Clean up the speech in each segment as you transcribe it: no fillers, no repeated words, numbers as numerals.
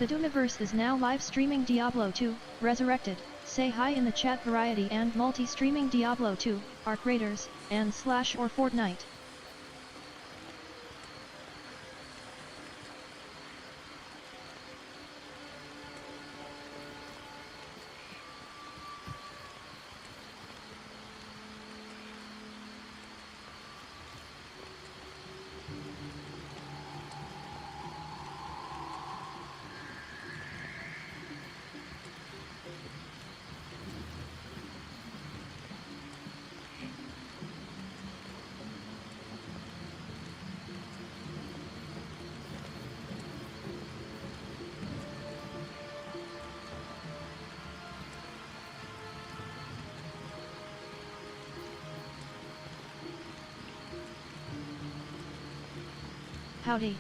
The Doomiverse is now live streaming Diablo 2, Resurrected. Say hi in the chat. Variety and multi-streaming Diablo 2, Arc Raiders, and Slash or Fortnite. Howdy.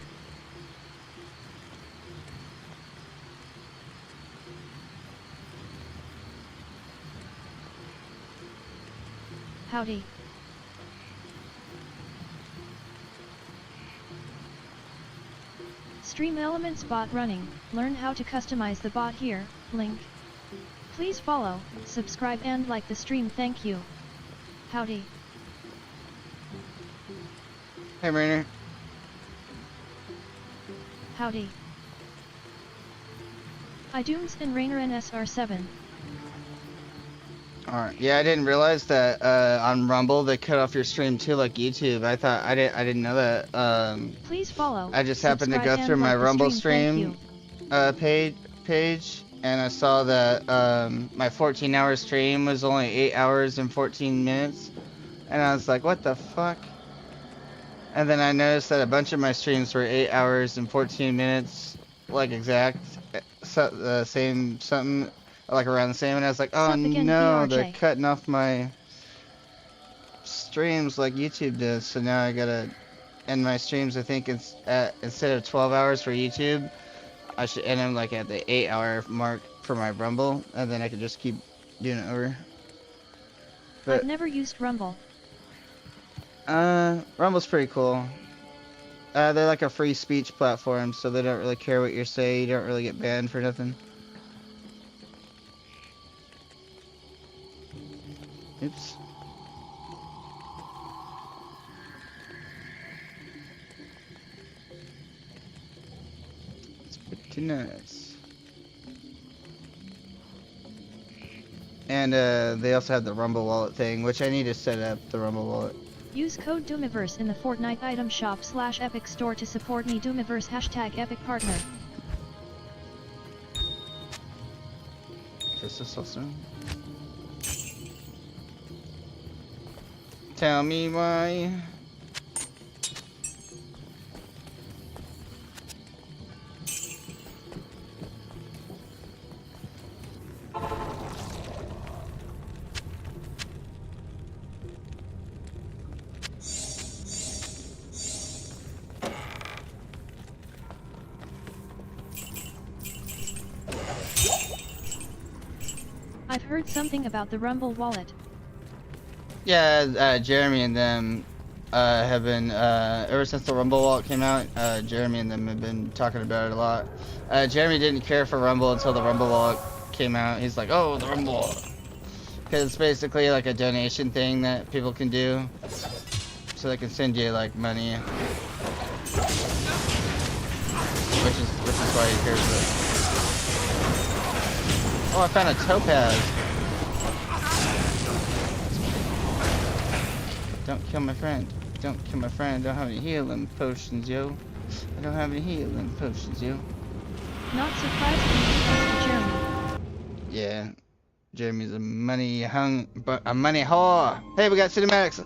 Howdy. Stream Elements bot running. Learn how to customize the bot here, link. Please follow, subscribe and like the stream. Thank you. Howdy. Hey Mariner. Howdy. iDooms and Rainer NSR7. Alright, yeah, I didn't realize that on Rumble they cut off your stream too, like YouTube. I didn't know that. Please follow. I just happened to go through my Rumble stream page, and I saw that my 14-hour stream was only 8 hours and 14 minutes, and I was like, what the fuck? And then I noticed that a bunch of my streams were 8 hours and 14 minutes, like exact, same something, like around the same, and I was like, oh no, they're cutting off my streams like YouTube does, so now I gotta end my streams. I think it's instead of 12 hours for YouTube, I should end them like at the 8-hour mark for my Rumble, and then I could just keep doing it over. But I've never used Rumble. Rumble's pretty cool. They're like a free speech platform, so they don't really care what you say. You don't really get banned for nothing. Oops. It's pretty nice. And they also have the Rumble wallet thing, which I need to set up the Rumble wallet. Use code Doomiverse in the Fortnite item shop /Epic store to support me. Doomiverse #Epic partner. Is this awesome? Tell me why. I've heard something about the Rumble wallet. Yeah, Jeremy and them have been, ever since the Rumble wallet came out, Jeremy and them have been talking about it a lot. Jeremy didn't care for Rumble until the Rumble wallet came out. He's like, oh, the Rumble wallet. Because it's basically like a donation thing that people can do. So they can send you, like, money. Which is why he cares about it. Oh, I found a topaz. Don't kill my friend. Don't kill my friend. I don't have any healing potions, yo. I don't have any healing potions, yo. Not surprised when Jeremy. Yeah. Jeremy's a money whore. Hey, we got cinematics.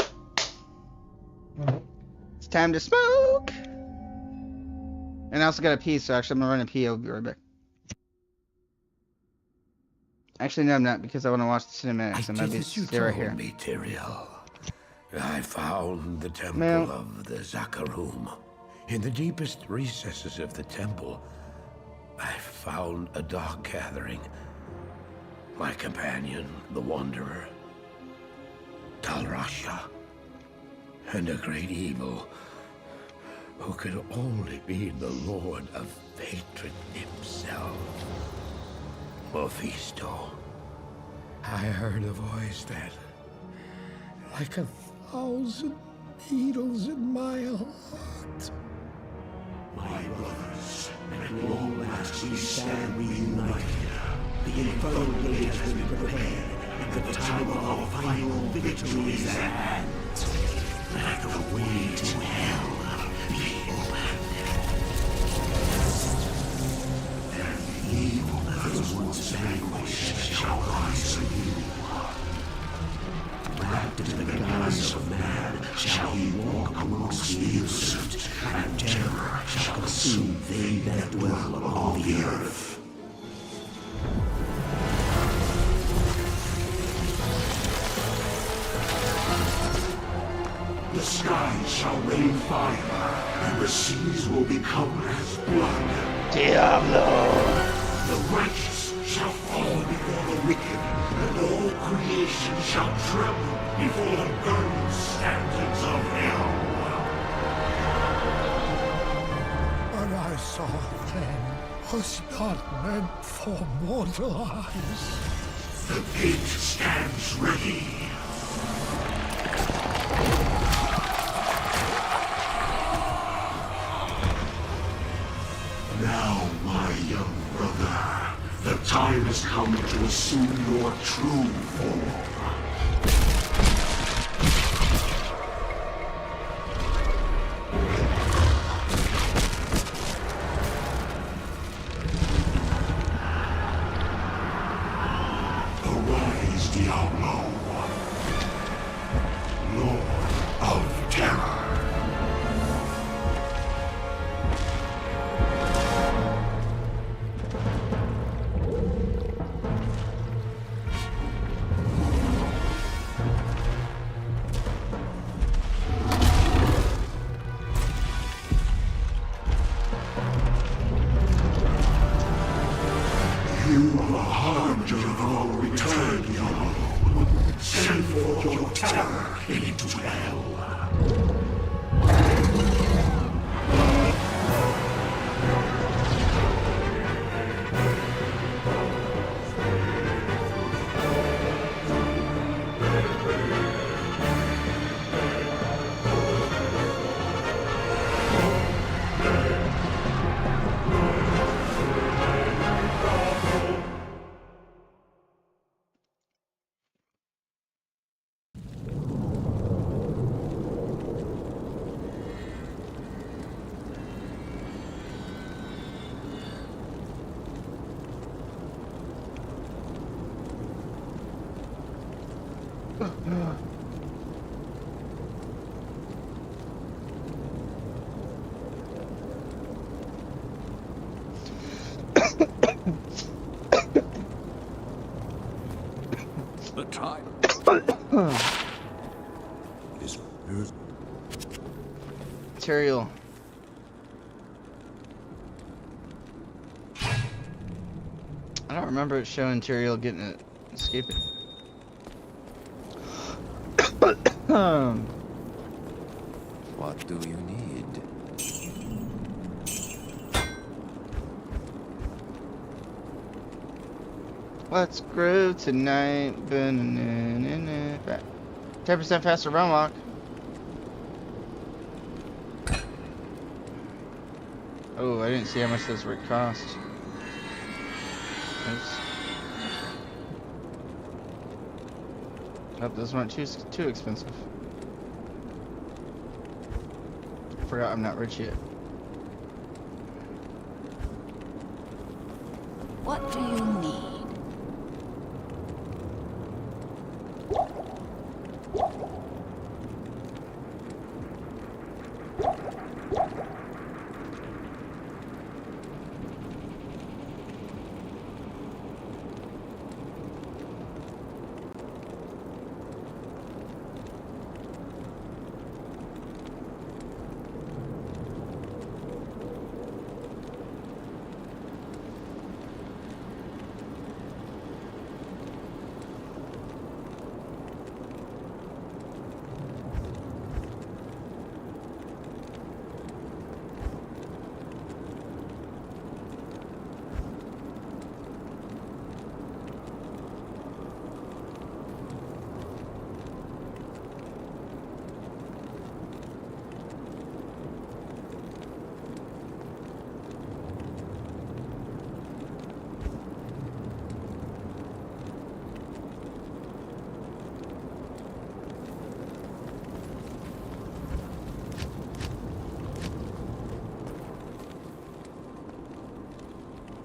It's time to smoke. And I also got a pee, so actually I'm gonna run a pee. I'll be right back. Actually, no, I'm not, because I want to watch the cinematics. I'm gonna stay right here. Material. I found the temple of the Zakarum. In the deepest recesses of the temple, I found a dark gathering. My companion, the Wanderer, Talrasha, and a great evil who could only be the Lord of Hatred himself. Mephisto. I heard a voice that, like 1,000 needles in my heart. My brothers, at long last we stand reunited. The infernal gate has been prepared, and the time of our final victory is at hand. Let the way to hell be opened. And the evil that was once vanquished shall rise anew. Wrapped in the guise of man shall he walk amongst the innocent, and terror shall consume they that dwell upon the earth. The skies shall rain fire, and the seas will become as blood. Diablo! The righteous shall fall before the wicked, and all creation shall tremble before the burning standards of hell. What I saw then was not meant for mortal eyes. The gate stands ready. Now, my young brother, the time has come to assume your true form. Arise, Diablo, Lord of Terror. You are the harbinger of our return, Diablo. Send forth your terror into hell. The time is Material. I don't remember it showing Tyrael getting it, escaping. what do you need? Let's groove tonight. 10% faster run walk. Oh, I didn't see how much those would cost. Oops. Oh, those weren't too expensive. I forgot I'm not rich yet. What do you need?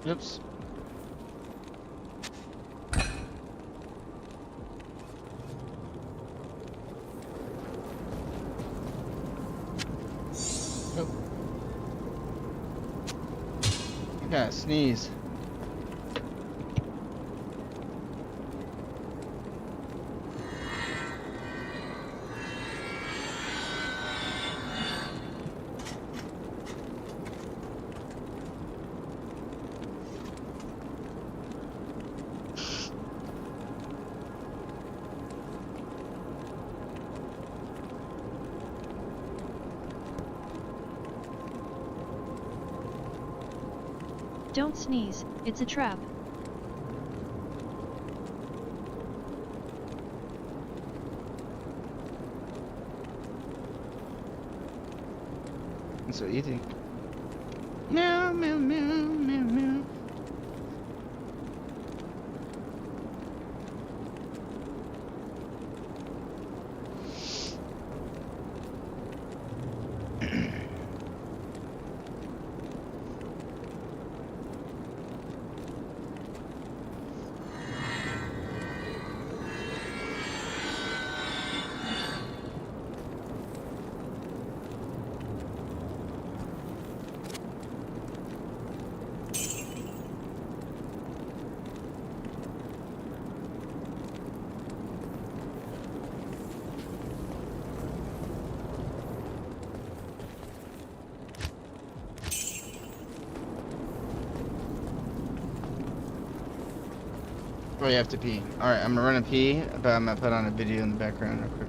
Oops. Nope. I gotta sneeze. Don't sneeze, it's a trap. That's what you think. Meow, meow, meow, meow, meow. Oh, you have to pee. Alright, I'm gonna run a pee, but I'm gonna put on a video in the background real quick.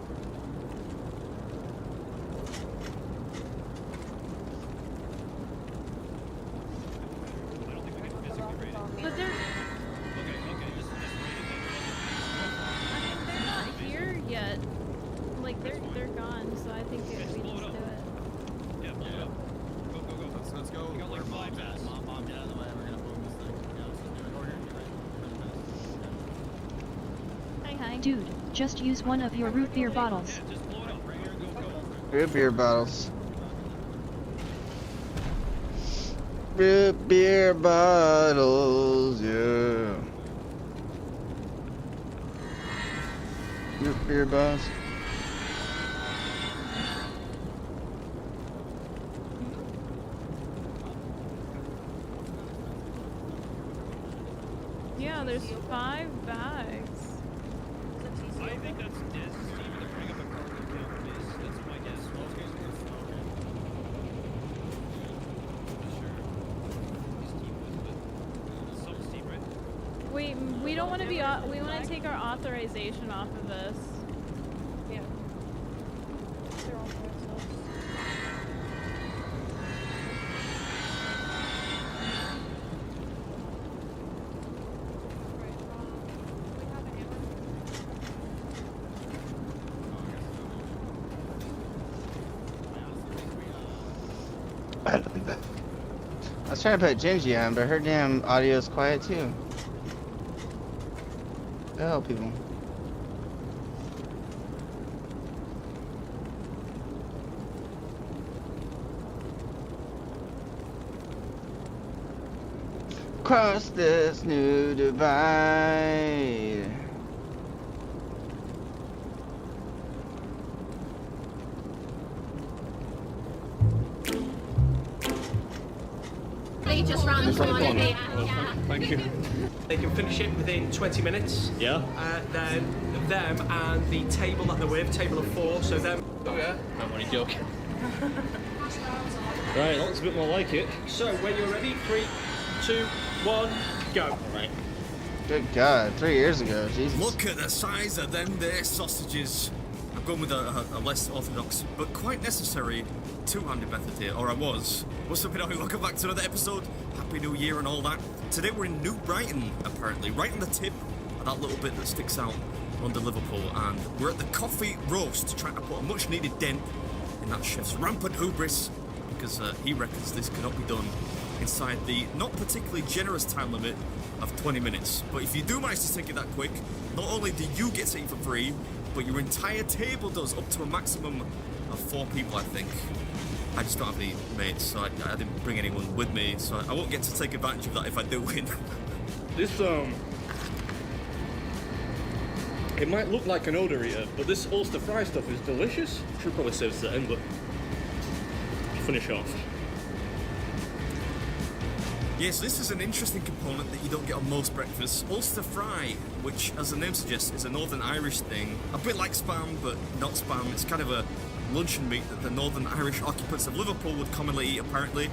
But they're not here yet. Like they're gone, so I think we just do it. Yeah, blow it up. Go, go, go. Let's go. You got like 5 minutes. Mom, get out of the way. We're gonna blow this thing. Yeah, let's just do it. Order. Hi. Dude, just use one of your root beer bottles. Yeah, just blow it up. Right here. Go, go. Root beer bottles. Root beer bottles, yeah. Root beer bottles. Yeah, there's 5 bags. I think that's Steven to bring up a cargo count, please. That's my guess. Okay. Some Steve, right? Wait, we don't want to be. We want to take our authorization off of this. Yeah. They're all for themselves. I was trying to put Gingy on, but her damn audio's quiet too. The hell, people. Cross this new divide. They just ran the corner. Thank you. They can finish it within 20 minutes. Yeah. Then them and the table that they're with, table of 4, so them. Oh yeah? I'm only joking. Right, that looks a bit more like it. So when you're ready, 3, 2, 1, go. Right. Good God, 3 years ago, Jesus. Look at the size of them there sausages. I've gone with a less orthodox, but quite necessary two-handed method here, or I was. What's up, everyone? Welcome back to another episode. Happy New Year and all that. Today we're in New Brighton, apparently, right on the tip of that little bit that sticks out under Liverpool, and we're at the coffee roast, trying to put a much-needed dent in that chef's rampant hubris, because he reckons this cannot be done inside the not particularly generous time limit of 20 minutes. But if you do manage to take it that quick, not only do you get to eat for free, but your entire table does, up to a maximum of 4 people, I think. I just don't have any mates, so I didn't bring anyone with me, so I won't get to take advantage of that if I do win. This, it might look like an odor eater, but this Ulster fry stuff is delicious. Should probably save this at the end, but finish off. Yes, this is an interesting component that you don't get on most breakfasts. Ulster fry, which, as the name suggests, is a Northern Irish thing. A bit like spam, but not spam. It's kind of a luncheon meat that the Northern Irish occupants of Liverpool would commonly eat, apparently.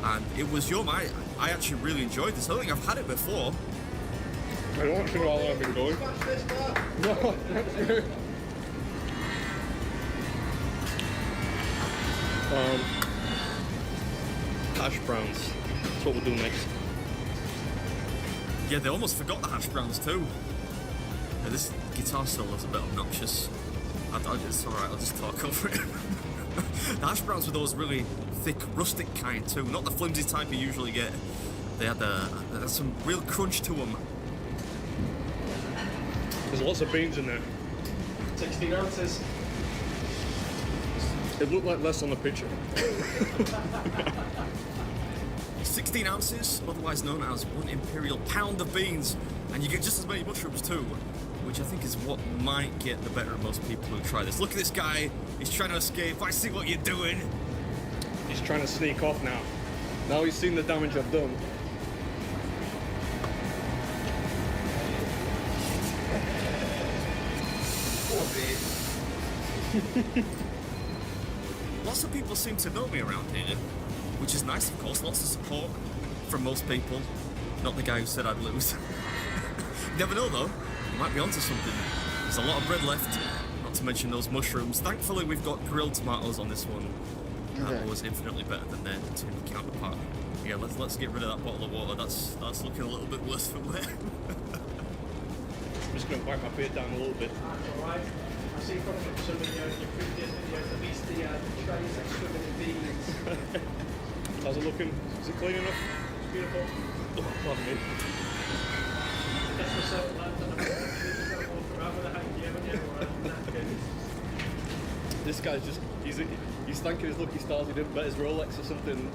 And it was yum. I actually really enjoyed this. I don't think I've had it before. I don't actually know how long I've been going. No, hash browns. That's what we'll do next. Yeah, they almost forgot the hash browns too. Yeah, this guitar solo is a bit obnoxious. It's alright, I'll just talk over it. The hash browns were those really thick, rustic kind too, not the flimsy type you usually get. They had some real crunch to them. There's lots of beans in there. 16 ounces. It looked like less on the picture. 16 ounces, otherwise known as 1 imperial pound of beans, and you get just as many mushrooms too, which I think is what might get the better of most people who try this. Look at this guy, he's trying to escape. I see what you're doing. He's trying to sneak off now. Now he's seen the damage I've done. Lots of people seem to know me around here, which is nice, of course. Lots of support from most people. Not the guy who said I'd lose. You never know though, you might be onto something. There's a lot of bread left, not to mention those mushrooms. Thankfully we've got grilled tomatoes on this one. That was infinitely better than their tin counterpart. Yeah, let's get rid of that bottle of water. That's looking a little bit worse for wear. I'm just going to wipe my beard down a little bit. That's alright. I see from some of your previous videos, at least the trays are swimming in beans. How's it looking? Is it clean enough? It's beautiful. Oh, pardon me. That's for certain lads, and I'm going to walk around with a hanky, haven't you? Or a napkin. This guy's just, he's thanking his lucky stars he didn't bet his Rolex or something.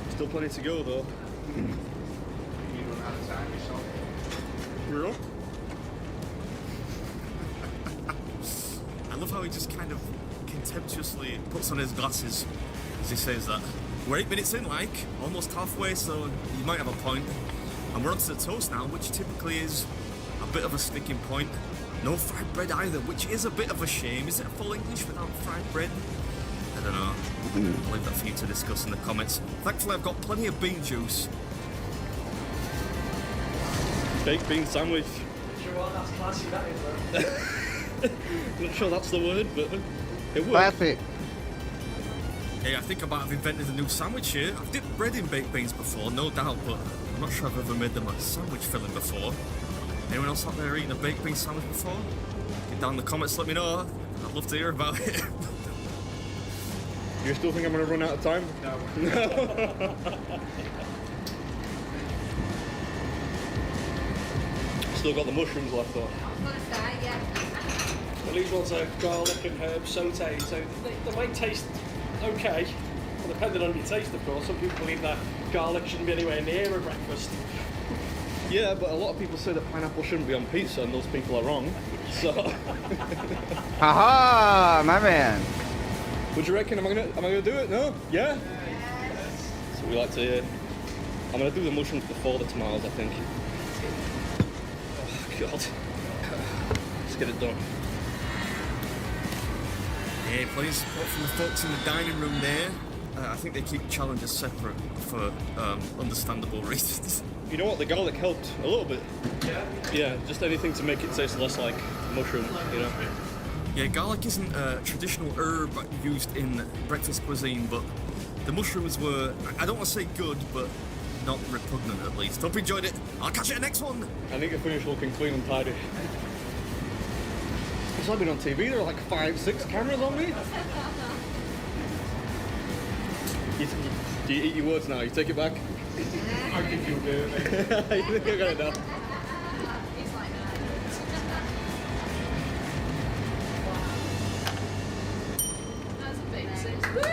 Still plenty to go though. You run out of time yourself. Real? I love how he just kind of contemptuously puts on his glasses as he says that. We're 8 minutes in, like, almost halfway, so you might have a point. And we're onto the toast now, which typically is a bit of a sticking point. No fried bread either, which is a bit of a shame. Is it full English without fried bread? I don't know. I'll leave that for you to discuss in the comments. Thankfully, I've got plenty of bean juice. Baked bean sandwich. Sure what, that's classy, that is, though. Not sure that's the word, but it works. Classic. Hey, I think I might have invented a new sandwich here. I've dipped bread in baked beans before, no doubt, but I'm not sure I've ever made them a sandwich filling before. Anyone else out there eating a baked bean sandwich before? Get down in the comments, let me know. I'd love to hear about it. You still think I'm going to run out of time? No. Still got the mushrooms left though. Well, these ones are garlic and herb sauteed, so they might taste okay. Well, depending on your taste, of course. Some people believe that garlic shouldn't be anywhere near a breakfast. Yeah, but a lot of people say that pineapple shouldn't be on pizza, and those people are wrong. So, Haha, my man. what do you reckon? Am I gonna do it? No? Yeah. That's what we like to hear. I'm gonna do the mushrooms before the tomatoes, I think. Oh God. Let's get it done. Yeah, plenty of support from the folks in the dining room there. I think they keep challenges separate for understandable reasons. You know what? The garlic helped a little bit. Yeah? Yeah, just anything to make it taste less like mushroom, you know? Yeah, garlic isn't a traditional herb used in breakfast cuisine, but the mushrooms were, I don't want to say good, but not repugnant at least. Hope you enjoyed it. I'll catch you in the next one. I need to finish looking clean and tidy. Since I've been on TV, there are like 5-6 cameras on me. Do you eat your words now? You take it back? I think you'll do it, mate. You think I got it now?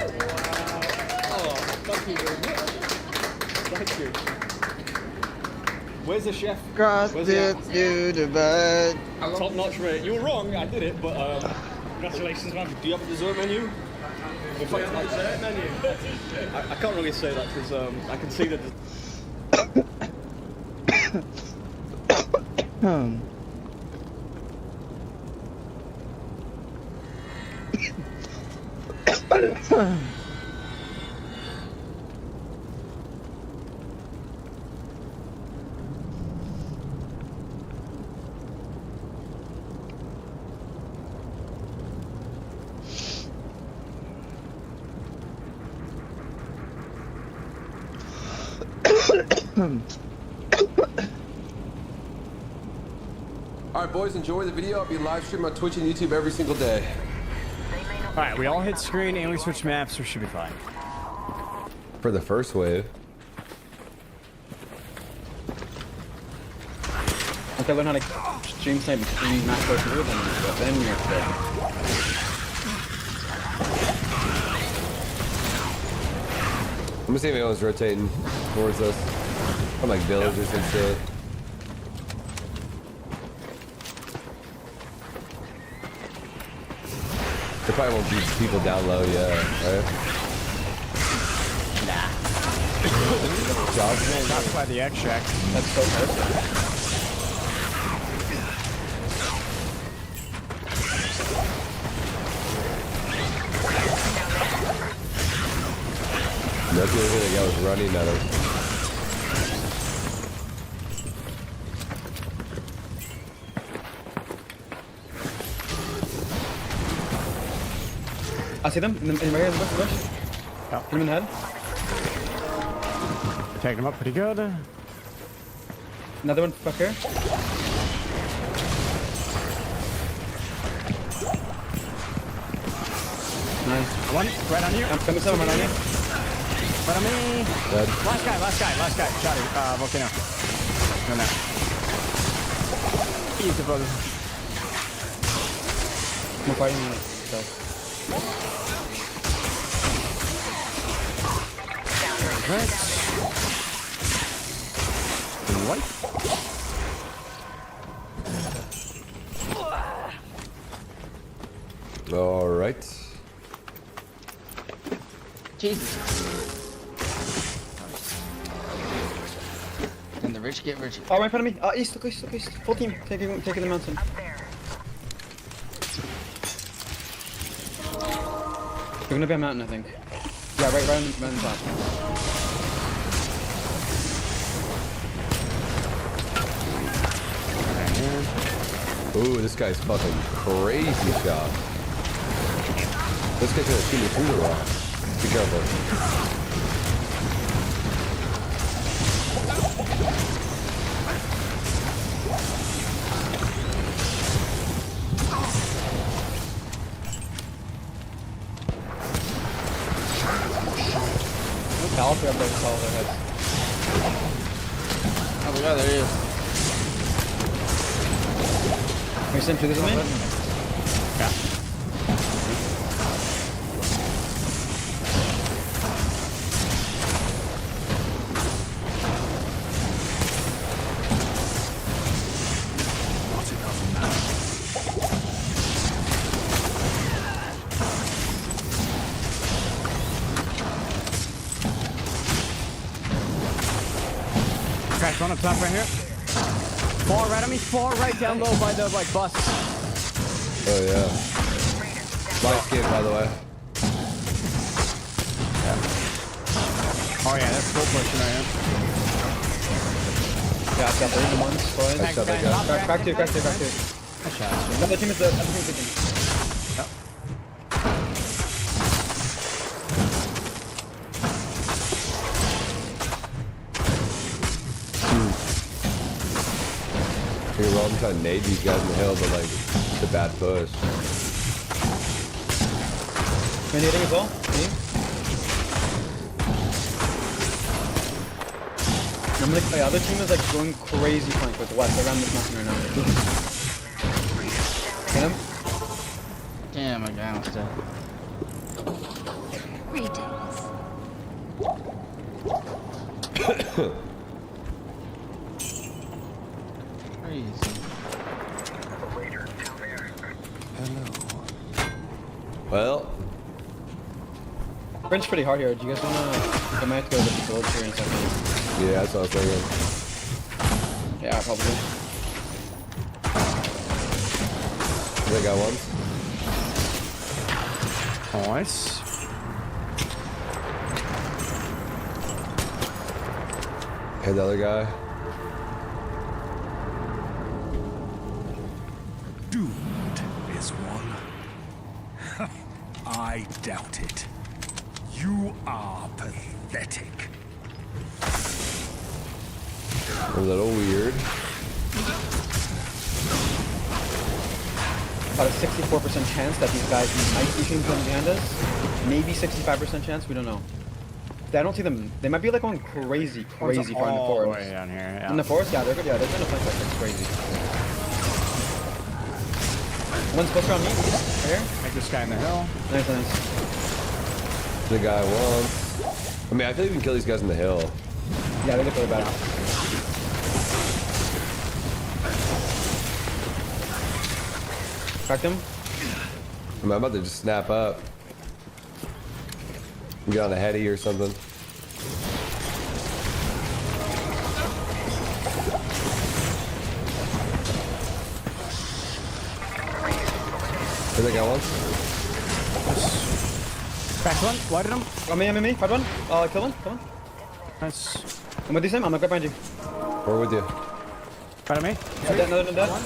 Oh, thank you very much. Thank you. Where's the chef? CrossFit dude, bud. Top notch, mate. You were wrong, I did it, but congratulations, man. Do you have a dessert menu? In fact, dessert menu? I can't really say that because I can see that. Alright boys, enjoy the video. I'll be live streaming on Twitch and YouTube every single day. Alright, we all hit screen and we switch maps, we should be fine. For the first wave. Okay, learn how to stream snipe 3 match versus real then you're fair. I'm gonna see if anyone's rotating towards us. I'm like villagers and shit. There probably won't be people down low yet, right? Nah. Job? Shots by the extract. That's so perfect. Look at everything I was running at him. I see them in the right here in the bush. Yeah. Hit him in the head. Taking him up pretty good. Another one back here. Nice. One right on you. I'm coming right on you. Right on me. Dead. Last guy. Shot it. Volcano. No, no. Easy, brother. I'm fighting myself. Right. White. All right. Jesus. And the rich get richer. Oh, right in front of me. East. Full team. Taking the mountain. They're gonna be a mountain, I think. Yeah, right on the top. Ooh, this guy's fucking crazy shot. This guy's gonna shoot me through the rock. Be careful. I'll pick up those tall heads. Oh my god, there he is. Can you send through this with me? Yeah. Crash one up top right here. Far right on me, far right down low by the bus. Oh yeah. Light skin, by the way. Yeah. Oh yeah, they're full pushing right here. Yeah, I've got 3 in one. Nice shot, that guy. Crack two. Nice shot. Another team is the other team. Yep. You're wrong trying to nade these guys in the hill, but like, it's a bad push. You're nading as well? Me? I'm like, the other team is like going crazy flank with the west. They're around this mountain right now. Hit him? Damn, my guy was dead. Greetings. Crazy. Well, French pretty hard here. Do you guys wanna? I might have to go with the swords here in a second. yeah, that's what I was thinking. Yeah, probably. I think I got one. Nice. Hit the other guy. Doomed is one. I doubt it. You are pathetic. A little weird. About a 64% chance that these guys might be shooting from behind us. Maybe 65% chance, we don't know. I don't see them. They might be like going crazy far in the All the forest. way down here. Yeah. In the forest, yeah, they're good. Yeah, they're gonna flank like crazy. One's closer on me. Right here. Make this guy in the hill. Nice, nice. The guy wants. I mean, I feel like we can kill these guys in the hill. Yeah, they look really bad. Cracked him. I'm about to just snap up. Get on a heady or something. I think I got one. Cracked one. Whited him. On me. Fight one. Kill one. Come on. Nice. I'm with you, Sam. I'm gonna grab behind you. We're with you. Right on me. Another dead.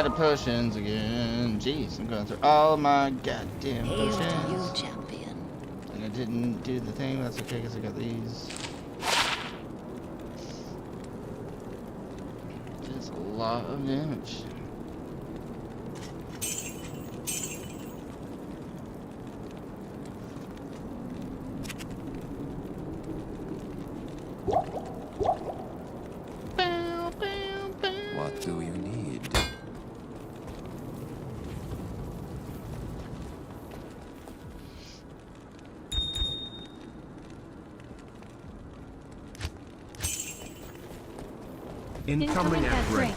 out of potions again. Jeez, I'm going through all my goddamn Hail to potions. you, champion. And I didn't do the thing. That's okay because I got these. Just a lot of damage. What do you need? Incoming at Drake.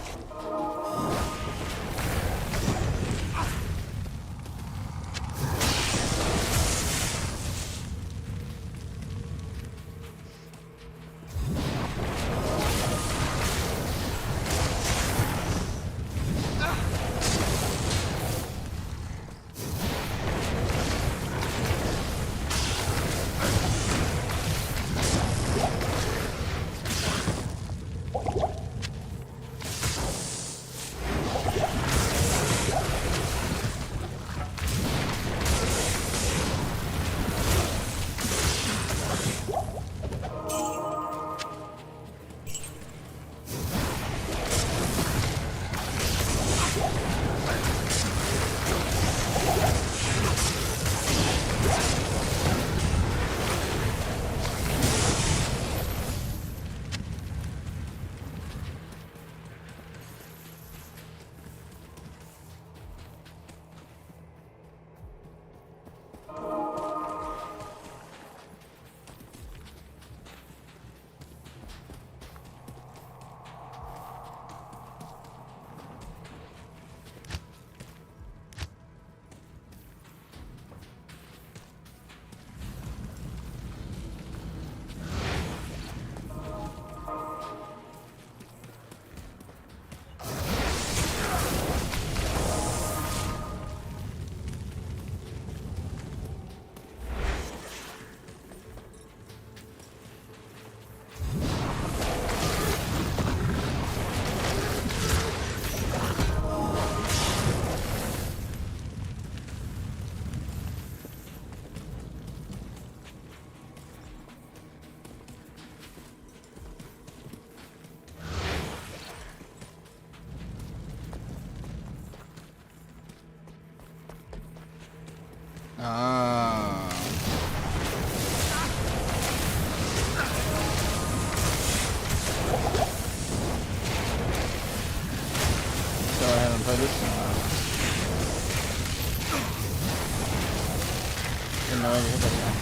Ah. Go ahead and play this. Didn't know I hit that guy.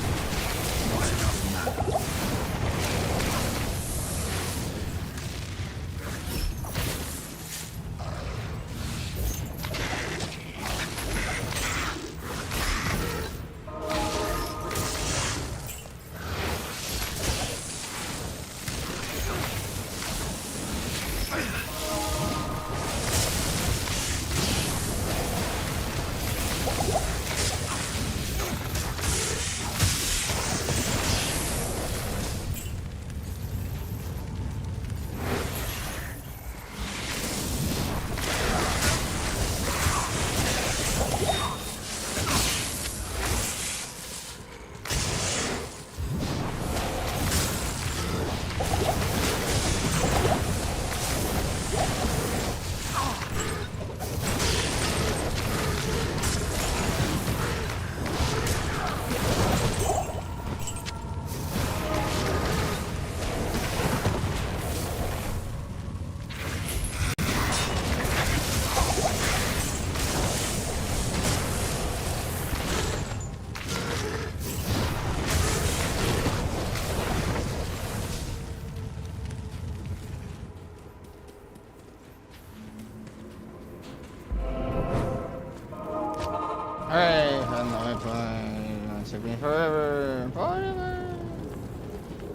Alright, I'm not playing. It took me forever. Forever.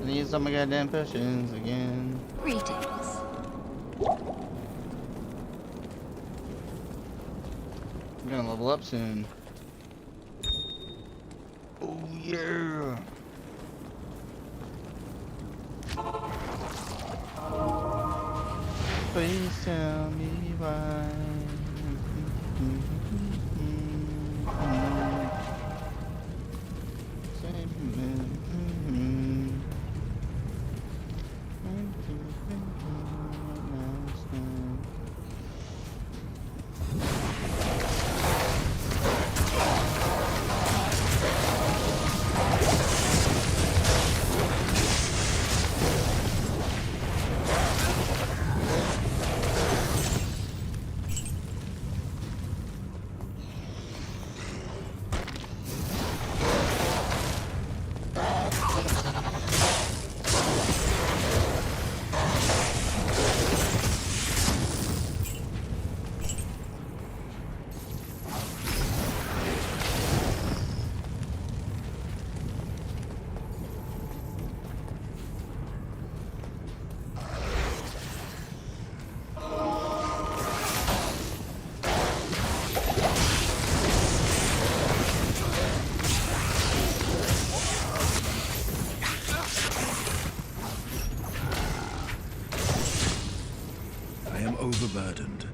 I used all my goddamn potions again. Greetings. I'm gonna level up soon. Oh yeah. Please tell me why overburdened.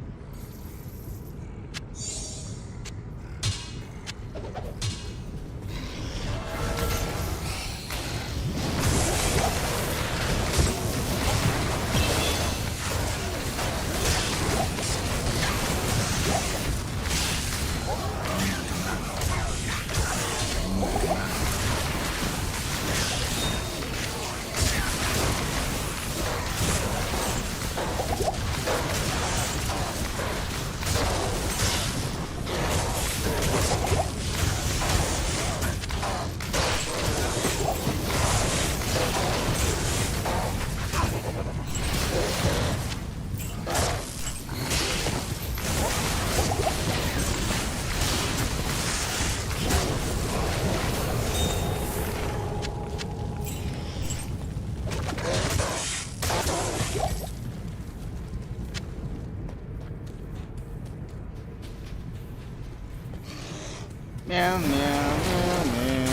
Meow, meow, meow, meow.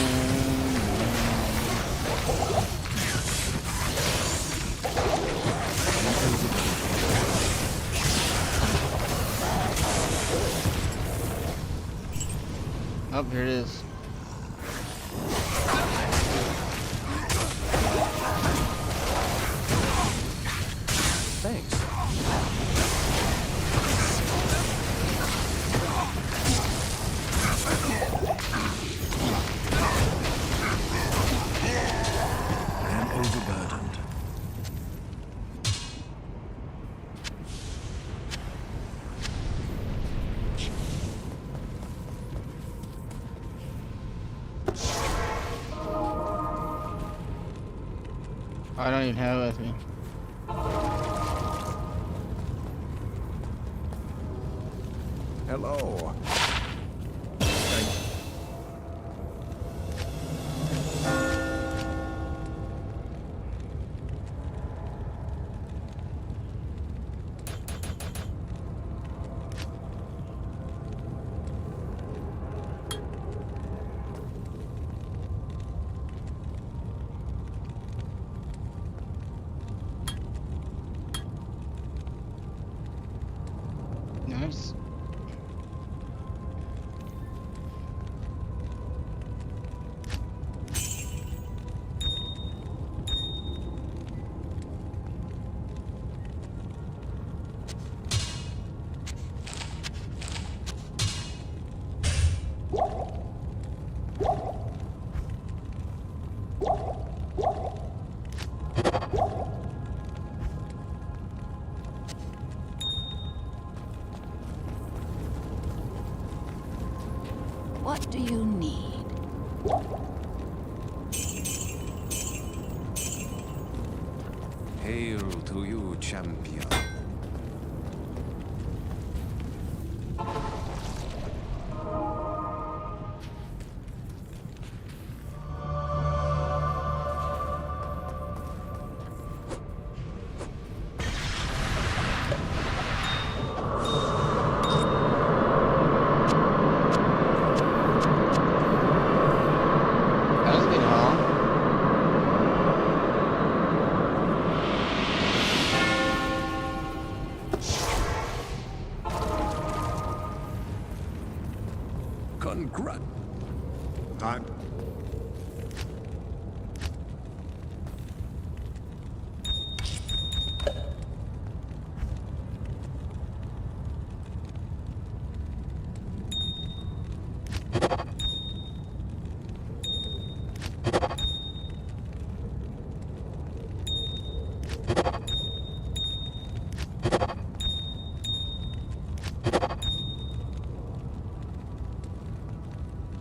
Oh, here it is. Thanks. I am overburdened. I don't even have it with me. Hello. Nice. What do you need? Hail to you, champion. That was a good haul. Congrat. I'm.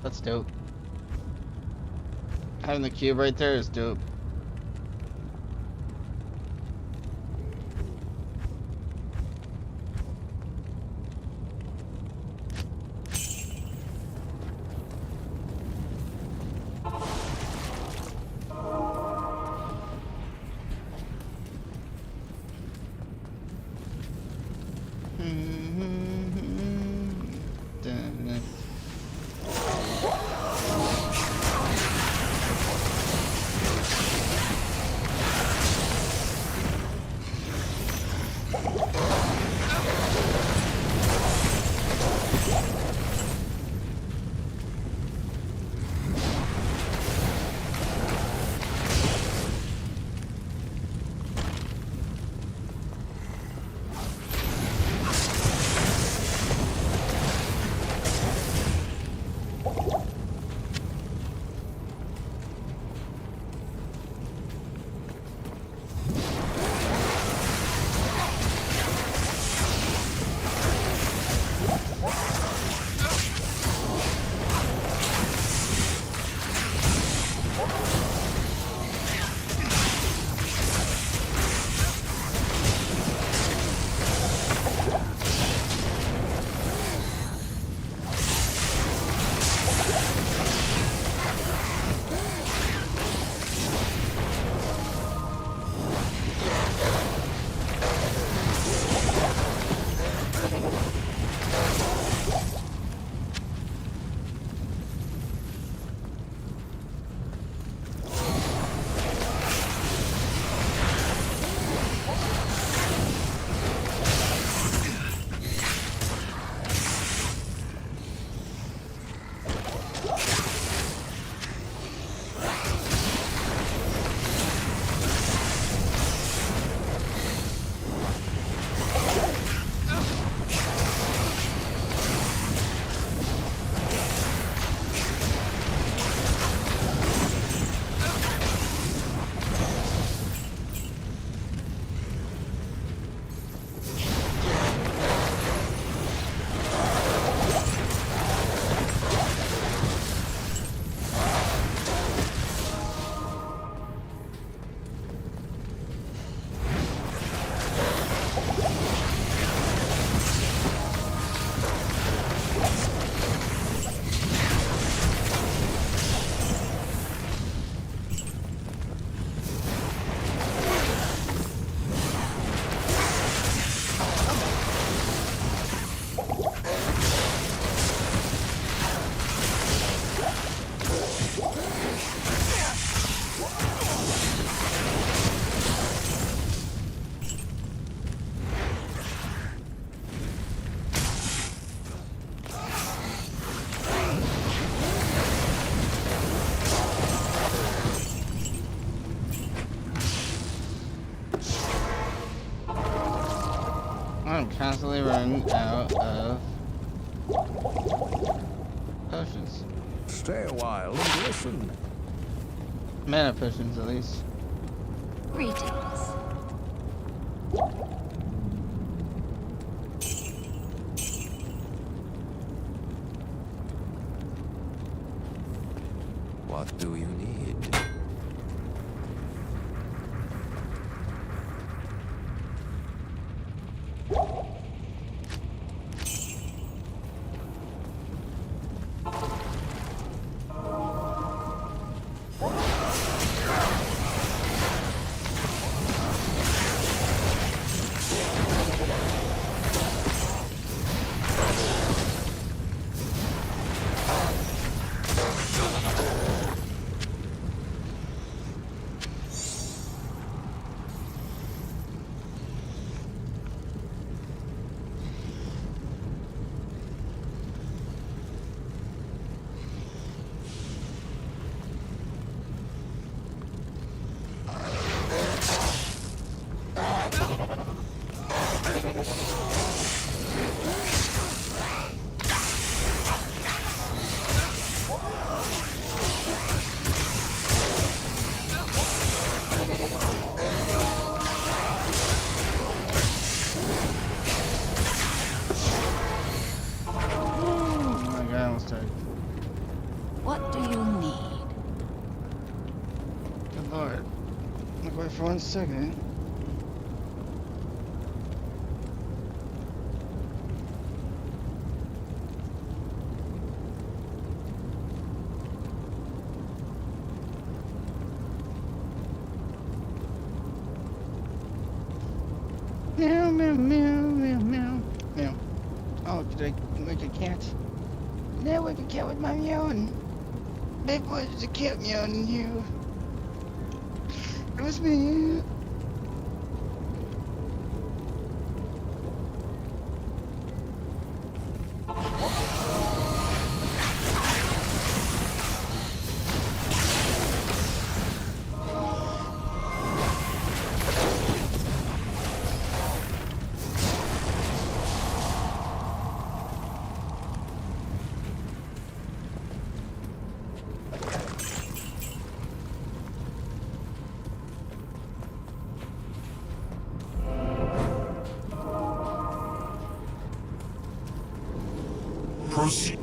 That's dope. Having the cube right there is dope. I'm constantly running out of potions. Stay a while and listen. Mana potions, at least. Greetings. What do you need? What do you need? Good lord. Look away for 1 second. Meow, meow, meow, meow, meow, meow. Oh, did I wake a cat? Did I wake a cat with my meowing? Big boy, there's a cat meowing you. It was me. Proceed.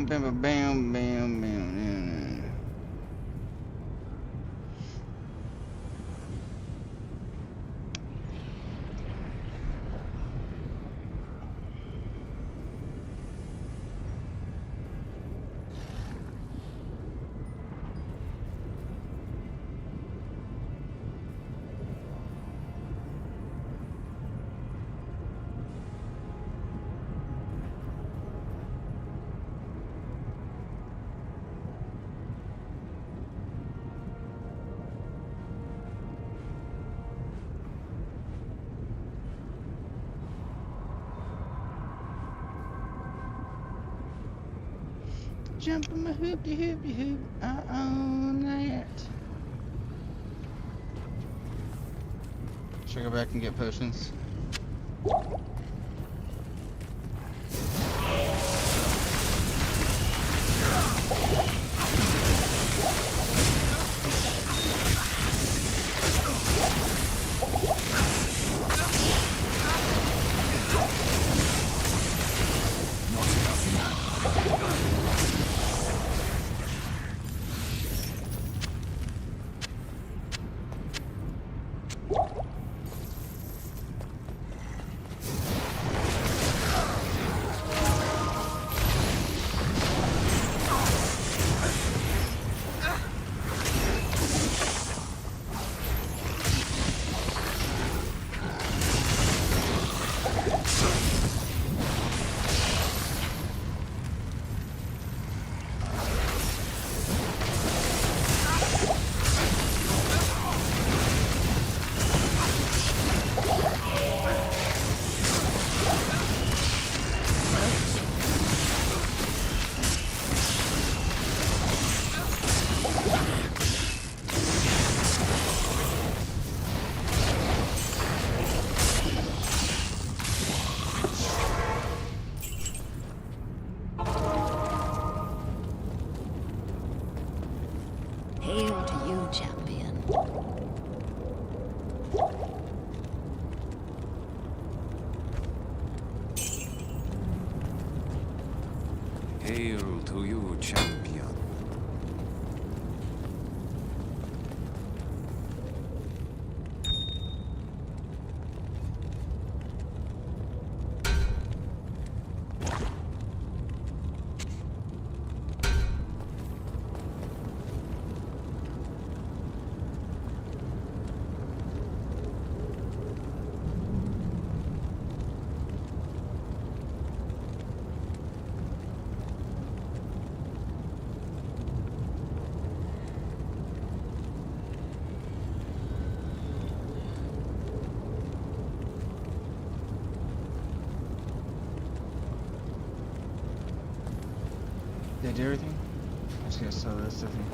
bam, bam, bam, bam, bam, bam. Jumping my hoopty hoopty hoop all night. Should I go back and get potions? Hail to you, champion. Hail to you, champion. Did I do everything? I'm just gonna sell this, I think.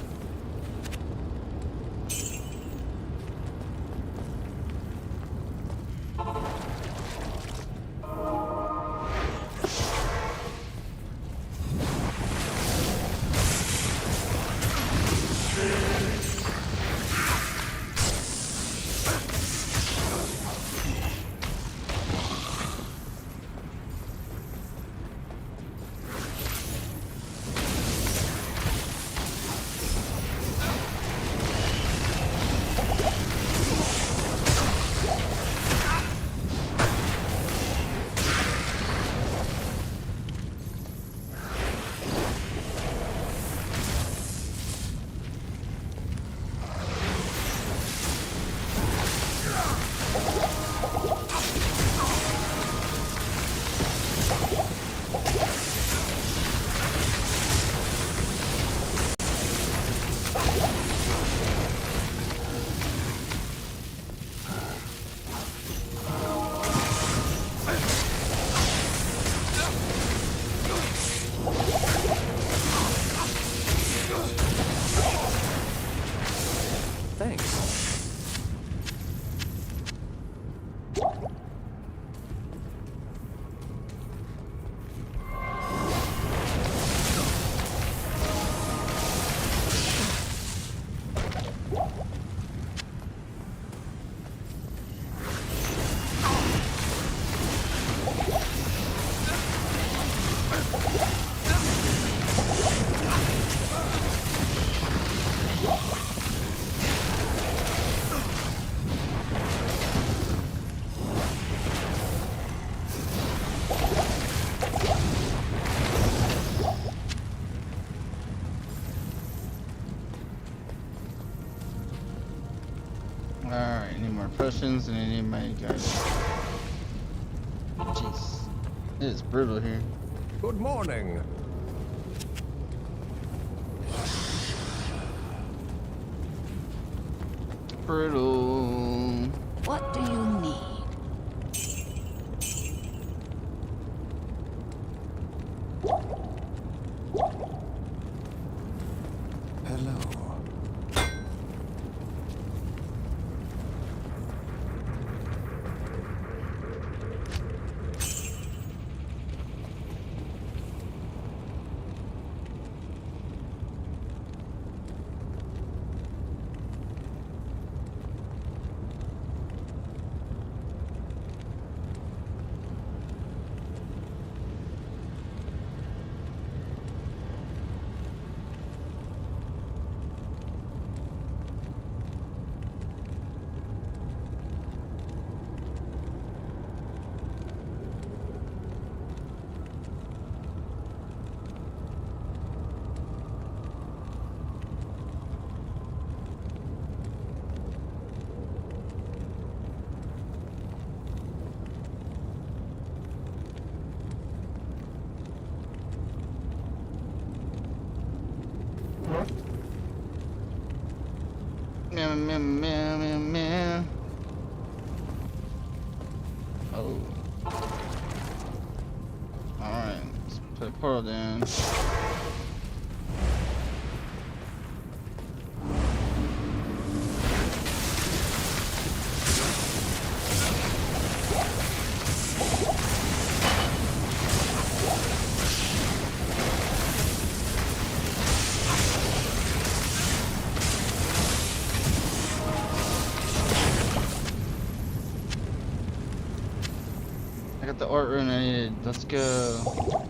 potions and I need my guys. Jeez. It is brutal here. Good morning. Brutal. What do you need? Hello. Meow, meow, meow, meow, meow. Oh. Alright, let's put a portal down. I got the art rune I needed. Let's go.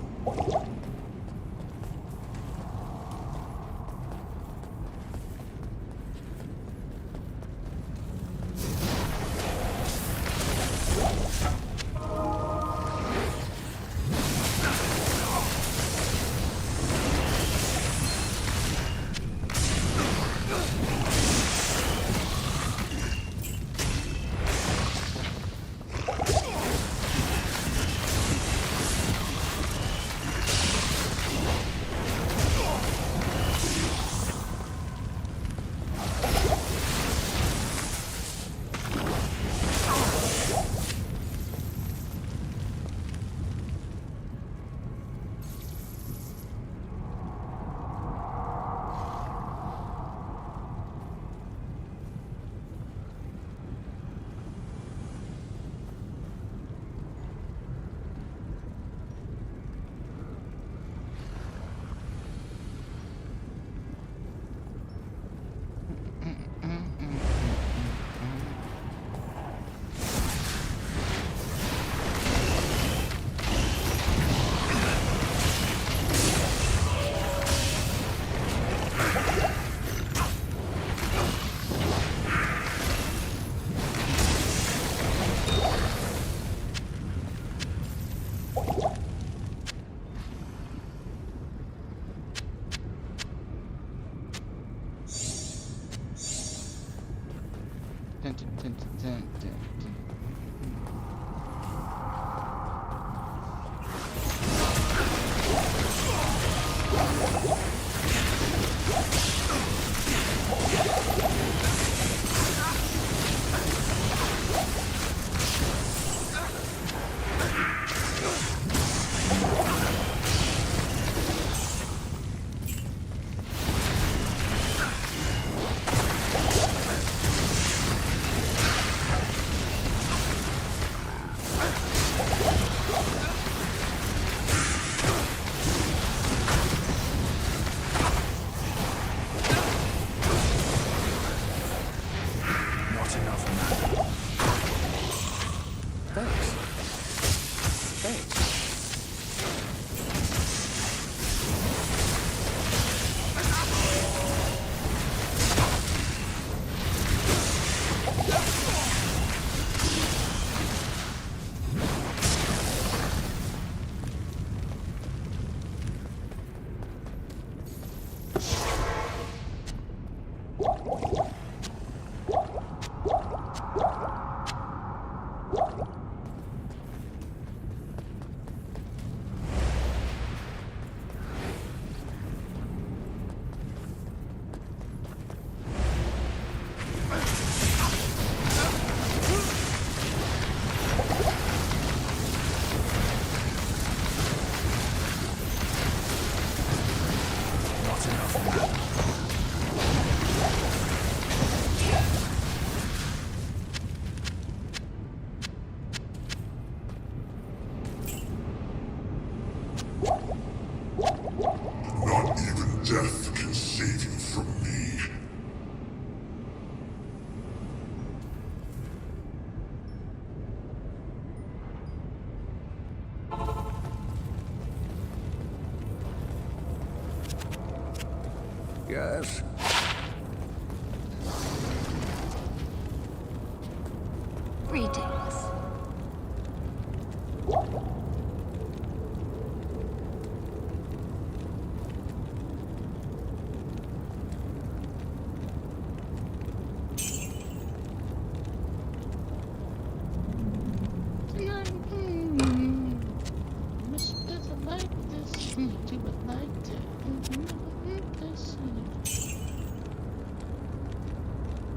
Yes? Greetings.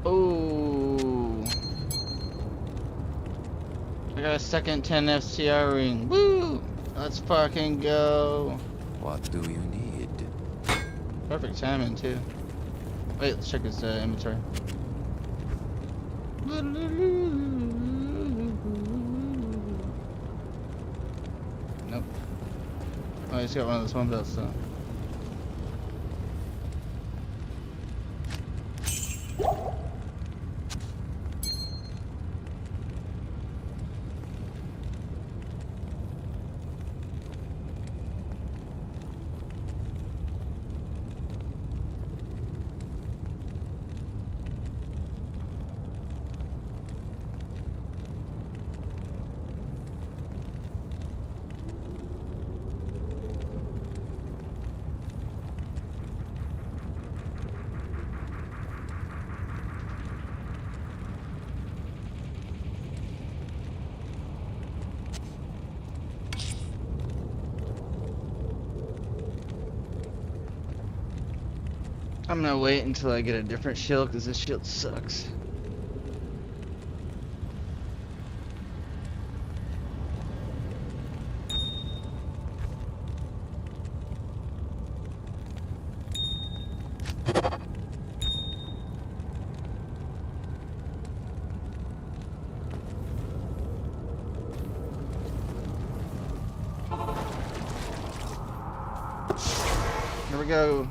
Oh, I got a second 10 FCR ring. Woo! Let's fucking go. What do you need? Perfect timing too. Wait, let's check his inventory. Nope. Oh, he's got one of those one belts though. I'm gonna wait until I get a different shield because this shield sucks. Here we go.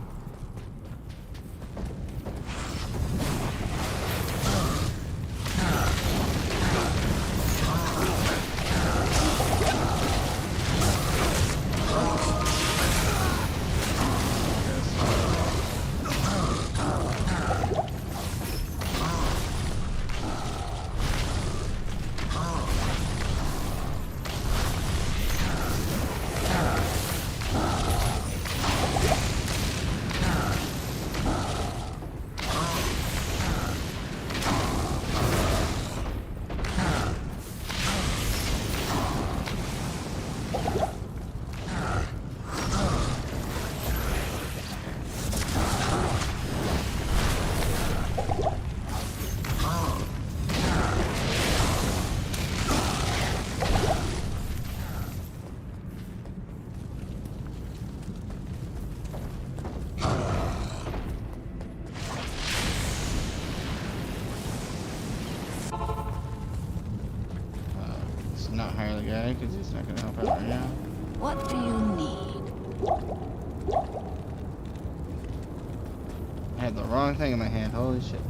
Not hire the guy because he's not gonna help out right now. What do you need? I had the wrong thing in my hand. Holy shit.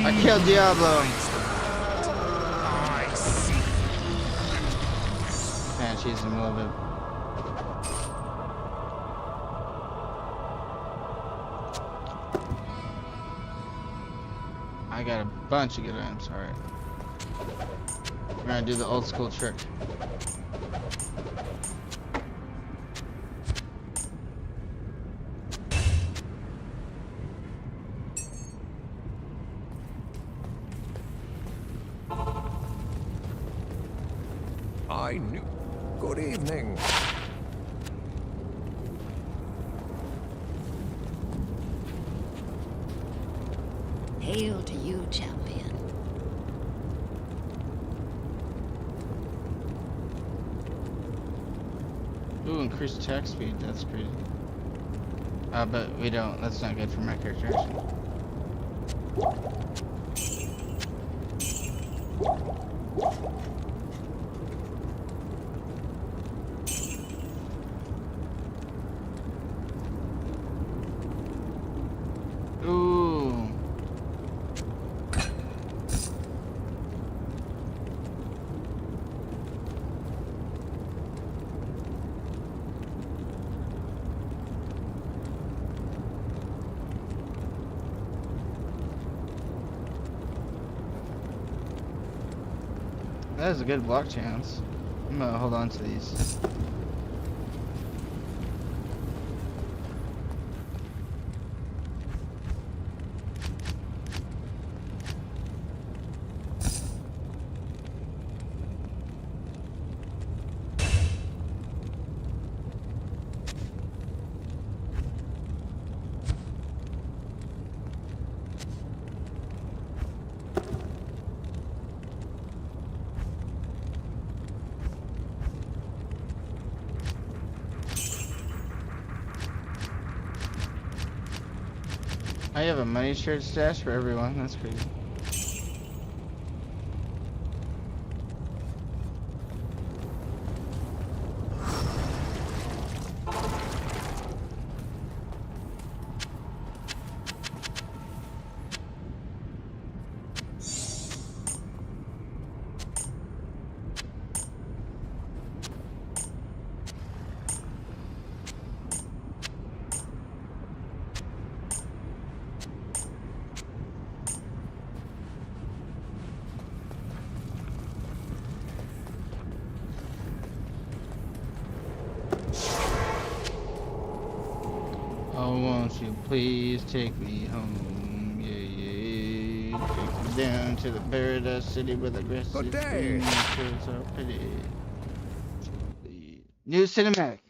I killed Diablo. Man, she's in a little bit. Bunch of good items, alright. We're gonna do the old school trick. I knew. Good evening. Hail to you, champion. Ooh, increased attack speed, that's crazy. But we don't, that's not good for my character actually. Ooh. That is a good block chance. I'm gonna hold on to these. I have a money shared stash for everyone. That's crazy. Oh, won't you please take me home? Yeah, yeah. Take me down to the paradise city with aggressive Good day. creatures are pretty. The new cinematic.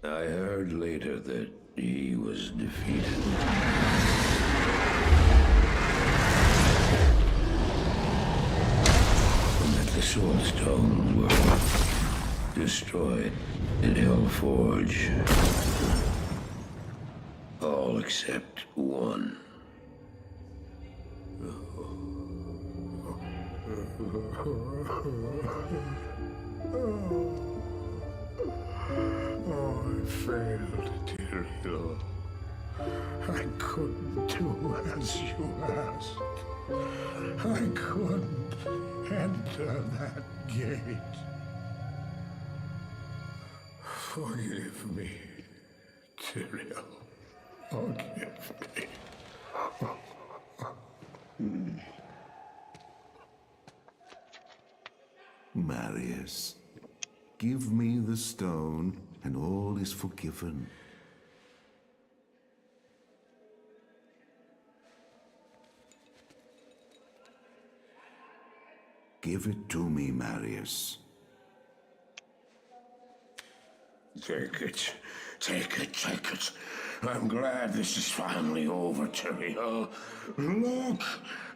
I heard later that he was defeated. And that the Sword Stones were destroyed in Hellforge. All except one. Oh, I failed, Tyrael. I couldn't do as you asked. I couldn't enter that gate. Forgive me, Tyrael. Forgive me. Marius, give me the stone, and all is forgiven. Give it to me, Marius. Take it. Take it, take it. I'm glad this is finally over, Tyrael. Look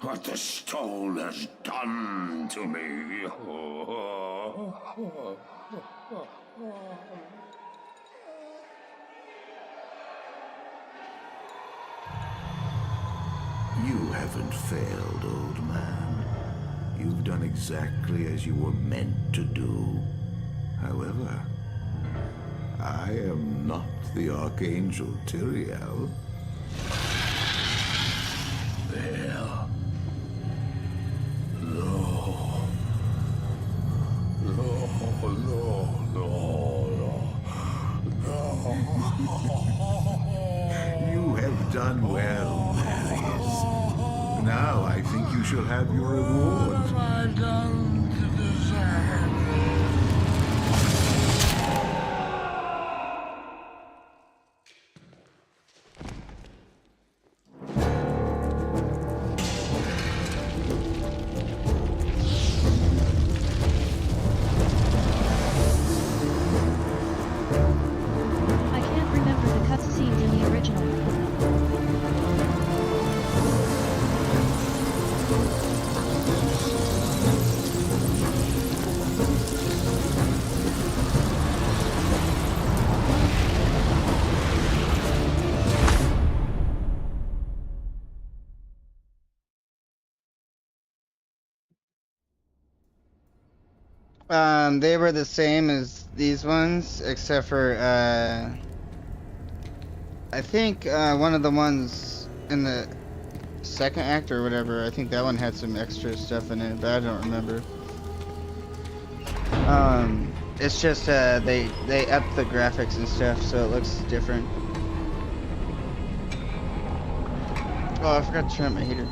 what the stone has done to me. You haven't failed, old man. You've done exactly as you were meant to do. However, I am not the Archangel Tyrael. Well, You have done well, Marius. Now I think you shall have your reward. What have I done to deserve I can't remember the cutscenes in the original. They were the same as these ones, except for, I think, one of the ones in the second act or whatever, I think that one had some extra stuff in it, but I don't remember. It's just, they upped the graphics and stuff, so it looks different. Oh, I forgot to turn up my heater.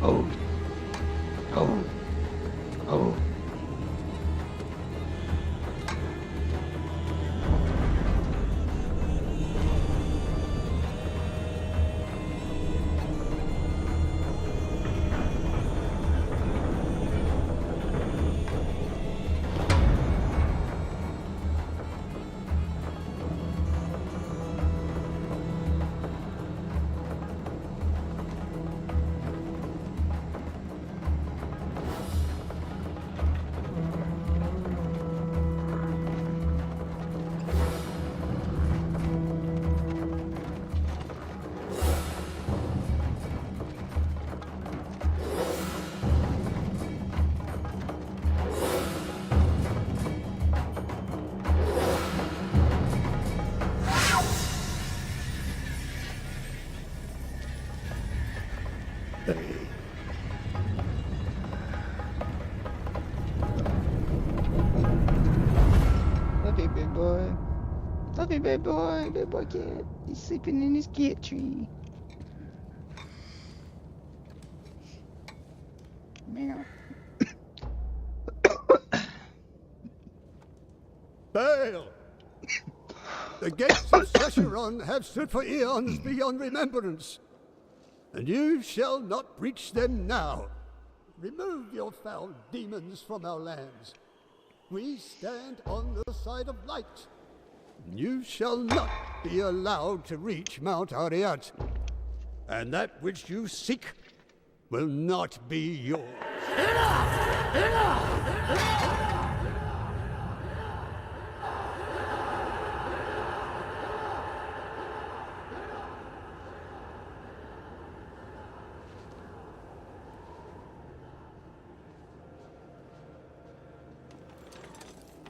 Oh. Oh. Oh. Love you, big boy. Love you, big boy. Big boy cat. He's sleeping in his cat tree. Meow. Bail! The gates of Sescheron have stood for eons beyond remembrance, and you shall not breach them now. Remove your foul demons from our lands. We stand on the side of light. You shall not be allowed to reach Mount Ariat, and that which you seek will not be yours. Enough! Enough!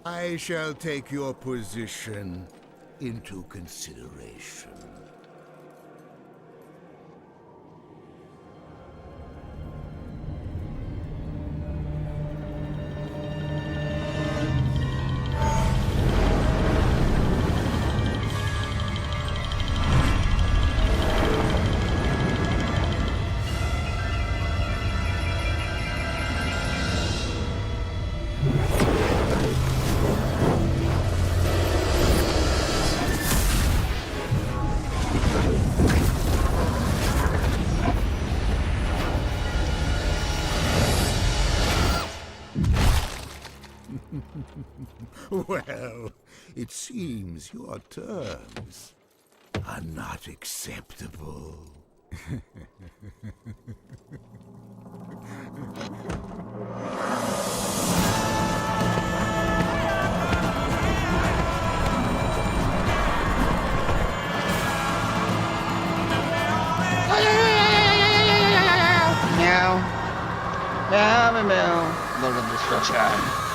I shall take your position into consideration. Well, it seems your terms are not acceptable. Meow. Meow, meow. Lord of Destruction.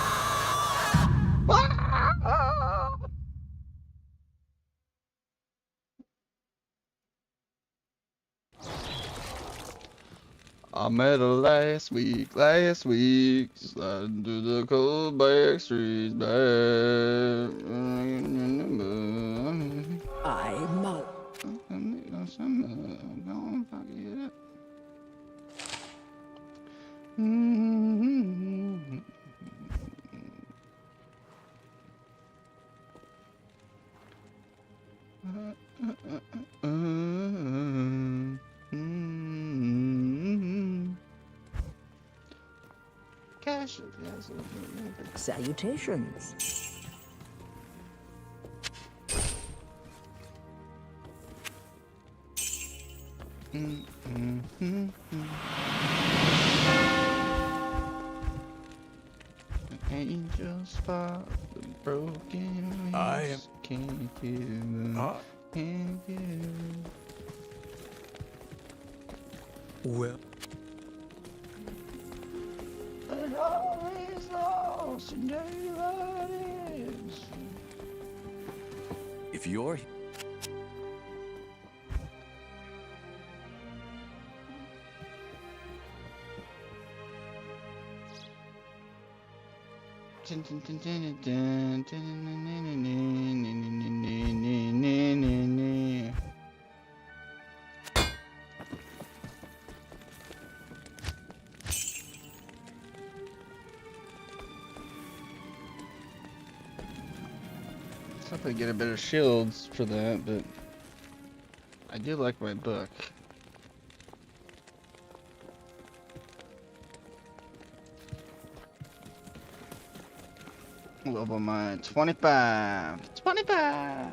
I met her last week, sliding through the cold back streets back. I'm out. Salutations. Angels fall, the broken wings can't hear them, can't hear them. Well. But always lost in daylight. If you're Hope I get a better shields for that, but I do like my book. Level mine 25. 25.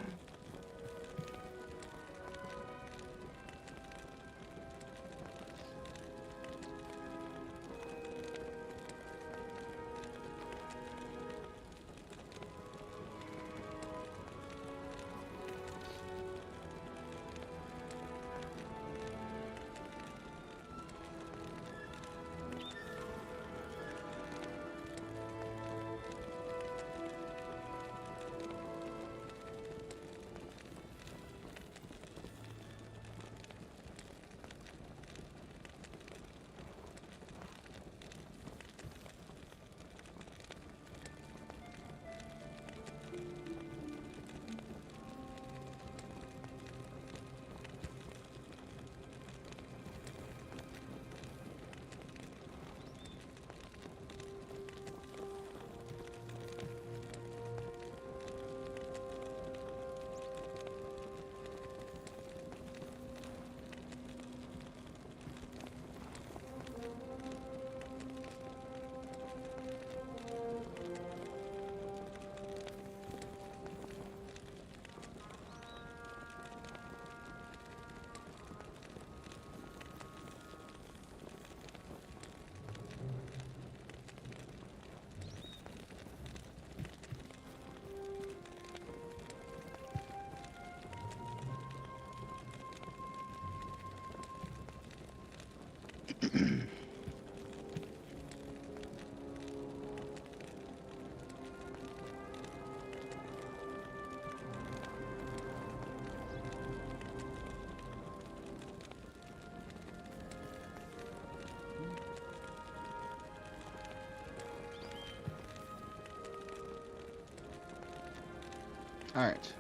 Alright.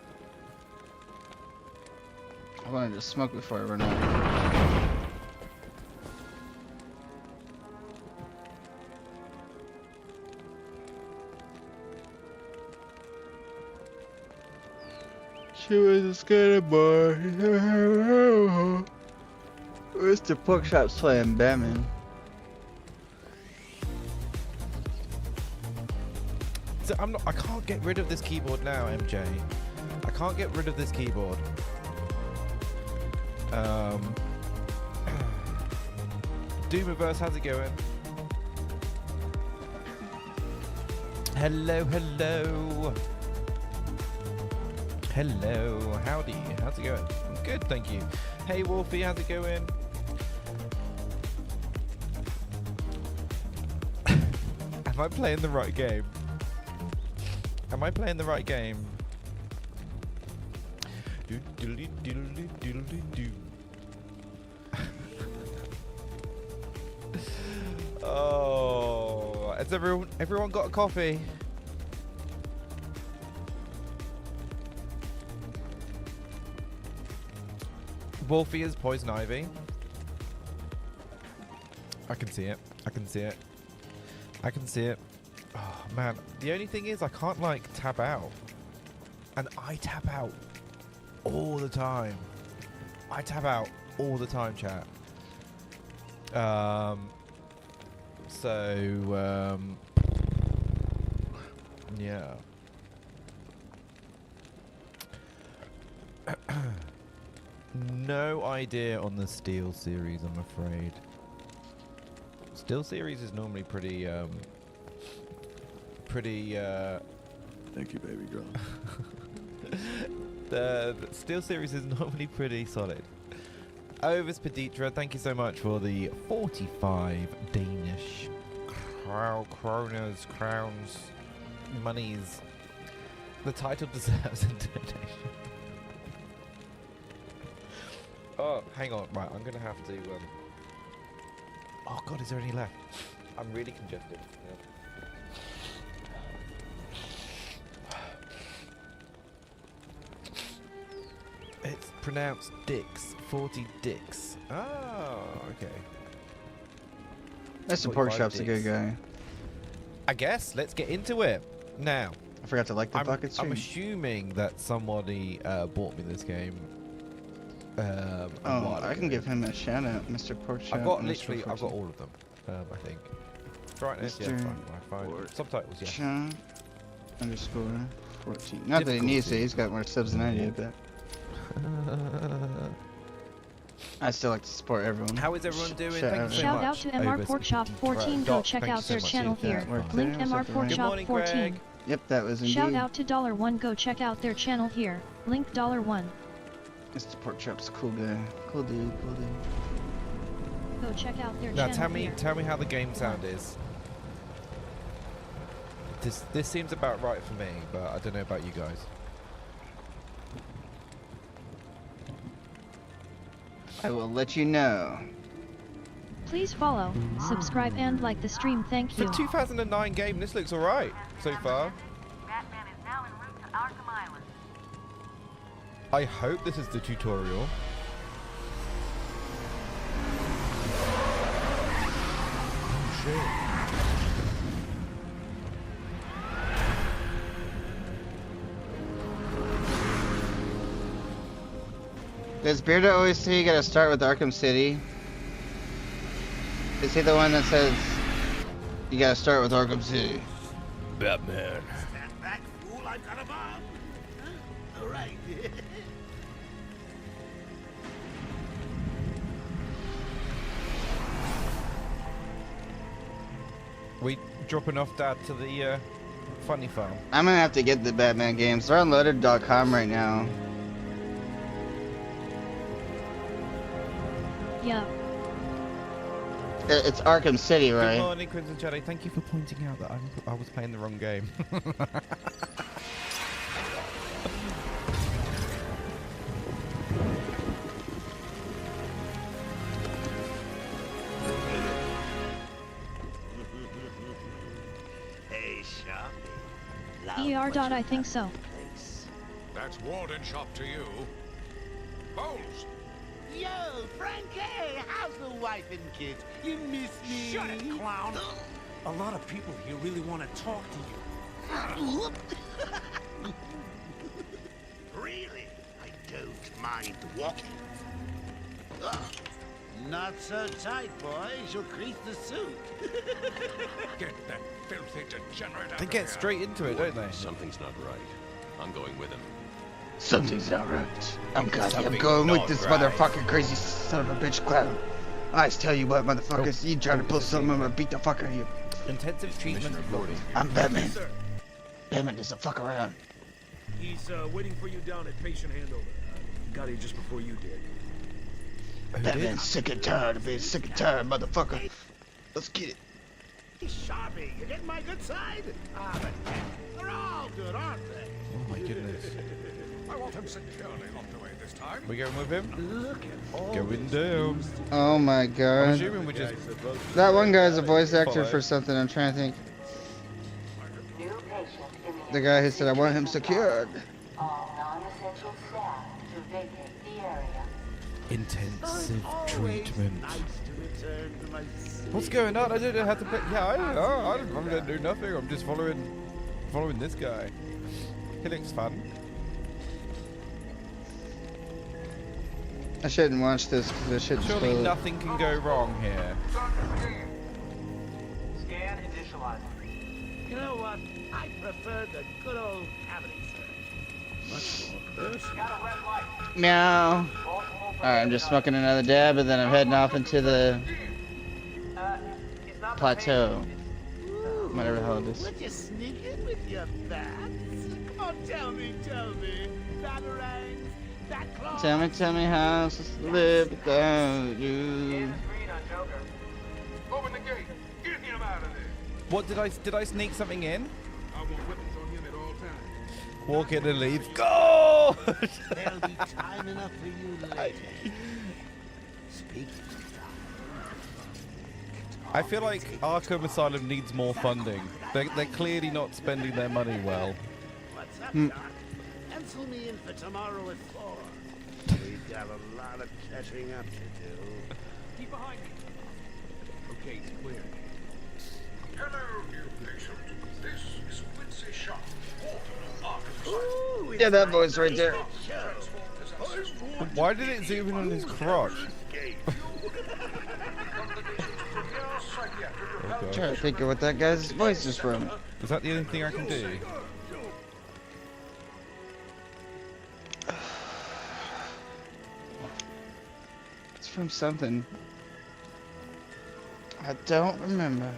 I wanted to smoke before I run out. She was a skater boy. Where's the pork chops playing Batman? So I can't get rid of this keyboard now, MJ. I can't get rid of this keyboard. Doomiverse, how's it going? Hello, hello. Hello, howdy. How's it going? I'm good, thank you. Hey, Wolfie, how's it going? Am I playing the right game? Am I playing the right game? Oh, has everyone got a coffee? Wolfie is poison ivy. I can see it. I can see it. I can see it. Oh man, the only thing is I can't like tab out, and I tab out all the time. I tab out all the time, chat. Yeah. No idea on the Steel series, I'm afraid. Steel series is normally pretty, Thank you, baby girl. the Steel series is normally pretty solid. Ovis Peditra, thank you so much for the 45 Danish crowns, monies. The title deserves a donation. Oh, hang on. Right, I'm going to have to... Oh, God, is there any left? I'm really congested. Yeah. It's pronounced Dix. 40 Dix. Oh, okay. That support shop's a good guy. I guess. Let's get into it. Now. I forgot to like the bucket stream. I'm assuming that somebody bought me this game. I can give him a shout out, Mr. Porkchop. I've got all of them. I think. Brightness, yeah, fine. Subtitles, yeah. Sean _ 14. Not that he needs it. He's got more subs than I do, but I still like to support everyone. How is everyone doing? Thank you so Shout much. out to MR Porkchop 14. Go check out their channel here. Link MR Porkchop 14. Yep, that was indeed. Shout out to $1. Go check out their channel here. Link $1. Mr. Porkchop's a cool guy. Cool dude. Go check out their now channel here. tell me how the game sound is. This seems about right for me, but I don't know about you guys. I will let you know. Please follow, subscribe, and like the stream. Thank you. For 2009 game, this looks alright so far. Batman is now en route to Arkham Island. I hope this is the tutorial. Oh shit. Does Beardo always say you gotta start with Arkham City? Is he the one that says you gotta start with Arkham City? Batman. Stand back, fool, I've got a bomb. All right. We dropping off Dad to the funny farm. I'm gonna have to get the Batman games. They're on loaded.com right now. Yeah. It's Arkham City, right? Good morning, Crimson Shadow. Thank you for pointing out that I was playing the wrong game. Hey, ER. I think so. That's Warden Shop to you. Bowles! Yo, Frankie, how's the wife and kids? You miss me? Shut it, clown! A lot of people here really want to talk to you. Really? I don't mind walking. Not so tight, boy. She'll crease the suit. Get that filthy degenerate out They of get here. straight into it, don't they? Something's not right. I'm going with him. Something's not right. I'm goddamn Something's going with not this right. motherfucking crazy son of a bitch clown. I tell you what, motherfuckers, you try to pull something, I'm gonna beat the fuck out of you. Intensive treatment reporting. I'm Batman. Yes, sir. Batman doesn't fuck around. He's waiting for you down at patient handover. Got here just before you did. Batman's sick and tired of being sick and tired, motherfucker. Let's get it. Hey, Sharpie, you getting my good side? Ah, but they're all good, aren't they? Oh my goodness. I won't got him securely locked away this time. We going with him? Going down. Oh my I'm god. assuming we just. That one guy's a voice actor for something. I'm trying to think. The guy who said I want him secured. All non-essential staff to vacate the area. Intensive treatment. What's going on? I don't know how to play. Yeah, I'm gonna do nothing. I'm just following this guy. He looks fun. I shouldn't watch this because this shit's Surely full. nothing can go wrong here. Scan initializing. You know what? I prefer the good old cavity search. Much more personal. Got a red light. Meow. Alright, I'm just smoking another dab and then I'm heading off into the plateau. Whatever the hell it is. Would you sneak in with your bats? Come on, tell me. Batarangs, bat claws. Tell me how to live without you. Open the gate. Get him out of there. What did I sneak something in? I want weapons on him at all times. Walk in and leave. Go! There'll be time enough for you later. Speak. I feel like Arkham Asylum needs more funding. They're clearly not spending their money well. What's up, Doc? Pencil me in for tomorrow at 4. We've got a lot of catching up to do. Keep behind me. Okay, it's clear. Hello, new patient. This is Quincy Shaw, Warden of Yeah, that voice right there. Why did it zoom in on his crotch? I'm trying to think of what that guy's voice is from. Is that the only thing I can do? It's from something. I don't remember.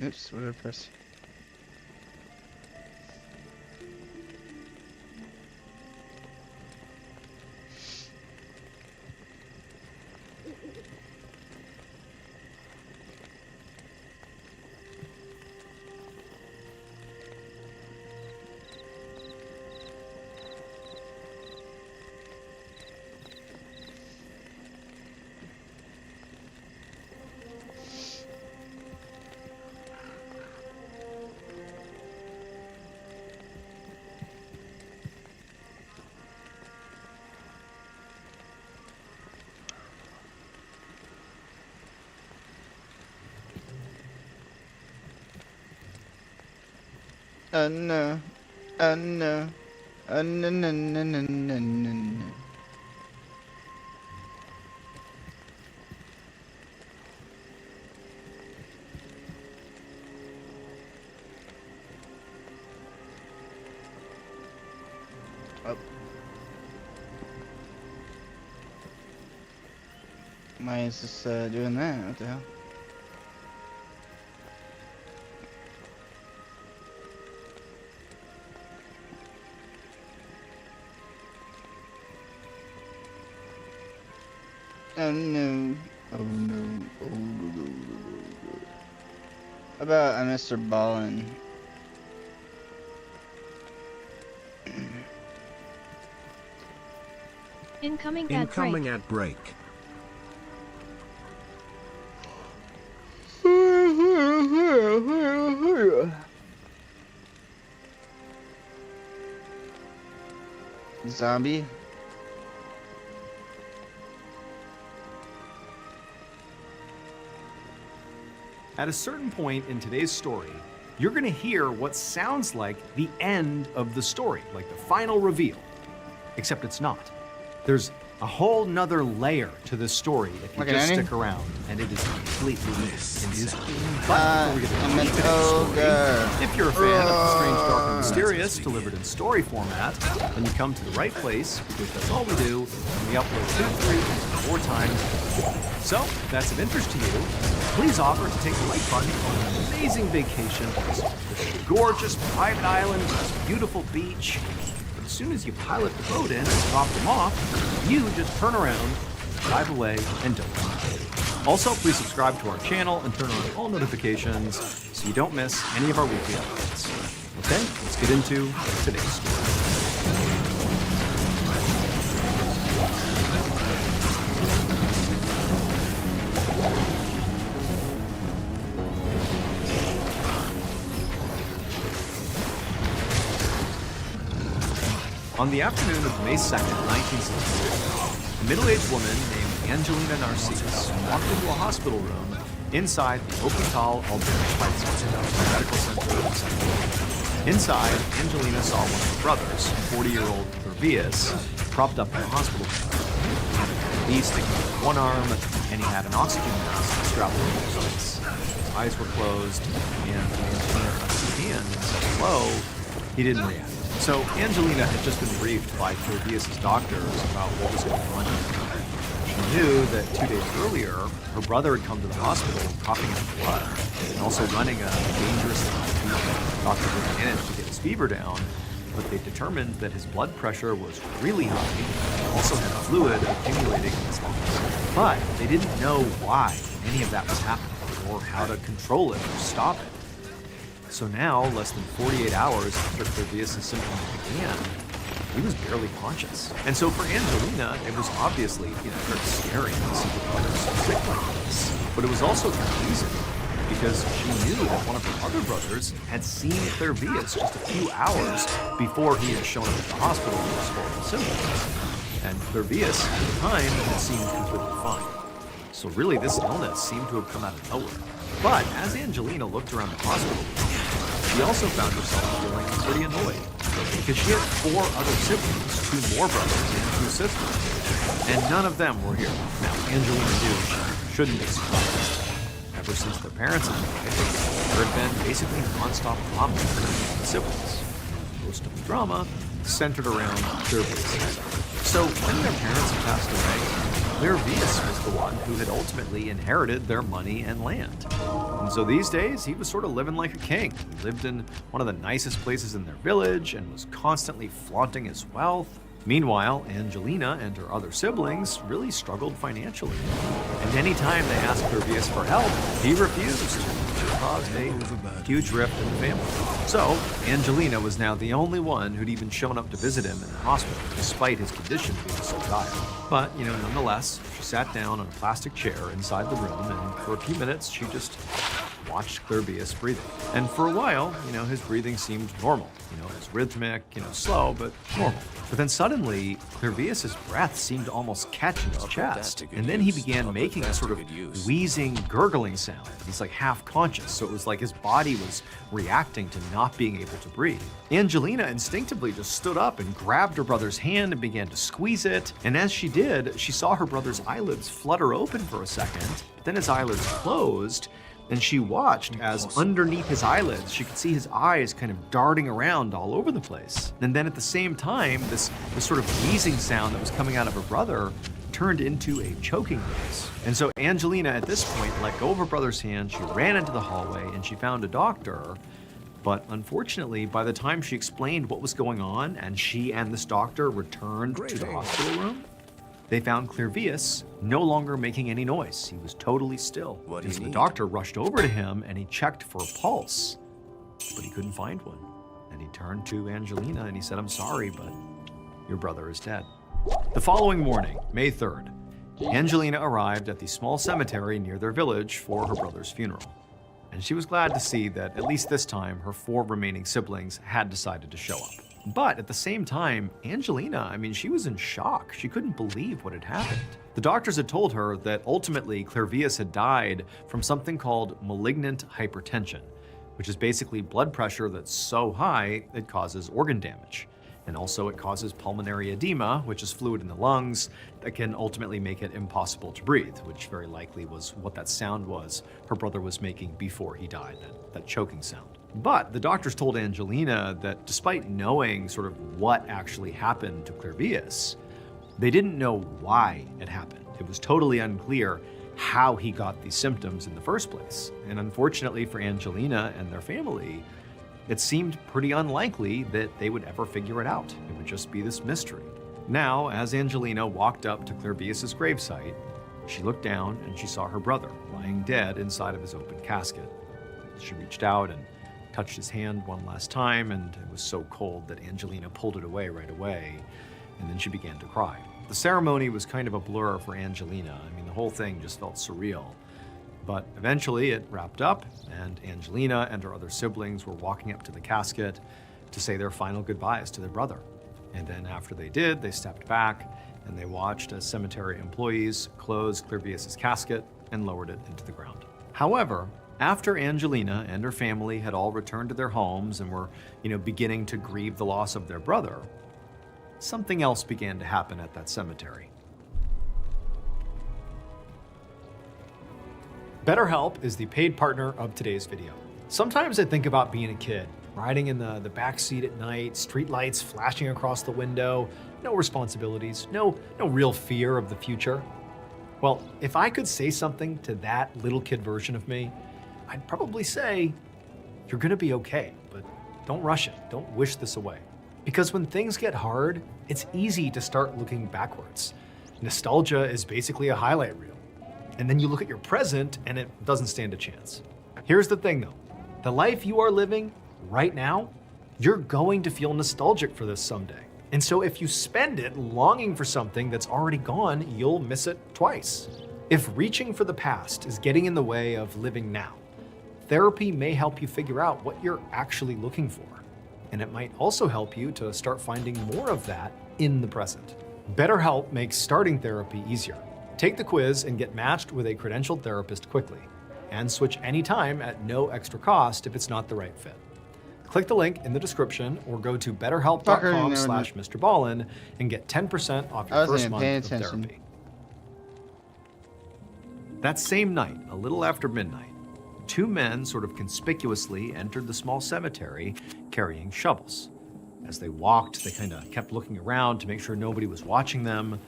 Oops, what did I press? No. No. No. Oh. Why is this doing that? What the hell? Oh no. Oh no. Oh no. How about Mr. Ballin? Incoming at break. Zombie? At a certain point in today's story, you're going to hear what sounds like the end of the story, like the final reveal. Except it's not. There's a whole nother layer to this story if you Like just an stick around, and it is completely invisible. If you're a fan of the strange, dark, and mysterious delivered in story format, then you come to the right place, because that's all we do, and we upload 2, 3, 4 times. So, if that's of interest to you, please offer to take the like button on an amazing vacation on this gorgeous private island, this beautiful beach, as soon as you pilot the boat in and drop them off, you just turn around, drive away, and don't die. Also, please subscribe to our channel and turn on all notifications so you don't miss any of our weekly uploads. Okay, let's get into today's story. On the afternoon of May 2nd, 1962, a middle-aged woman named Angelina Narcissus walked into a hospital room inside the Hospital Albert Medical Center of Central. Inside, Angelina saw one of her brothers, 40-year-old Clairvius, propped up in the hospital room. He sticking out one arm, and he had an oxygen mask strapped over his face. His eyes were closed, and Angelina touched his hand and said hello. He didn't react. So Angelina had just been briefed by Clairvius' doctors about what was going on. She knew that 2 days earlier, her brother had come to the hospital coughing up blood and also running a dangerous fever. Doctors had managed to get his fever down, but they determined that his blood pressure was really high and also had fluid accumulating in his lungs. But they didn't know why any of that was happening or how to control it or stop it. So now, less than 48 hours after Clairvius' symptoms began, he was barely conscious. And so for Angelina, it was obviously, very scary to see her brothers sick like this. But it was also confusing because she knew that one of her other brothers had seen Clairvius just a few hours before he had shown up at the hospital with his horrible symptoms. And Clairvius, at the time, had seemed completely fine. So really, this illness seemed to have come out of nowhere. But as Angelina looked around the hospital, she also found herself feeling pretty annoyed because she had 4 other siblings, 2 more brothers and 2 sisters, and none of them were here. Now, Angelina knew she shouldn't be surprised. Ever since their parents had died, there had been basically non-stop drama between the siblings. Most of the drama centered around Clairvius. So when their parents had passed away, Clairvius was the one who had ultimately inherited their money and land. And so these days, he was sort of living like a king. He lived in one of the nicest places in their village and was constantly flaunting his wealth. Meanwhile, Angelina and her other siblings really struggled financially. And anytime they asked Clairvius for help, he refused, which caused a huge rift in the family. So, Angelina was now the only one who'd even shown up to visit him in the hospital, despite his condition being so dire. But, nonetheless, she sat down on a plastic chair inside the room, and for a few minutes, she just watched Clairvius breathing. And for a while, his breathing seemed normal. It was rhythmic, slow, but normal. But then suddenly, Clairvius' breath seemed to almost catch in his chest. And then he began making a sort of wheezing, gurgling sound. He's like half conscious, so it was like his body was reacting to not being able to breathe. Angelina instinctively just stood up and grabbed her brother's hand and began to squeeze it. And as she did, she saw her brother's eyelids flutter open for a second, but then his eyelids closed. And she watched as underneath his eyelids, she could see his eyes kind of darting around all over the place. And then at the same time, this sort of wheezing sound that was coming out of her brother turned into a choking noise. And so Angelina, at this point, let go of her brother's hand, she ran into the hallway, and she found a doctor. But unfortunately, by the time she explained what was going on, and she and this doctor returned to the hospital room, they found Clairvius no longer making any noise. He was totally still. So the doctor rushed over to him and he checked for a pulse, but he couldn't find one. And he turned to Angelina and he said, "I'm sorry, but your brother is dead." The following morning, May 3rd, Angelina arrived at the small cemetery near their village for her brother's funeral. And she was glad to see that at least this time her 4 remaining siblings had decided to show up. But at the same time, Angelina, she was in shock. She couldn't believe what had happened. The doctors had told her that ultimately Clairvius had died from something called malignant hypertension, which is basically blood pressure that's so high it causes organ damage. And also it causes pulmonary edema, which is fluid in the lungs that can ultimately make it impossible to breathe, which very likely was what that sound was her brother was making before he died, that choking sound. But the doctors told Angelina that despite knowing sort of what actually happened to Clairvius, they didn't know why it happened. It was totally unclear how he got these symptoms in the first place. And unfortunately for Angelina and their family, It seemed pretty unlikely that they would ever figure it out. It would just be this mystery. Now, as Angelina walked up to Clairvius' gravesite, she looked down and she saw her brother lying dead inside of his open casket. She reached out and touched his hand one last time, and it was so cold that Angelina pulled it away right away, and then she began to cry. The ceremony was kind of a blur for Angelina. I mean, the whole thing just felt surreal. But eventually it wrapped up, and Angelina and her other siblings were walking up to the casket to say their final goodbyes to their brother. And then after they did, they stepped back and they watched as cemetery employees closed Clairvius' casket and lowered it into the ground. However, after Angelina and her family had all returned to their homes and were, beginning to grieve the loss of their brother, something else began to happen at that cemetery. BetterHelp is the paid partner of today's video. Sometimes I think about being a kid, riding in the back seat at night, street lights flashing across the window, no responsibilities, no real fear of the future. Well, if I could say something to that little kid version of me, I'd probably say, you're gonna be okay, but don't rush it, don't wish this away. Because when things get hard, it's easy to start looking backwards. Nostalgia is basically a highlight reel. And then you look at your present and it doesn't stand a chance. Here's the thing though, the life you are living right now, you're going to feel nostalgic for this someday. And so if you spend it longing for something that's already gone, you'll miss it twice. If reaching for the past is getting in the way of living now, therapy may help you figure out what you're actually looking for. And it might also help you to start finding more of that in the present. BetterHelp makes starting therapy easier. Take the quiz and get matched with a credentialed therapist quickly. And switch anytime at no extra cost if it's not the right fit. Click the link in the description or go to betterhelp.com/MrBallin and get 10% off your first month of therapy. That same night, a little after midnight, two men sort of conspicuously entered the small cemetery carrying shovels. As they walked, they kind of kept looking around to make sure nobody was watching them,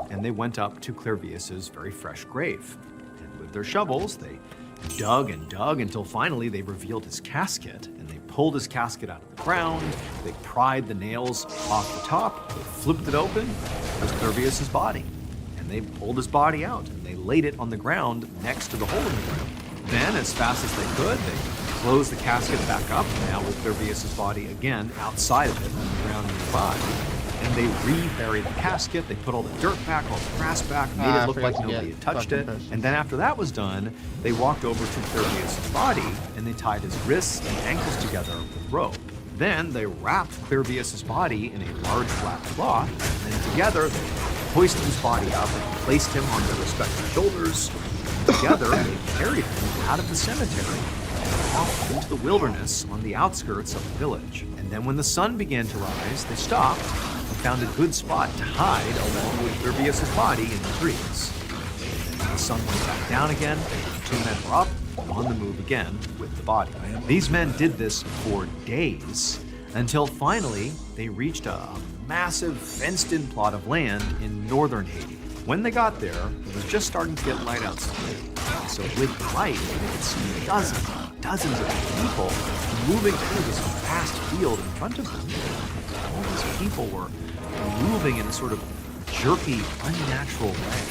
and they went up to Clairvius' very fresh grave. And with their shovels, they dug and dug until finally they revealed his casket, and they pulled his casket out of the ground, they pried the nails off the top, they flipped it open, it was Clairvius' body. And they pulled his body out, and they laid it on the ground next to the hole in the ground. Then, as fast as they could, they closed the casket back up, now with Clairvius' body again outside of it on the ground nearby. And they reburied the casket, they put all the dirt back, all the grass back, made it look like nobody had touched it. And then after that was done, they walked over to Clairvius' body and they tied his wrists and ankles together with rope. Then they wrapped Clairvius' body in a large flat cloth, and together they hoisted his body up and placed him on their respective shoulders. Together they carried him out of the cemetery and off into the wilderness on the outskirts of the village. And then when the sun began to rise, they stopped and found a good spot to hide along with Clairvius' body in the trees. And when the sun went back down again, the two men were up and on the move again with the body. These men did this for days until finally they reached a massive fenced-in plot of land in northern Haiti. When they got there, it was just starting to get light outside. So with the light, they could see dozens of people moving through this vast field in front of them. All these people were moving in a sort of jerky, unnatural way.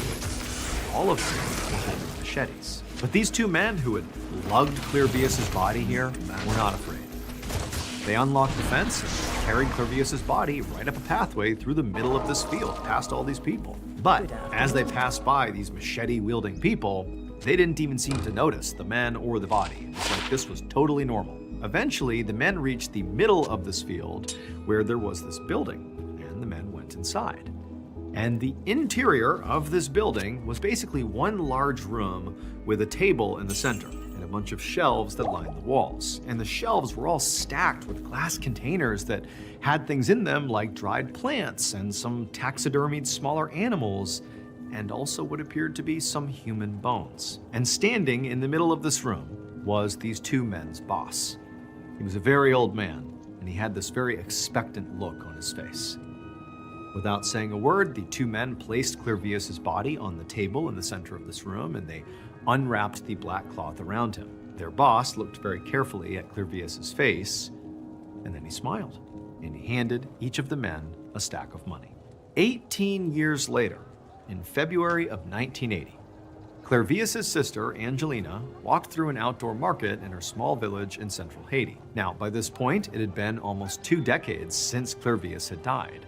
All of them were holding machetes. But these two men who had lugged Clairvius' body here were not afraid. They unlocked the fence and carried Clairvius' body right up a pathway through the middle of this field, past all these people. But as they passed by these machete-wielding people, they didn't even seem to notice the men or the body. It's like this was totally normal. Eventually, the men reached the middle of this field where there was this building, and the men went inside. And the interior of this building was basically one large room with a table in the center and a bunch of shelves that lined the walls. And the shelves were all stacked with glass containers that had things in them like dried plants and some taxidermied smaller animals, and also what appeared to be some human bones. And standing in the middle of this room was these two men's boss. He was a very old man, and he had this very expectant look on his face. Without saying a word, the two men placed Clairvius' body on the table in the center of this room, and they unwrapped the black cloth around him. Their boss looked very carefully at Clairvius' face, and then he smiled, and he handed each of the men a stack of money. 18 years later, in February of 1980, Clairvius' sister, Angelina, walked through an outdoor market in her small village in central Haiti. Now, by this point, it had been almost 2 decades since Clairvius had died,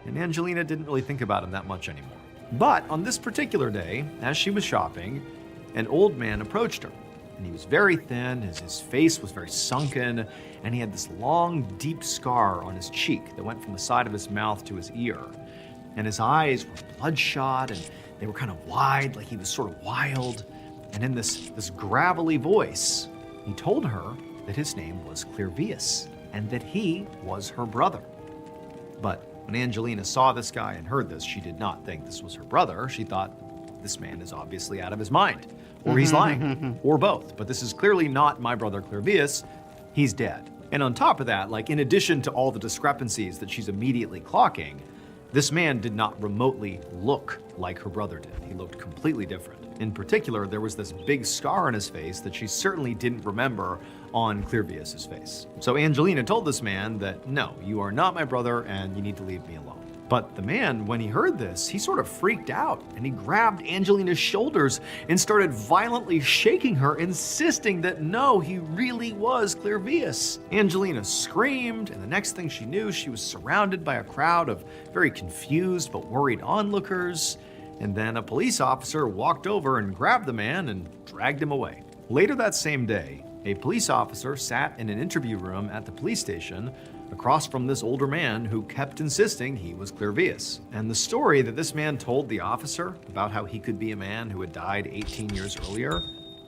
and Angelina didn't really think about him that much anymore. But on this particular day, as she was shopping, an old man approached her, and he was very thin, his face was very sunken, and he had this long, deep scar on his cheek that went from the side of his mouth to his ear. And his eyes were bloodshot, and they were kind of wide, like he was sort of wild. And in this gravelly voice, he told her that his name was Clairvius, and that he was her brother. But when Angelina saw this guy and heard this, she did not think this was her brother. She thought, this man is obviously out of his mind, or he's lying, or both. But this is clearly not my brother Clairvius. He's dead. And on top of that, like in addition to all the discrepancies that she's immediately clocking, this man did not remotely look like her brother did. He looked completely different. In particular, there was this big scar on his face that she certainly didn't remember on Clairvius' face. So Angelina told this man that, no, you are not my brother and you need to leave me alone. But the man, when he heard this, he sort of freaked out and he grabbed Angelina's shoulders and started violently shaking her, insisting that no, he really was Clairvius. Angelina screamed, and the next thing she knew, she was surrounded by a crowd of very confused but worried onlookers. And then a police officer walked over and grabbed the man and dragged him away. Later that same day, a police officer sat in an interview room at the police station across from this older man who kept insisting he was Clairvius. And the story that this man told the officer about how he could be a man who had died 18 years earlier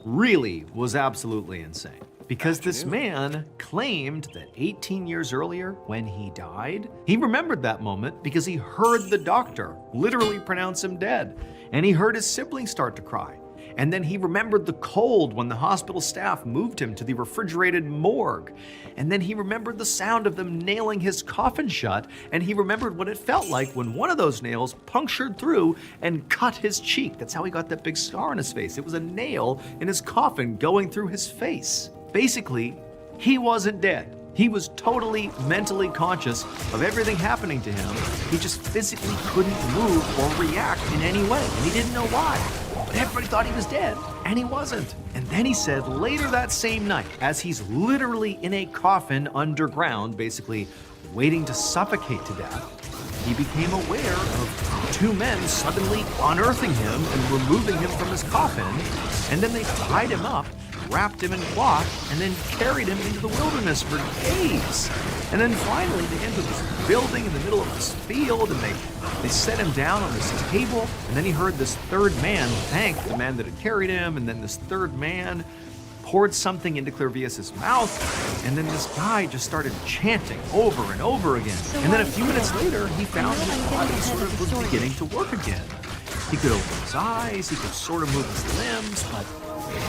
really was absolutely insane. Because this man claimed that 18 years earlier, when he died, he remembered that moment because he heard the doctor literally pronounce him dead. And he heard his siblings start to cry. And then he remembered the cold when the hospital staff moved him to the refrigerated morgue. And then he remembered the sound of them nailing his coffin shut. And he remembered what it felt like when one of those nails punctured through and cut his cheek. That's how he got that big scar on his face. It was a nail in his coffin going through his face. Basically, he wasn't dead. He was totally mentally conscious of everything happening to him. He just physically couldn't move or react in any way, and he didn't know why. But everybody thought he was dead, and he wasn't. And then he said later that same night, as he's literally in a coffin underground, basically waiting to suffocate to death, he became aware of 2 men suddenly unearthing him and removing him from his coffin, and then they tied him up, wrapped him in cloth, and then carried him into the wilderness for days. And then finally they entered this building in the middle of this field, and they set him down on this table, and then he heard this third man thank the man that had carried him, and then this third man poured something into Clairvius' mouth, and then this guy just started chanting over and over again. And then a few minutes later, he found his body sort of was beginning to work again. He could open his eyes, he could sort of move his limbs, but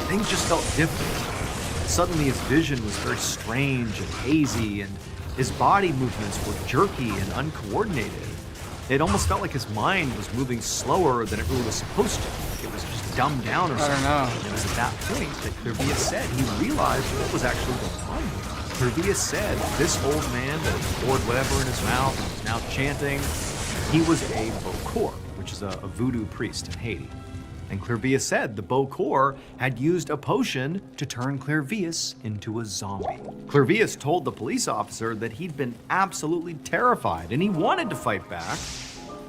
things just felt different. Suddenly his vision was very strange and hazy, and his body movements were jerky and uncoordinated. It almost felt like his mind was moving slower than it really was supposed to. Like it was just dumbed down or something. I don't know. And it was at that point that Clairvius said he realized what was actually going on here. Clairvius said this old man that had poured whatever in his mouth and was now chanting, he was a Bokor, which is a voodoo priest in Haiti. And Clairvius said the Bokor had used a potion to turn Clairvius into a zombie. Clairvius told the police officer that he'd been absolutely terrified and he wanted to fight back,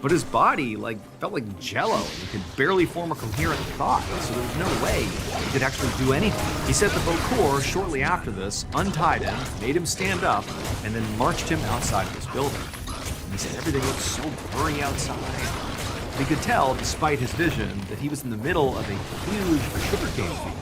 but his body felt like jello. He could barely form a coherent thought, so there was no way he could actually do anything. He said the Bokor, shortly after this, untied him, made him stand up, and then marched him outside of his building. And he said everything looked so blurry outside. He could tell, despite his vision, that he was in the middle of a huge sugarcane field.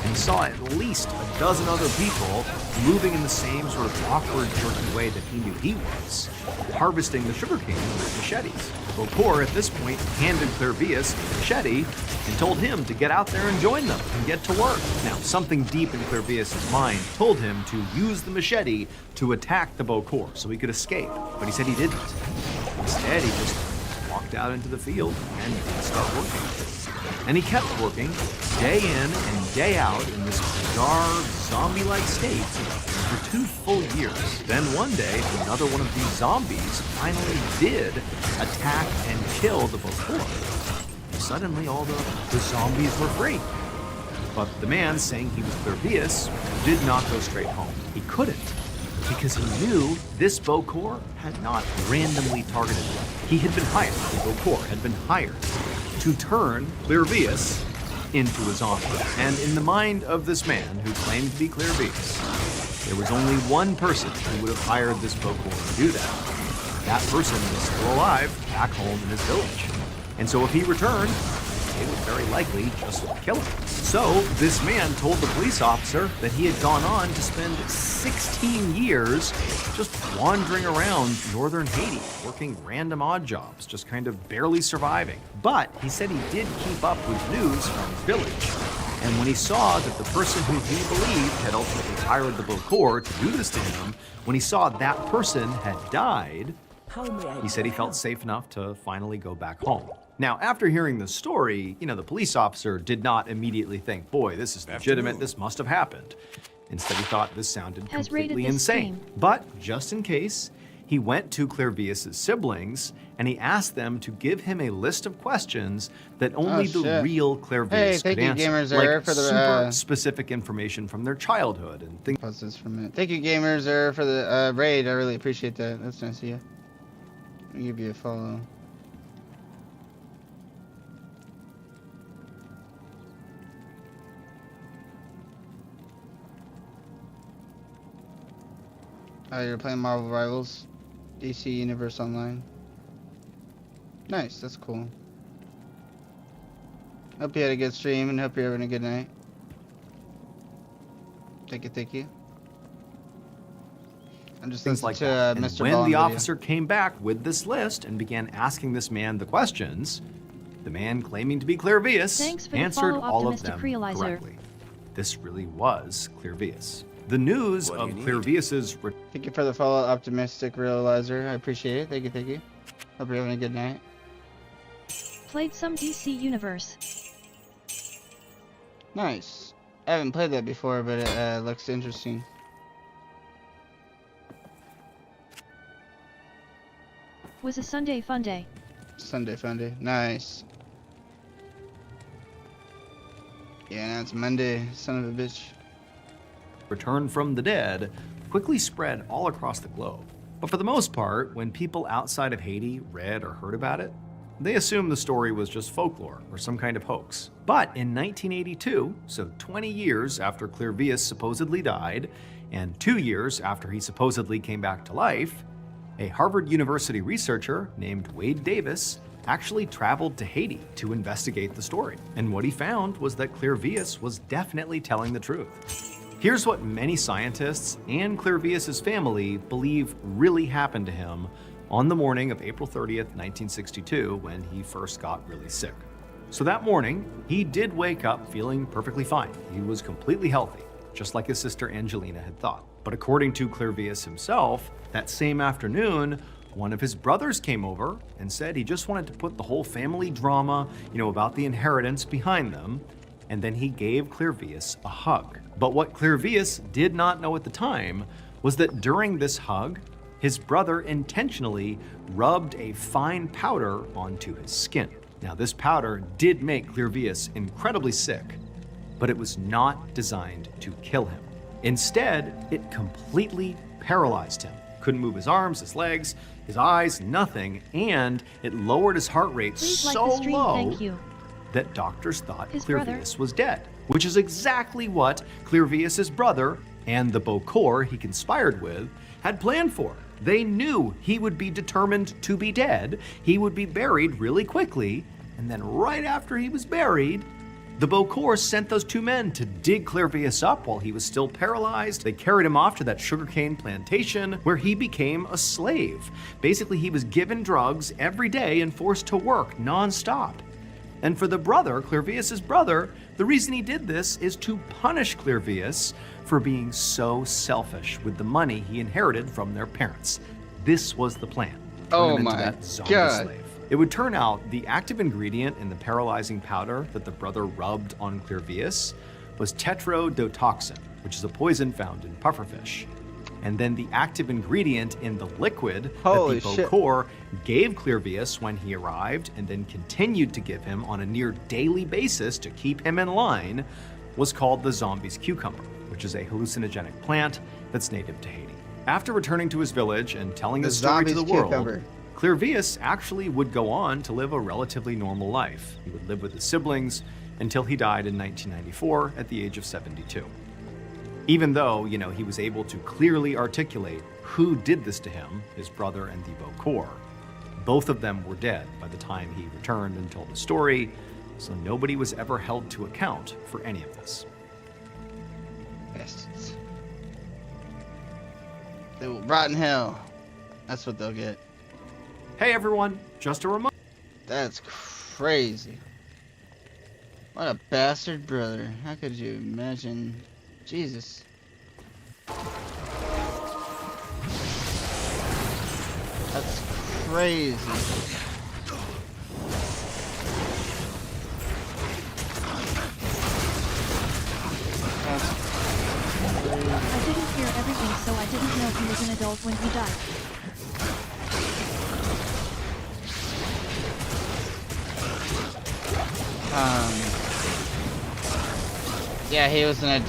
And he saw at least a dozen other people moving in the same sort of awkward, jerky way that he knew he was, harvesting the sugarcane with machetes. Bokor, at this point, handed Clairvius a machete and told him to get out there and join them and get to work. Now, something deep in Clairvius' mind told him to use the machete to attack the Bokor so he could escape, but he said he didn't. Instead, he just walked out into the field and started working. And he kept working day in and day out in this bizarre zombie-like state for 2 full years. Then one day, another one of these zombies finally did attack and kill the Bokor. Suddenly, all the zombies were free. But the man saying he was Clervius did not go straight home. He couldn't, because he knew this Bokor had not randomly targeted him. He had been hired, the Bokor had been hired to turn Clervius into a zombie. And in the mind of this man who claimed to be Clervius, there was only one person who would have hired this Bokor to do that. That person was still alive back home in his village. And so if he returned, they would very likely just kill him. So this man told the police officer that he had gone on to spend 16 years just wandering around northern Haiti, working random odd jobs, just kind of barely surviving. But he said he did keep up with news from his village. And when he saw that the person who he believed had ultimately hired the Bokor to do this to him, when he saw that person had died, he said he felt safe enough to finally go back home. Now, after hearing the story, the police officer did not immediately think, boy, this is legitimate, this must have happened. Instead, he thought this sounded completely insane. But just in case, he went to Clervius' siblings and he asked them to give him a list of questions that only the real Clervius could answer. Like for the super specific information from their childhood and things. Pause this for a minute. Thank you, Gamers, for the raid. I really appreciate that. That's nice of you. Let me give you a follow. Oh, you're playing Marvel Rivals, DC Universe Online. Nice, that's cool. Hope you had a good stream and hope you're having a good night. Thank you. I'm just things listening like to that. And Mr. when Ball the video. officer came back with this list and began asking this man the questions, the man claiming to be Clervius answered all of them correctly. This really was Clervius. The news of Clervius's... Thank you for the follow, Optimistic Realizer. I appreciate it. Thank you. Hope you're having a good night. Played some DC Universe. Nice. I haven't played that before, but it looks interesting. Was a Sunday fun day. Sunday fun day. Nice. Yeah, now it's Monday, son of a bitch. Return from the dead quickly spread all across the globe. But for the most part, when people outside of Haiti read or heard about it, they assumed the story was just folklore or some kind of hoax. But in 1982, so 20 years after Clervius supposedly died, and 2 years after he supposedly came back to life, a Harvard University researcher named Wade Davis actually traveled to Haiti to investigate the story. And what he found was that Clervius was definitely telling the truth. Here's what many scientists and Clervius' family believe really happened to him on the morning of April 30th, 1962, when he first got really sick. So that morning, he did wake up feeling perfectly fine. He was completely healthy, just like his sister Angelina had thought. But according to Clervius himself, that same afternoon, one of his brothers came over and said he just wanted to put the whole family drama, about the inheritance behind them, and then he gave Clervius a hug. But what Clervius did not know at the time was that during this hug, his brother intentionally rubbed a fine powder onto his skin. Now, this powder did make Clervius incredibly sick, but it was not designed to kill him. Instead, it completely paralyzed him. Couldn't move his arms, his legs, his eyes, nothing, and it lowered his heart rate so low that doctors thought Clervius was dead, which is exactly what Clervius' brother and the Bokor he conspired with had planned for. They knew he would be determined to be dead, he would be buried really quickly, and then right after he was buried, the Bokor sent those two men to dig Clervius up while he was still paralyzed. They carried him off to that sugarcane plantation where he became a slave. Basically, he was given drugs every day and forced to work nonstop. And for the brother, Clervius' brother, the reason he did this is to punish Clervius for being so selfish with the money he inherited from their parents. This was the plan. Turn him into that zombie slave. It would turn out the active ingredient in the paralyzing powder that the brother rubbed on Clervius was tetrodotoxin, which is a poison found in pufferfish. And then the active ingredient in the liquid Holy that the shit. Bokor gave Clearvius when he arrived, and then continued to give him on a near daily basis to keep him in line, was called the zombie's cucumber, which is a hallucinogenic plant that's native to Haiti. After returning to his village and telling The his story to the zombie's world, cucumber. Clearvius actually would go on to live a relatively normal life. He would live with his siblings until he died in 1994 at the age of 72. Even though, he was able to clearly articulate who did this to him, his brother and the Bokor. Both of them were dead by the time he returned and told the story, so nobody was ever held to account for any of this. Bastards. They will rot in hell. That's what they'll get. Hey everyone, just a reminder. That's crazy. What a bastard brother. How could you imagine? Jesus. That's crazy. I didn't hear everything, so I didn't know he was an adult when he died. Yeah, he was 70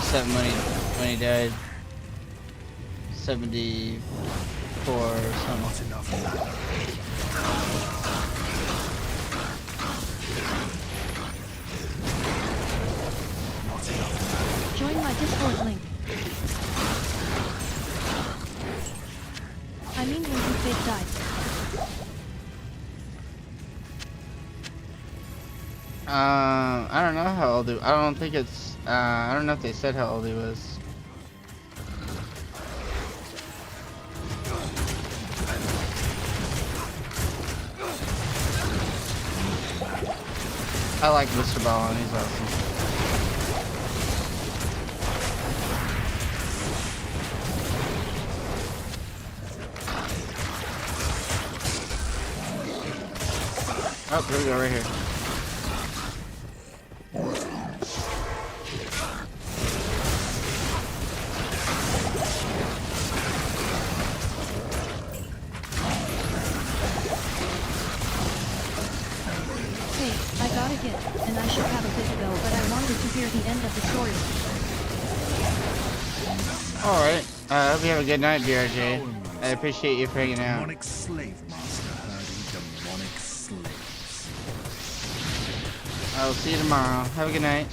something when he died. 74 or something. Not enough. Join my Discord link. I mean when you fake died. I don't know how old I don't think it's, I don't know if they said how old he was. I like Mr. Ballin, he's awesome. Oh, here we go, right here. Hey, I got a gift, and I should have a bit ago, but I wanted to hear the end of the story. Alright, I hope you have a good night, BRJ. I appreciate you for hanging out. Demonic slave master herding demonic slaves. I'll see you tomorrow. Have a good night.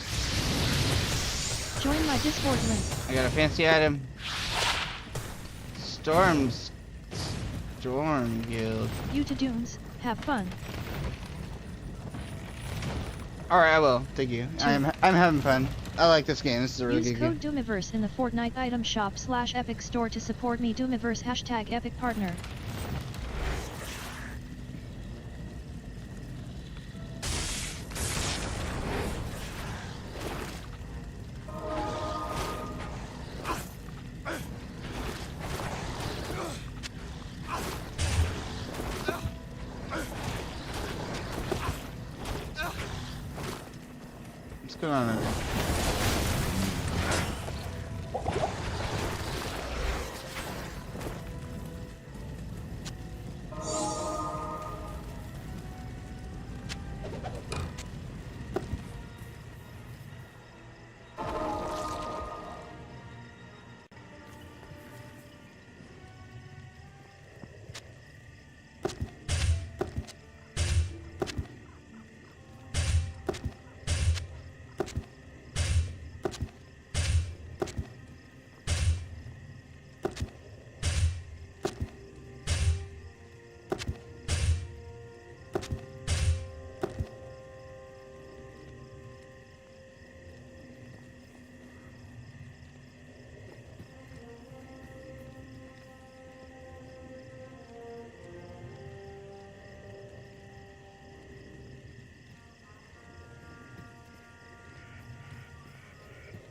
Join my Discord link. I got a fancy item. Storm Guild. You to Dooms, have fun. Alright, I will. Thank you. I'm having fun. I like this game. This is a really Use good code game. Doomiverse in the Fortnite item shop /Epic Store to support me. Doomiverse #Epic Partner. What's going on over here?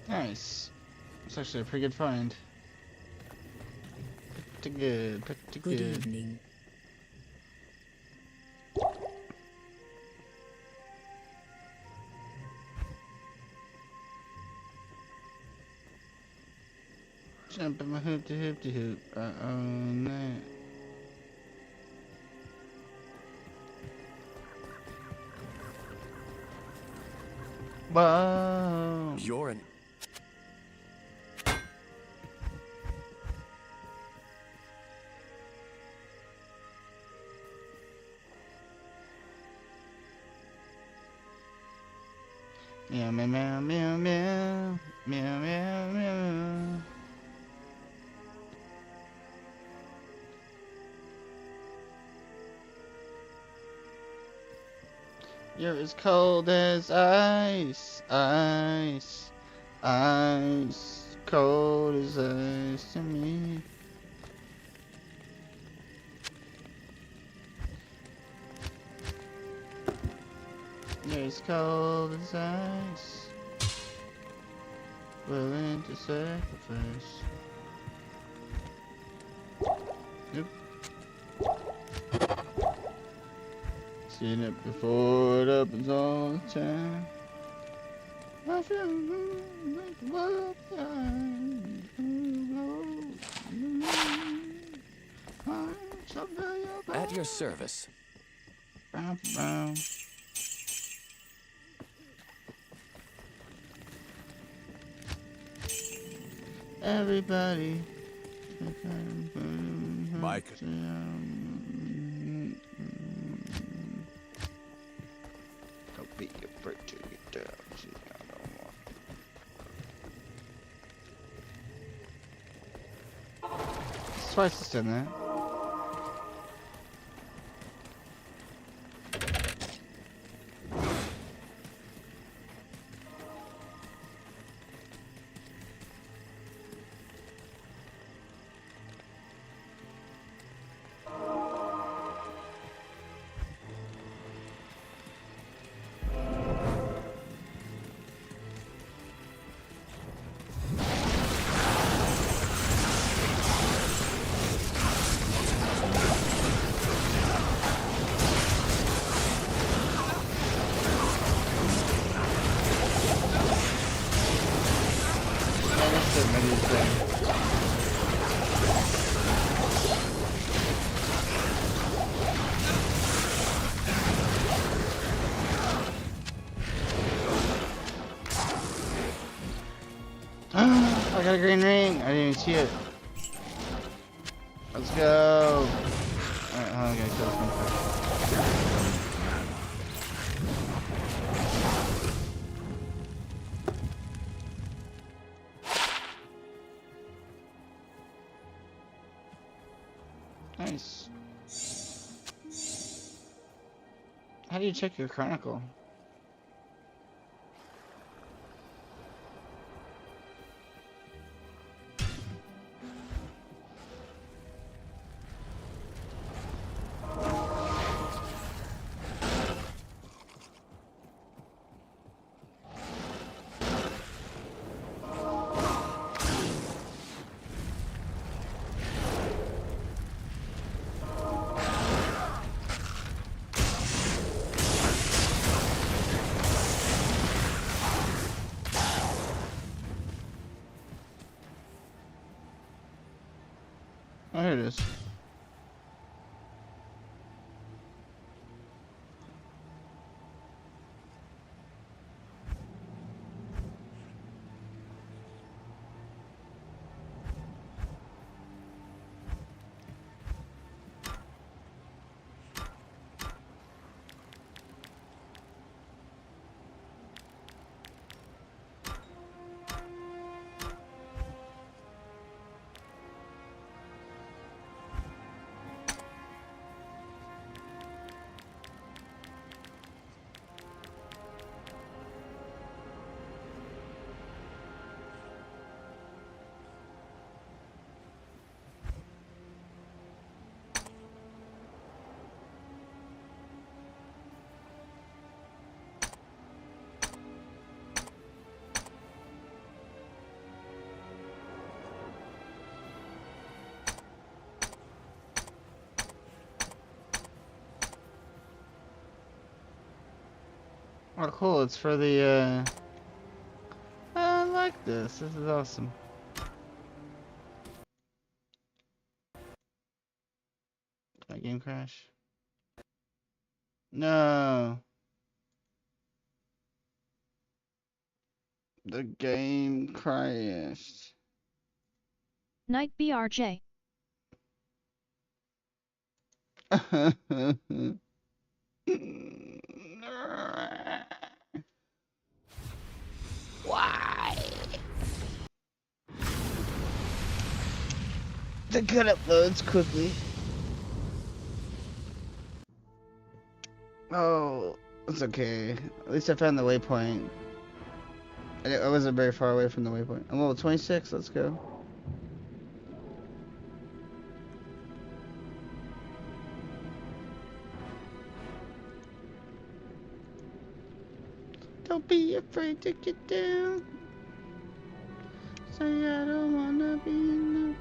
Nice. It's actually a pretty good find. Pretty good, pretty good. Good evening. Jumping my hoop to hoop to hoop. That. Whoa. You're an. Meow meow meow meow meow meow meow meow. You're as cold as ice, ice, ice, cold as ice to me. You're as cold as ice, willing to sacrifice. Nope. Seen it before, it happens all the time. I feel like the world At your service. Bow, bow. Everybody. Mike. Don't be afraid to get down. See, I don't want. Twice it's done that. I got a green ring. I didn't even see it. Let's go. Alright, I'm gonna kill this one first. Nice. How do you check your chronicle? Oh, here it is. Oh, cool. It's for the, I like this. This is awesome. crash. No. The game crashed. Night BRJ. Why? The gun uploads quickly. Oh, it's okay. At least I found the waypoint. I wasn't very far away from the waypoint. I'm level 26, let's go. Don't be afraid to get down. Say I don't wanna be in the...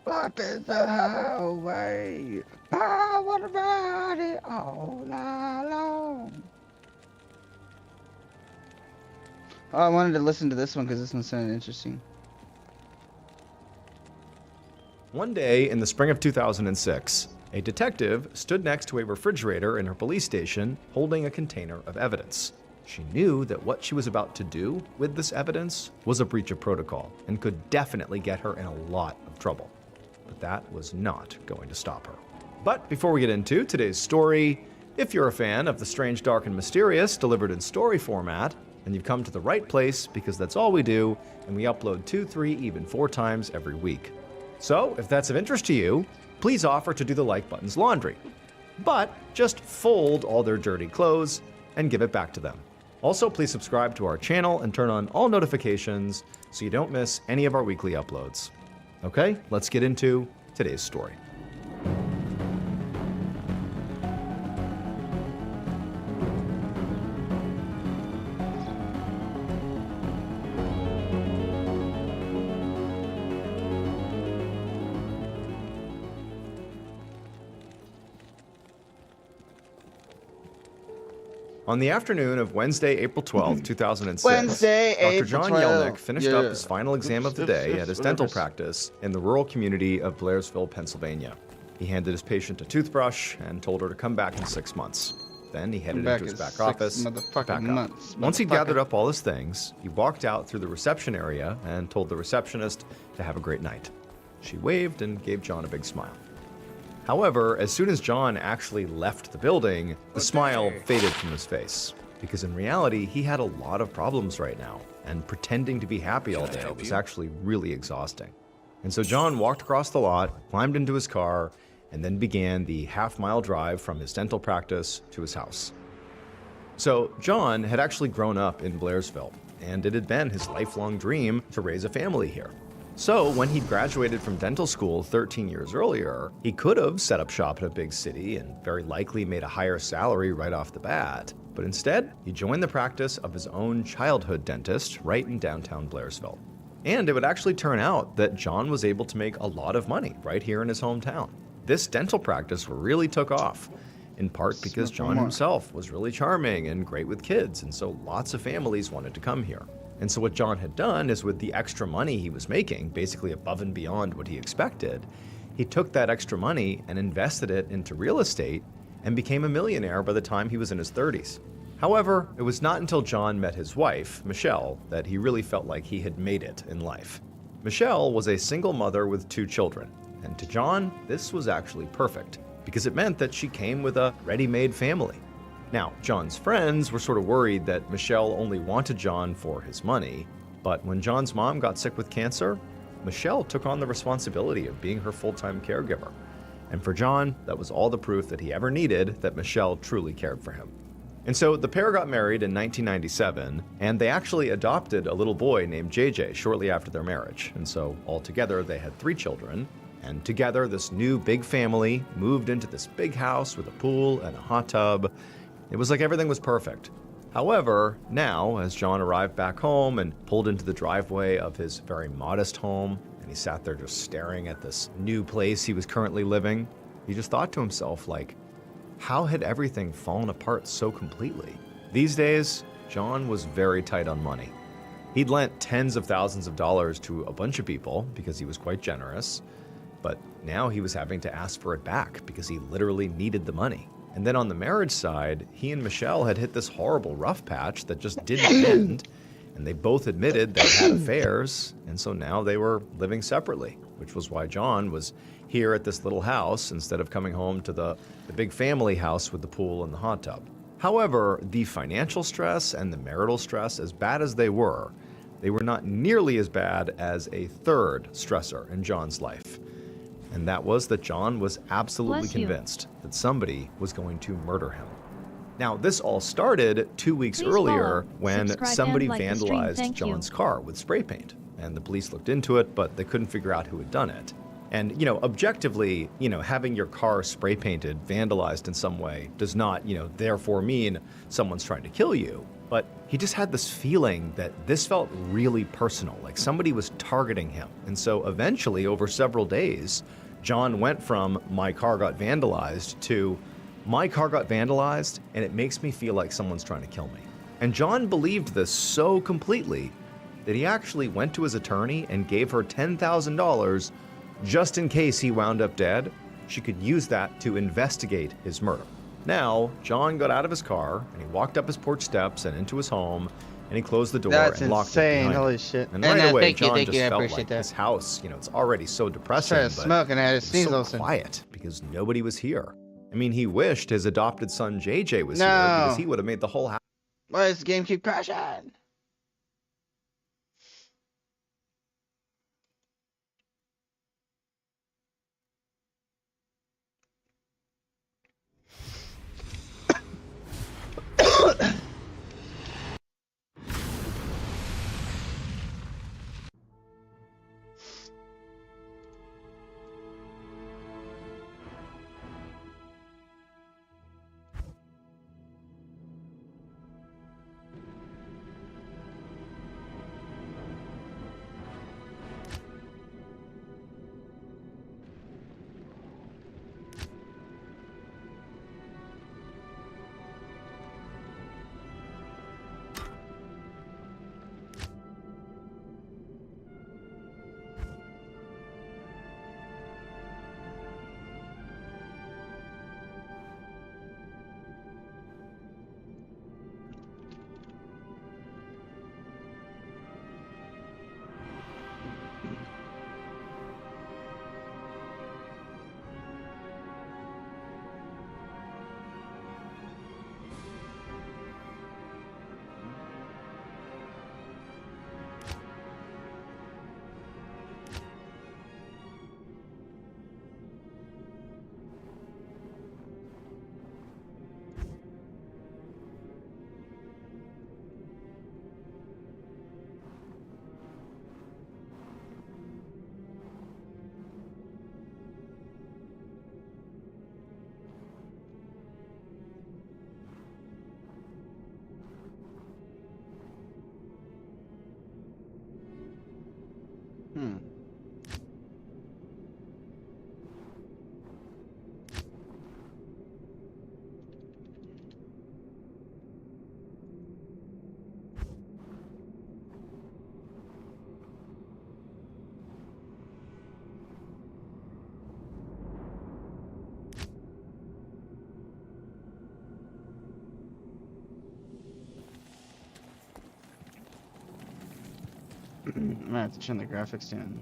Up in the hallway. I wanna ride it all night long. Oh, I wanted to listen to this one because this one sounded interesting. One day in the spring of 2006, a detective stood next to a refrigerator in her police station holding a container of evidence. She knew that what she was about to do with this evidence was a breach of protocol and could definitely get her in a lot of trouble. But that was not going to stop her. But before we get into today's story, if you're a fan of the strange, dark, and mysterious delivered in story format, then you've come to the right place because that's all we do, and we upload 2, 3, even 4 times every week. So if that's of interest to you, please offer to do the like button's laundry. But just fold all their dirty clothes and give it back to them. Also, please subscribe to our channel and turn on all notifications so you don't miss any of our weekly uploads. Okay, let's get into today's story. On the afternoon of Wednesday, April 12, 2006, Dr. John Yelnick finished up his final exam of the day at his dental practice in the rural community of Blairsville, Pennsylvania. He handed his patient a toothbrush and told her to come back in 6 months. Then he headed into his back office to pack up. Once he gathered up all his things, he walked out through the reception area and told the receptionist to have a great night. She waved and gave John a big smile. However, as soon as John actually left the building, the smile faded from his face, because in reality, he had a lot of problems right now. and pretending to be happy all day was actually really exhausting. And so John walked across the lot, climbed into his car, and then began the half-mile drive from his dental practice to his house. So John had actually grown up in Blairsville, and it had been his lifelong dream to raise a family here. So when he graduated from dental school 13 years earlier, he could have set up shop in a big city and very likely made a higher salary right off the bat. But instead, he joined the practice of his own childhood dentist right in downtown Blairsville. And it would actually turn out that John was able to make a lot of money right here in his hometown. This dental practice really took off, in part because John himself was really charming and great with kids, and so lots of families wanted to come here. And so what John had done is, with the extra money he was making, basically above and beyond what he expected, he took that extra money and invested it into real estate and became a millionaire by the time he was in his 30s. However, it was not until John met his wife, Michelle, that he really felt like he had made it in life. Michelle was a single mother with 2 children, and to John, this was actually perfect, because it meant that she came with a ready-made family. Now, John's friends were sort of worried that Michelle only wanted John for his money, but when John's mom got sick with cancer, Michelle took on the responsibility of being her full-time caregiver. And for John, that was all the proof that he ever needed that Michelle truly cared for him. And so the pair got married in 1997, and they actually adopted a little boy named JJ shortly after their marriage. And so altogether, they had 3 children. And together, this new big family moved into this big house with a pool and a hot tub. It was like everything was perfect. However, now, as John arrived back home and pulled into the driveway of his very modest home, and he sat there just staring at this new place he was currently living, he just thought to himself, like, how had everything fallen apart so completely? These days, John was very tight on money. He'd lent tens of thousands of dollars to a bunch of people because he was quite generous, but now he was having to ask for it back because he literally needed the money. And then on the marriage side, he and Michelle had hit this horrible rough patch that just didn't end, and they both admitted they had affairs, and so now they were living separately, which was why John was here at this little house instead of coming home to the big family house with the pool and the hot tub. However, the financial stress and the marital stress, as bad as they were not nearly as bad as a third stressor in John's life. And that was that John was absolutely convinced that somebody was going to murder him. Now, this all started 2 weeks earlier when somebody vandalized John's car with spray paint. And the police looked into it, but they couldn't figure out who had done it. And, objectively, having your car spray painted, vandalized in some way does not, therefore mean someone's trying to kill you. But he just had this feeling that this felt really personal, like somebody was targeting him. And so eventually, over several days, John went from my car got vandalized to my car got vandalized and it makes me feel like someone's trying to kill me. And John believed this so completely that he actually went to his attorney and gave her $10,000 just in case he wound up dead. She could use that to investigate his murder. Now, John got out of his car and he walked up his porch steps and into his home, and he closed the door and locked it behind him. Holy shit. And right away, John thank just you, I felt appreciate like that. this house, it's already so depressing, but smoke and I had a sneeze so also. quiet because nobody was here. I mean, he wished his adopted son JJ was here because he would have made the whole house. Why does the game keep crashing? I'm gonna have to turn the graphics down.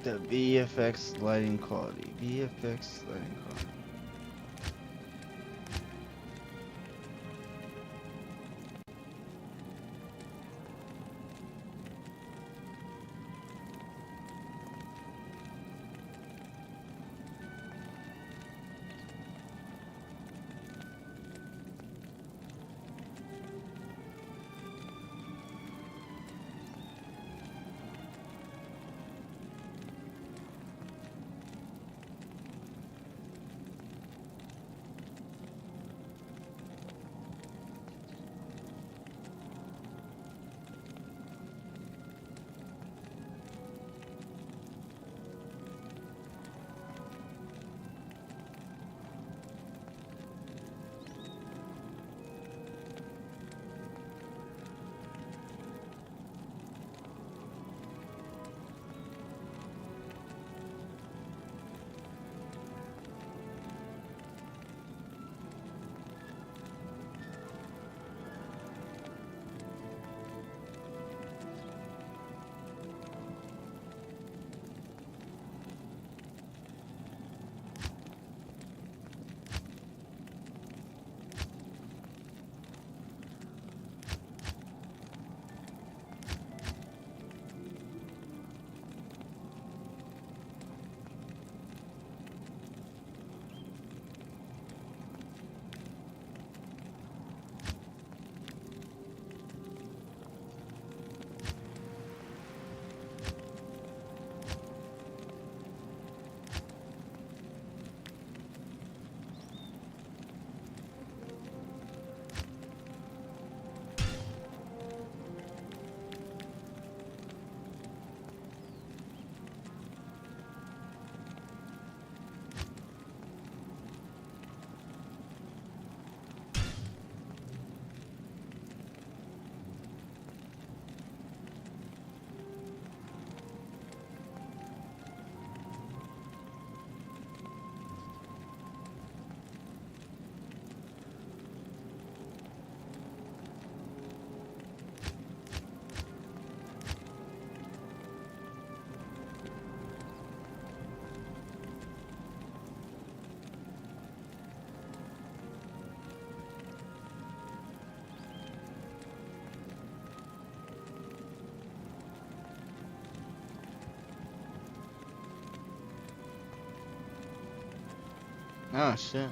The VFX lighting quality. VFX lighting quality. Oh shit.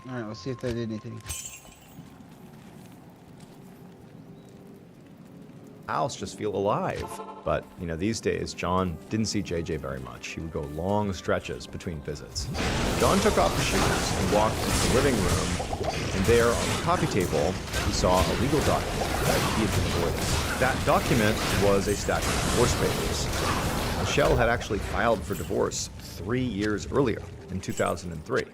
Alright, let's see if they did anything. House just feel alive. But, you know, these days, John didn't see JJ very much. He would go long stretches between visits. John took off his shoes and walked into the living room, and there on the coffee table, he saw a legal document that he had been avoiding. That document was a stack of divorce papers. Michelle had actually filed for divorce 3 years earlier, in 2003.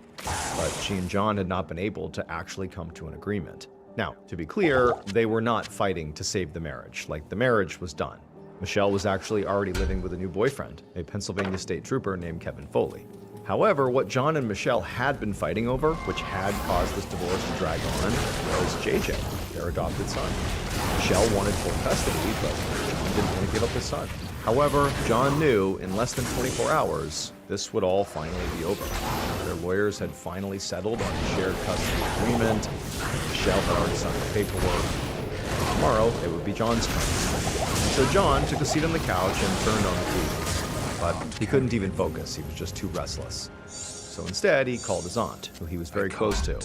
But she and John had not been able to actually come to an agreement. Now, to be clear, they were not fighting to save the marriage. Like, the marriage was done. Michelle was actually already living with a new boyfriend, a Pennsylvania state trooper named Kevin Foley. However, what John and Michelle had been fighting over, which had caused this divorce to drag on, was JJ, their adopted son. Michelle wanted full custody, but John didn't want to give up his son. However, John knew in less than 24 hours, this would all finally be over. Their lawyers had finally settled on a shared custody agreement. Michelle had already signed the paperwork. Tomorrow, it would be John's turn. So John took a seat on the couch and turned on the TV. But he couldn't even focus. He was just too restless. So instead, he called his aunt, who he was very close to.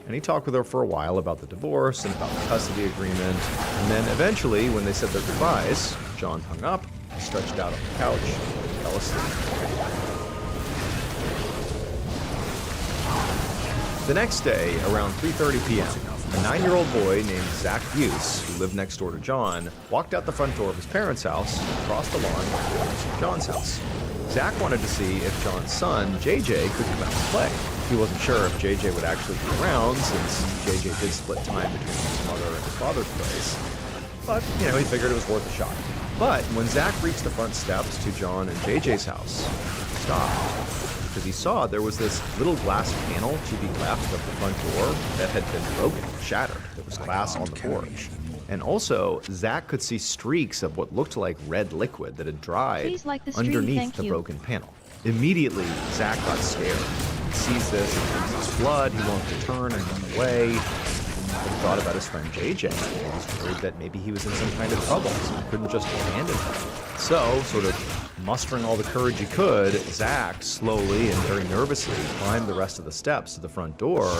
And he talked with her for a while about the divorce and about the custody agreement. And then eventually, when they said their goodbyes, John hung up, stretched out on the couch, and fell asleep. The next day, around 3:30 p.m., a 9-year-old boy named Zach Buse, who lived next door to John, walked out the front door of his parents' house, crossed the lawn, to John's house. Zach wanted to see if John's son, JJ, could come out and play. He wasn't sure if JJ would actually be around, since JJ did split time between his mother and his father's place. But, you know, he figured it was worth a shot. But when Zach reached the front steps to John and JJ's house, he stopped. Because he saw there was this little glass panel to the left of the front door that had been broken, shattered. There was glass on the porch. And also, Zach could see streaks of what looked like red liquid that had dried underneath the broken panel. Immediately, Zach got scared. He sees this, and there's blood, he wanted to turn and run away. He thought about his friend JJ. He was worried that maybe he was in some kind of trouble, so he couldn't just abandon him. So, sort of mustering all the courage he could, Zach slowly and very nervously climbed the rest of the steps to the front door,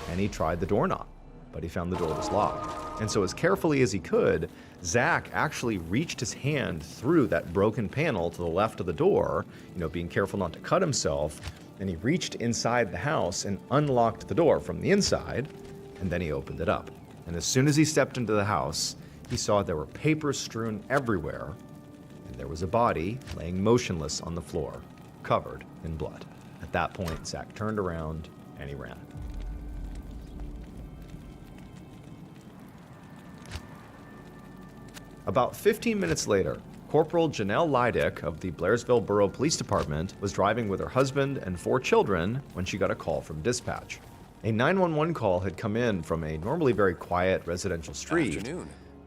and he tried the doorknob, but he found the door was locked. And so as carefully as he could, Zach actually reached his hand through that broken panel to the left of the door, you know, being careful not to cut himself, and he reached inside the house and unlocked the door from the inside, and then he opened it up. And as soon as he stepped into the house, he saw there were papers strewn everywhere, and there was a body laying motionless on the floor, covered in blood. At that point, Zach turned around and he ran. About 15 minutes later, Corporal Janelle Leidick of the Blairsville Borough Police Department was driving with her husband and 4 children when she got a call from dispatch. A 911 call had come in from a normally very quiet residential street,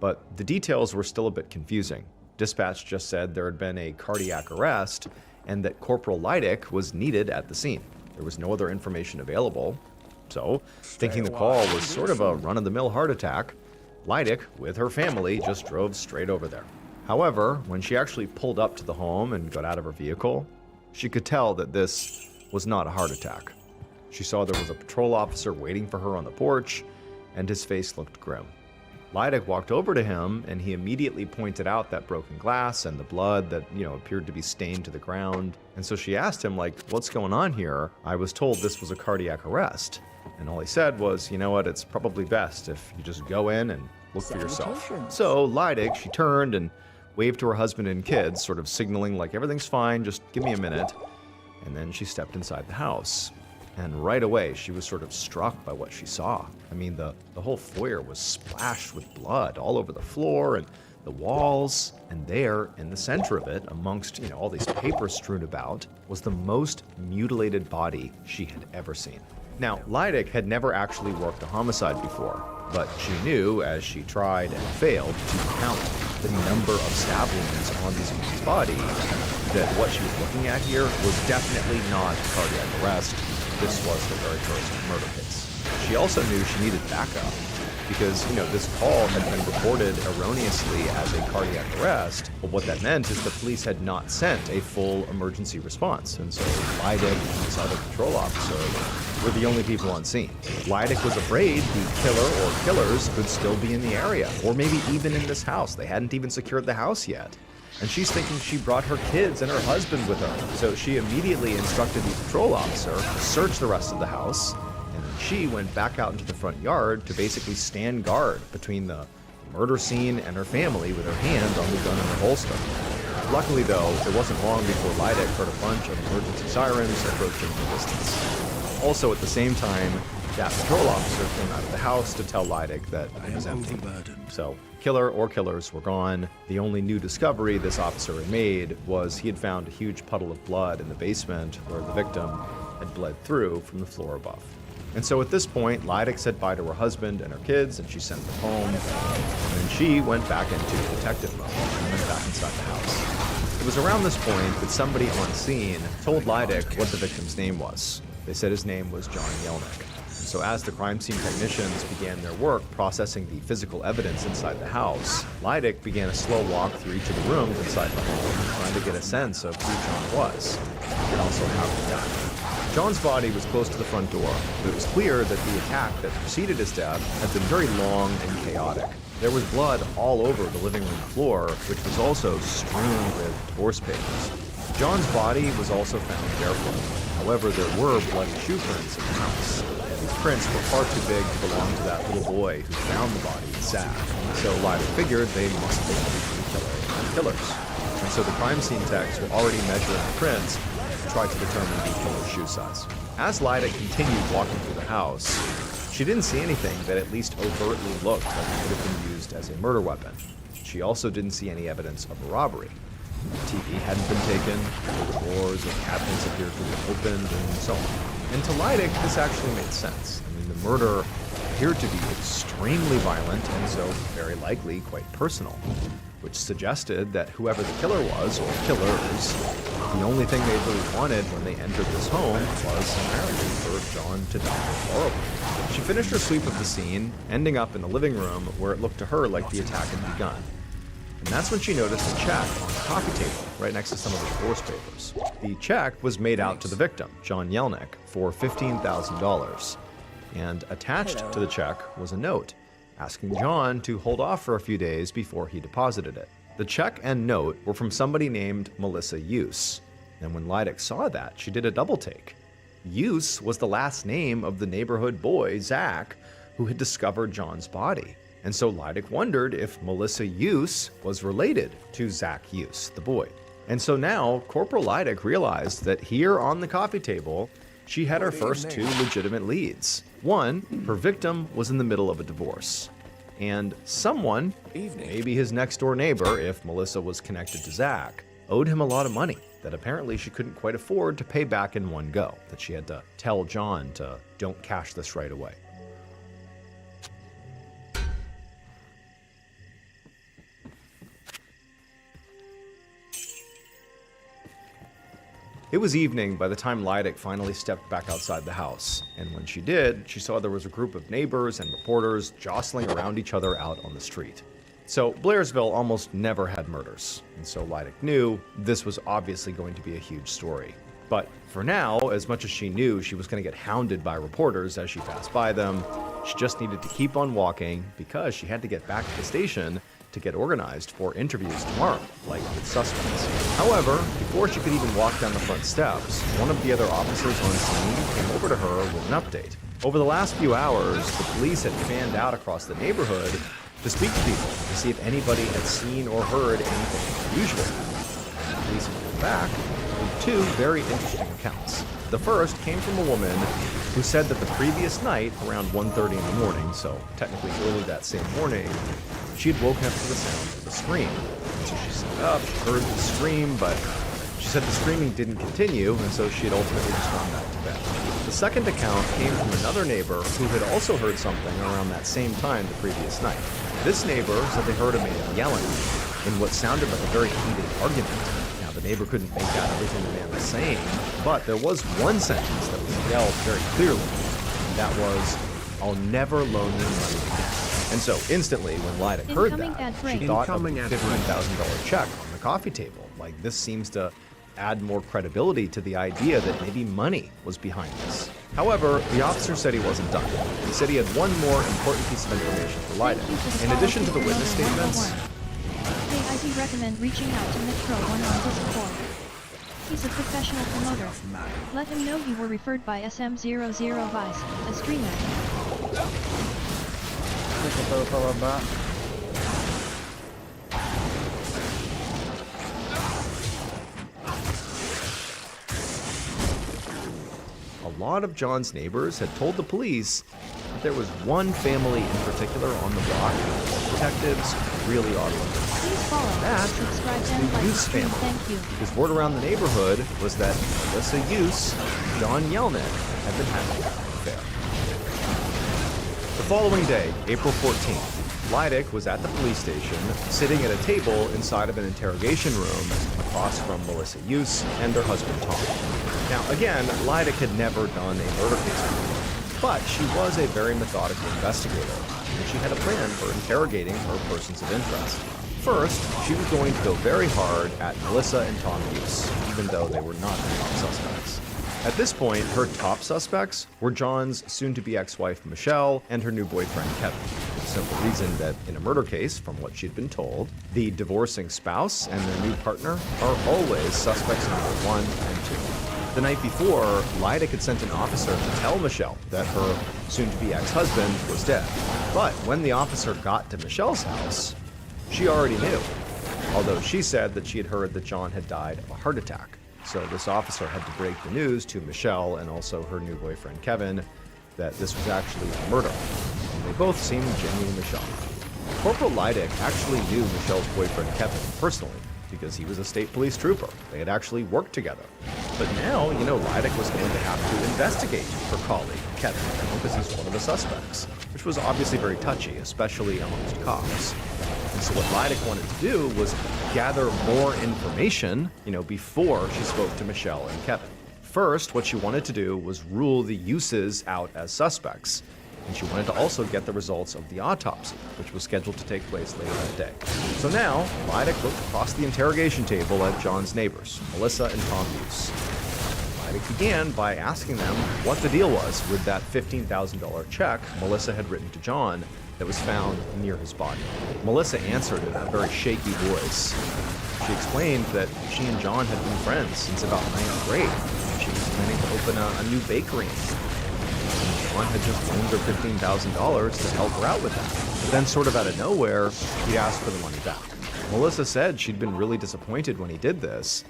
but the details were still a bit confusing. Dispatch just said there had been a cardiac arrest and that Corporal Leidick was needed at the scene. There was no other information available, so thinking the call was sort of a run-of-the-mill heart attack, Leidick, with her family, just drove straight over there. However, when she actually pulled up to the home and got out of her vehicle, she could tell that this was not a heart attack. She saw there was a patrol officer waiting for her on the porch, and his face looked grim. Leidick walked over to him, and he immediately pointed out that broken glass and the blood that, appeared to be stained to the ground. And so she asked him, like, what's going on here? I was told this was a cardiac arrest. And all he said was, you know what, it's probably best if you just go in and look for yourself. So Leidick, she turned and waved to her husband and kids, sort of signaling like, everything's fine, just give me a minute. And then she stepped inside the house. And right away, she was sort of struck by what she saw. I mean, the whole foyer was splashed with blood all over the floor and the walls. And there, in the center of it, amongst, all these papers strewn about, was the most mutilated body she had ever seen. Now, Leidick had never actually worked a homicide before, but she knew, as she tried and failed to count the number of stab wounds on these women's bodies, that what she was looking at here was definitely not cardiac arrest. This was the very first murder case. She also knew she needed backup because, this call had been reported erroneously as a cardiac arrest, but what that meant is the police had not sent a full emergency response, and so Leidick and this other patrol officer were the only people on scene. Leidick was afraid the killer or killers could still be in the area, or maybe even in this house. They hadn't even secured the house yet. And she's thinking she brought her kids and her husband with her. So she immediately instructed the patrol officer to search the rest of the house, and then she went back out into the front yard to basically stand guard between the murder scene and her family with her hand on the gun in her holster. Luckily though, it wasn't long before Leidick heard a bunch of emergency sirens approaching the distance. Also at the same time, that patrol officer came out of the house to tell Leidick that it was empty. So, killer or killers were gone. The only new discovery this officer had made was he had found a huge puddle of blood in the basement where the victim had bled through from the floor above. And so at this point, Leidick said bye to her husband and her kids, and she sent them home. And then she went back into detective mode and went back inside the house. It was around this point that somebody on scene told Leidick what the victim's name was. They said his name was John Yelnick. So as the crime scene technicians began their work processing the physical evidence inside the house, Leidick began a slow walk through each of the rooms inside the home, trying to get a sense of who John was, and also how he died. John's body was close to the front door, but it was clear that the attack that preceded his death had been very long and chaotic. There was blood all over the living room floor, which was also strewn with divorce papers. John's body was also found barefoot. However, there were bloody shoe prints in the house. These prints were far too big to belong to that little boy who found the body in Zach. So Leidick figured they must be the killer and killers. And so the crime scene techs were already measuring the prints to try to determine the killer's shoe size. As Leidick continued walking through the house, she didn't see anything that at least overtly looked like it could have been used as a murder weapon. She also didn't see any evidence of a robbery. The TV hadn't been taken, the doors and cabinets appeared to be opened, and so on. And to Leidick, this actually made sense. I mean, the murder appeared to be extremely violent and so very likely quite personal, which suggested that whoever the killer was, or killers, the only thing they really wanted when they entered this home was apparently for John to die horribly. She finished her sweep of the scene, ending up in the living room where it looked to her like the attack had begun. And that's when she noticed a check on the coffee table, right next to some of the divorce papers. The check was made out to the victim, John Yelnick, for $15,000. And attached to the check was a note, asking John to hold off for a few days before he deposited it. The check and note were from somebody named Melissa Use. And when Leidick saw that, she did a double take. Use was the last name of the neighborhood boy, Zach, who had discovered John's body. And so Leidick wondered if Melissa Use was related to Zach Use, the boy. And so now Corporal Leidick realized that here on the coffee table, she had her first two legitimate leads. One, her victim was in the middle of a divorce. And someone, maybe his next door neighbor, if Melissa was connected to Zach, owed him a lot of money that apparently she couldn't quite afford to pay back in one go, that she had to tell John to don't cash this right away. It was evening by the time Lydic finally stepped back outside the house, and when she did, she saw there was a group of neighbors and reporters jostling around each other out on the street. So Blairsville almost never had murders, and so Lydic knew this was obviously going to be a huge story. But for now, as much as she knew she was going to get hounded by reporters as she passed by them, she just needed to keep on walking because she had to get back to the station to get organized for interviews tomorrow, like with suspects. However, before she could even walk down the front steps, one of the other officers on scene came over to her with an update. Over the last few hours, the police had fanned out across the neighborhood to speak to people to see if anybody had seen or heard anything unusual. The police had come back with two very interesting accounts. The first came from a woman who said that the previous night, around 1:30 in the morning, so technically early that same morning, she had woken up to the sound of a scream. And so she sat up, she heard the scream, but she said the screaming didn't continue, and so she had ultimately just gone back to bed. The second account came from another neighbor who had also heard something around that same time the previous night. This neighbor said they heard a man yelling in what sounded like a very heated argument. Now, the neighbor couldn't make out everything the man was saying, but there was one sentence that was yelled very clearly, and that was, "I'll never loan you money again." And so instantly, when Lydic heard that, she thought of the $15,000 check on the coffee table. Like, this seems to add more credibility to the idea that maybe money was behind this. However, the officer said he wasn't done. He said he had one more important piece of information for Lydic. In addition to the witness statements, KID recommend reaching out to Metro 1 on Discord. He's a professional promoter. Let him know you were referred by SM00 Vice, a streamer. a lot of John's neighbors had told the police that there was one family in particular on the block that detectives really ought to look at. That was the Use family. Because word around the neighborhood was that Melissa Use and John Yelnat had been having an affair. The following day, April 14th, Lydic was at the police station, sitting at a table inside of an interrogation room across from Melissa Use and their husband Tom. Now again, Lydic had never done a murder case before, but she was a very methodical investigator, and she had a plan for interrogating her persons of interest. First, she was going to go very hard at Melissa and Tom Use, even though they were not the top suspects. At this point, her top suspects were John's soon-to-be ex-wife Michelle and her new boyfriend Kevin. For the simple reason that in a murder case, from what she'd been told, the divorcing spouse and their new partner are always suspects number 1 and 2. The night before, Lydic had sent an officer to tell Michelle that her soon-to-be ex-husband was dead. But when the officer got to Michelle's house, she already knew, although she said that she had heard that John had died of a heart attack. So this officer had to break the news to Michelle and also her new boyfriend Kevin that this was actually a murder. And they both seemed genuinely shocked. Corporal Lydic actually knew Michelle's boyfriend Kevin personally because he was a state police trooper. They had actually worked together. But now, Lydic was going to have to investigate her colleague, Kevin, because he's one of the suspects, which was obviously very touchy, especially amongst cops. And so what Lydic wanted to do was gather more information, before she spoke to Michelle and Kevin. First, what she wanted to do was rule the Uses out as suspects. And she wanted to also get the results of the autopsy, which was scheduled to take place later that day. So now, Lydic looked across the interrogation table at John's neighbors, Melissa and Tom Use. Lydic began by asking them what the deal was with that $15,000 check Melissa had written to John that was found near his body. Melissa answered in a very shaky voice. She explained that she and John had been friends since about 9th grade. She was planning to open a new bakery. John had just loaned her $15,000 to help her out with that. But then sort of out of nowhere, he asked for the money back. Melissa said she'd been really disappointed when he did this,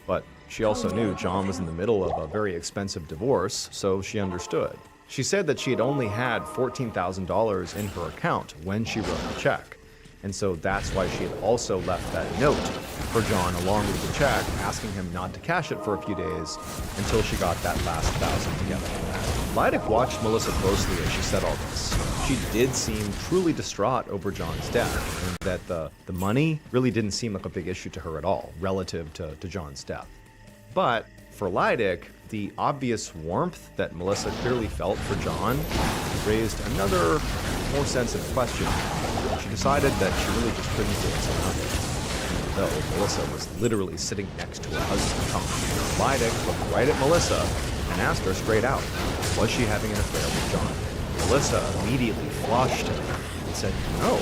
but she also knew John was in the middle of a very expensive divorce, so she understood. She said that she had only had $14,000 in her account when she wrote the check, and so that's why she had also left that note for John along with the check, asking him not to cash it for a few days until she got that last $1,000 together. Lydic watched Melissa closely as she said all this. She did seem truly distraught over John's death, and that the money really didn't seem like a big issue to her at all, relative to John's death. But For Lydic, the obvious warmth that Melissa clearly felt for John raised another, more sensitive question. She decided that she really just couldn't dance around it. Though Melissa was literally sitting next to her husband, Tom. Lydic looked right at Melissa and asked her straight out, was she having an affair with John? Melissa immediately flushed and said no.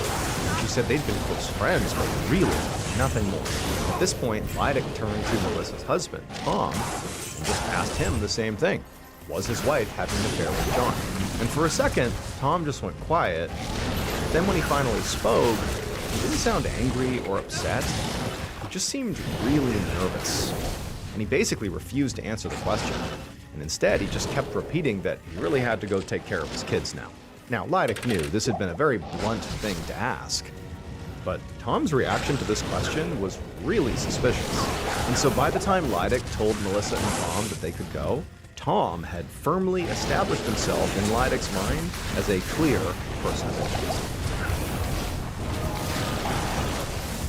She said they'd been close friends, but really, nothing more. At this point, Lydic turned to Melissa's husband, Tom, and just asked him the same thing. Was his wife having an affair with John? And for a second, Tom just went quiet. Then when he finally spoke, he didn't sound angry or upset. He just seemed really nervous. And he basically refused to answer the question. And instead, he just kept repeating that he really had to go take care of his kids now. Now, Lydic knew this had been a very blunt thing to ask. But Tom's reaction to this question was really suspicious. And so by the time Lydic told Melissa and Tom that they could go, Tom had firmly established himself in Lydic's mind as a clear person of interest.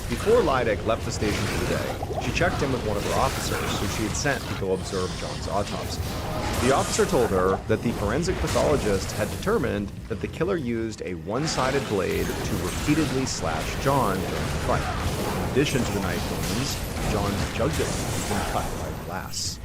Before Lydic left the station for the day, she checked in with one of her officers who she had sent to go observe John's autopsy. The officer told her that the forensic pathologist had determined that the killer used a one-sided blade to repeatedly slash John during the fight. In addition to the knife wounds, John's jugular had been cut by glass.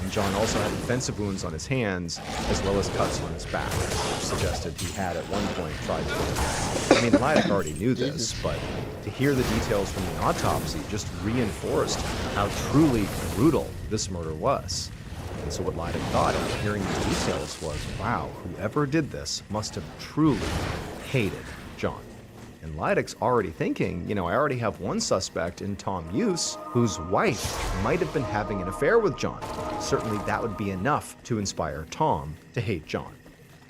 And John also had defensive wounds on his hands, as well as cuts on his back, which suggested he had at one point tried to kill him. I mean, Lydic already knew this, but to hear the details from the autopsy just reinforced how truly brutal this murder was. And so what Lydic thought after hearing these details was, wow, whoever did this must have truly hated John. And Lydic's already thinking, I already have one suspect in Tom Use whose wife might have been having an affair with John. Certainly that would be enough to inspire Tom to hate John.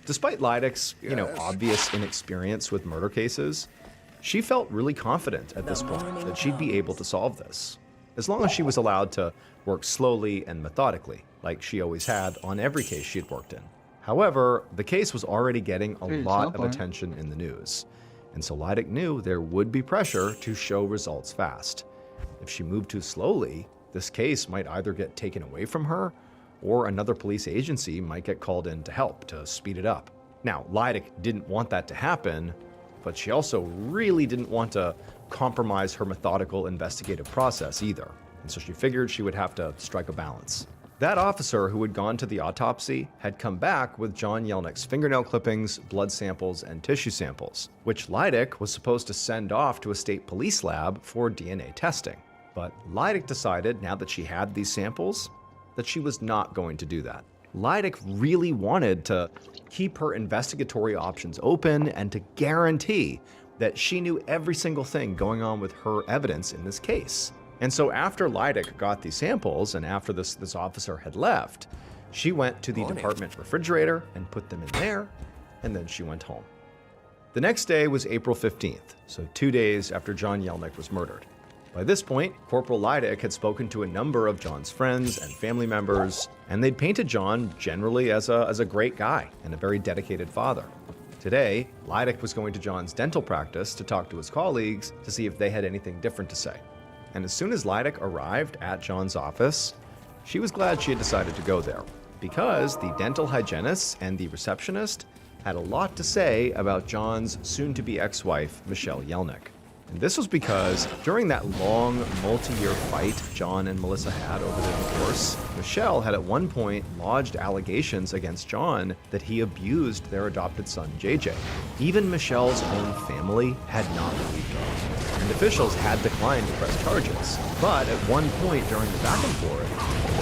Despite Lydic's, obvious inexperience with murder cases, she felt really confident at this point that she'd be able to solve this, as long as she was allowed to work slowly and methodically, like she always had on every case she'd worked in. However, the case was already getting a lot of attention in the news. And so Lydic knew there would be pressure to show results fast. If she moved too slowly, this case might either get taken away from her, or another police agency might get called in to help to speed it up. Now, Lydic didn't want that to happen, but she also really didn't want to compromise her methodical investigative process either. And so she figured she would have to strike a balance. That officer who had gone to the autopsy had come back with John Yelnick's fingernail clippings, blood samples, and tissue samples, which Lydic was supposed to send off to a state police lab for DNA testing. But Lydic decided, now that she had these samples, that she was not going to do that. Lydic really wanted to keep her investigatory options open and to guarantee that she knew every single thing going on with her evidence in this case. And so after Lydic got these samples and after this officer had left, she went to the department refrigerator and put them in there, and then she went home. The next day was April 15th, so 2 days after John Yelnick was murdered. By this point, Corporal Lydic had spoken to a number of John's friends and family members, and they'd painted John generally as a great guy and a very dedicated father. Today, Lydic was going to John's dental practice to talk to his colleagues to see if they had anything different to say. And as soon as Lydic arrived at John's office, she was glad she had decided to go there, because the dental hygienist and the receptionist had a lot to say about John's soon-to-be ex-wife, Michelle Yelnick. And this was because during that long, multi-year fight John and Melissa had over their divorce, Michelle had at one point lodged allegations against John that he abused their adopted son, JJ. Even Michelle's own family had not believed her, and officials had declined to press charges. But at one point during the back and forth,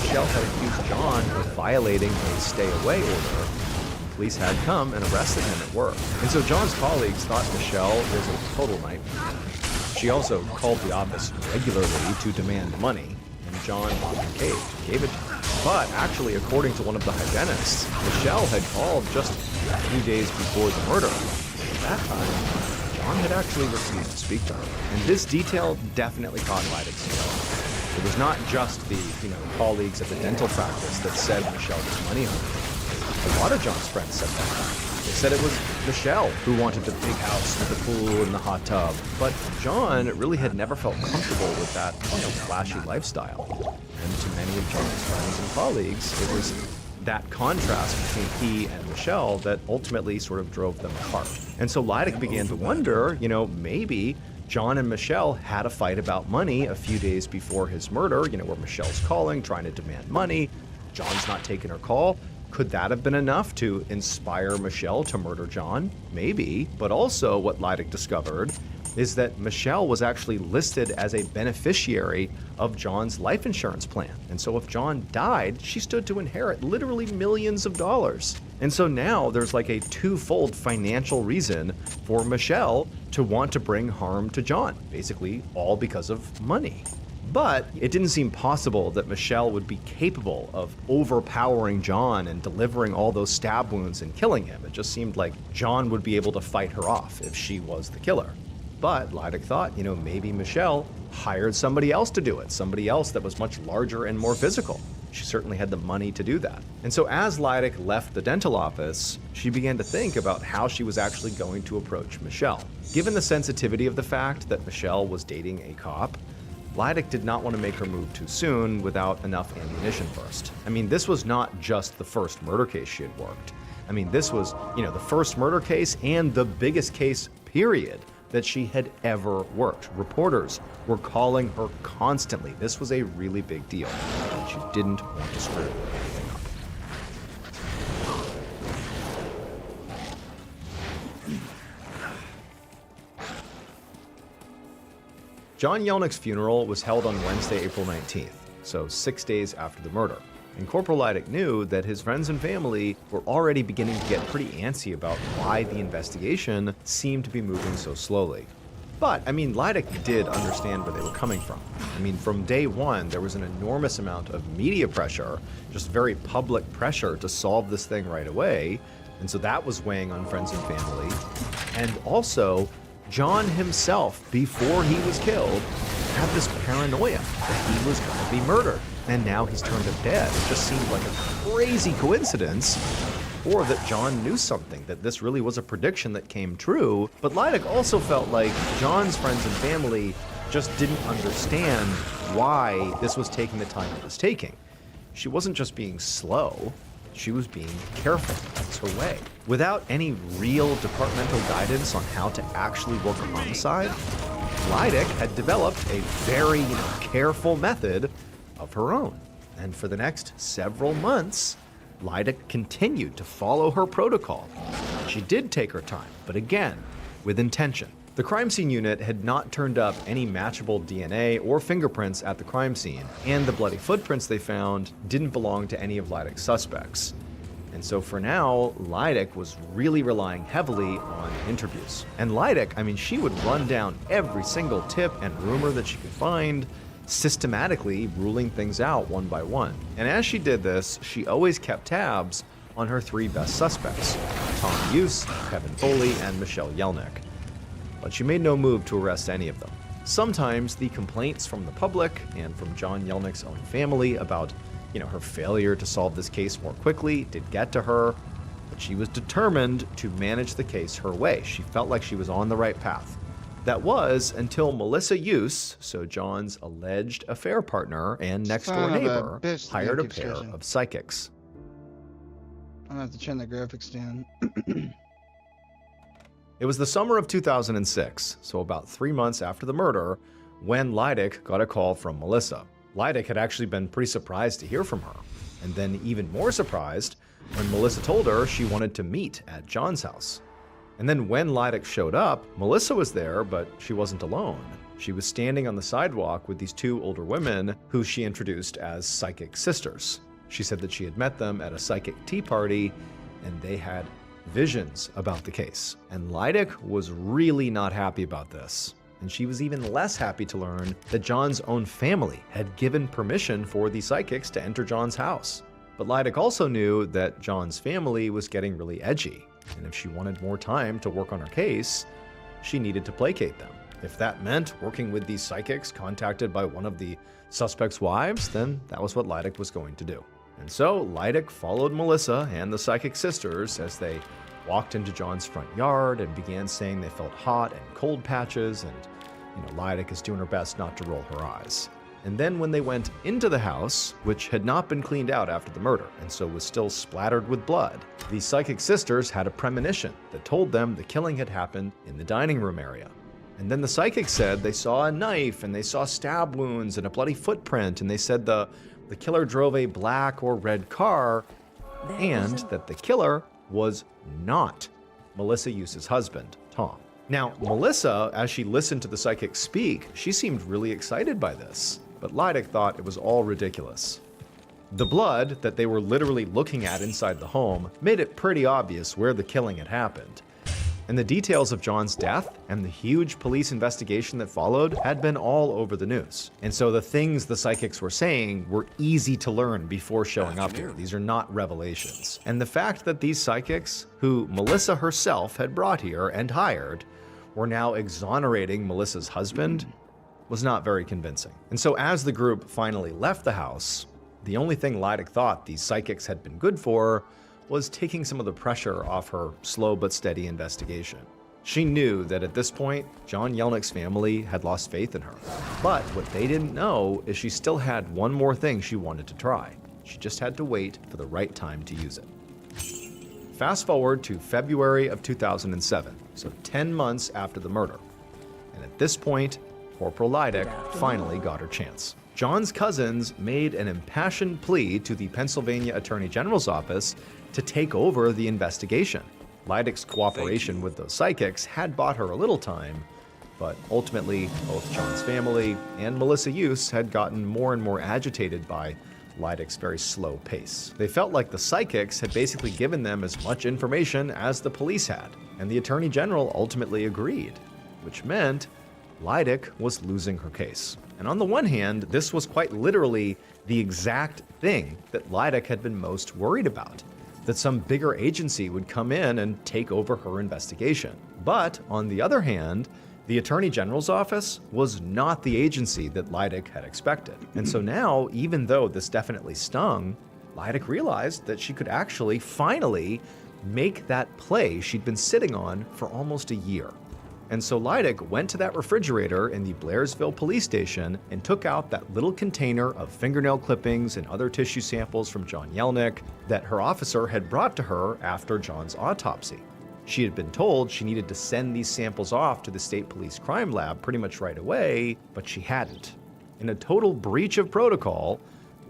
Michelle had accused John of violating a stay-away order. Police had come and arrested him at work. And so John's colleagues thought Michelle was a total nightmare. She also called the office regularly to demand money, and John often gave it to her. But actually, according to one of the hygienists, Michelle had called just a few days before the murder. At that time, John had actually refused to speak to her. And this detail definitely caught Lydic's ear. It was not just the colleagues at the dental practice that said Michelle was money hungry. A lot of John's friends said that. They said it was Michelle who wanted the big house with the pool and the hot tub. But John really had never felt comfortable with that flashy lifestyle. And to many of John's friends and colleagues, it was that contrast between he and Michelle that ultimately sort of drove them apart. And so Lydic began to wonder, maybe John and Michelle had a fight about money a few days before his murder, where Michelle's calling, trying to demand money. John's not taking her call. Could that have been enough to inspire Michelle to murder John? Maybe. But also what Lydic discovered is that Michelle was actually listed as a beneficiary of John's life insurance plan. And so if John died, she stood to inherit literally millions of dollars. And so now there's like a twofold financial reason for Michelle to want to bring harm to John, basically all because of money. But it didn't seem possible that Michelle would be capable of overpowering John and delivering all those stab wounds and killing him. It just seemed like John would be able to fight her off if she was the killer. But Lydic thought, maybe Michelle hired somebody else to do it, somebody else that was much larger and more physical. She certainly had the money to do that. And so as Lydic left the dental office, she began to think about how she was actually going to approach Michelle. Given the sensitivity of the fact that Michelle was dating a cop, Lydic did not want to make her move too soon without enough ammunition first. This was not just the first murder case she had worked. This was, the first murder case and the biggest case, period, that she had ever worked. Reporters were calling her constantly. This was a really big deal, and she didn't want to screw anything up. John Yelnick's funeral was held on Wednesday, April 19th, so 6 days after the murder. And Corporal Lydic knew that his friends and family were already beginning to get pretty antsy about why the investigation seemed to be moving so slowly. But, Lydic did understand where they were coming from. From day one, there was an enormous amount of media pressure, just very public pressure to solve this thing right away. And so that was weighing on friends and family. And also, John himself, before he was killed, had this paranoia that he was going to be murdered. And now he's turned up dead. It just seemed like a crazy coincidence, or that John knew something, that this really was a prediction that came true. But Lydic also felt like John's friends and family just didn't understand why this was taking the time it was taking. She wasn't just being slow, she was being careful. That's her way. Without any real departmental guidance on how to actually work a homicide, Lydic had developed a very, careful method of her own. And for the next several months, Lydic continued to follow her protocol. She did take her time, but again, with intention. The crime scene unit had not turned up any matchable DNA or fingerprints at the crime scene, and the bloody footprints they found didn't belong to any of Lydic's suspects. And so for now, Lydic was really relying heavily on interviews. And Lydic, she would run down every single tip and rumor that she could find, systematically ruling things out one by one. And as she did this, she always kept tabs on her three best suspects, Tom Hughes, Kevin Foley, and Michelle Yelnick. But she made no move to arrest any of them. Sometimes the complaints from the public and from John Yelnick's own family about, her failure to solve this case more quickly did get to her, but she was determined to manage the case her way. She felt like she was on the right path. That was until Melissa Hughes, so John's alleged affair partner and next-door neighbor, hired a pair of psychics. I'm gonna have to turn the graphics down. It was the summer of 2006, so about 3 months after the murder, when Lydic got a call from Melissa. Lydic had actually been pretty surprised to hear from her, and then even more surprised when Melissa told her she wanted to meet at John's house. And then when Lydic showed up, Melissa was there, but she wasn't alone. She was standing on the sidewalk with these two older women who she introduced as psychic sisters. She said that she had met them at a psychic tea party, and they had visions about the case. And Lydic was really not happy about this. And she was even less happy to learn that John's own family had given permission for the psychics to enter John's house. But Lydic also knew that John's family was getting really edgy. And if she wanted more time to work on her case, she needed to placate them. If that meant working with these psychics contacted by one of the suspect's wives, then that was what Lydic was going to do. And so Lydic followed Melissa and the psychic sisters as they walked into John's front yard and began saying they felt hot and cold patches, and Lydic is doing her best not to roll her eyes. And then when they went into the house, which had not been cleaned out after the murder, and so was still splattered with blood, the psychic sisters had a premonition that told them the killing had happened in the dining room area. And then the psychic said they saw a knife, and they saw stab wounds and a bloody footprint, and they said the killer drove a black or red car, and that the killer was not Melissa Yuce's husband, Tom. Now, Melissa, as she listened to the psychic speak, she seemed really excited by this, but Lydic thought it was all ridiculous. The blood that they were literally looking at inside the home made it pretty obvious where the killing had happened. And the details of John's death and the huge police investigation that followed had been all over the news. And so the things the psychics were saying were easy to learn before showing up here. These are not revelations. And the fact that these psychics, who Melissa herself had brought here and hired, were now exonerating Melissa's husband was not very convincing. And so as the group finally left the house, the only thing Lydic thought these psychics had been good for was taking some of the pressure off her slow but steady investigation. She knew that at this point, John Yelnick's family had lost faith in her. But what they didn't know is she still had one more thing she wanted to try. She just had to wait for the right time to use it. Fast forward to February of 2007, so 10 months after the murder. And at this point, Corporal Lydic finally got her chance. John's cousins made an impassioned plea to the Pennsylvania Attorney General's office to take over the investigation. Lydic's cooperation with those psychics had bought her a little time, but ultimately both John's family and Melissa Yuce had gotten more and more agitated by Lydic's very slow pace. They felt like the psychics had basically given them as much information as the police had, and the Attorney General ultimately agreed, which meant Lydic was losing her case. And on the one hand, this was quite literally the exact thing that Lydic had been most worried about, that some bigger agency would come in and take over her investigation. But on the other hand, the Attorney General's office was not the agency that Lydic had expected. And so now, even though this definitely stung, Lydic realized that she could actually finally make that play she'd been sitting on for almost a year. And so Lydic went to that refrigerator in the Blairsville police station and took out that little container of fingernail clippings and other tissue samples from John Yelnick that her officer had brought to her after John's autopsy. She had been told she needed to send these samples off to the state police crime lab pretty much right away, but she hadn't. In a total breach of protocol,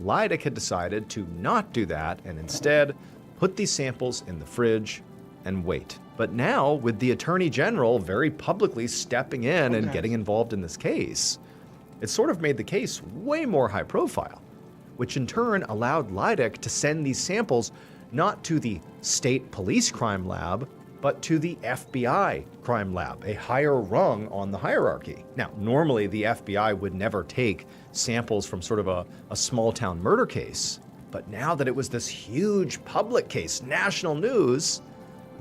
Lydic had decided to not do that and instead put these samples in the fridge and wait. But now, with the Attorney General very publicly stepping in and getting involved in this case, it sort of made the case way more high profile, which in turn allowed Lydic to send these samples not to the state police crime lab, but to the FBI crime lab, a higher rung on the hierarchy. Now, normally the FBI would never take samples from sort of a small town murder case, but now that it was this huge public case, national news,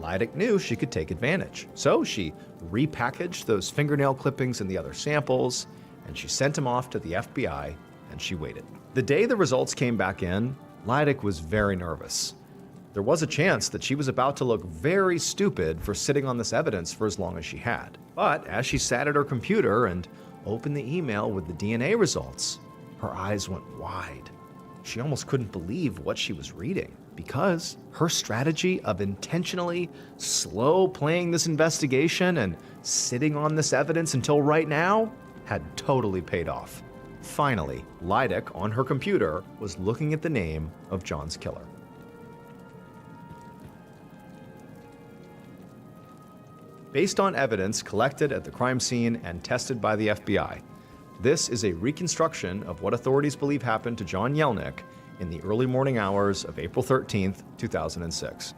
Lydic knew she could take advantage. So she repackaged those fingernail clippings and the other samples, and she sent them off to the FBI, and she waited. The day the results came back in, Lydic was very nervous. There was a chance that she was about to look very stupid for sitting on this evidence for as long as she had. But as she sat at her computer and opened the email with the DNA results, her eyes went wide. She almost couldn't believe what she was reading, because her strategy of intentionally slow playing this investigation and sitting on this evidence until right now had totally paid off. Finally, Lydic on her computer was looking at the name of John's killer. Based on evidence collected at the crime scene and tested by the FBI, this is a reconstruction of what authorities believe happened to John Yelnick in the early morning hours of April 13th, 2006.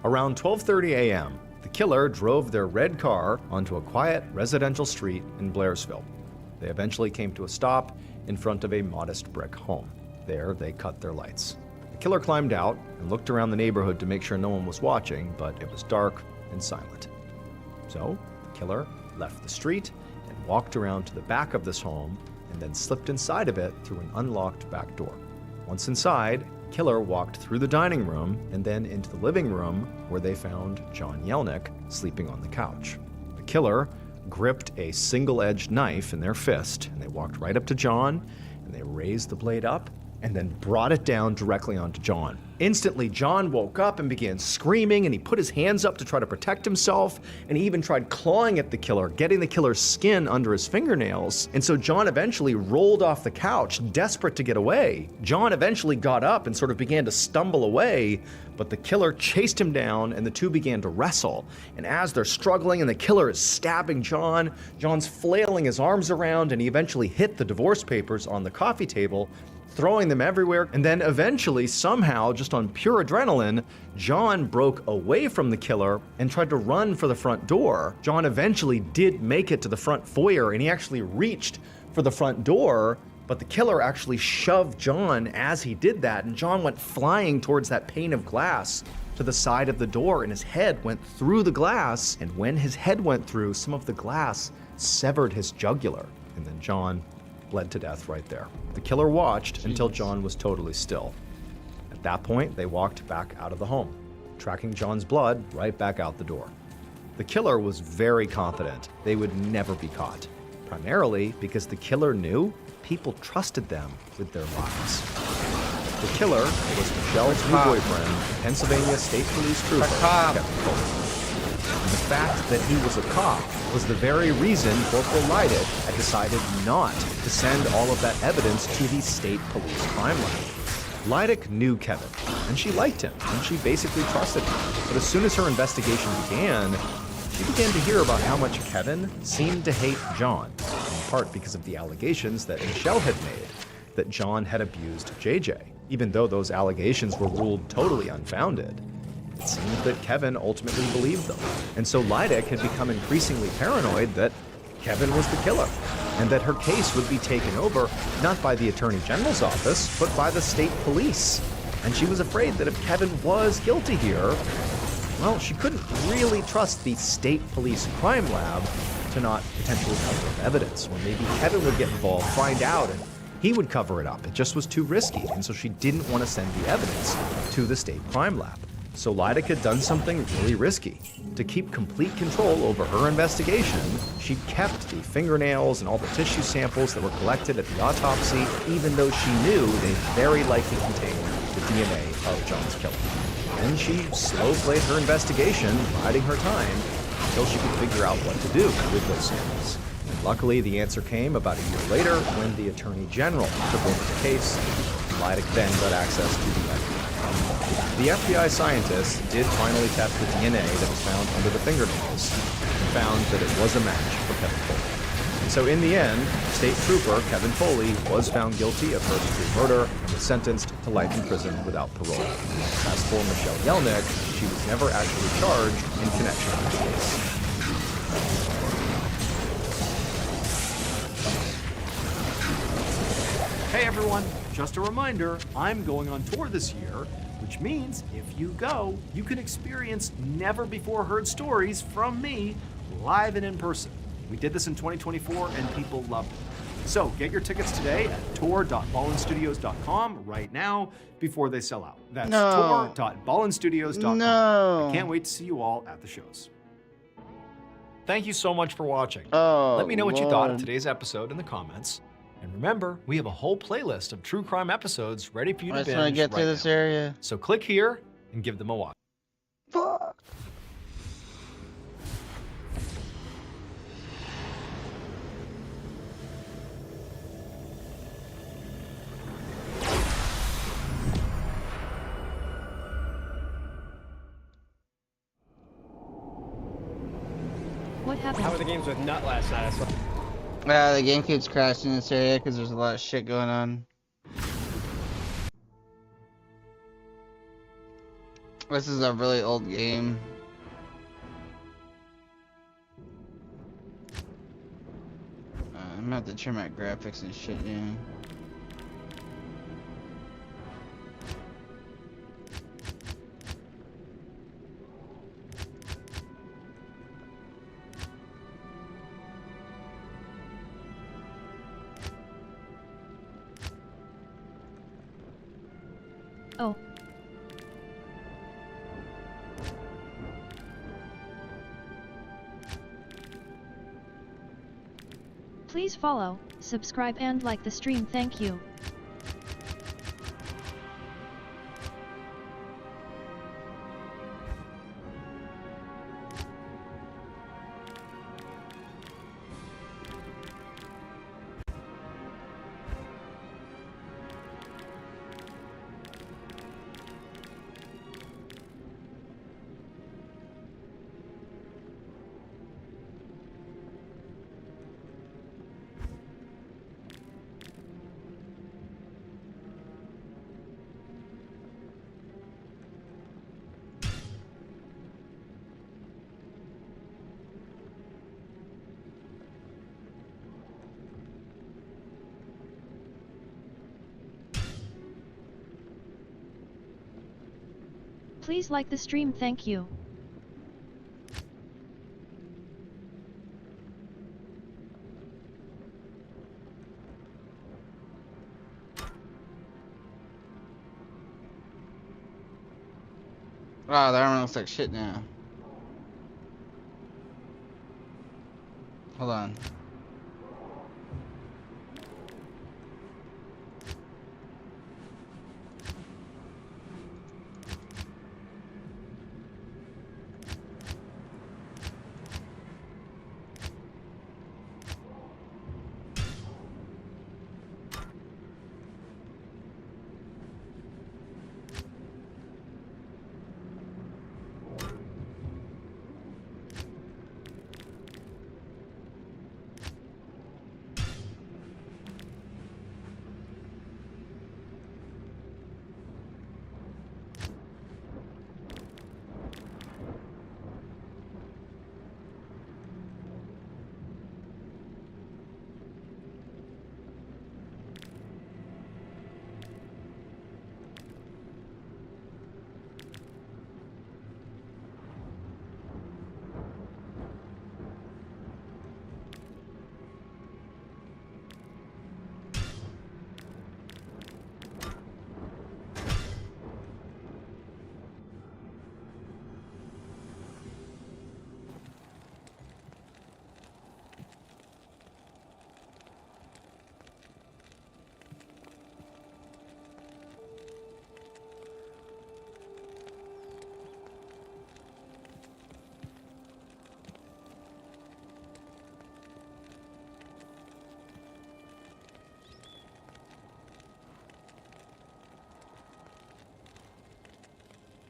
Around 12:30 a.m., the killer drove their red car onto a quiet residential street in Blairsville. They eventually came to a stop in front of a modest brick home. There, they cut their lights. The killer climbed out and looked around the neighborhood to make sure no one was watching, but it was dark and silent. So, the killer left the street and walked around to the back of this home and then slipped inside of it through an unlocked back door. Once inside, killer walked through the dining room and then into the living room where they found John Yelnick sleeping on the couch. The killer gripped a single-edged knife in their fist, and they walked right up to John, and they raised the blade up and then brought it down directly onto John. Instantly, John woke up and began screaming, and he put his hands up to try to protect himself, and he even tried clawing at the killer, getting the killer's skin under his fingernails. And so John eventually rolled off the couch, desperate to get away. John eventually got up and sort of began to stumble away, but the killer chased him down, and the two began to wrestle. And as they're struggling and the killer is stabbing John, John's flailing his arms around, and he eventually hit the divorce papers on the coffee table, throwing them everywhere. And then eventually, somehow, just on pure adrenaline, John broke away from the killer and tried to run for the front door. John eventually did make it to the front foyer, and he actually reached for the front door, but the killer actually shoved John as he did that, and John went flying towards that pane of glass to the side of the door, and his head went through the glass, and when his head went through, some of the glass severed his jugular, and then John bled to death right there. The killer watched until John was totally still. At that point, they walked back out of the home, tracking John's blood right back out the door. The killer was very confident they would never be caught, primarily because the killer knew people trusted them with their lives. The killer was Michelle's new boyfriend, Pennsylvania State Police trooper Kevin Foley. And the fact that he was a cop was the very reason Corporal Lydic had decided not to send all of that evidence to the state police crime lab. Lydic knew Kevin, and she liked him, and she basically trusted him. But as soon as her investigation began, she began to hear about how much Kevin seemed to hate John, in part because of the allegations that Michelle had made that John had abused JJ, even though those allegations were ruled totally unfounded. It seemed that Kevin ultimately believed them. And so Lydic had become increasingly paranoid that Kevin was the killer, and that her case would be taken over not by the Attorney General's office, but by the state police. And she was afraid that if Kevin was guilty here, well, she couldn't really trust the state police crime lab to not potentially cover up evidence. Or maybe Kevin would get involved, find out, and he would cover it up. It just was too risky, and so she didn't want to send the evidence to the state crime lab. So Lydic had done something really risky. To keep complete control over her investigation, she kept the fingernails and all the tissue samples that were collected at the autopsy, even though she knew they very likely contained the DNA of John's killer. And she slow-played her investigation, biding her time, until she could figure out what to do with those samples. And luckily, the answer came about a year later when the Attorney General took over the case. Lydic then got access to the FBI. The FBI scientists did finally test the DNA that was found under the fingernails and found that it was a match for Kevin Foley. And so in the end, State Trooper Kevin Foley was found guilty of first-degree murder and was sentenced to life in prison without parole. As for Michelle Yelnick, she was never actually charged in connection with the case. Hey everyone, just a reminder, I'm going on tour this year, which means if you go, you can experience never-before-heard stories from me live and in person. We did this in 2024 and people loved it. So get your tickets today at tour.ballinstudios.com right now before they sell out. That's tour.ballinstudios.com. No. I can't wait to see you all at the shows. Thank you so much for watching. Oh, let me know what you thought of Lord. today's episode in the comments. And remember, we have a whole playlist of true crime episodes ready for you to I just binge want to get right to this now. area. So click here and give them a watch. Fuck. What happened? How were the games with Nut last night? That's what... The game keeps crashing in this area because there's a lot of shit going on. This is a really old game. I'm gonna have to turn my graphics and shit down. Oh. Please follow, subscribe and like the stream, thank you. Please like the stream, thank you. Wow, the armor looks like shit now. Hold on.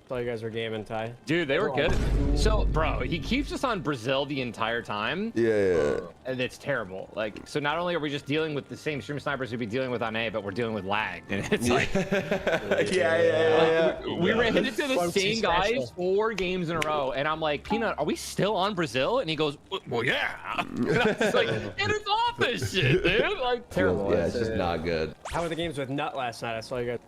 Saw you guys were gaming, Ty. Dude, they were good. So, bro, he keeps us on Brazil the entire time. Yeah. And it's terrible. Like, so not only are we just dealing with the same stream snipers we'd be dealing with on A, but we're dealing with lag. And it's like, we ran into the same guys 4 games in a row, and I'm like, Peanut, are we still on Brazil? And he goes, well, yeah. And I was like, get us off this shit, dude. Like, terrible. Yeah, it's just not good. How were the games with Nut last night? I saw you guys.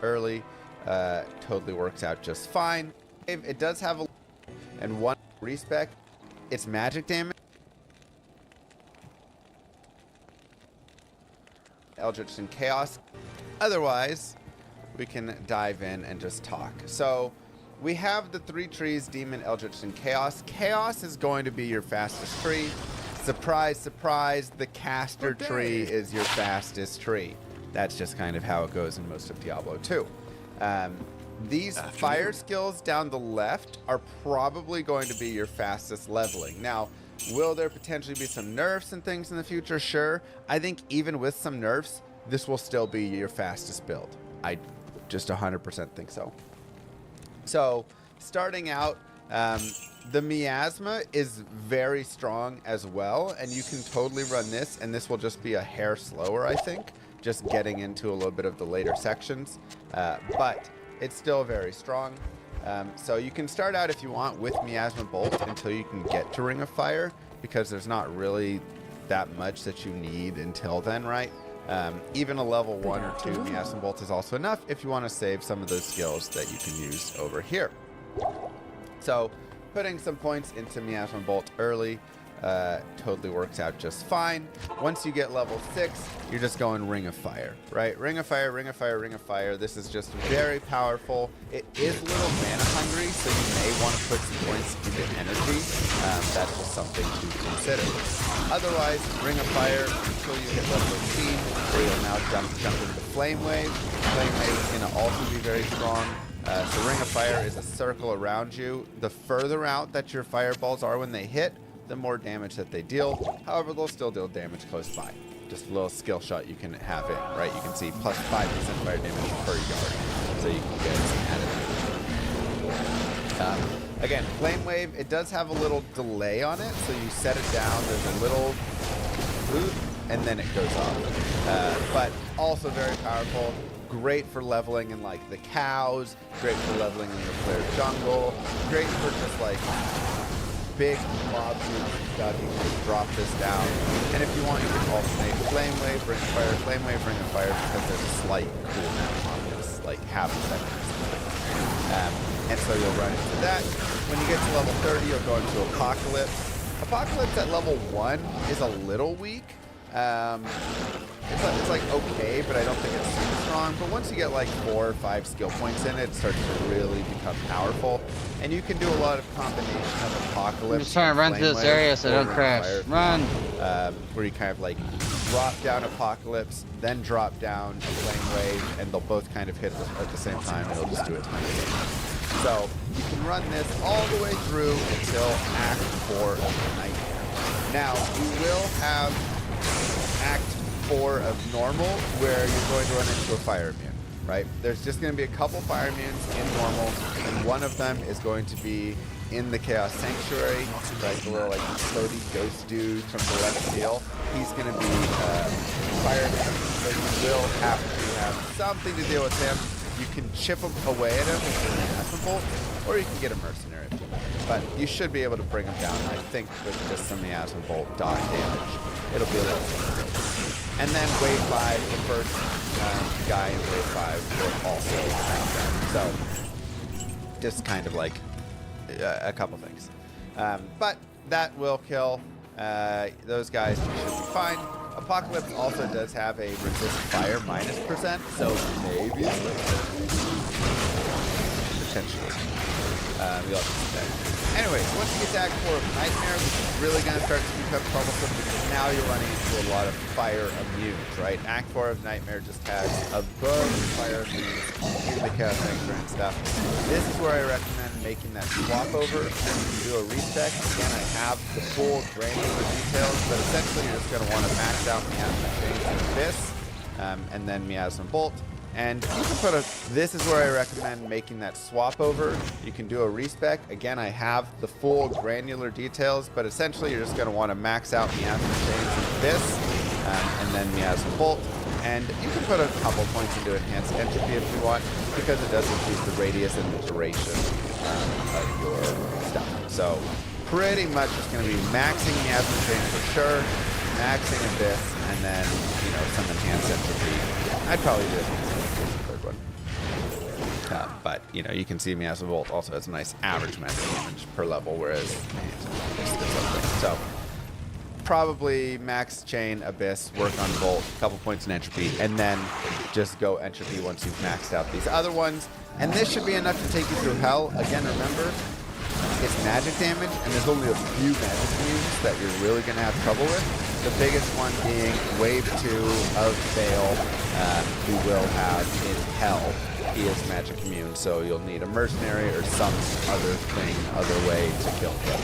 Early. totally works out just fine. It does have a and one respec. It's magic damage. Eldritch and Chaos. Otherwise, we can dive in and just talk. So we have the 3 trees, Demon, Eldritch, and Chaos. Chaos is going to be your fastest tree. Surprise, surprise, the caster tree is your fastest tree. That's just kind of how it goes in most of Diablo 2. These fire skills down the left are probably going to be your fastest leveling. Now, will there potentially be some nerfs and things in the future? Sure. I think even with some nerfs, this will still be your fastest build. I just 100% think so. So, starting out, the miasma is very strong as well, and you can totally run this, and this will just be a hair slower, I think, just getting into a little bit of the later sections. But it's still very strong. So you can start out if you want with Miasma Bolt until you can get to Ring of Fire, because there's not really that much that you need until then, right? Even a level 1 or 2 Miasma Bolt is also enough if you want to save some of those skills that you can use over here. So putting some points into Miasma Bolt early totally works out just fine. Once you get level 6, you're just going Ring of Fire, right? Ring of Fire, Ring of Fire, Ring of Fire. This is just very powerful. It is a little mana hungry, so you may want to put some points into energy. That's just something to consider. Otherwise, Ring of Fire until you hit level 15, where you'll now jump into the Flame Wave. Flame Wave is going to also be very strong. So Ring of Fire is a circle around you. The further out that your fireballs are when they hit, the more damage that they deal. However, they'll still deal damage close by. Just a little skill shot you can have in, right? You can see plus 5% fire damage per yard. So you can get some added damage. Again, Flame Wave, it does have a little delay on it. So you set it down, there's a little boot, and then it goes off. But also very powerful. Great for leveling in like the cows. Great for leveling in the clear jungle. Great for just like big mob groups and stuff. You can just drop this down. And if you want, you can alternate Flame Wave, Ring of Fire, Flame Wave, Ring of Fire, because there's a slight cooldown on this, like half a second or something. And so you'll run into that. When you get to level 30, you'll go into Apocalypse. Apocalypse at level 1 is a little weak. It's like okay, but I don't think it's super strong. But once you get like 4 or 5 skill points in it, it starts to really become powerful. And you can do a lot of combination of Apocalypse. I'm just trying to run through this area so I don't crash. Run! Where you kind of like drop down Apocalypse, then drop down Flame Wave, and they'll both kind of hit at the same time, and it'll just do a ton of damage. So you can run this all the way through until Act 4 of the Nightmare. Now, you will have Act 4 of Normal, where you're going to run into a fire immune, right? There's just going to be a couple fire immunes in Normal, and one of them is going to be in the Chaos Sanctuary, right? The little like floaty ghost dude from the left deal. He's going to be fire immune, so you will have to have something to deal with him. You can chip him away at him with an Miasma Bolt, or you can get a mercenary if you want. But you should be able to bring him down, I think, with just some Miasma Bolt dot damage. It'll be a little difficult. And then Wave 5, the first guy in Wave 5 will also have that. So, just kind of like a couple things. But that will kill those guys. Should be fine. Apocalypse also does have a resist fire -%, so maybe potentially. You'll have to see that. Anyways, once you get to Act 4 of Nightmare, which is really going to start to become troublesome because now you're running into a lot of fire immunes, right? Act 4 of Nightmare just has a bunch of fire immunes in the Chaos Sanctuary and stuff. This is where I recommend making that swap over and do a respec. Again, I have the full granular details, but essentially you're just going to want to max out Miasma Chains and Abyss, and then Miasma Bolt. And you can put this is where I recommend making that swap over. You can do a respec. Again, I have the full granular details, but essentially you're just going to want to max out Miasma Chains and Abyss, and then Miasma Bolt. And you can put a couple points into Enhanced Entropy if you want, because it does increase the radius and the duration of your stuff. So pretty much it's going to be maxing Miasma Chains for sure, maxing Abyss, and then, you know, some Enhanced Entropy. I'd probably do Enhanced Entropy as the third one. But you know, you can see Miasma Bolt also has a nice average magic damage per level, whereas so probably max chain Abyss, work on Bolt, a couple points in entropy, and then just go entropy once you've maxed out these other ones. And this should be enough to take you through hell. Again, remember, it's magic damage, and there's only a few magic moves that you're really going to have trouble with. The biggest one being Wave 2 of Fail, we will have in Hell. He is magic immune, so you'll need a mercenary or some other way to kill him.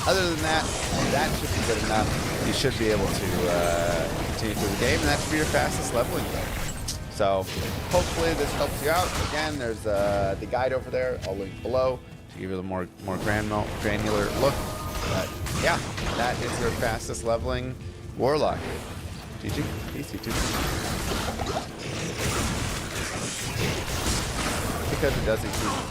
Other than that, that should be good enough. You should be able to continue through the game, and that should be your fastest leveling game. So hopefully this helps you out. Again, there's the guide over there. I'll link below to give you a more granular look. But yeah, that is your fastest leveling Warlock. GG. Easy too. Because it does include.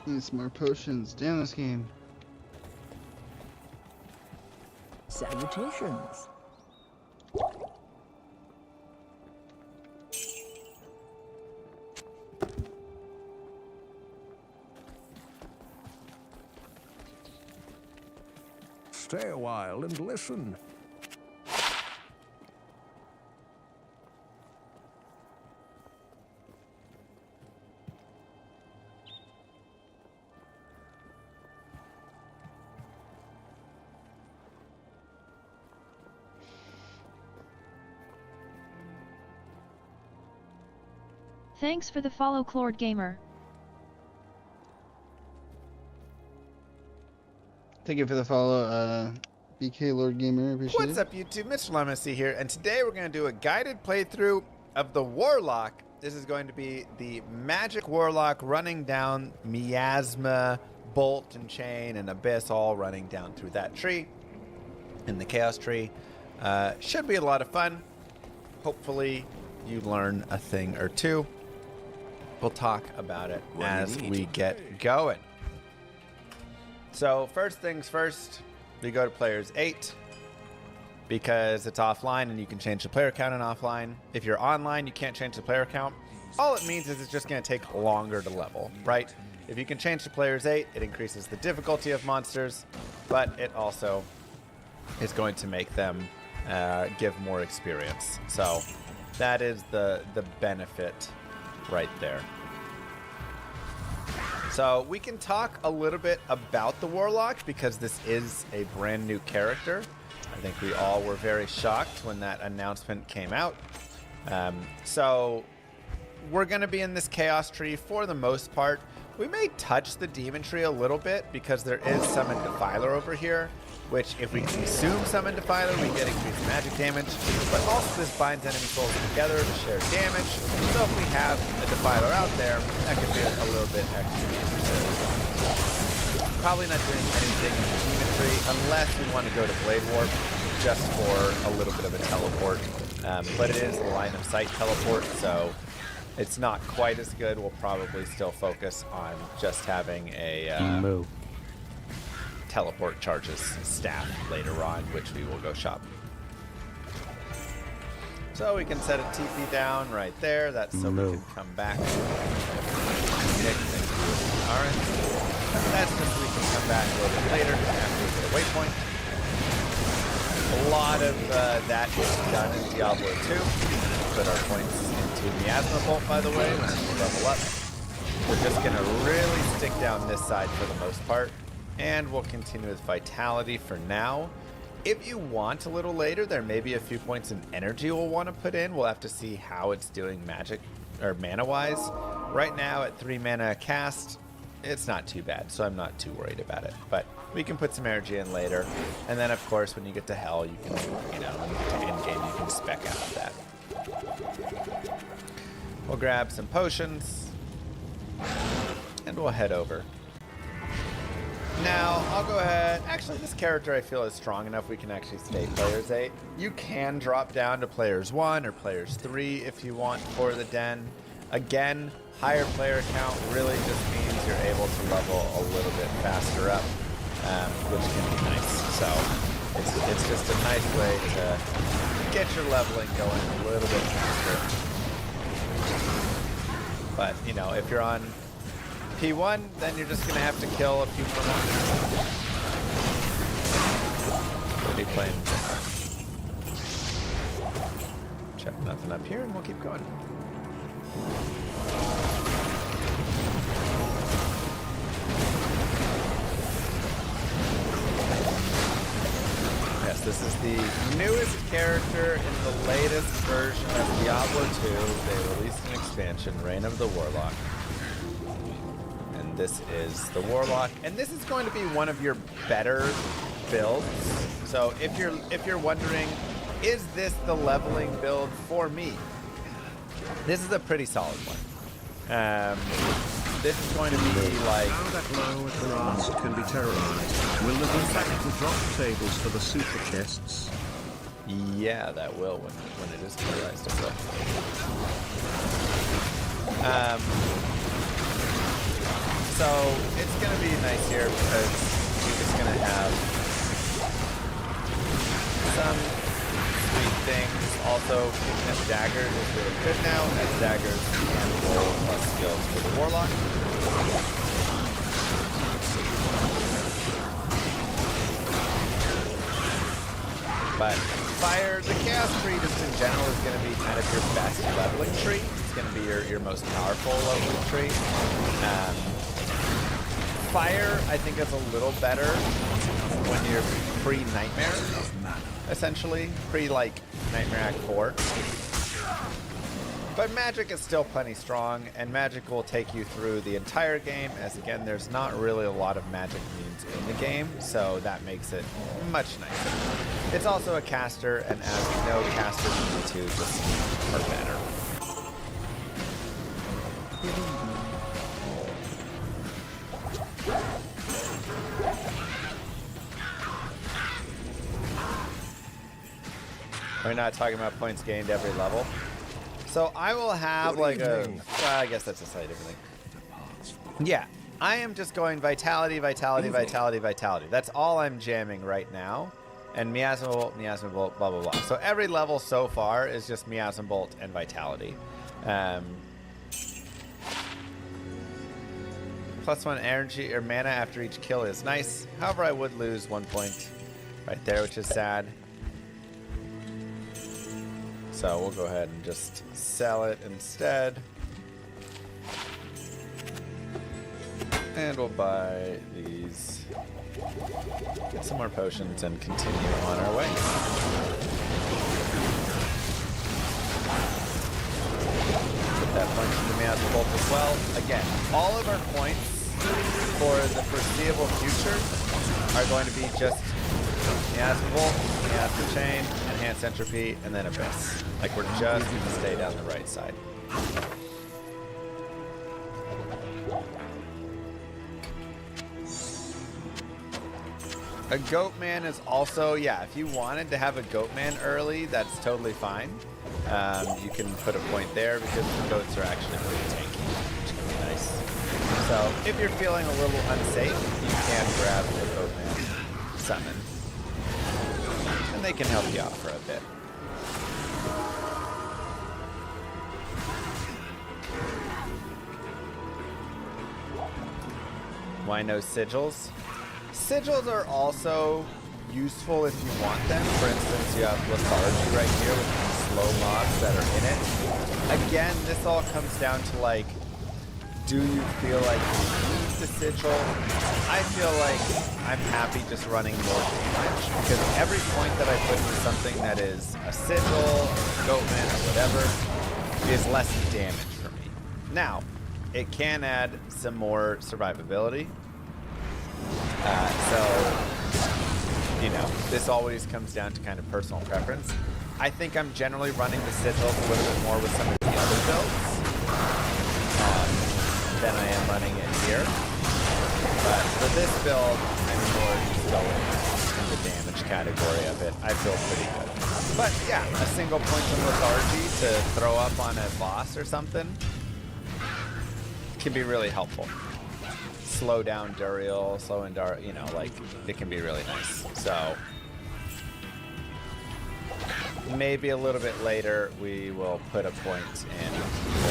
Need some more potions. Damn this game. Salutations. Stay a while and listen. Thanks for the follow, Clord Gamer. Thank you for the follow, BK Lord Gamer. Appreciate What's it. up, YouTube? Mr. Lemony here, and today we're going to do a guided playthrough of the Warlock. This is going to be the Magic Warlock running down Miasma, Bolt and Chain, and Abyss, all running down through that tree, in the Chaos Tree. Should be a lot of fun. Hopefully, you learn a thing or two. We'll talk about it as we get going. So first things first, we go to players 8 because it's offline and you can change the player count in offline. If you're online, you can't change the player count. All it means is it's just going to take longer to level, right? If you can change to players 8, it increases the difficulty of monsters, but it also is going to make them give more experience. So that is the benefit right there. So we can talk a little bit about the Warlock because this is a brand new character. I think we all were very shocked when that announcement came out. So we're going to be in this Chaos Tree for the most part. We may touch the Demon Tree a little bit because there is Summon Defiler over here, which if we consume Summon Defiler, we get increased magic damage, but also this binds enemy souls together to share damage. So if we have a Defiler out there, that could be a little bit extra. Probably not doing anything in the Demon Tree unless we want to go to Blade Warp just for a little bit of a teleport. But it is a line of sight teleport, so it's not quite as good. We'll probably still focus on just having a teleport charges staff later on, which we will go shop. So we can set a TP down right there. That's so we can come back. Nick, thank you. All right. That's just so we can come back a little bit later after we get a waypoint. A lot of that is done in Diablo 2. Put our points into Miasma Bolt, by the way, when we level up. We're just going to really stick down this side for the most part. And we'll continue with Vitality for now. If you want a little later, there may be a few points in energy we'll want to put in. We'll have to see how it's doing magic or mana-wise. Right now at 3 mana cast, it's not too bad, so I'm not too worried about it. But we can put some energy in later. And then, of course, when you get to Hell, you can, you know, when you get to endgame, you can spec out of that. We'll grab some potions, and we'll head over. Now, I'll go ahead. Actually, this character I feel is strong enough we can actually stay players 8. You can drop down to players 1 or players 3 if you want for the den. Again, higher player count really just means you're able to level a little bit faster up, which can be nice. So it's just a nice way to get your leveling going a little bit faster. But, you know, if you're on P1, then you're just gonna have to kill a few more monsters. We'll be playing. Check nothing up here, and we'll keep going. Yes, this is the newest character in the latest version of Diablo 2. They released an expansion, Reign of the Warlock. This is the Warlock, and this is going to be one of your better builds. So if you're wondering, is this the leveling build for me? This is a pretty solid one. This is going to be like... Now that low at the last can be terrorized, will there be back to drop tables for the super chests? Yeah, that will when it is terrorized, it will. So it's going to be nice here because you're just going to have some sweet things. Also, picking up daggers is really good now, as daggers can roll plus skills for the Warlock. But fire, the Chaos tree just in general is going to be kind of your best leveling tree. It's going to be your most powerful leveling tree. Fire, I think, is a little better when you're pre-Nightmare, essentially. Pre-like Nightmare Act 4. But magic is still plenty strong, and magic will take you through the entire game, as again, there's not really a lot of magic means in the game, so that makes it much nicer. It's also a caster, and as we know, casters need to just are better. We're not talking about points gained every level. So I will have like a... I guess that's a slightly different thing. Yeah, I am just going Vitality, Vitality, Vitality, Vitality. That's all I'm jamming right now. And Miasma Bolt, blah, blah, blah. So every level so far is just Miasma Bolt and Vitality. +1 energy or mana after each kill is nice. However, I would lose 1 point right there, which is sad. So we'll go ahead and just sell it instead. And we'll buy these, get some more potions, and continue on our way. Put that punch into Miasma Bolt as well. Again, all of our points for the foreseeable future are going to be just Miasma Bolt, Miasma Chain, Enhanced Entropy, and then Abyss. Like, we're just going to stay down the right side. A Goatman is also, yeah, if you wanted to have a Goatman early, that's totally fine. You can put a point there because the goats are actually pretty tanky, which can be nice. So if you're feeling a little unsafe, you can grab the Goatman summon. And they can help you out for a bit. Why no sigils? Sigils are also useful if you want them. For instance, you have lethargy right here with these slow mobs that are in it. Again, this all comes down to like, do you feel like you need the sigil? I feel like I'm happy just running more damage because every point that I put into something that is a sigil, a goatman, or whatever, is less damage for me. Now, it can add some more survivability. So, you know, this always comes down to kind of personal preference. I think I'm generally running the sigils a little bit more with some of the other builds than I am running it here. But for this build, I'm more just going in the damage category of it. I feel pretty good. But yeah, a single point of lethargy to throw up on a boss or something can be really helpful. Slow down Duriel, you know, like, it can be really nice. So, maybe a little bit later, we will put a point in for...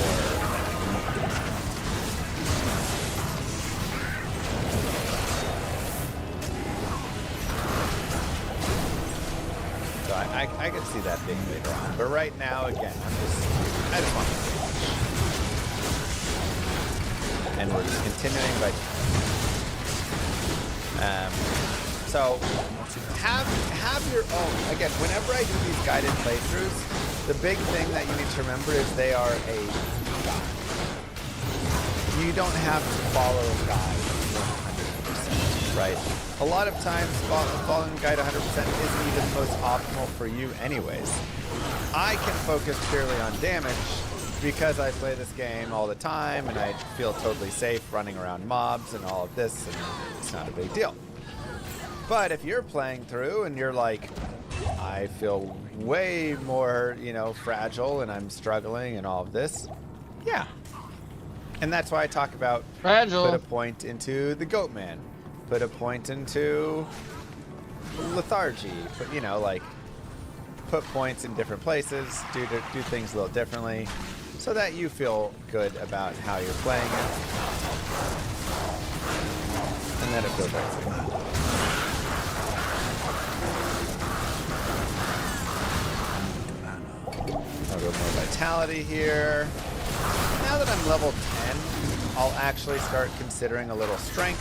So I could see that being later on. But right now, again, I just want to finish. And we're just continuing by... so have your own. Again, whenever I do these guided playthroughs, the big thing that you need to remember is they are a guide. You don't have to follow a guide 100%, right? A lot of times following a guide 100% isn't even the most optimal for you anyways. I can focus purely on damage because I play this game all the time and I feel totally safe running around mobs and all of this, and it's not a big deal. But if you're playing through and you're like, I feel way more, you know, fragile and I'm struggling and all of this, yeah. And that's why I talk about fragile. Put a point into the Goatman, put a point into lethargy, but you know, like, put points in different places, do things a little differently, so that you feel good about how you're playing it, and then it feels right. I'll go more vitality here. Now that I'm level 10, I'll actually start considering a little strength.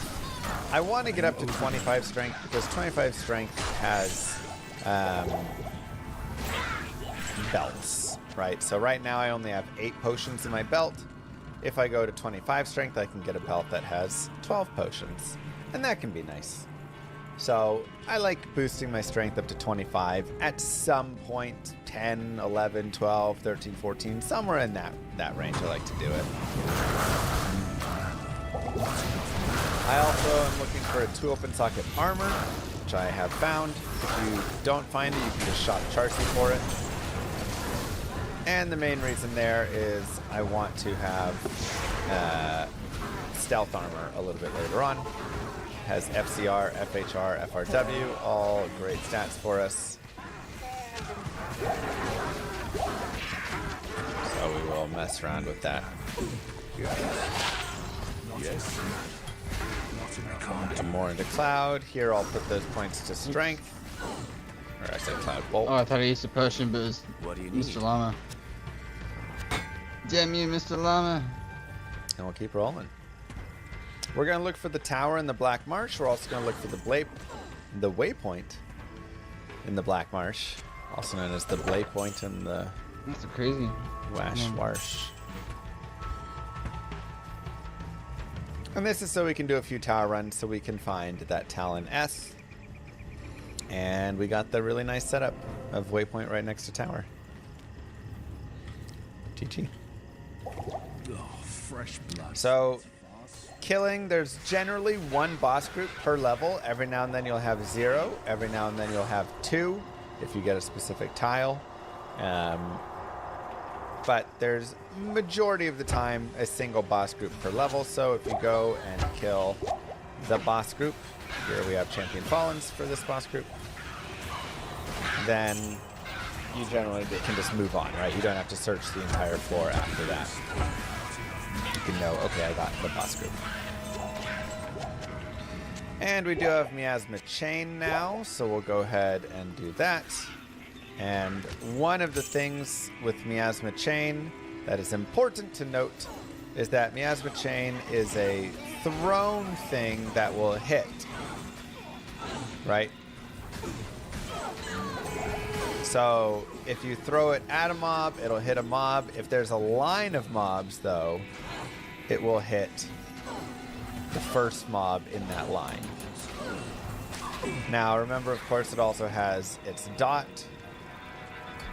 I want to get up to 25 strength because 25 strength has belts, right? So right now I only have 8 potions in my belt. If I go to 25 strength, I can get a belt that has 12 potions, and that can be nice. So I like boosting my strength up to 25 at some point, 10, 11, 12, 13, 14, somewhere in that range I like to do it. I also am looking for a 2 open socket armor, which I have found. If you don't find it, you can just shop Charcy for it. And the main reason there is I want to have stealth armor a little bit later on. Has FCR, FHR, FRW, all great stats for us. So we will mess around with that. Yes. More into Cloud. Here I'll put those points to Strength. Or I said Cloud Bolt. Oh, I thought I used a potion, but it was Mr. Llama. Damn you, Mr. Llama. And we'll keep rolling. We're going to look for the tower in the Black Marsh. We're also going to look for the waypoint in the Black Marsh, also known as the Blaypoint in the That's crazy. Warsh. And this is so we can do a few tower runs so we can find that Talon S. And we got the really nice setup of waypoint right next to tower. GG. Oh, fresh blood. So, killing, there's generally 1 boss group per level. Every now and then you'll have 0. Every now and then you'll have 2 if you get a specific tile. But there's majority of the time a single boss group per level. So if you go and kill the boss group, here we have Champion Fallens for this boss group, then you generally can just move on, right? You don't have to search the entire floor after that. You can know, okay, I got the boss group. And we do have Miasma Chain now, so we'll go ahead and do that. And one of the things with Miasma Chain that is important to note is that Miasma Chain is a thrown thing that will hit. Right? So if you throw it at a mob, it'll hit a mob. If there's a line of mobs, though, it will hit the first mob in that line. Now, remember, of course, it also has its dot.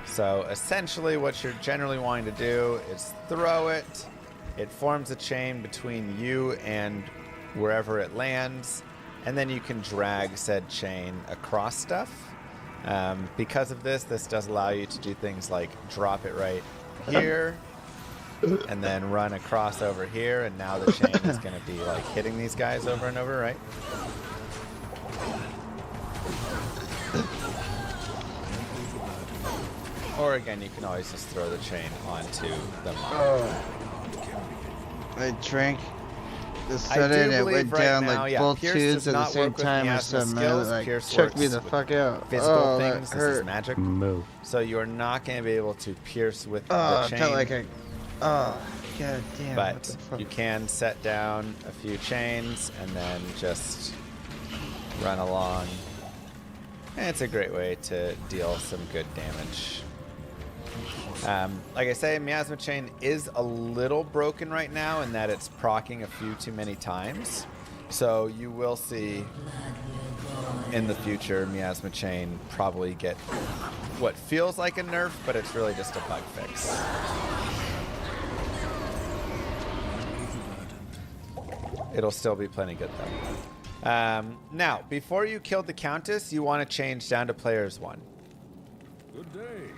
So essentially what you're generally wanting to do is throw it. It forms a chain between you and wherever it lands. And then you can drag said chain across stuff. Because of this does allow you to do things like drop it right here and then run across over here, and now the chain is going to be like hitting these guys over and over, right? Or again, you can always just throw the chain onto the mob. I drank the soda and it went down like both tubes at the same time or something. Like choked me the fuck out. Physical things, that this is hurt. magic. So you are not going to be able to pierce with the I chain. felt like god damn. But you can set down a few chains and then just run along. And it's a great way to deal some good damage. Like I say, Miasma Chain is a little broken right now in that it's proccing a few too many times. So you will see in the future Miasma Chain probably get what feels like a nerf, but it's really just a bug fix. It'll still be plenty good though. Now, before you killed the Countess, you want to change down to players 1. Good day.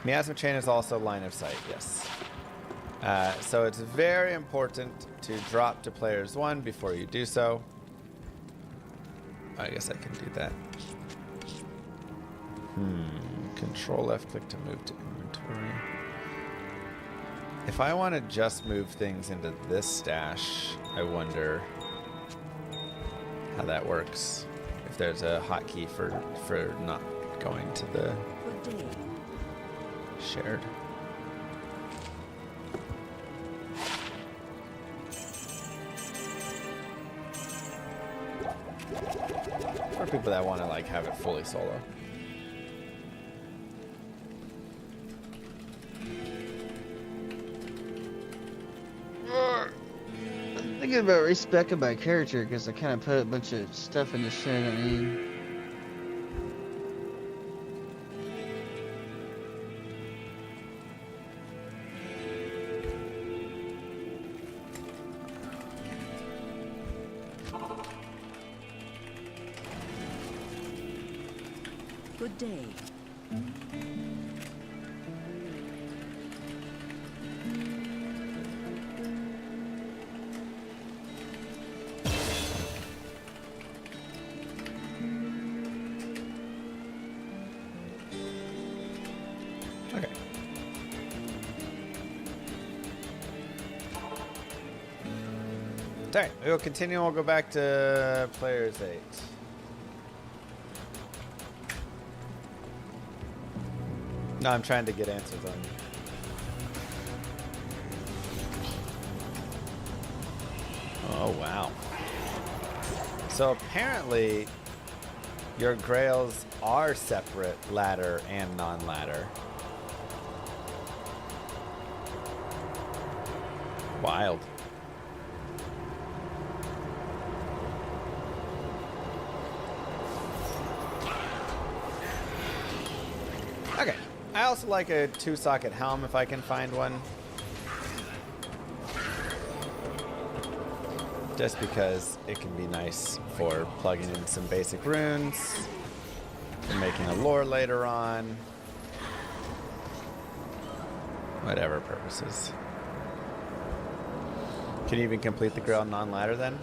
Miasma Chain is also line of sight, yes. So it's very important to drop to players 1 before you do so. I guess I can do that. Control left click to move to inventory. If I want to just move things into this stash, I wonder how that works. If there's a hotkey for not going to the shared. For people that want to like have it fully solo. I'm thinking about respecing my character because I kind of put a bunch of stuff in the shit I don't need. Good day. Okay. Alright, we'll continue. We'll go back to players 8. No, I'm trying to get answers on you. Oh, wow. So apparently, your grails are separate ladder and non-ladder. Wild. Okay. I also like a 2-socket helm if I can find one. Just because it can be nice for plugging in some basic runes, for making a lore later on, whatever purposes. Can you even complete the Grail non-ladder then?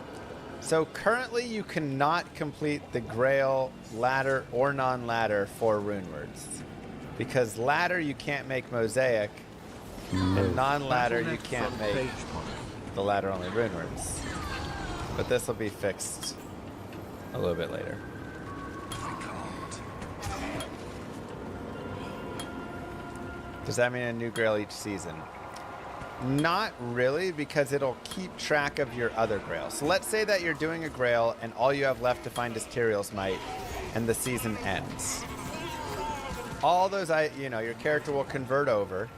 So currently you cannot complete the Grail ladder or non-ladder for rune words. Because ladder you can't make mosaic, and non-ladder you can't make the ladder only rune words. But this will be fixed a little bit later. Does that mean a new grail each season? Not really, because it'll keep track of your other grails. So let's say that you're doing a grail and all you have left to find is Tyrael's Might and the season ends. All those, your character will convert over.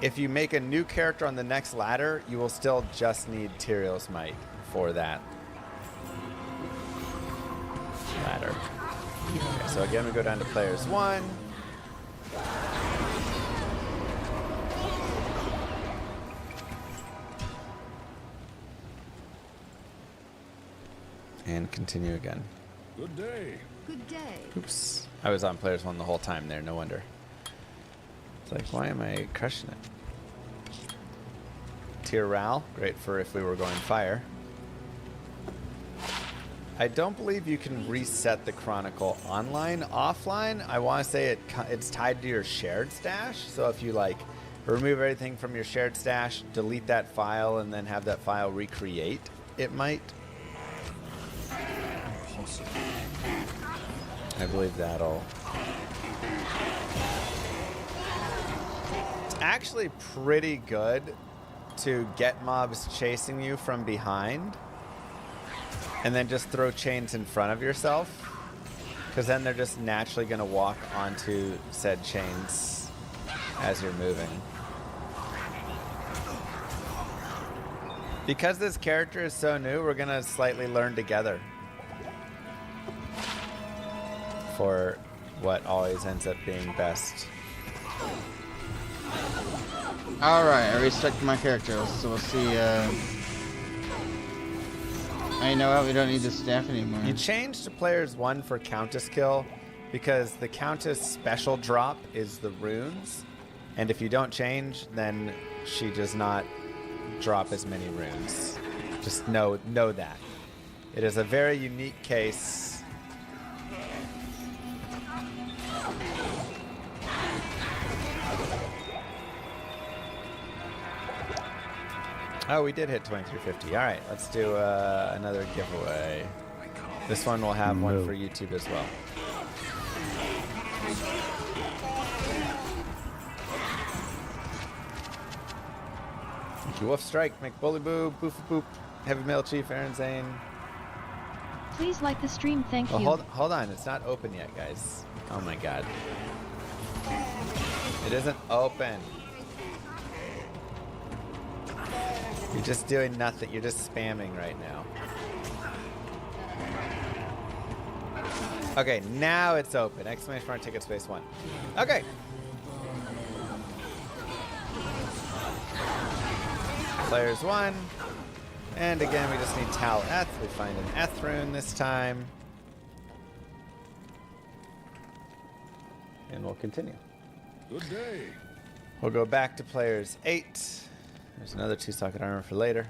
If you make a new character on the next ladder, you will still just need Tyrael's Might for that ladder. Okay, so again, we go down to players 1. And continue again. Good day. Good day. Oops. I was on players 1 the whole time there, no wonder. It's like, why am I crushing it? Tyrael, great for if we were going fire. I don't believe you can reset the Chronicle online. Offline, I want to say it's tied to your shared stash. So if you remove everything from your shared stash, delete that file, and then have that file recreate, it might. I believe that'll. It's actually pretty good to get mobs chasing you from behind and then just throw chains in front of yourself, because then they're just naturally going to walk onto said chains as you're moving. Because this character is so new, we're going to slightly learn together for what always ends up being best. Alright, I restructured my character, so we'll see. You know what? We don't need the staff anymore. You change to players 1 for Countess kill, because the Countess special drop is the runes, and if you don't change, then she does not drop as many runes. Just know that. It is a very unique case. Oh, we did hit 2350. All right, let's do another giveaway. This one will have one for YouTube as well. Thank you, Wolf Strike, McBully Boo, Boof Boop, Heavy Metal Chief, Aaron Zane. Please like the stream, thank you. Hold on, it's not open yet, guys. Oh my god. It isn't open. You're just doing nothing. You're just spamming right now. Okay, now it's open. Exclamation mark, ticket space 1. Okay. Players 1. And again, we just need Tal Eth. We find an Eth rune this time. And we'll continue. Good day. We'll go back to players 8. There's another 2-socket armor for later.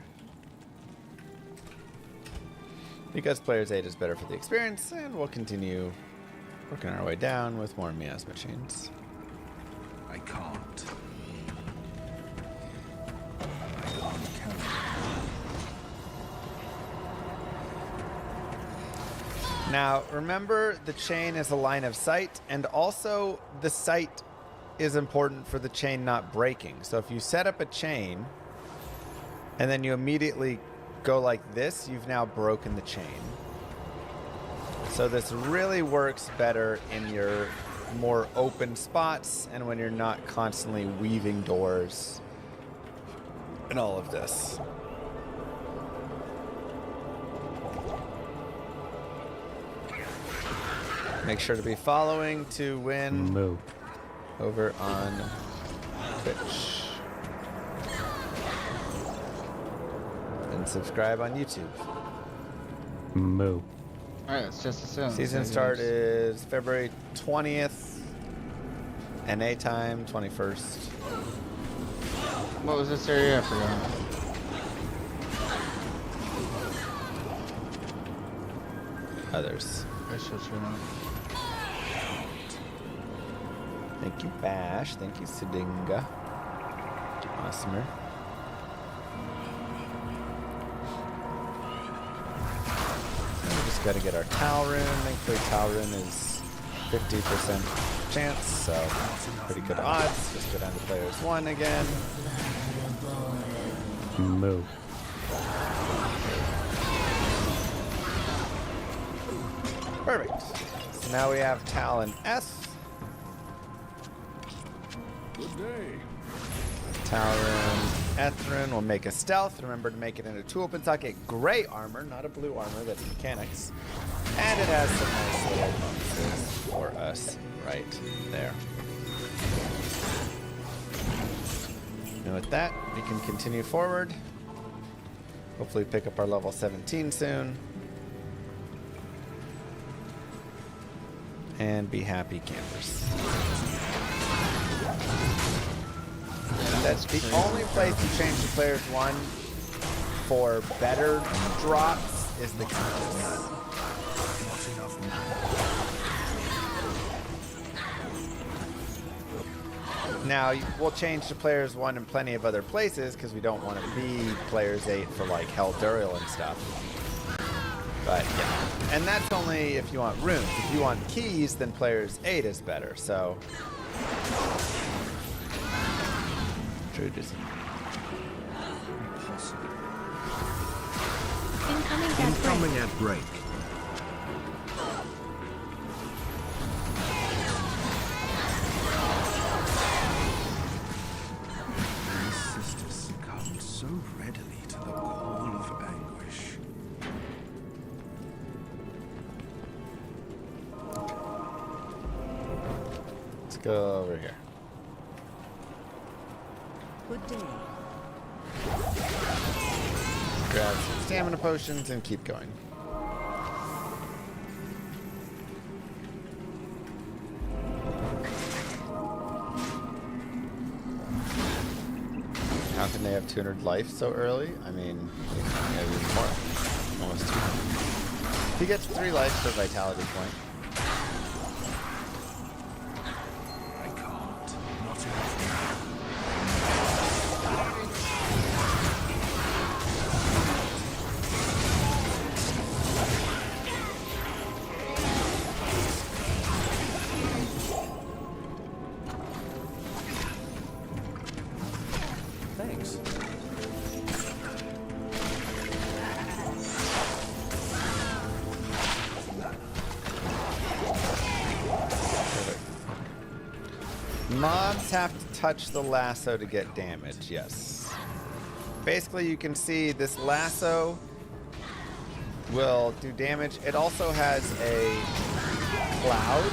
Because players 8 is better for the experience, and we'll continue working our way down with more miasma chains. I can't. Now, remember, the chain is a line of sight, and also the sight is important for the chain not breaking. So if you set up a chain and then you immediately go like this, you've now broken the chain. So this really works better in your more open spots and when you're not constantly weaving doors and all of this. Make sure to be following to win over on Twitch. And subscribe on YouTube. Alright, it's just a sound. Season start is February 20th. NA time, 21st. What was this area? I forgot. Others. Thank you, Bash. Thank you, Sidinga. Awesomer. just gotta get our Tal Rune. Thankfully, Tal Rune is 50% chance, so pretty good odds. Just go down to players 1 again. Move. Perfect. So now we have Tal and S. Good day. Talrun, Ethrun will make a stealth. Remember to make it into 2 open socket gray armor, not a blue armor. That's mechanics. And it has some nice little bonuses for us right there. And with that, we can continue forward. Hopefully pick up our level 17 soon. And be happy campers. That's the only place you change to players 1 for better drops is the compass. Now, we'll change to players 1 in plenty of other places because we don't want to be players 8 for like Heldurial and stuff. But yeah, and that's only if you want runes. If you want keys, then players 8 is better, so. Incoming at break. My sister succumbed so readily to the call of anguish. Let's go over here. Good day. Grab some stamina potions and keep going. How can they have 200 life so early? I mean, maybe more. Almost 200. He gets 3 life per vitality point. Mobs have to touch the lasso to get damage, yes. Basically, you can see this lasso will do damage. It also has a cloud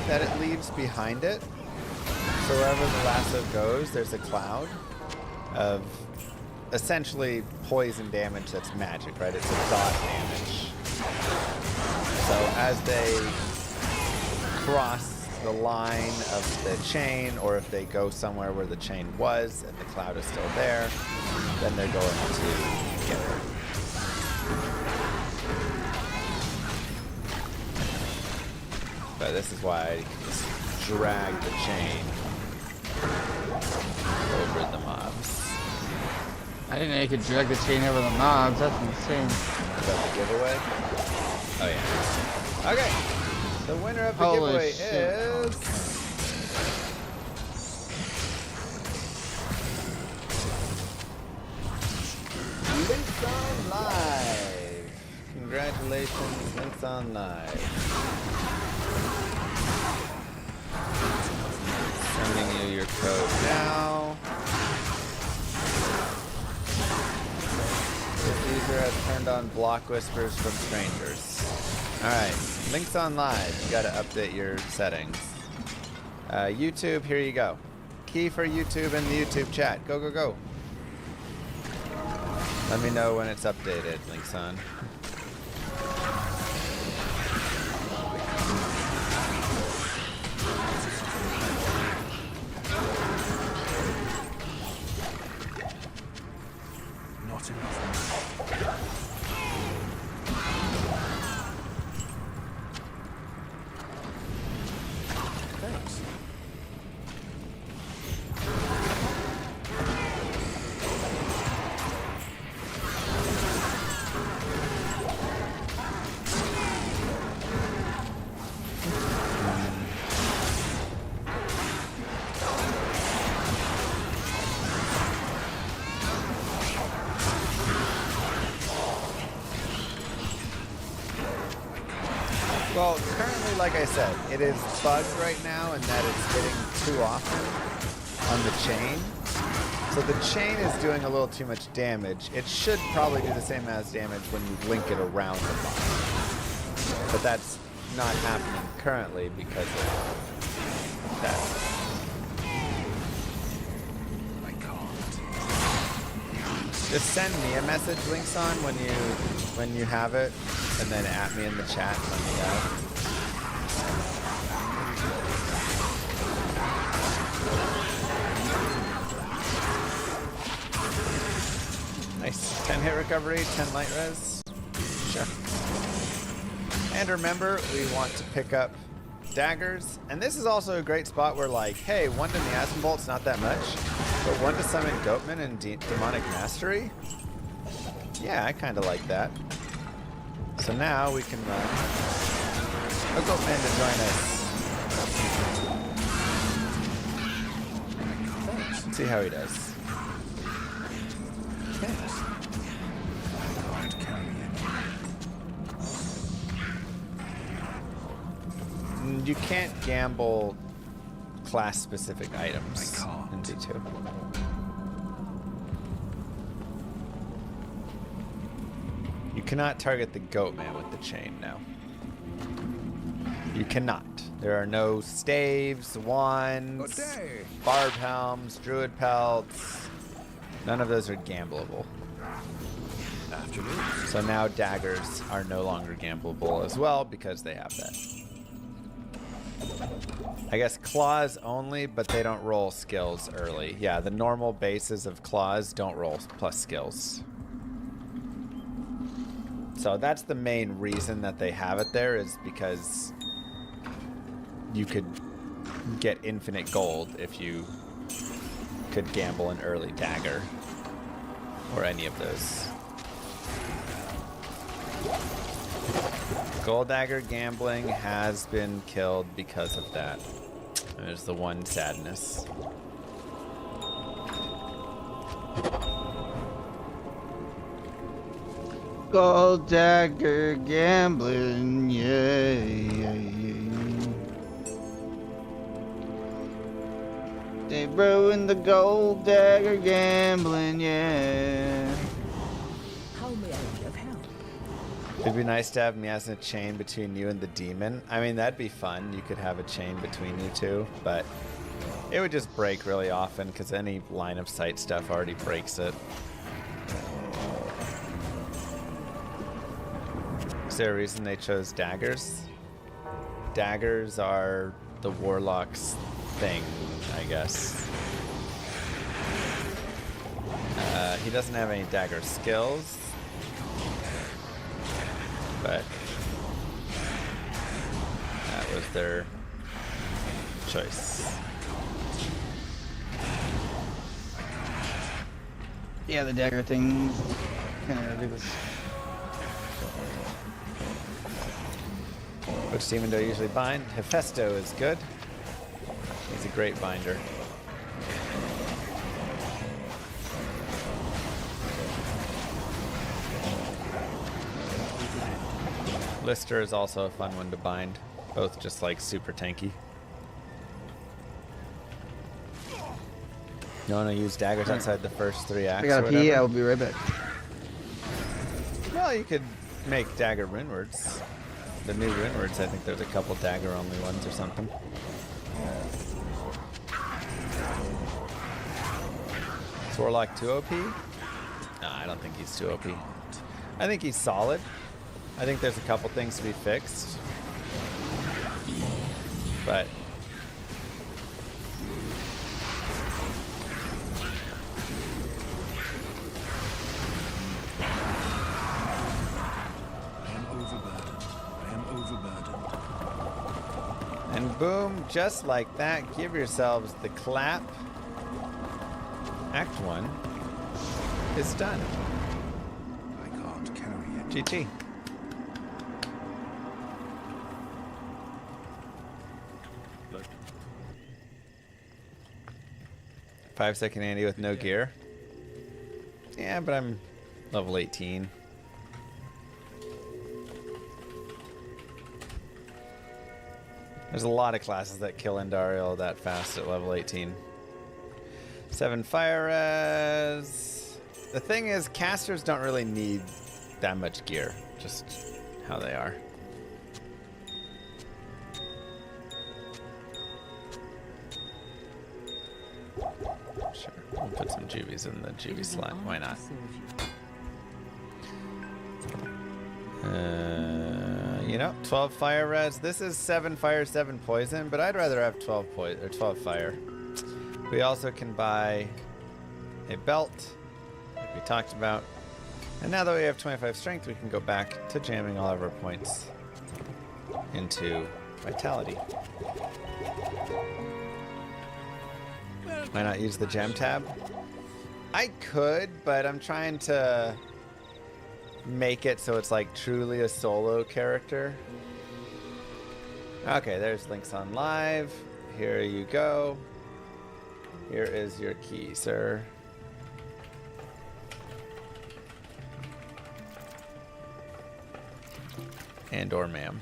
that it leaves behind it. So wherever the lasso goes, there's a cloud of essentially poison damage that's magic, right? It's a dot damage. So as they cross the line of the chain, or if they go somewhere where the chain was and the cloud is still there, then they're going to get hurt. But this is why I just drag the chain over the mobs. I didn't know you could drag the chain over the mobs. That's insane. Is that the giveaway? Oh yeah. Okay. The winner of the Holy giveaway shit. is Links on Live. Congratulations, Links on Live. Sending you your code now. This user has turned on block whispers from strangers. Alright, Links on Live. You gotta update your settings. YouTube, here you go. Key for YouTube in the YouTube chat. Go, go, go. Let me know when it's updated, Links on. Not enough. Thanks. Well, currently, like I said, it is bugged right now in that it's hitting too often on the chain. So the chain is doing a little too much damage. It should probably do the same as damage when you link it around the box. But that's not happening currently because of that. I can't. Just send me a message, Linkson, when you have it, and then at me in the chat and let me know. Nice. 10 hit recovery, 10 light res. Sure. And remember, we want to pick up daggers. And this is also a great spot where, like, hey, 1 to Miasma Bolt's not that much, but 1 to summon Goatman and Demonic Mastery? Yeah, I kind of like that. So now we can run a Goatman to join us. Let's see how he does. You can't gamble class-specific items in D2. You cannot target the Goatman with the chain now. You cannot. There are no staves, wands, barb helms, druid pelts. None of those are gambleable. So now daggers are no longer gambleable as well because they have that. I guess claws only, but they don't roll skills early. Yeah, the normal bases of claws don't roll plus skills. So that's the main reason that they have it there, is because you could get infinite gold if you could gamble an early dagger or any of those. Gold dagger gambling has been killed because of that. There's the one sadness. Gold dagger gambling, yeah. They ruined the gold dagger gambling, yeah. How may I be of help? It'd be nice to have Miasma chain between you and the demon. I mean, that'd be fun. You could have a chain between you two, but it would just break really often because any line of sight stuff already breaks it. Is there a reason they chose daggers? Daggers are the warlock's thing, I guess. He doesn't have any dagger skills, but that was their choice. Yeah, the dagger thing kind of ridiculous. Which demon do I usually bind? Hephaesto is good. He's a great binder. Lister is also a fun one to bind. Both just like super tanky. You want to use daggers outside the first 3 acts? I gotta pee, I'll be right back. Well, you could make dagger runewords. The new runewords, I think there's a couple dagger only ones or something. Is Warlock too OP? No, I don't think he's too OP. I think he's solid. I think there's a couple things to be fixed. But and boom, just like that, give yourselves the clap. Act 1 is done. I can't carry it. GG. Look. 5-second Andy with no gear. Yeah, but I'm level 18. There's a lot of classes that kill Endariel that fast at level 18. 7 fire res. The thing is, casters don't really need that much gear, just how they are. Sure, we'll put some juvies in the juvie slot. Why not? You know, 12 fire res. This is 7 fire, 7 poison, but I'd rather have 12 poison or 12 fire. We also can buy a belt, like we talked about. And now that we have 25 strength, we can go back to jamming all of our points into vitality. Why not use the gem tab? I could, but I'm trying to make it so it's like truly a solo character. Okay, there's Link's on live. Here you go. Here is your key, sir. And or ma'am.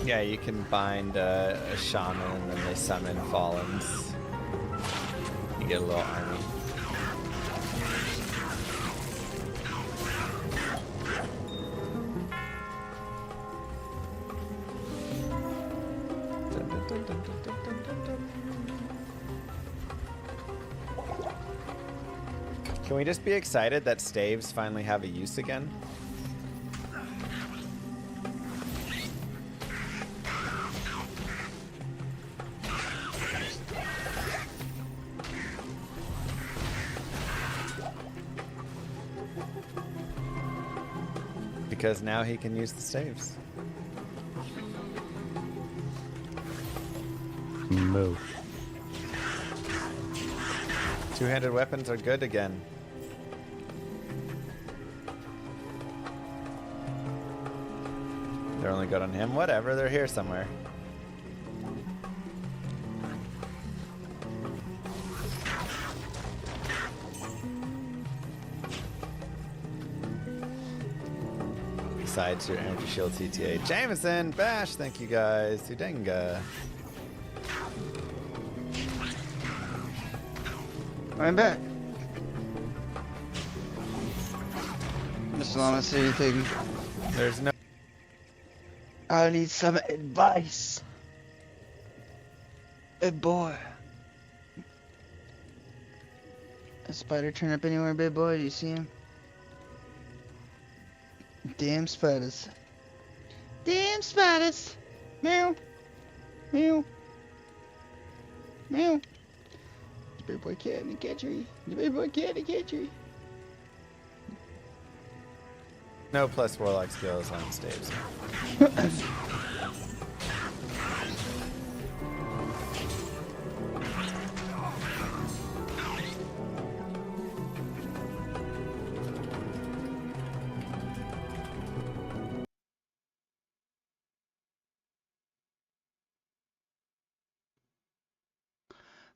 Yeah, you can bind a shaman and then they summon Fallens. You get a little army. Can we just be excited that staves finally have a use again? Because now he can use the staves. Move. Two-handed weapons are good again. They're only good on him. Whatever, they're here somewhere. Besides your energy shield TTA. Jameson, Bash, thank you guys. Udenga. I'm back. Mr. Llama, say anything. There's no. I need some advice. Hey boy. A spider turn up anywhere, big boy? Do you see him? Damn spiders. Damn spiders. Meow. Meow. Meow. The big boy cat in the catchery. The big boy cat in the catchery. No plus warlock skills on staves.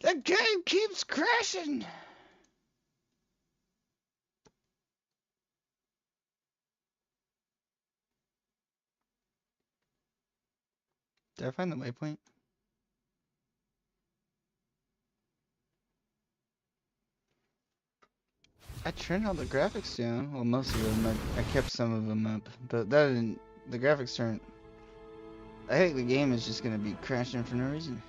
The game keeps crashing. Did I find the waypoint? I turned all the graphics down. Well, most of them. I kept some of them up, but that didn't. The graphics aren't. I think the game is just gonna be crashing for no reason.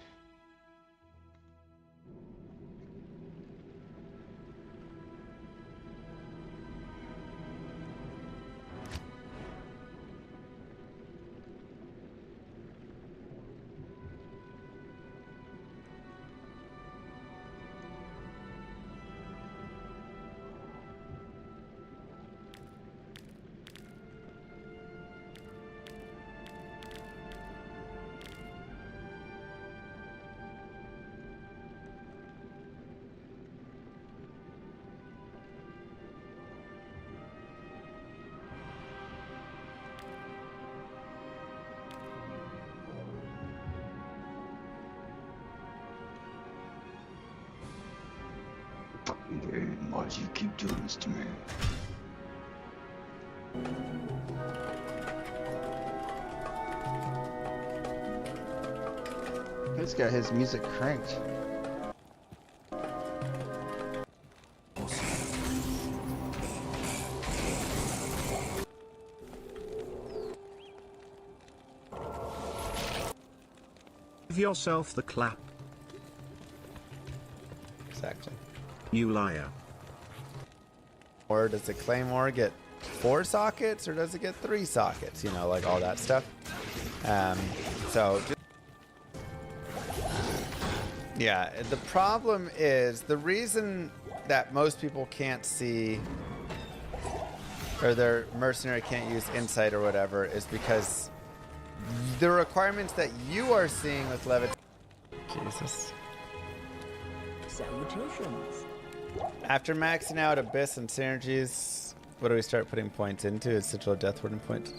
game. Why do you keep doing this to me? He's got his music cranked. Give yourself the clap. Exactly. You liar. Or does the Claymore get 4 sockets or does it get 3 sockets? You know, like all that stuff. Yeah, the problem is the reason that most people can't see or their mercenary can't use insight or whatever is because the requirements that you are seeing with levitation. Jesus. Salutations. After maxing out Abyss and Synergies, what do we start putting points into? Is Sigil of Death Warden points?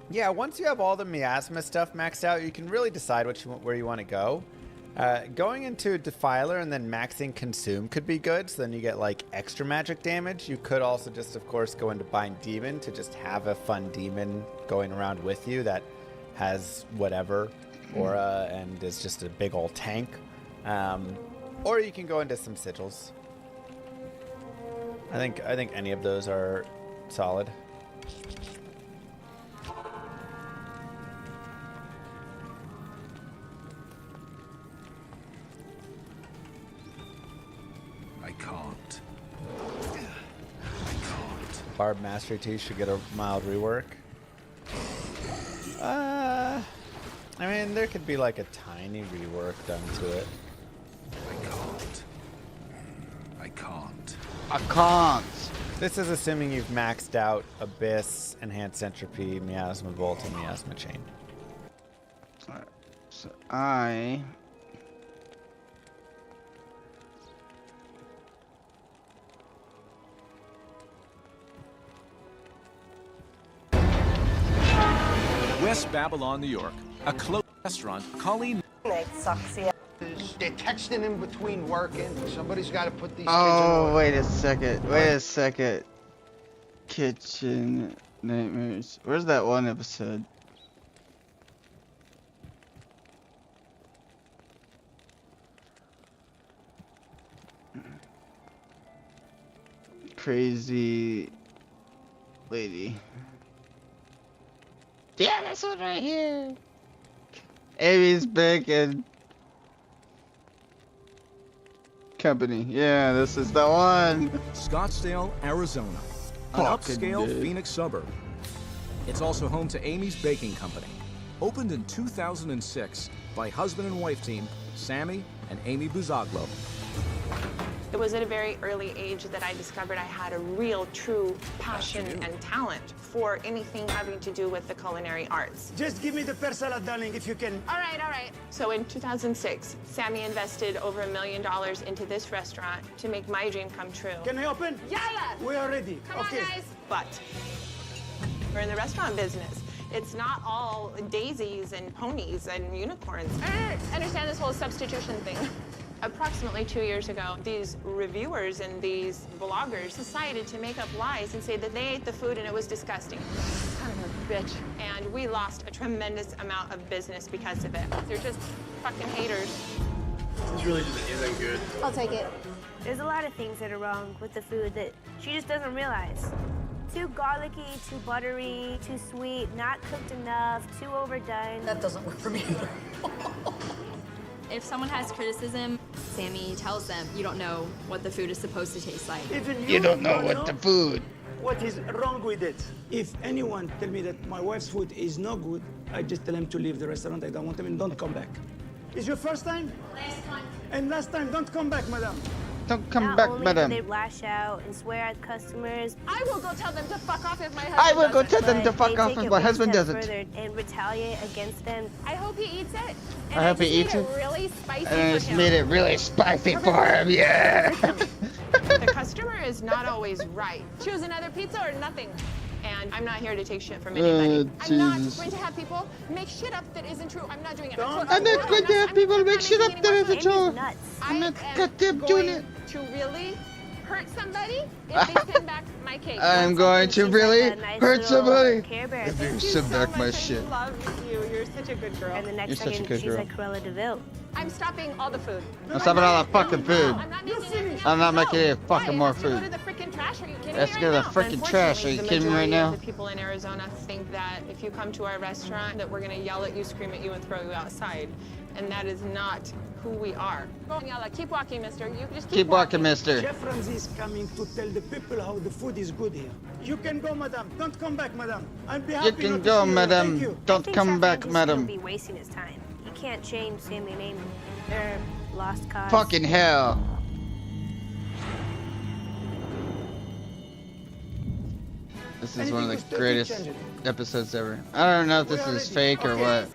Yeah, once you have all the miasma stuff maxed out, you can really decide where you want to go. Going into Defiler and then maxing Consume could be good, so then you get like extra magic damage. You could also just, of course, go into Bind Demon to just have a fun demon going around with you that has whatever aura and is just a big old tank. Or you can go into some sigils. I think any of those are solid. I can't. Barb Mastery 2 should get a mild rework. I mean, there could be like a tiny rework done to it. I can't. This is assuming you've maxed out Abyss, Enhanced Entropy, Miasma Bolt, and Miasma Chain. Alright, so I... West Babylon, New York. A close restaurant. Colleen. They're texting in between working. Somebody's got to put these kids in Oh, order. wait a second. Wait a second. Kitchen Nightmares. Where's that one episode? Crazy lady. Yeah, this one right here. Amy's Bacon Company. Yeah, this is the one. Scottsdale, Arizona. An Fucking upscale dude. Phoenix suburb. It's also home to Amy's Baking Company. Opened in 2006 by husband and wife team Sammy and Amy Buzaglo. It was at a very early age that I discovered I had a real, true passion and talent for anything having to do with the culinary arts. Just give me the pear salad, darling, if you can. All right, all right. So in 2006, Sammy invested over $1 million into this restaurant to make my dream come true. Can I open? Yeah! We are ready. Come on, guys. But we're in the restaurant business. It's not all daisies and ponies and unicorns. I understand this whole substitution thing. Approximately 2 years ago, these reviewers and these bloggers decided to make up lies and say that they ate the food and it was disgusting. Son of a bitch. And we lost a tremendous amount of business because of it. They're just fucking haters. This really just isn't good. I'll take it. There's a lot of things that are wrong with the food that she just doesn't realize. Too garlicky, too buttery, too sweet, not cooked enough, too overdone. That doesn't work for me either. If someone has criticism, Sammy tells them, you don't know what the food is supposed to taste like. Even You don't know what the food. What is wrong with it? If anyone tell me that my wife's food is no good, I just tell him to leave the restaurant. I don't want him and don't come back. Is your first time? Last time. And last time, don't come back, madam. Don't come Not back, only madam. do they lash out and swear at customers. I will go tell them to fuck off if my husband I will go doesn't. tell them to but fuck they off take if it my one husband step doesn't. further and retaliate against them. I hope he eats it. I hope he eats made it. Really spicy And I for just him. made it really spicy for him, yeah. The customer is not always right. Choose another pizza or nothing. And I'm not here to take shit from anybody. I'm not Jesus. going to have people make shit up that isn't true. I'm not doing it. I'm not going to have people make shit up that isn't true. I'm not goddamn doing it. To really hurt somebody if they send back my cake. I'm going to really hurt somebody. If you Thank you send back so my much. shit. I love you. You're such a good girl. And the next You're such a second, good she's girl. like Cruella DeVille. I'm stopping all the food. I'm stopping all the fucking food. I'm not making anything else. I'm not making any fucking more Go food. to the freaking trash. Are you kidding Let's me go to right the now? freaking trash. Are you kidding me right The majority now? of the people in Arizona think that if you come to our restaurant, that we're gonna yell at you, scream at you, and throw you outside, and that is not who we are. Go and yell at. Keep walking, mister. You just Keep walking, mister. Chef Ramsey is coming to tell the people how the food is good here. You can go, madam. Don't come back, madam. I'll be happy. You can not to go, see you. madam. Thank you. Don't come back, madam. He'll be wasting his time. He can't change Sammy and Amy. They're lost cause. Fucking hell. This is one of the greatest episodes ever. I don't know if this is fake or what.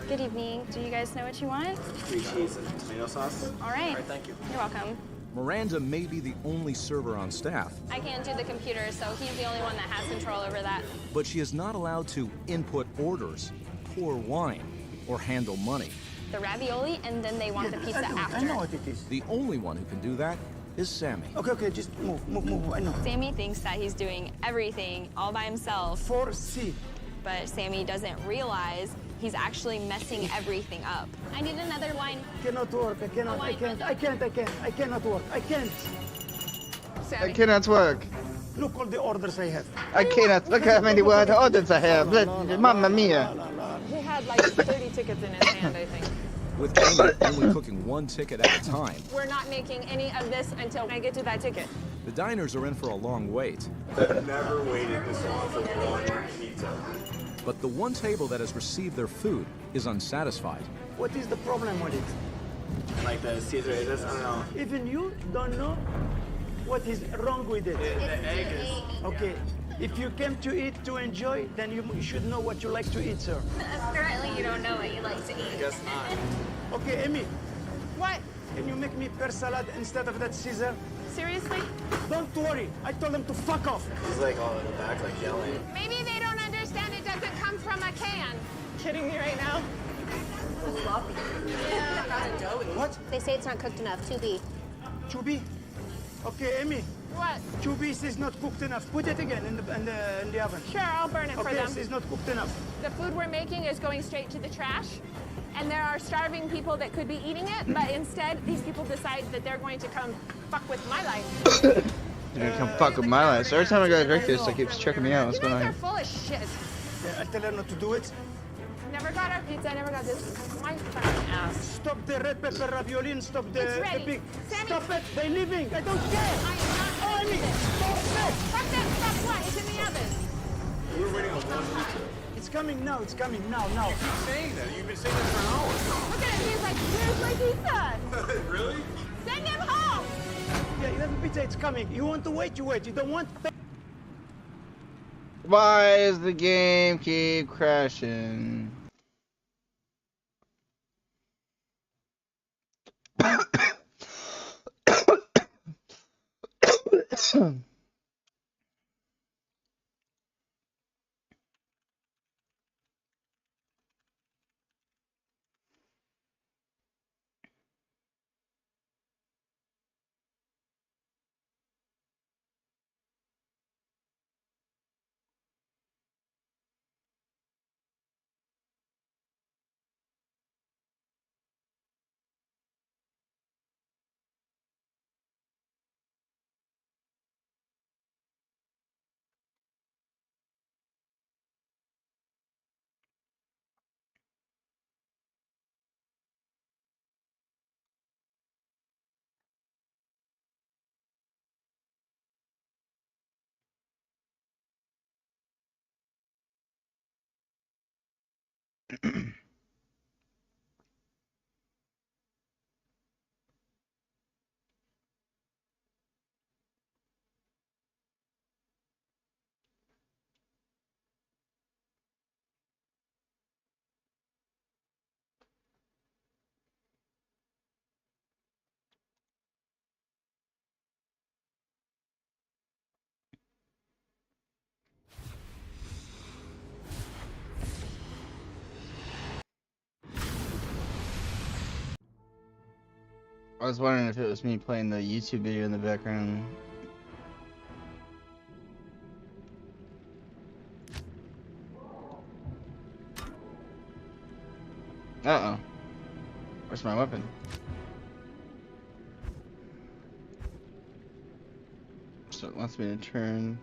Good evening. Do you guys know what you want? 3 cheese and tomato sauce. All right. Thank you. You're welcome. Miranda may be the only server on staff, I can't do the computer, so he's the only one that has control over that. but she is not allowed to input orders, pour wine, or handle money. The ravioli, and then they want the pizza after. I know what it is. The only one who can do that is Sammy. Okay, just move. I know. Sammy thinks that he's doing everything all by himself. Foresee. But Sammy doesn't realize he's actually messing everything up. I need another wine. Cannot work. I cannot work. I can't. I cannot work. Look all the orders I have. I cannot. Look how many orders I have. Mamma mia. He had like 30 tickets in his hand, I think. With Amy only cooking 1 ticket at a time, We're not making any of this until I get to that ticket. the diners are in for a long wait. I've never waited this long for one pizza. But the one table that has received their food is unsatisfied. What is the problem with it? Like the Caesar, I don't know. Even you don't know what is wrong with it. The egg is... Okay, if you came to eat to enjoy, then you should know what you like to eat, sir. Apparently you don't know what you like to eat. I guess not. Okay, Amy, What? can you make me pear salad instead of that Caesar? Seriously? Don't worry, I told them to fuck off. He's like all in the back, like yelling. Maybe they don't understand it doesn't come from a can. Kidding me right now? Sloppy. What? They say it's not cooked enough. 2B. Chubi? Okay, Amy, What? Chubis is not cooked enough. Put it again in the oven. Sure, I'll burn it for Okay, them. this is not cooked enough. The food we're making is going straight to the trash. And there are starving people that could be eating it, but instead, these people decide that they're going to come fuck with my life. You're gonna come fuck with my life. So every time I go to drink this, it keeps checking me out. What's You going guys on are here? full of shit. I'll tell her not to do it. Never got our pizza, never got this. My fucking ass. Stop the red pepper ravioli and stop the, It's ready. pig. Sammy. Stop it, they're leaving. I don't care. I am not Oh, Amy, stop it. Fuck that stuff, what? It's in the oven. We were waiting on one pizza. It's coming now, now. You keep saying that. You've been saying that for an hour. Look at it, he's like, here's my pizza. Really? Send him home. Yeah, you have a pizza, it's coming. You want to wait, you wait. You don't want... Why is the game keep crashing? I was wondering if it was me playing the YouTube video in the background. Uh-oh. Where's my weapon? So it wants me to turn.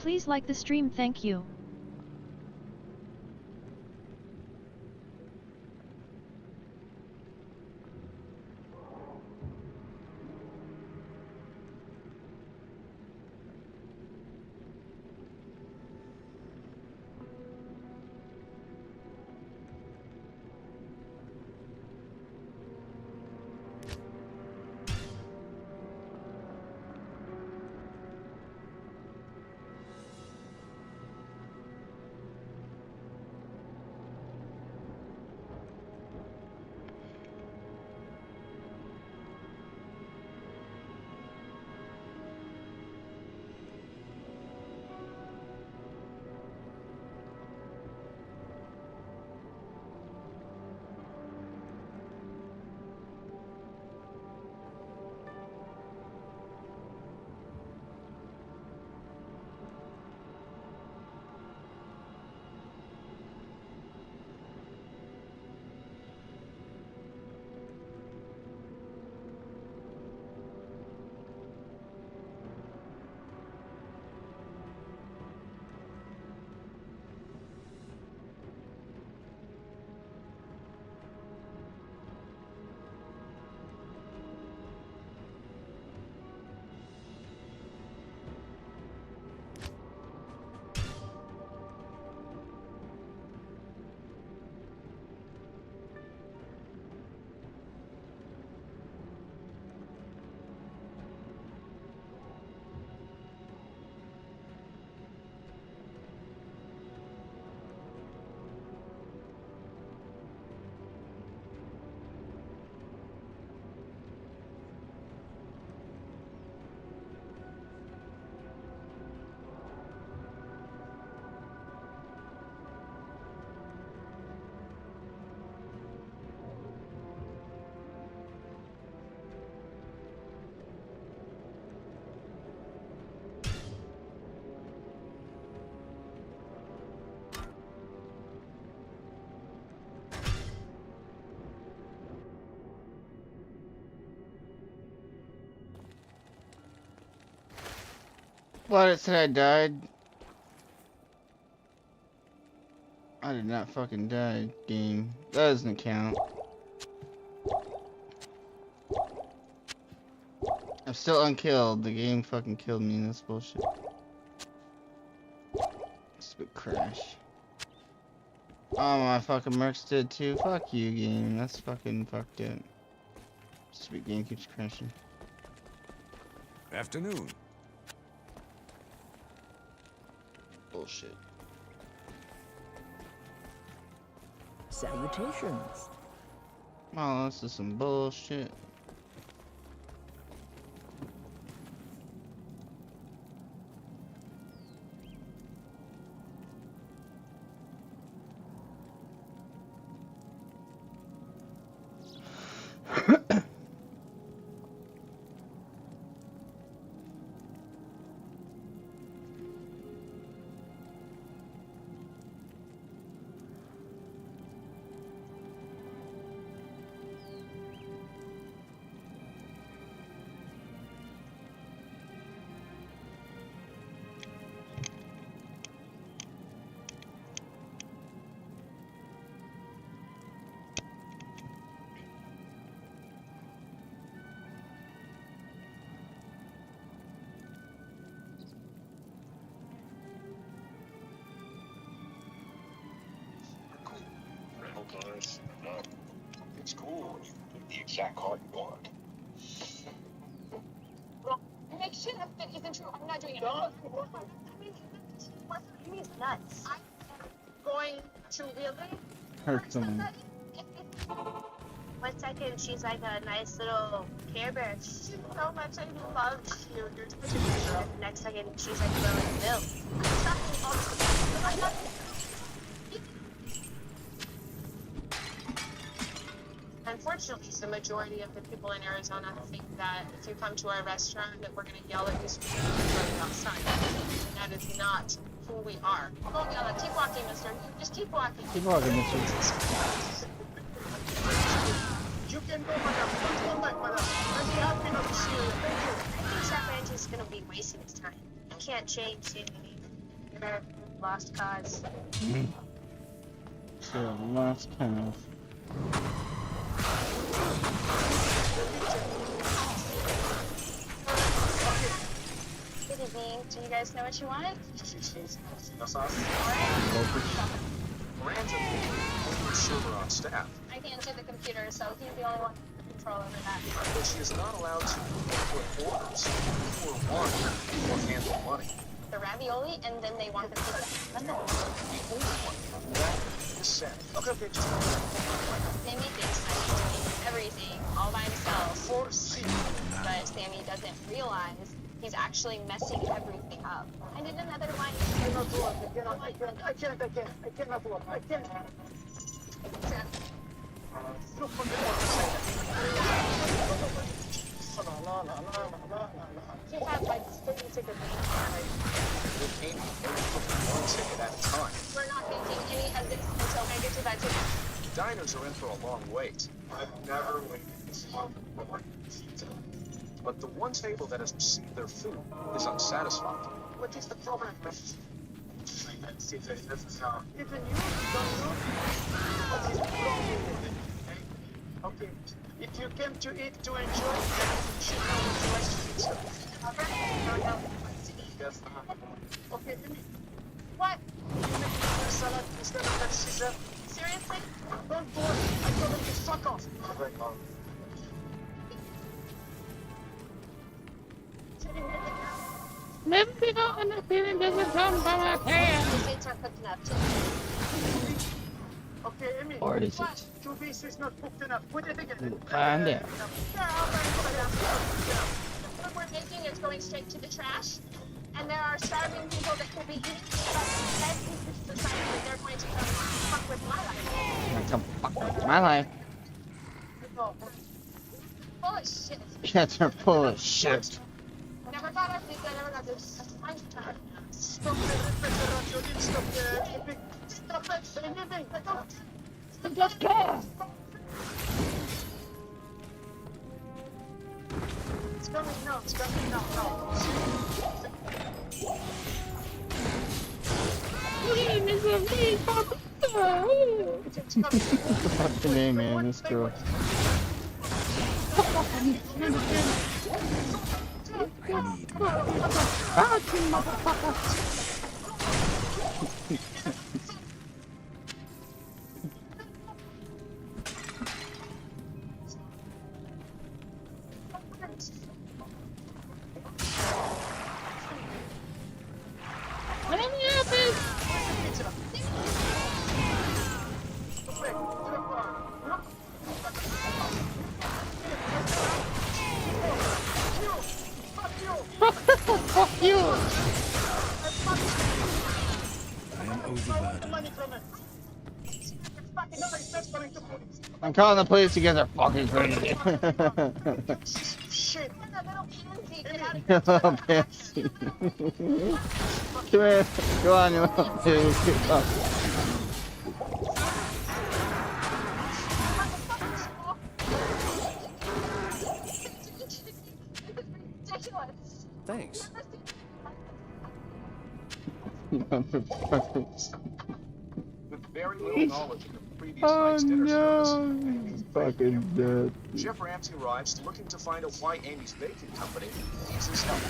Please like the stream, thank you. What, it said I died? I did not fucking die, game. That doesn't count. I'm still unkilled. The game fucking killed me. That's bullshit. Stupid crash. Oh, my fucking mercs did too. Fuck you, game. That's fucking fucked up. Stupid game keeps crashing. Afternoon. Bullshit. Salutations. Oh, this is some bullshit. It's cool when you pick the exact card you want. Well, make shit up that isn't true. I'm not doing it. He means nuts. I'm going to really Hurt someone. 1 second, she's like a nice little Care Bear. She's so much I love you. You're such a good girl. Next second, she's like throwing milk. Unfortunately, the majority of the people in Arizona think that if you come to our restaurant that we're going to yell at you screaming outside. That is not who we are. Don't yell at. Keep walking, mister. Just keep walking. Keep walking, mister. You can go, madam. Come back, madam. I'm happy to see you. Thank you. I think Sacramento is going to be wasting his time. You can't change anything. You're a lost cause. So, lost cause. Good evening. Do you guys know what you wanted? Miranda, only server on staff. I can't do the computer, so he's the only one with control over that. But she is not allowed to input orders or want or handle money. The ravioli, and then they want the pizza. That's it. The only one. That is sad. Okay, just Sammy thinks that he's doing everything all by himself. But Sammy doesn't realize he's actually messing everything up. I did another line. I cannot walk. I cannot walk. I can't. He had like 30 tickets. We're painting one ticket at a time. We're not making any of this until I get to that ticket. Diners are in for a long wait. I've never waited this long for pizza. But the one table that has received their food is unsatisfied. What is the problem? Even you don't know what is wrong with it? Okay, if you came to eat to enjoy, you should know the rest of it. Yes. Okay, give me. What? Salad instead of that Caesar. Seriously? Don't do it. I told him to fuck off. Maybe not in the feeling doesn't come by my hand. The plates are cooking up too. Okay, Amy. Or is it? 2 pieces not cooked enough. Put it again. Find out. What we're making is going straight to the trash. And there are starving people that could be eating dead pieces of society that they're going to come fuck with my life. Come fuck with my life. Full of shit. Cats are full of shit. Never thought I'd be good. Never got this. Stop it. Stop it. Say anything. Just care. It's coming now. It's coming now. What's the name, man? This girl. Fuck you! I am overburdened. I'm calling the police to get their fucking crazy. Shit. Little pansy. Come here. Go on, you little pig. Thanks. With very little knowledge of the previous night's dinner service, He's fucking dead. Chef Ramsay arrives looking to find out why Amy's baking company needs his help.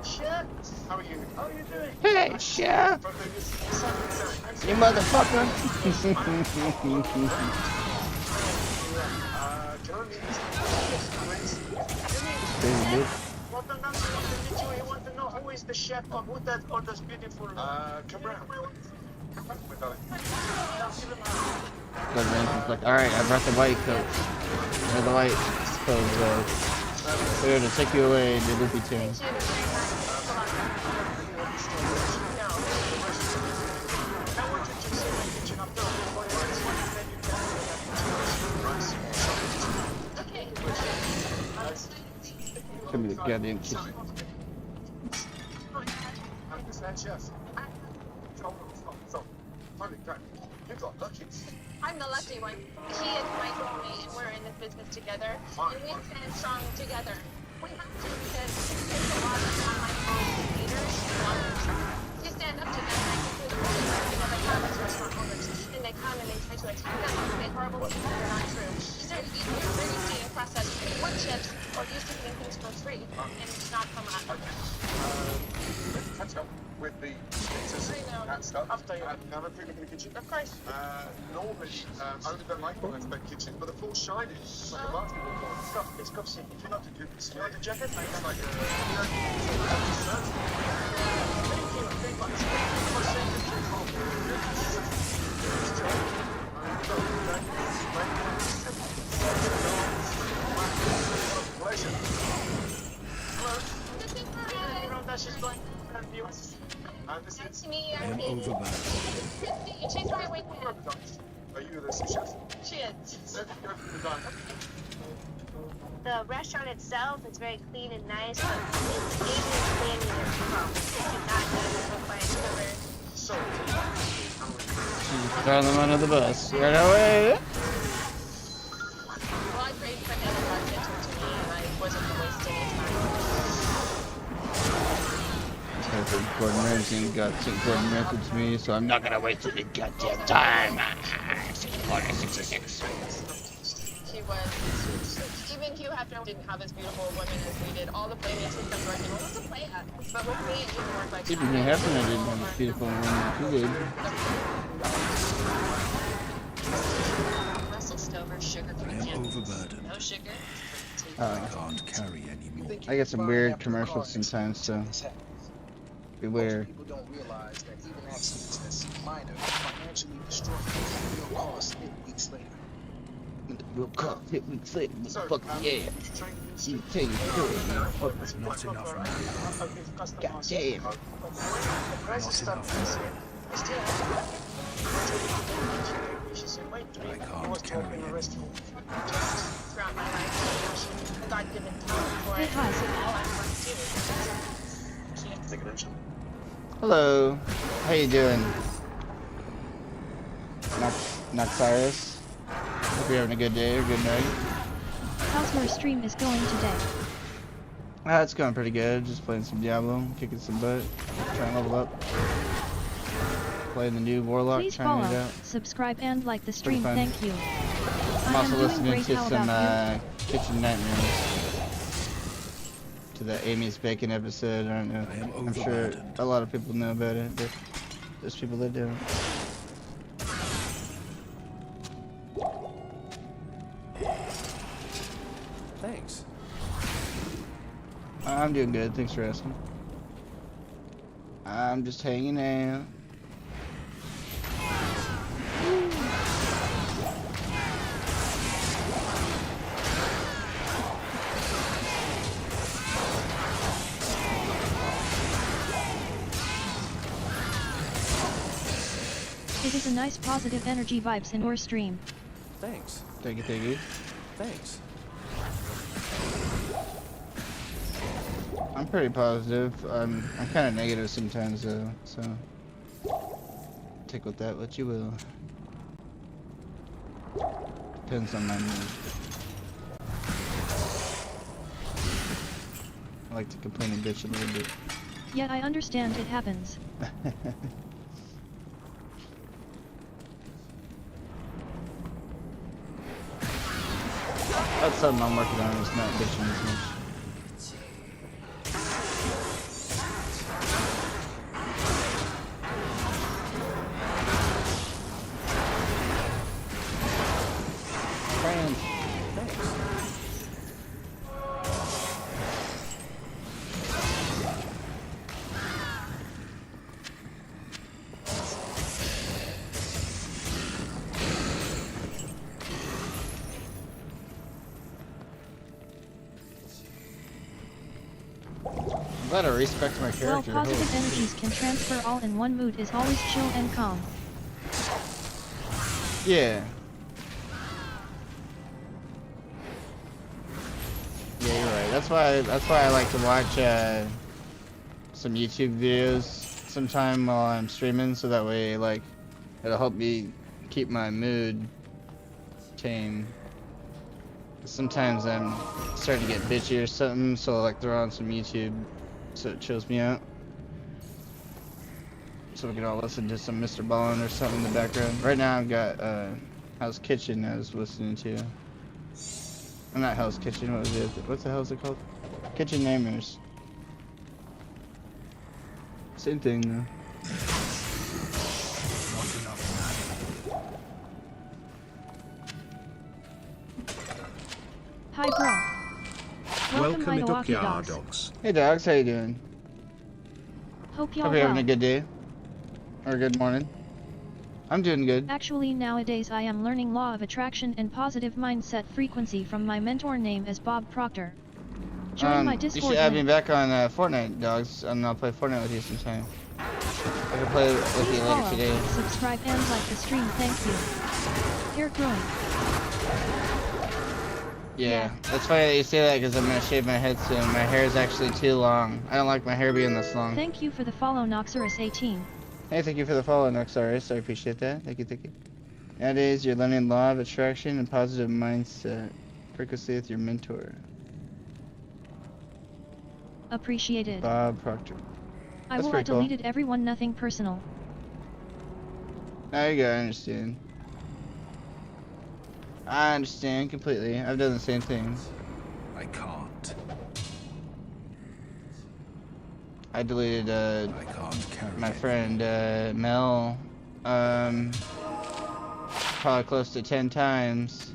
Chef, how are you? How are you doing? Hey, chef! You motherfucker! Well, the number of the video, you want to know who is the chef or who that orders beautiful. Come around. But Ramsay's like, alright, I brought the white coat. Or the white coat, they're gonna take you away, the loopy tune. Give me the goddamn kitchen. I'm the lucky one. He is my soulmate, and we're in this business together. And we stand strong together. We have to because there's a lot of online leaders who stand up together and do the whole restaurant owners. And they come and they try to attack us and say horrible things that are not true. Is there easier for you to process one chips or used to getting things for free and not come out? Let's catch up with the that stuff. After you have a food in the kitchen. Of course. Normally, only the microwave that kitchen, but the full shine is like a basketball court. Stuff, it's got some, if you not to do this, you like the jacket? It's like Nice to meet you. I am overburdened. She's right with me. Are you the sous chef? She is. The restaurant itself is very clean and nice, but it's Asian cleanliness folks. They do not do the fine So, Throw them under the bus. Right away. Well, I prayed for him and got gentle to me, and I wasn't going to waste any time. Gordon Ramsay got Gordon Ramsay to me, so I'm not gonna waste any goddamn time. 66. He was, even Hugh Hefner didn't have as beautiful women as we did. All the playmates would come working. What was the play at? But with me, it didn't work like Even Hugh Hefner didn't have as beautiful woman too good. Russell Stover, sugar-free cans. Overburdened. No sugar. I can't carry anymore. I get some weird commercials sometimes, so beware. people don't realize that even accidents that's minor financially destroy real costs hit weeks later. Real cost hit weeks later. Fuck yeah. You take it good, man. Fuck That's not enough money. God damn. I can't carry anymore. Throughout my life, God-given talent for it. All I want to do. Can't figure it out. Hello. How you doing? Noxyrus? Hope you're having a good day or good night. How's your stream is going today? It's going pretty good. Just playing some Diablo, kicking some butt, trying to level up. Playing the new Warlock, Please trying follow, it out. subscribe, and like the Pretty stream. fun. Thank you. I'm I also am doing listening great. to How some about Kitchen Nightmares. To the Amy's Bacon episode. I don't know. I'm sure a lot of people know about it, but there's people that don't. Thanks. I'm doing good. Thanks for asking. I'm just hanging out. It is a nice positive energy vibes in your stream. Thanks. Thank you, thank you. Thanks. I'm pretty positive. I'm kind of negative sometimes though, so take with that what you will. Depends on my mood. I like to complain and bitch a little bit. Yet I understand it happens. That's something I'm working on, is not bitching as much. Friends. I'm glad I respect my Well, character. positive Holy energies can transfer all in one mood is always chill and calm. Yeah. Yeah, you're right. That's why I like to watch some YouTube videos sometime while I'm streaming, so that way like it'll help me keep my mood tame. Sometimes I'm starting to get bitchy or something, so I like throw on some YouTube so it chills me out. So we can all listen to some Mr. Ballin or something in the background. Right now I've got Hell's Kitchen I was listening to. I'm not Hell's Kitchen, what was it? What the hell is it called? Kitchen Nightmares. Same thing though. Hi bro. Welcome my Milwaukee dogs. Hey dogs, how you doing? Hope y'all Hope you're having a well. good day. Or good morning. I'm doing good. Actually nowadays I am learning law of attraction and positive mindset frequency from my mentor name as Bob Proctor. Join my You Discord should add me link. back on Fortnite, dogs, and I'll play Fortnite with you sometime. I can play with Please you later follow, today. subscribe and like the stream, thank you. Hair growing. Yeah, that's funny that you say that because I'm gonna shave my head soon. My hair is actually too long. I don't like my hair being this long. Thank you for the follow Noxerus18. Hey, thank you for the follow, Noxaris. I appreciate that. Thank you, thank you. Nowadays, you're learning law of attraction and positive mindset. Frequency with your mentor, Appreciated. Bob Proctor. I That's will. I pretty cool. deleted everyone, nothing personal. There you go, I understand. I understand completely. I've done the same thing. I can't. I deleted I can't carry my it. friend Mel probably close to 10 times.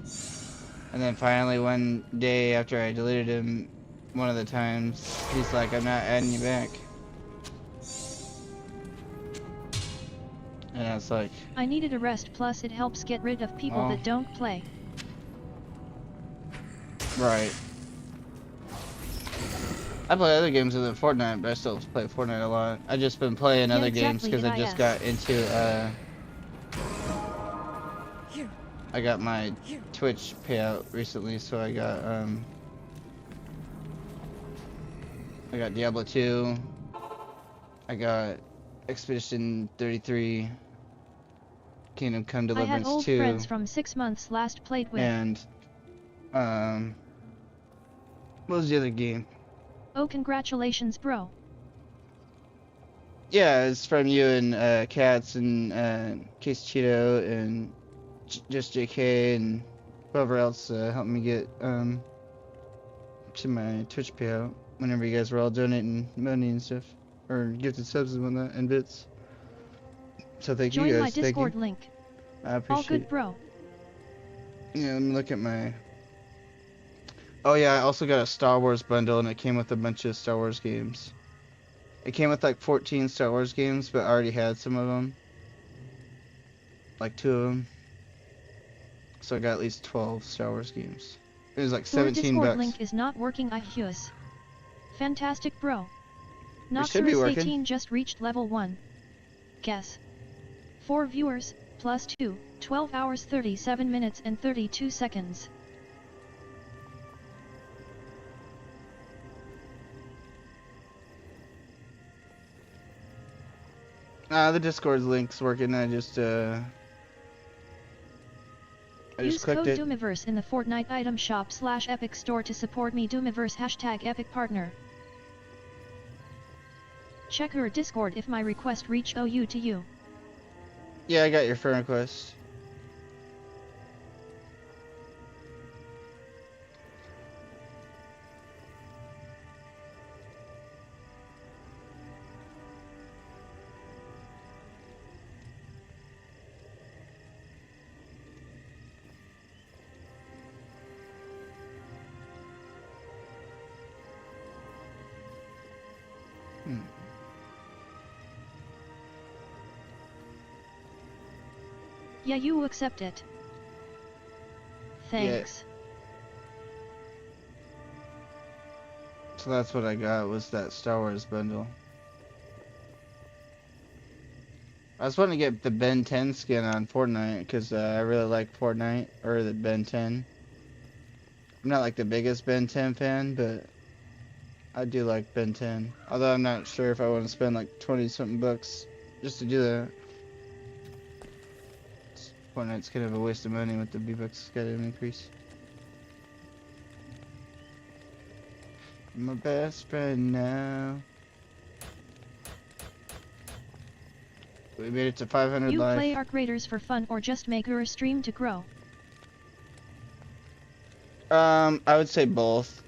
And then finally one day after I deleted him one of the times, he's like, I'm not adding you back. And I was like, I needed a rest, plus it helps get rid of people Oh. that don't play. right. I play other games other than Fortnite, but I still play Fortnite a lot. I just been playing Yeah, other games exactly, because I just got into I got my Twitch payout recently, so I got Diablo 2. I got Expedition 33, Kingdom Come I had Deliverance old 2, friends from 6 months last played with. and what was the other game? Oh, congratulations, bro. Yeah, it's from you and Cats and Case Cheeto and just JK and whoever else helped me get to my Twitch payout whenever you guys were all donating money and stuff, or gifted subs and whatnot and bits. So thank you guys. Join my Thank Discord you. link. I appreciate All good, it. bro. Yeah, let me look at my. Oh yeah, I also got a Star Wars bundle and it came with a bunch of Star Wars games. It came with like 14 Star Wars games, but I already had some of them. Like 2 of them. So I got at least 12 Star Wars games. It was like Your 17 Discord bucks. link is not working, I hews. Fantastic, bro. should be Noxerus working. 18 just reached level 1. Guess. 4 viewers, plus 2, 12 hours 37 minutes and 32 seconds. The Discord link's working. I just Use clicked code it. Doomiverse in the Fortnite item shop /Epic Store to support me. Doomiverse #Epic Partner. Check your Discord if my request reached OU to you. Yeah, I got your friend request. Yeah, you accept it. Thanks. So that's what I got, was that Star Wars bundle. I was wanting to get the Ben 10 skin on Fortnite because I really like Fortnite, or the Ben 10. I'm not like the biggest Ben 10 fan, but I do like Ben 10. Although I'm not sure if I want to spend like 20 something bucks just to do that. Fortnite's kind of a waste of money with the V-Bucks got an increase. My best friend now. We made it to 500 You live. play Arc Raiders for fun or just make your stream to grow? I would say both.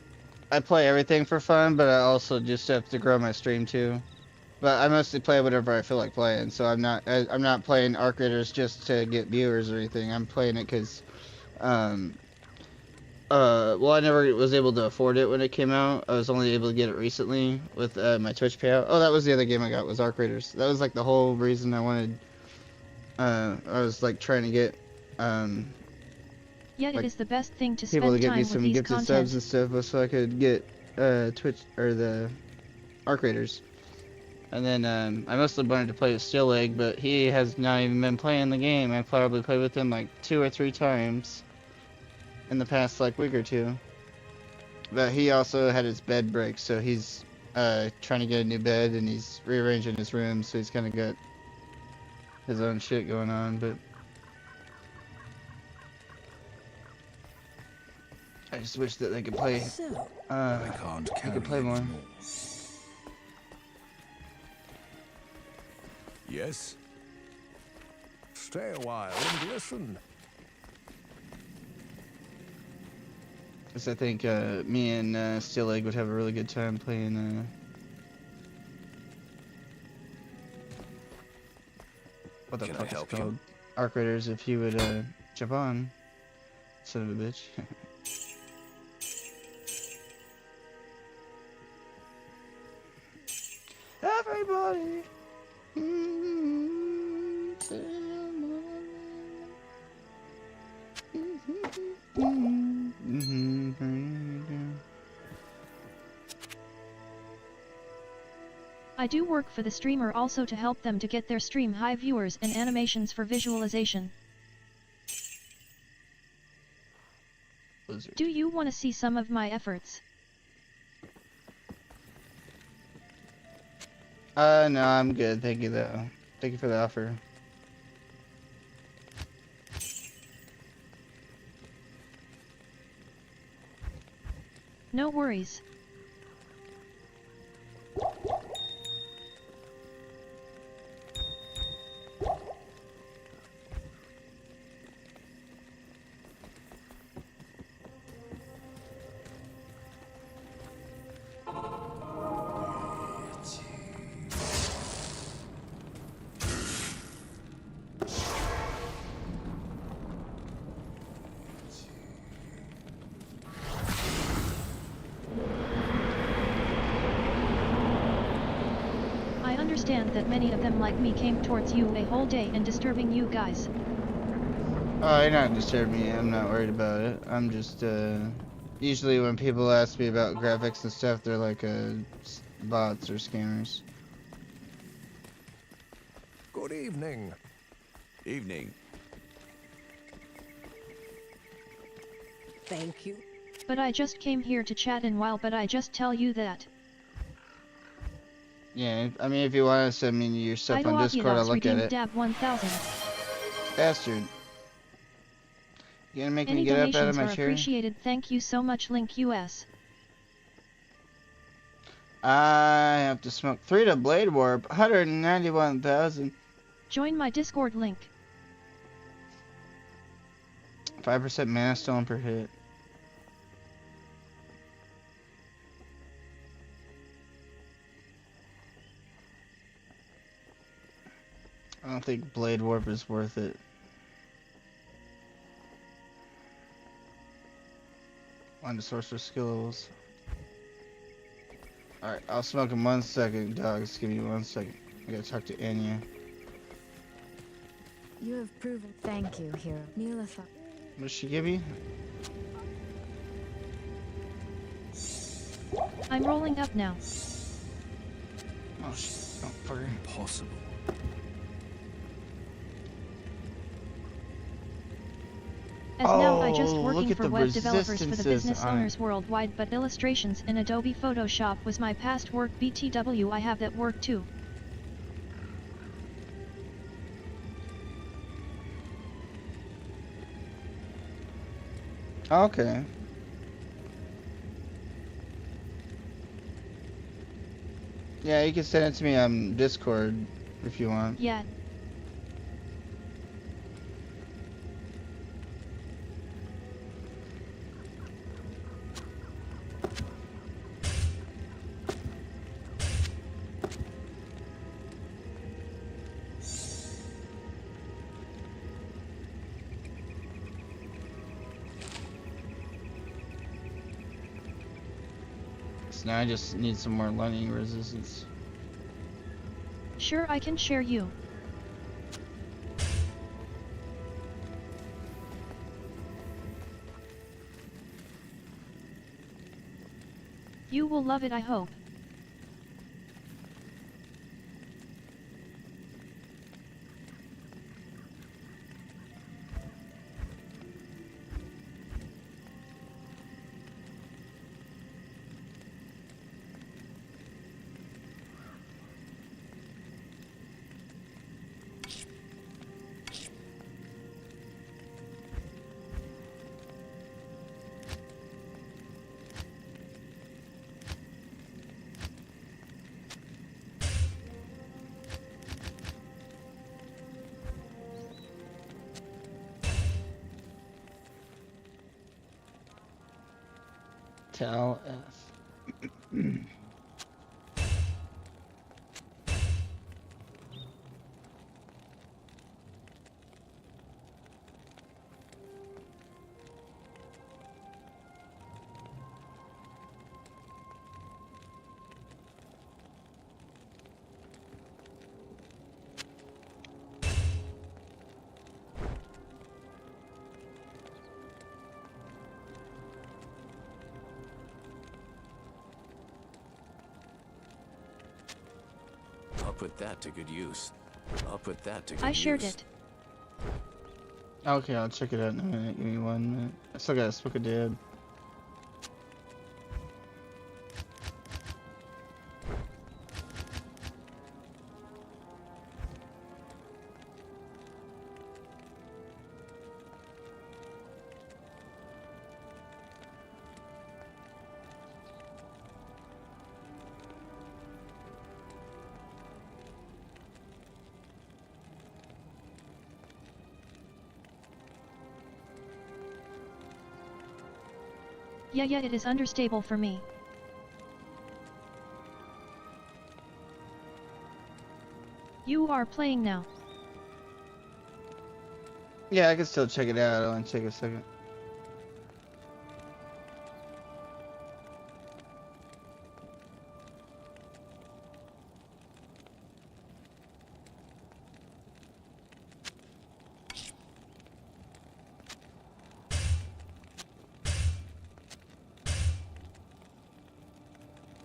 I play everything for fun, but I also just have to grow my stream too. But I mostly play whatever I feel like playing, so I'm not playing Arc Raiders just to get viewers or anything. I'm playing it because, well, I never was able to afford it when it came out. I was only able to get it recently with my Twitch payout. Oh, that was the other game I got, was Arc Raiders. That was like the whole reason I wanted. I was like trying to get Yet like, it is the best thing to people to spend give time me with some these gifted content. subs and stuff, so I could get Twitch or the Arc Raiders. And then I mostly wanted to play with Still Egg, but he has not even been playing the game. I probably played with him like 2 or 3 times in the past like week or 2. But he also had his bed break, so he's trying to get a new bed and he's rearranging his room, so he's kind of got his own shit going on. But I just wish that they could play. I can't they could play more. Yes? Stay a while and listen. Because I think me and Still Egg would have a really good time playing. What the Can I fuck is help called? you? Arc Raiders, if you would jump on. Son of a bitch. Everybody. I do work for the streamer also to help them to get their stream high viewers and animations for visualization. Do you want to see some of my efforts? No, I'm good. Thank you, though. Thank you for the offer. No worries. understand that many of them like me came towards you a whole day and disturbing you guys. Oh, you're not disturbing me. I'm not worried about it. I'm just, usually when people ask me about graphics and stuff, they're like, bots or scammers. Good evening. Evening. Thank you. But I just came here to chat and while but I just tell you that. Yeah, I mean, if you want to send me your stuff on Discord, I'll look at it. Dab 1000. Bastard. You gonna make Any me get up out donations of my are chair? appreciated. Thank you so much, Link US. I have to smoke 3 to Blade Warp, 191,000. Join my Discord link. 5% mana stone per hit. I don't think Blade Warp is worth it. On the sorcerer skill levels. Alright, I'll smoke in 1 second, dogs. Give me 1 second. I gotta talk to Anya. You have proven. Thank you, hero. Neelitha. What does she give me? I'm rolling up now. Oh shit. Oh, fucker. Impossible. As now I just Oh, working look at for the web developers for the resistances business on it. owners worldwide, but illustrations in Adobe Photoshop was my past work. BTW, I have that work too. Okay. Yeah, you can send it to me on Discord if you want. Yeah. So now I just need some more lightning resistance. Sure, I can share you. You will love it, I hope. Tell F. I'll put that to good use. I'll put that to good I use. shared it. Okay, I'll check it out in a minute. Give me 1 minute. I still gotta smoke a dab. Yeah, it is understable for me. You are playing now. Yeah, I can still check it out. It'll only take a second.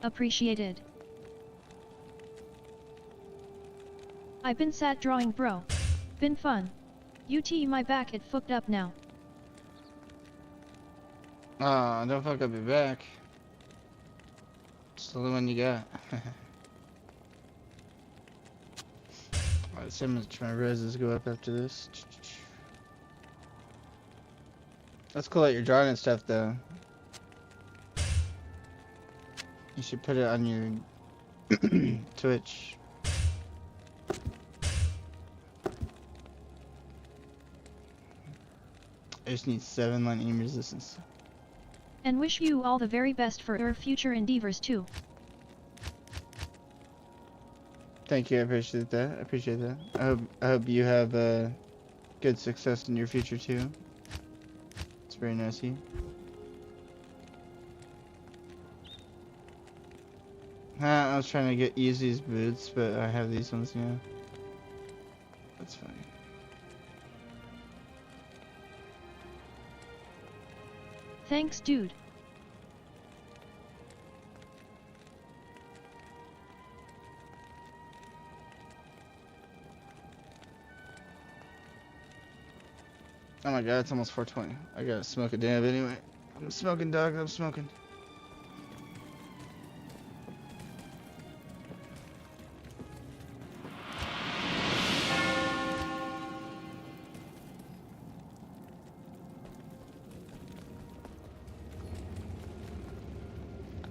Appreciated. I've been sat drawing, bro. Been fun. My back it fucked up now. Oh, don't fuck up your back. It's the only one you got. Alright, so much my roses go up after this. That's cool that you're drawing and stuff though. You should put it on your Twitch. I just need 7 lightning resistance. And wish you all the very best for your future endeavors too. Thank you, I appreciate that. I appreciate that. I hope you have good success in your future too. It's very nice of you. I was trying to use these boots, but I have these ones now. That's fine. Thanks, dude. Oh my god, it's almost 4:20. I gotta smoke a dab anyway. I'm smoking, dog. I'm smoking.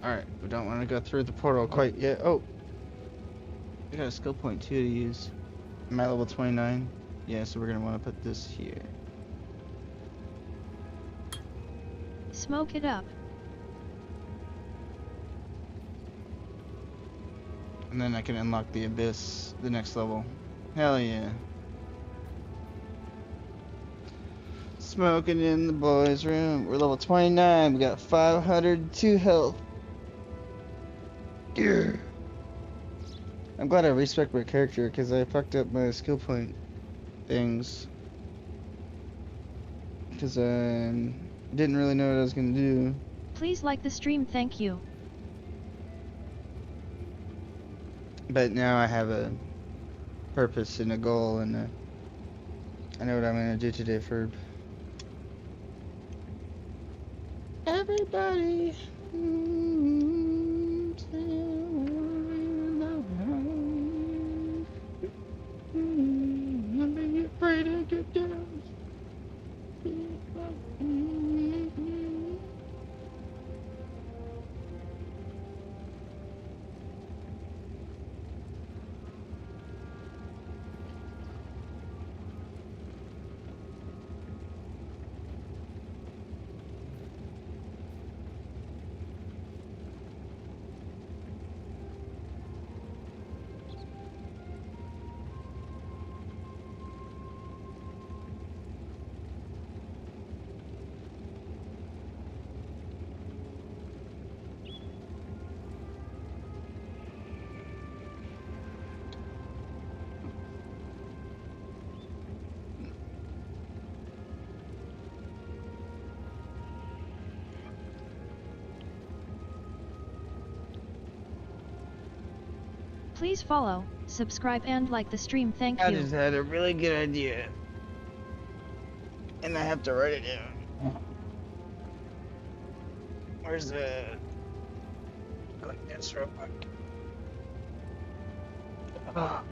Alright, we don't want to go through the portal quite yet. Oh! I got a skill point too to use. I'm at level 29. Yeah, so we're gonna want to put this here. Smoke it up. And then I can unlock the abyss, the next level. Hell yeah. Smoking in the boys' room. We're level 29. We got 502 health. Yeah. I'm glad I respec my character because I fucked up my skill point things. Because I didn't really know what I was going to do. Please like the stream, thank you. But now I have a purpose and a goal, and I know what I'm going to do today for everybody. Please follow, subscribe and like the stream, thank you. I just had a really good idea. And I have to write it down. Where's the... Like this real quick. Oh.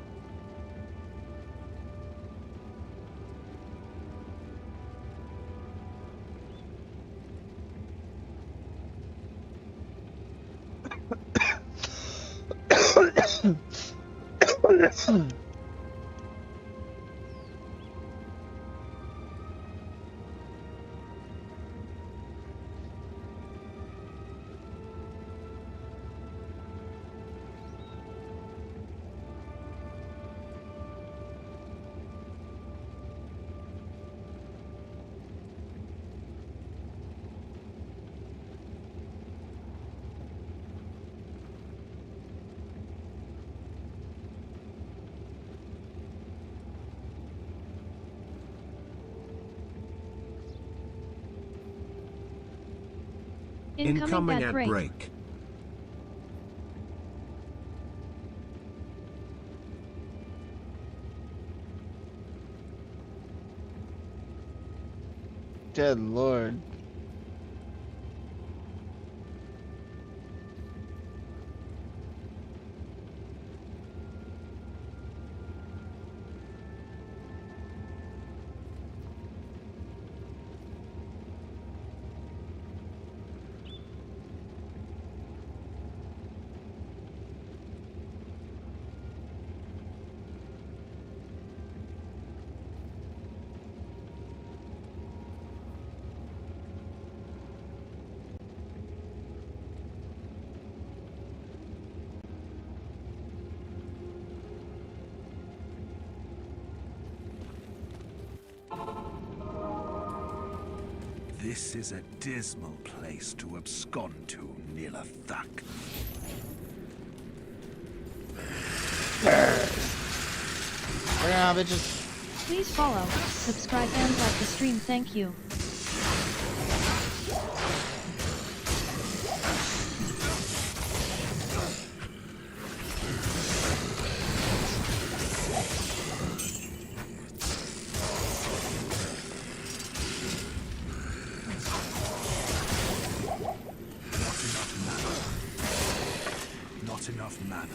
Incoming at break. Good lord. This is a dismal place to abscond to, Nilathak. Yeah, bitches. Please follow, subscribe and like the stream, thank you. Not enough mana.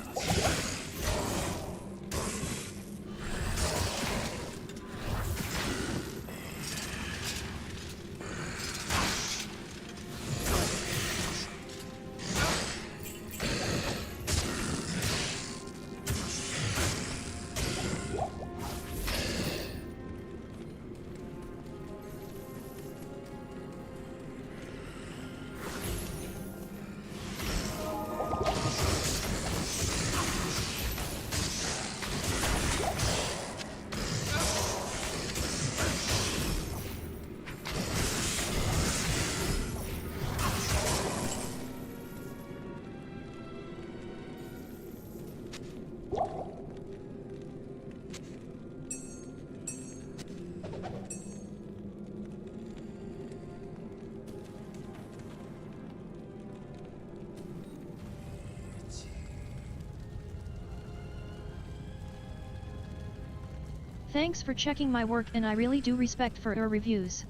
Thanks for checking my work and I really do respect for your reviews.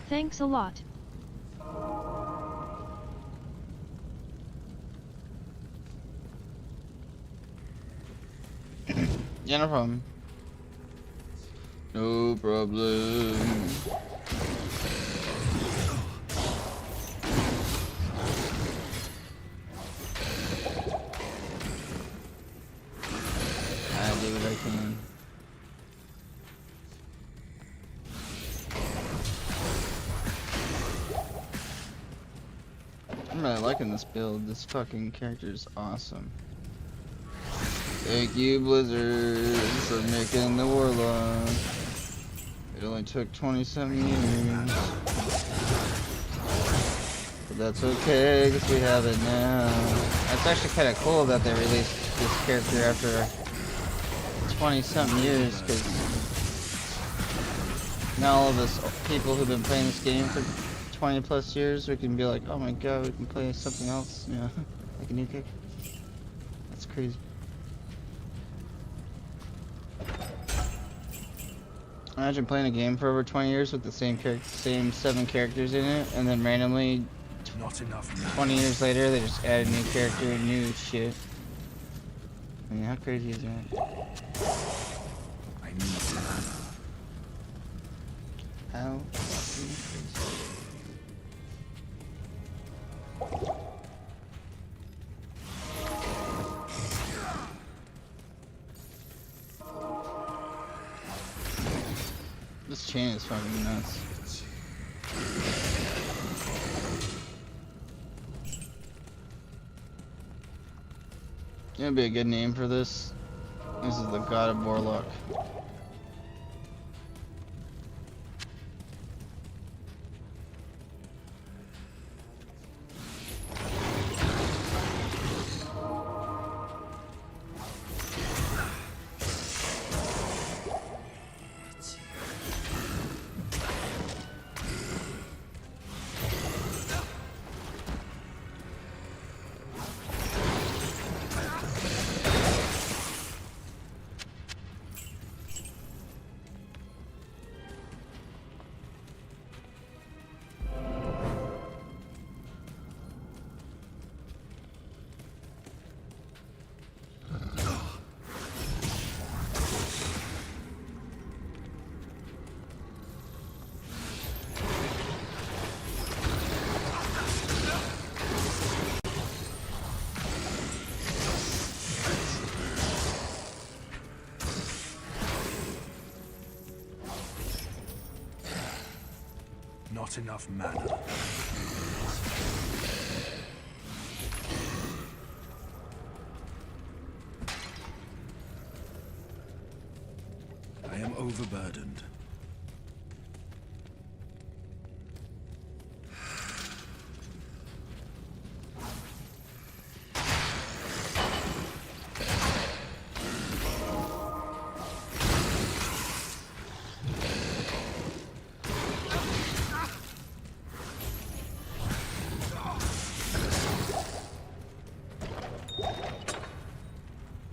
Thanks a lot. Yeah, no problem. No problem. I do what I can. I'm really liking this build. This fucking character is awesome. Thank you, Blizzard, for making the Warlock. It only took 27 years. But that's okay, because we have it now. It's actually kind of cool that they released this character after 20-something years, because now all of us people who've been playing this game for 20 plus years, we can be like, oh my god, we can play something else, you know, like a new character. That's crazy. Imagine playing a game for over 20 years with the same 7 characters in it, and then randomly, 20 years later, they just add a new character and new shit. I mean, how crazy is that? I need mana. How fucking crazy. This chain is fucking nuts. Gonna be a good name for this. This is the God of Warlock. Not enough mana. I am overburdened.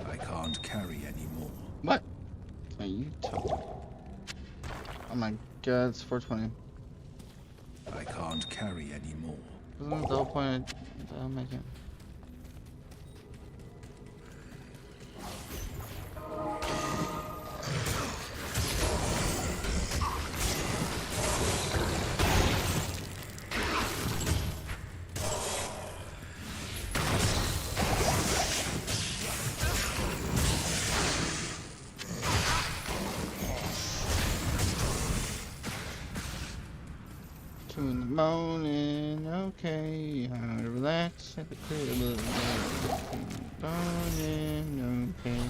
I can't carry anymore. What are you talking? Oh my god, it's 420. I can't carry anymore. Wasn't that the whole point of making? Two in the morning, okay. How to relax at the crib. Morning, okay.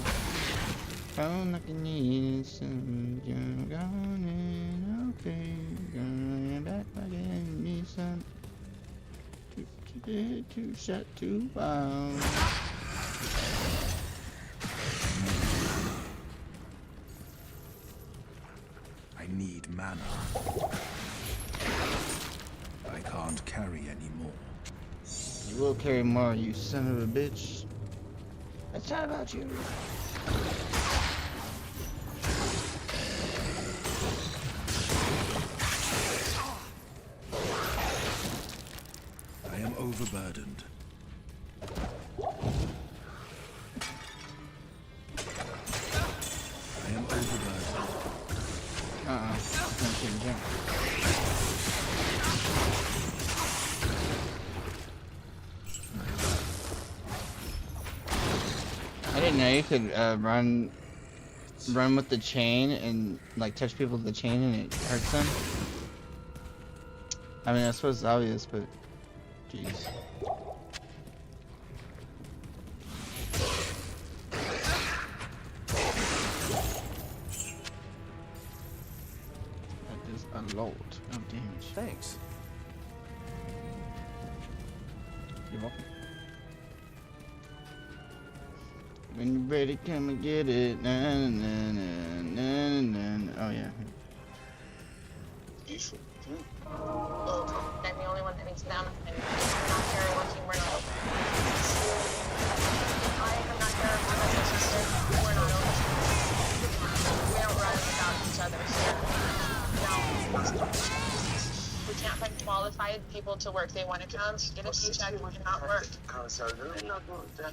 Phone like you need some. You're going, okay. Going back again, need some. Two shot, two bound. I need mana. I can't carry anymore. You will carry more, you son of a bitch. It's not about you. I am overburdened. I am overburdened. I can't jump. I didn't know you could run with the chain and like touch people with the chain and it hurts them. I mean, I suppose it's obvious, but jeez. That is a lot of damage. Thanks. You're welcome. When you're ready, come and get it. Na, na, na, na, na, na. Oh yeah. I'm the only one that makes them, and I'm not carrying one team, we're not open. I am not carrying one that's interested, we're not open. We don't run without each other, so no. We can't find qualified people to work. They want to come, get a paycheck, and not work.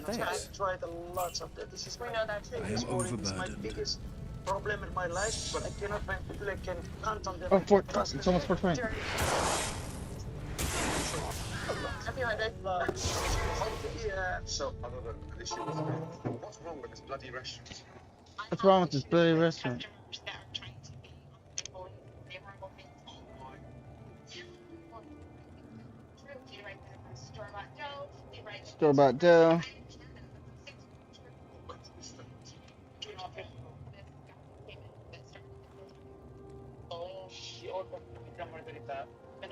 I've tried a lot of that. This is We know that too. I am It's my biggest problem in my life, but I cannot find people I can count on them. Oh, it's almost 420. A few hundred. Yeah. So, other than an issue with me, what's wrong with this bloody restaurant? What's wrong with this bloody restaurant? Store-bought dough.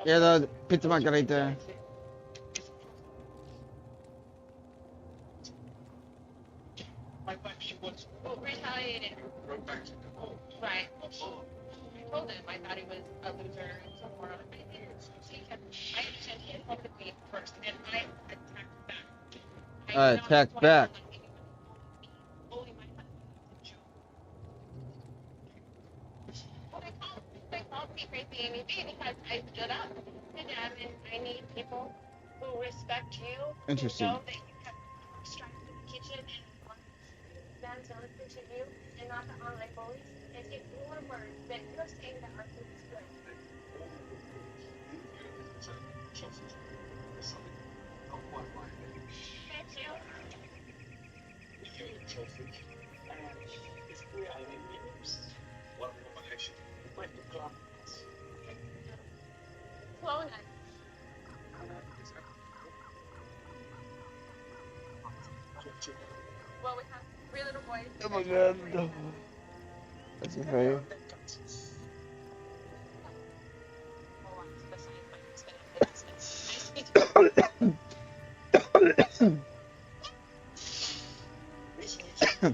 Yeah, the pizza margarita. My wife, she was retaliated. Right. I told him I thought he was a loser and so forth. I understand he insulted me first, and I attacked back. Attack back. They called me crazy Amy B because I stood up to them, and I need people who respect you. Interesting. Who know that you have strength in the kitchen and want them to listen to you and not the online bullies. And if your words that you're saying that our food is good. Thank you. If we are in Williams, What recommendation? went to clubs. Well, we have 3 little boys. Oh my god. That's very.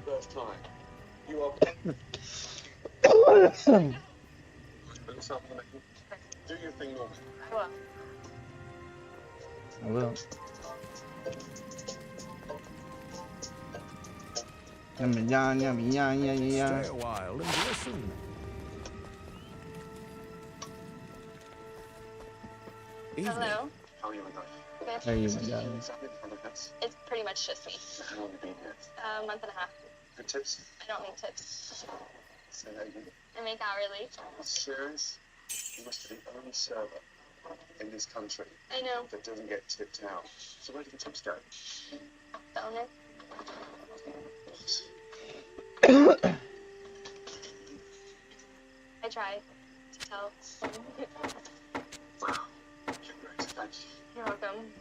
First time. You are. Do your thing normally. I will. I will. Yummy, yummy, yummy, yummy, yummy, yummy. Stay a while and listen. Hello. How are you, my darling? How are you, my darling? It's pretty much just me. How long have you been here? A month and a half. Good tips? I don't make tips. Say that again. I make hourly. Serious? You must be the only server in this country I know. that doesn't get tipped out. So where do the tips go? The owner. I try to tell. Wow. You're great. Thank you. You're welcome.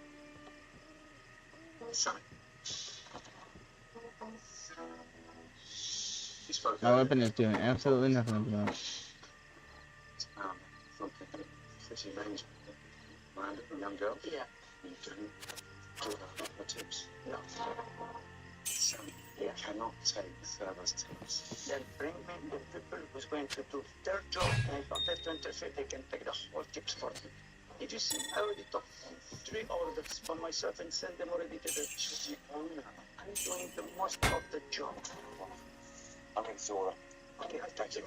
Sammy. You spoke My weapon is doing absolutely nothing at the moment. Something pretty major. Miranda, a young girl? Yeah. You do give her tips? No. Sammy, you cannot take server's tips. Then bring me the people who's going to do their job, and I don't have to interfere. They can take the whole tips for me. Did you see? I already took 3 orders for myself and sent them already to the owner. I'm doing the most of the job. I'm in Zora. Okay, I'll take you.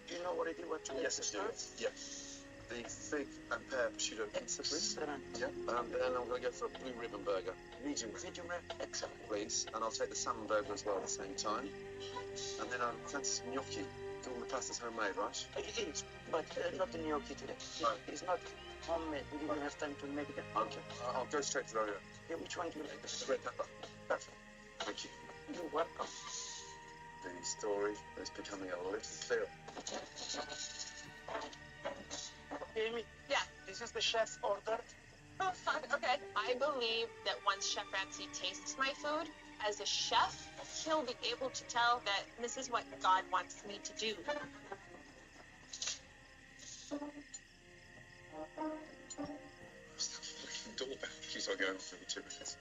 Do you know already what to Yes, I do. Yes. The fig and pear prosciutto pizza, please. Yeah. And then I'm going to go for a blue ribbon burger. Medium rare. Medium rare. Excellent. Please. And I'll take the salmon burger as well at the same time. And then I'll fancy some gnocchi. All the pasta's homemade, right? It is, but not the gnocchi today. Right. It's not homemade. We didn't have time to make them. Okay. I'll go straight to Royale. Yeah, which one do you like? The red pepper. Perfect. Thank you. You're welcome. The story is becoming a little clearer. Amy? Yeah. This is the chef's order. Oh, fun. Okay. I believe that once Chef Ramsay tastes my food, as a chef, he'll be able to tell that this is what God wants me to do. Doorbell keeps on going for 2 minutes.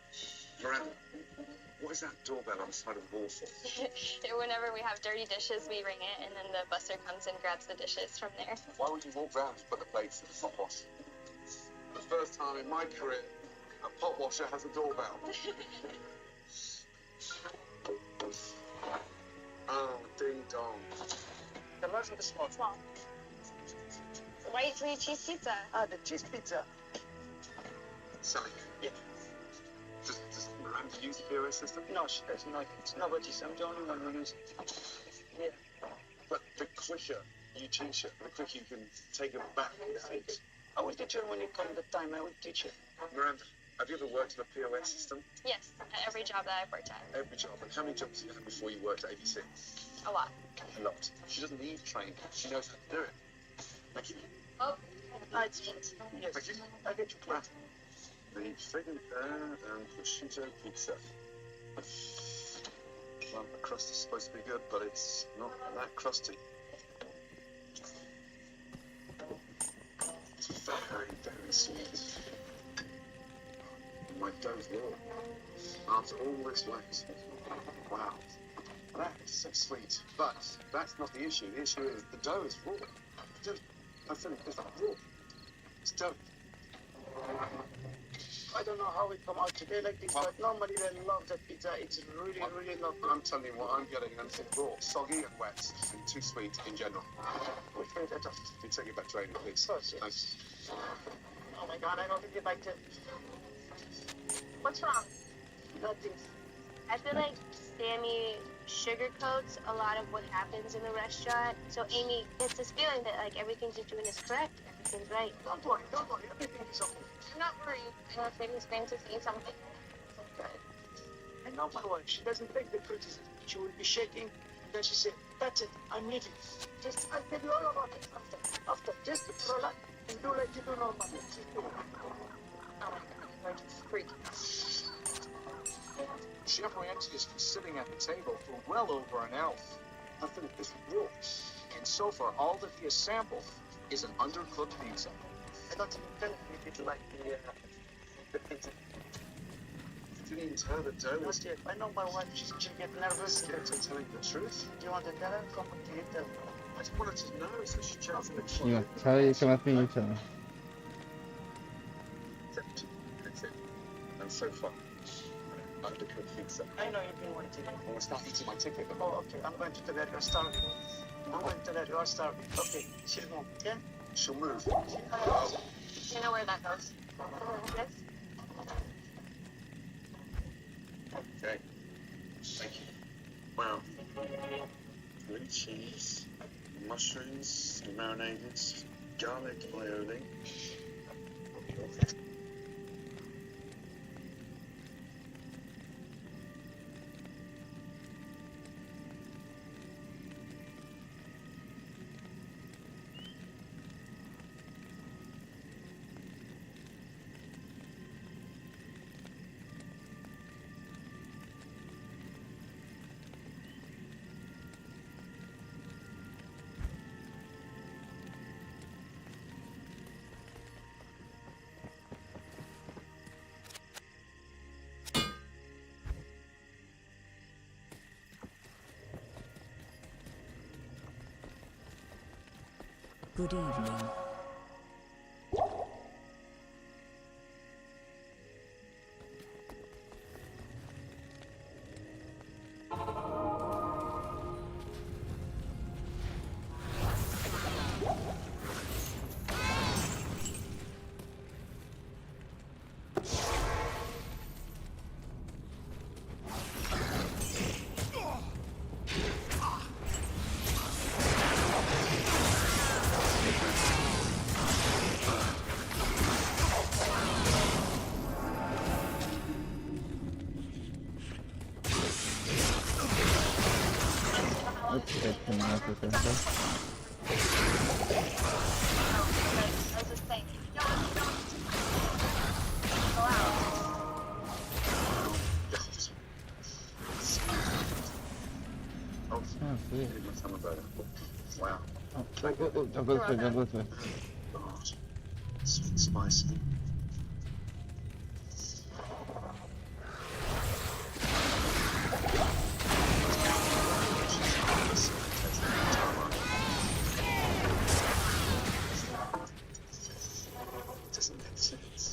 Miranda, what is that doorbell on the side of the wall for? Whenever we have dirty dishes, we ring it, and then the buster comes and grabs the dishes from there. Why would you walk round to put the plates in the pot wash? The first time in my career, a pot washer has a doorbell. Oh, ding dong. The large or the small? Small. White sweet cheese pizza. Ah, the cheese pizza. Sally. Yeah. Does Miranda use the POS system? No, she does not. It's nobody's. I'm the only one who uses it. Yeah. But the quicker you teach her, the quicker you can take her back. Right. I will teach her when it comes the time. I will teach her. Miranda, have you ever worked in a POS system? Yes, at every job that I've worked at. Every job. And how many jobs have you had before you worked at ABC? A lot. A lot. She doesn't need training. She knows how to do it. Thank you. Oh, It's yes. Thank you. I get you, class. The fig and pear and prosciutto pizza. Well, the crust is supposed to be good, but it's not that crusty. It's very, very sweet. My dough's raw. After all this wait. Wow. That is so sweet. But that's not the issue. The issue is the dough is raw. I feel it's not raw. It's dough. I don't know how it come out today like this, but normally they love that pizza. It's really, really lovely. I'm telling you what I'm getting, and it's raw, soggy and wet, and too sweet in general. Which way better? Can you take it back to Amy, please? Of course, yes. Thanks. Oh my God, I don't think like to. what's wrong? Nothing. I feel like Sammy sugarcoats a lot of what happens in the restaurant. So Amy gets this feeling that like everything she's doing is correct, everything's right. Don't worry, everything is okay. I'm not worried. I know Sammy's going to say something. Okay. I know my wife, she doesn't take the criticism. She will be shaking, then she said, that's it, I'm leaving. Just, I'll tell you all about it after. Just relax and do like you do normally. Oh my God, I'm going to freak. Chef Ramsay has been sitting at the table for well over an hour. Nothing is raw. And so far, all that he has sampled is an undercooked pizza. I thought you were telling me if you like the pizza. You didn't tell her the dough was... Not yet. I know my wife, she get nervous. Scared to telling the truth? Do you want to tell her? Come to you tell her. I just wanted to know, so she chats in the kitchen. You want to tell you, come with me, you tell me. That's it. And so far, undercooked pizza. I know you've been wanting. I want to start eating my ticket. Oh, okay. I'm going to tell her you're starving. I'm going to tell her you're starving. Okay. She'll move. Yeah? She'll move. You know where that goes? Yes? Okay. Thank you. Wow. Green cheese, mushrooms, marinated, garlic aioli. Good evening. Wow. Don't go this way, don't go this way. God. Sweet, spicy.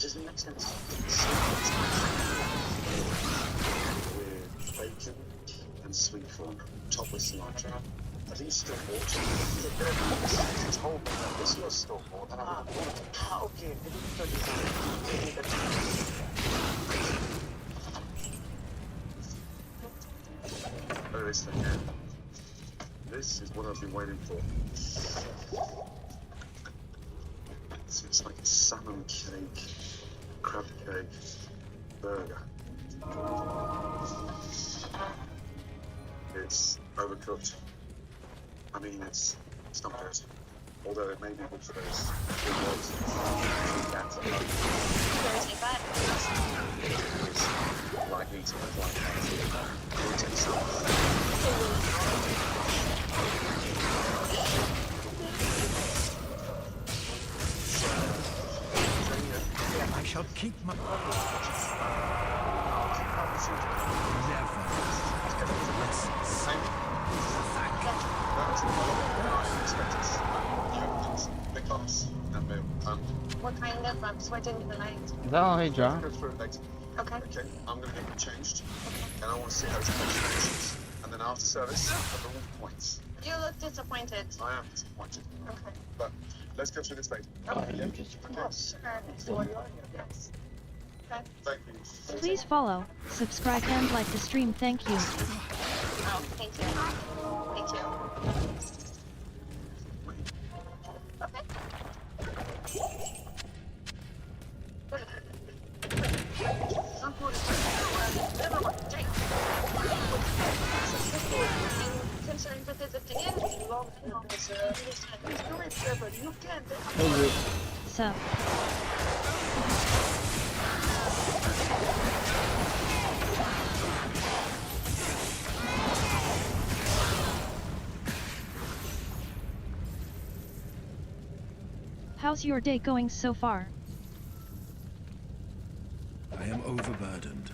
Doesn't make sense. With bacon and sweet corn, topped with cilantro. At least still water. It's whole, but this was still water. Okay. I didn't tell you that. Oh, this thing here. This is what I've been waiting for. It's like salmon cake, crab cake, burger. It's overcooked. I mean, it's not good. Although it may be good for those big ones. It's like eating a flying cat. It will take some. I shall keep my... What kind of sweating tonight? Is that all he dropped? Okay. Okay, I'm going to get you changed, and I want to see how it's contributions. And then after service, I'll all points. You look disappointed. I am disappointed. Okay. But let's go through this later. Okay. Yeah? Oh, sure. Yes. Okay. Thank you. Please follow, subscribe and like the stream, thank you. Oh, thank you. Thank you. Okay. Concerned with his opinion? You can't. Sup. How's your day going so far? I am overburdened.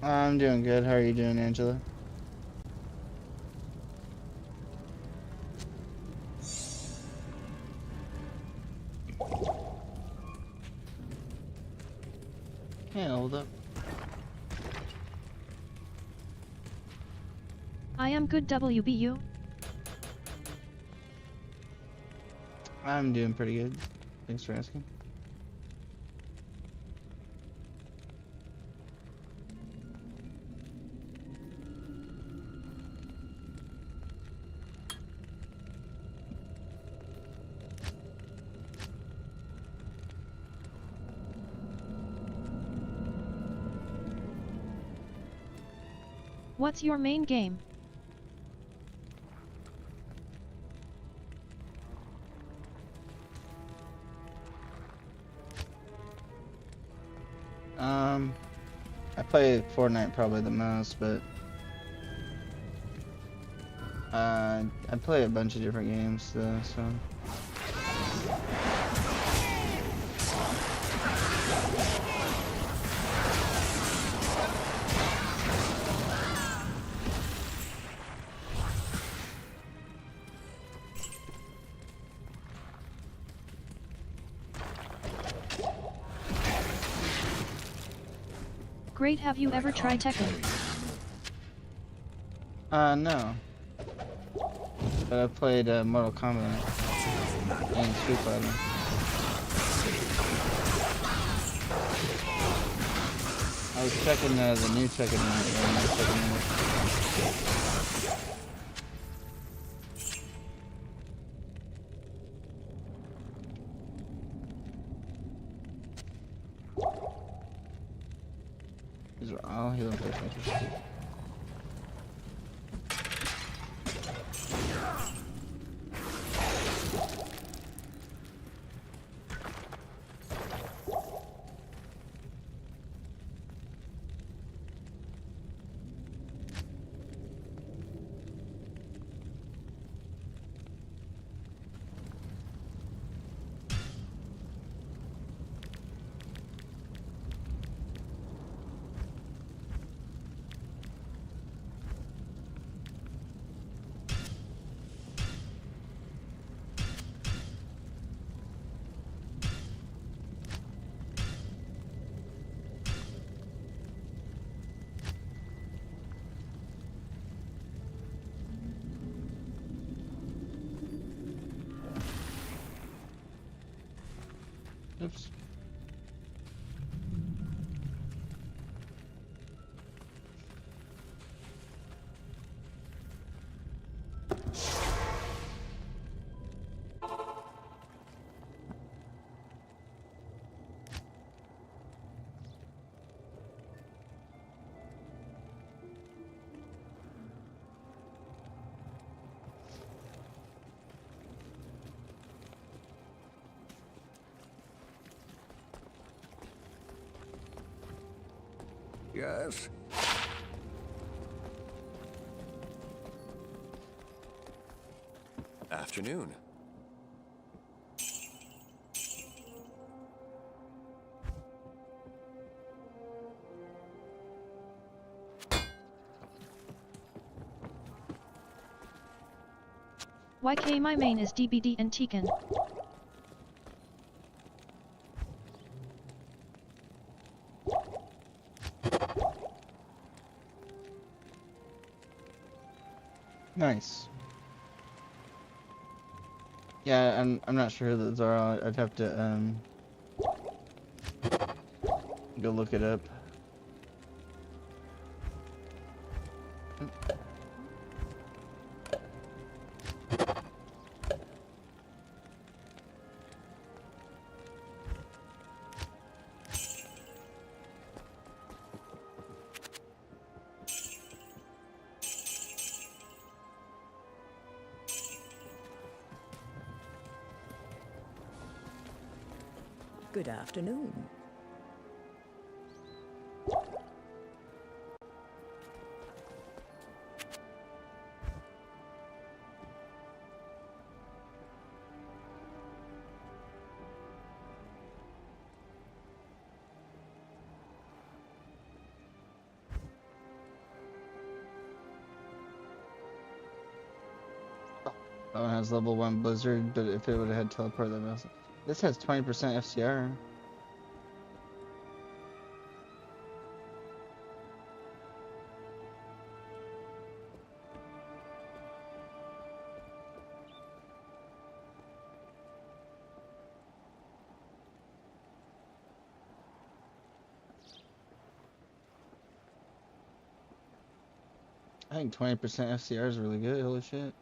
I'm doing good. How are you doing, Angela? Yeah, hold up. I am good, WBU. I'm doing pretty good. Thanks for asking. What's your main game? I play Fortnite probably the most, but I play a bunch of different games though, so. Great, have you ever tried Tekken? No. But I played Mortal Kombat and Street Fighter. I was checking the new Tekken out. These are all healing potions. Oops. Yes. Afternoon. YK, my main is DBD and Tekken. Nice. Yeah, I'm not sure who those are. I'd have to go look it up. Good afternoon. That one has level 1 Blizzard, but if it would have had teleport, that was. This has 20% FCR. I think 20% FCR is really good. Holy shit.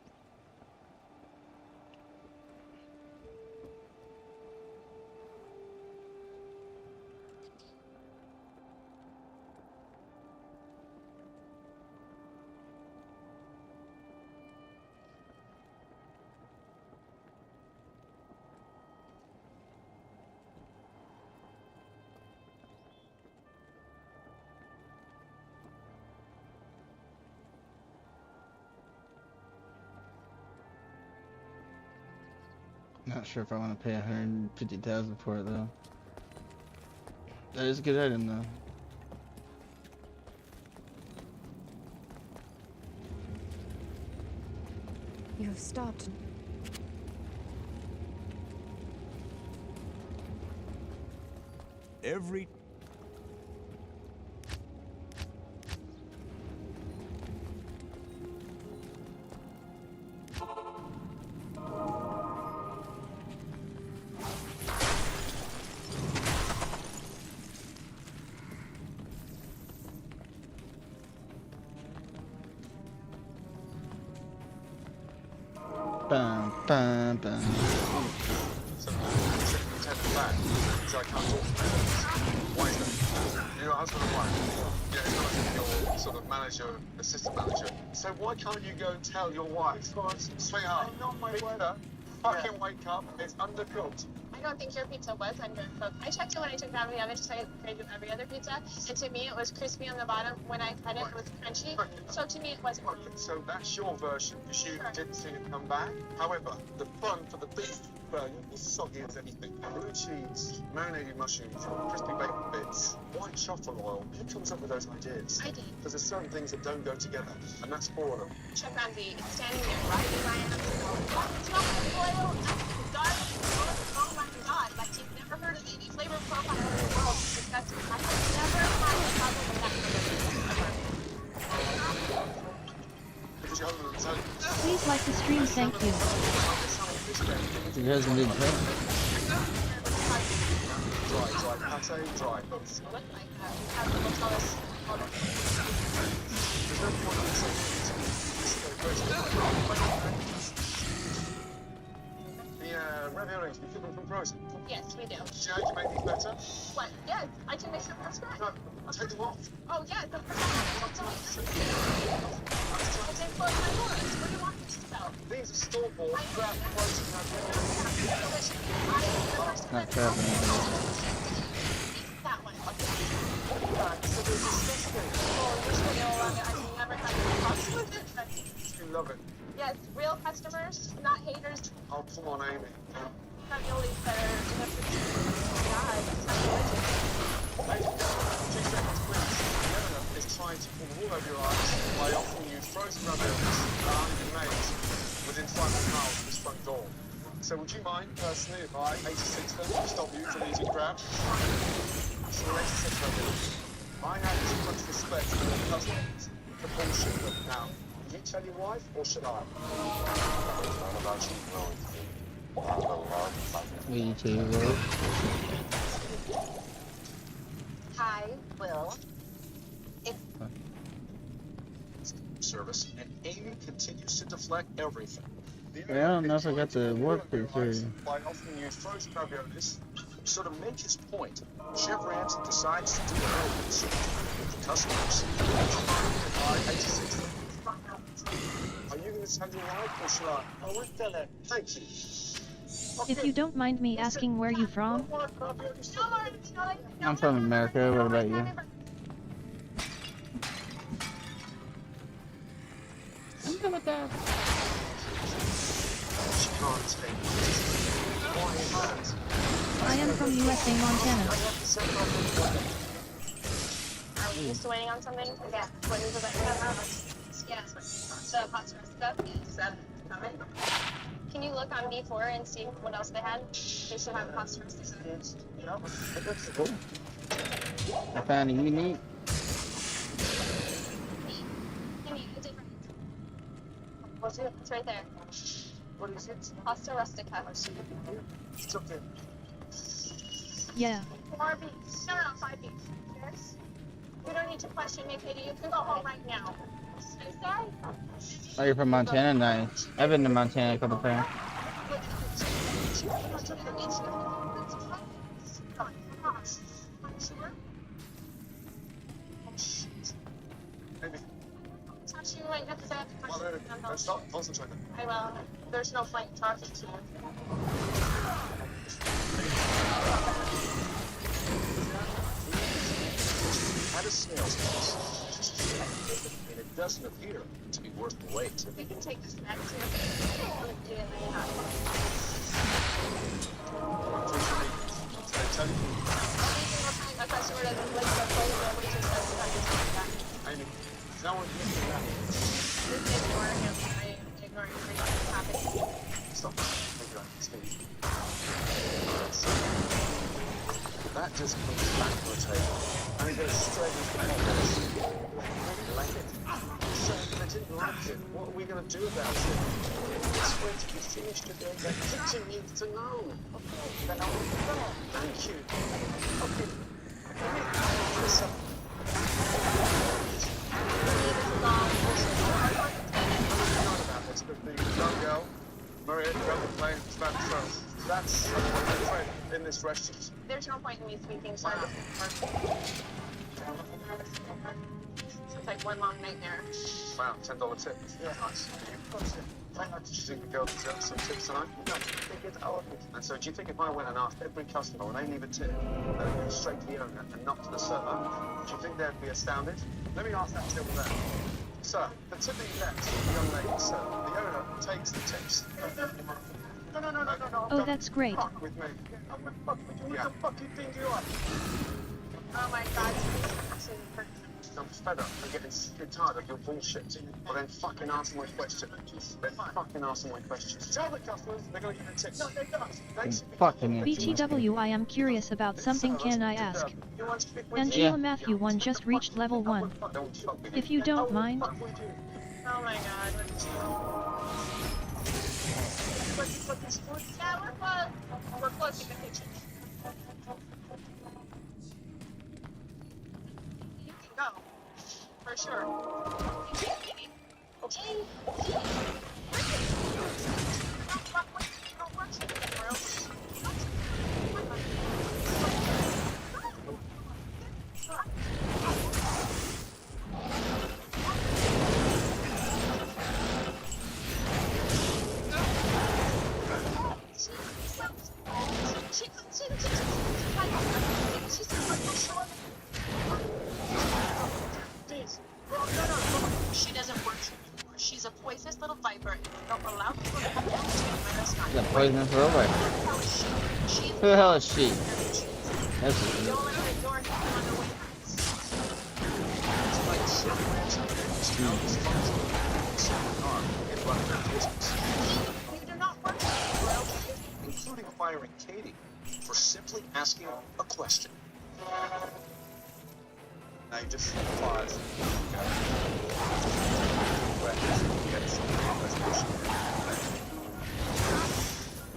Not sure if I want to pay 150,000 for it though. That is a good item though. You have stopped. Every Bum, bum, bum. So, back, because I can't talk to them. Why is that? You're a husband and wife. Yeah, it's not as if you're sort of manager, assistant manager. So why can't you go and tell your wife? Because, sweetheart, pizza, fucking wake up, it's undercooked. I don't think your pizza was undercooked. I checked it when I took it out of the oven, just like I do every other pizza. And to me, it was crispy on the bottom. When I cut it, it was crunchy. So to me, it wasn't. Okay, so that's your version, because you didn't see it come back. However, the bun for the beef burger was soggy as anything. Blue cheese, marinated mushrooms, crispy bacon bits, white truffle oil. Who comes up with those ideas? I did. Because there's certain things that don't go together, and that's four of them. Chuck Ramsey standing there, right behind us. Truffle oil, dark, oh my god, like you've never heard of any flavor profile in the world. It's disgusting. I have never had a problem with that flavor. Please like the stream, thank you. You guys can do that. Dry, pate, dry. The raviolis, we keep them from frozen. Yes, we do. Do you know you can make these better? What? Yeah, I can make them from scratch. No, take them off. Oh, yeah, the first time I did close my doors. What do you want me to sell? These are store-bought, wrapped, frozen raviolis. Not happening. That one. So they're disgusting. Oh, there's no longer. I can never have any problems with it. You love it. Yes, real customers, not haters. Oh, come on, Amy. Raviolis that are in the fridge. God, it's not religion. Amy, 2 seconds, please. Fiona is trying to pull the wool over your eyes by offering you frozen raviolis that aren't even made within 500 miles of this front door. So would you mind, personally, if I 86 them to stop you from eating crab? So 86 raviolis. I have too much respect for your customers to bullshit them. Now, you tell your wife, or should I? It's not about you growing. Me too, bro. Hi, Will. Service, and Amy continues to deflect everything. I don't know if I got the warp through. By offering you frozen raviolis, so to make his point, Chef Ramsay decides to do a relevance with the customers. I 86 them. Are you going to tell your wife, or should I? I will tell her. Thank you. If you don't mind me asking where you from? I'm from America. What about you? I'm good with that. I am from USA, Montana. Are we used to waiting on something? Yeah. What is it that you have? Yes. The hot sauce stuff? Yes. coming. Can you look on B4 and see what else they had? They should have customers. Cool. I found a unique. What's it? It's right there. What is it? Pasta rustica. I see it here. It's up there. Yeah. 4 beefs. No, 5 beefs. Yes? You don't need to question me, Katie. You can go home right now. Oh, you're from Montana? Nice. I've been to Montana a couple times. Maybe. Touch you right next to Well, stop. Concentrate. I will. There's no point talking to you. Had a snail's nose. And it doesn't appear to be worth the wait. We can take this back to you. Did I tell you? A customer doesn't like the photo, but we just have to cut this back. I mean, no one can do that. Just ignore him. I ignore everything that's happening. Stop. Thank you. It's me. That just comes back to the table. And it goes straight into the office. I like it. So, I didn't like it. What are we going to do about it? It's going to be finished today. The kitchen needs to know. Okay, then I will go. Thank you. Okay. Listen. Don't go. Maria, grab the plane, stand first. That's in this restaurant. There's no point in me speaking so it's like one long nightmare. Wow, $10 tip. Yeah. Nice. Do you think the girl deserves some tips tonight? No, I think it's our tip. And so do you think if I went and asked every customer when they leave a tip, they'd go straight to the owner and not to the server, do you think they'd be astounded? Let me ask that to them. Sir, the tip that you left, the young lady, sir, the owner takes the tips. No. Oh, that's great. Fuck with me. Who the fuck do you think you are? Oh my god, it's I'm fed up. I'm getting sick tired of your bullshit. Well then fucking answer my question. Then fucking answer my question. Tell the customers they're going to get a tip. No, they don't. Fucking BTW, I am curious about something. Can I ask? Angela Matthew 1 just reached level 1. If you don't mind. Oh my god. Yeah, we're close. We're close in the kitchen. You can go. For sure. She doesn't work here anymore. She's a poisonous little viper, and we don't allow people to come into my restaurant. She's a poisonous little viper. Who the hell is she? That's Don't let her door hit you on the way. You do not work here, including firing Katie for simply asking a question. Now you just pause.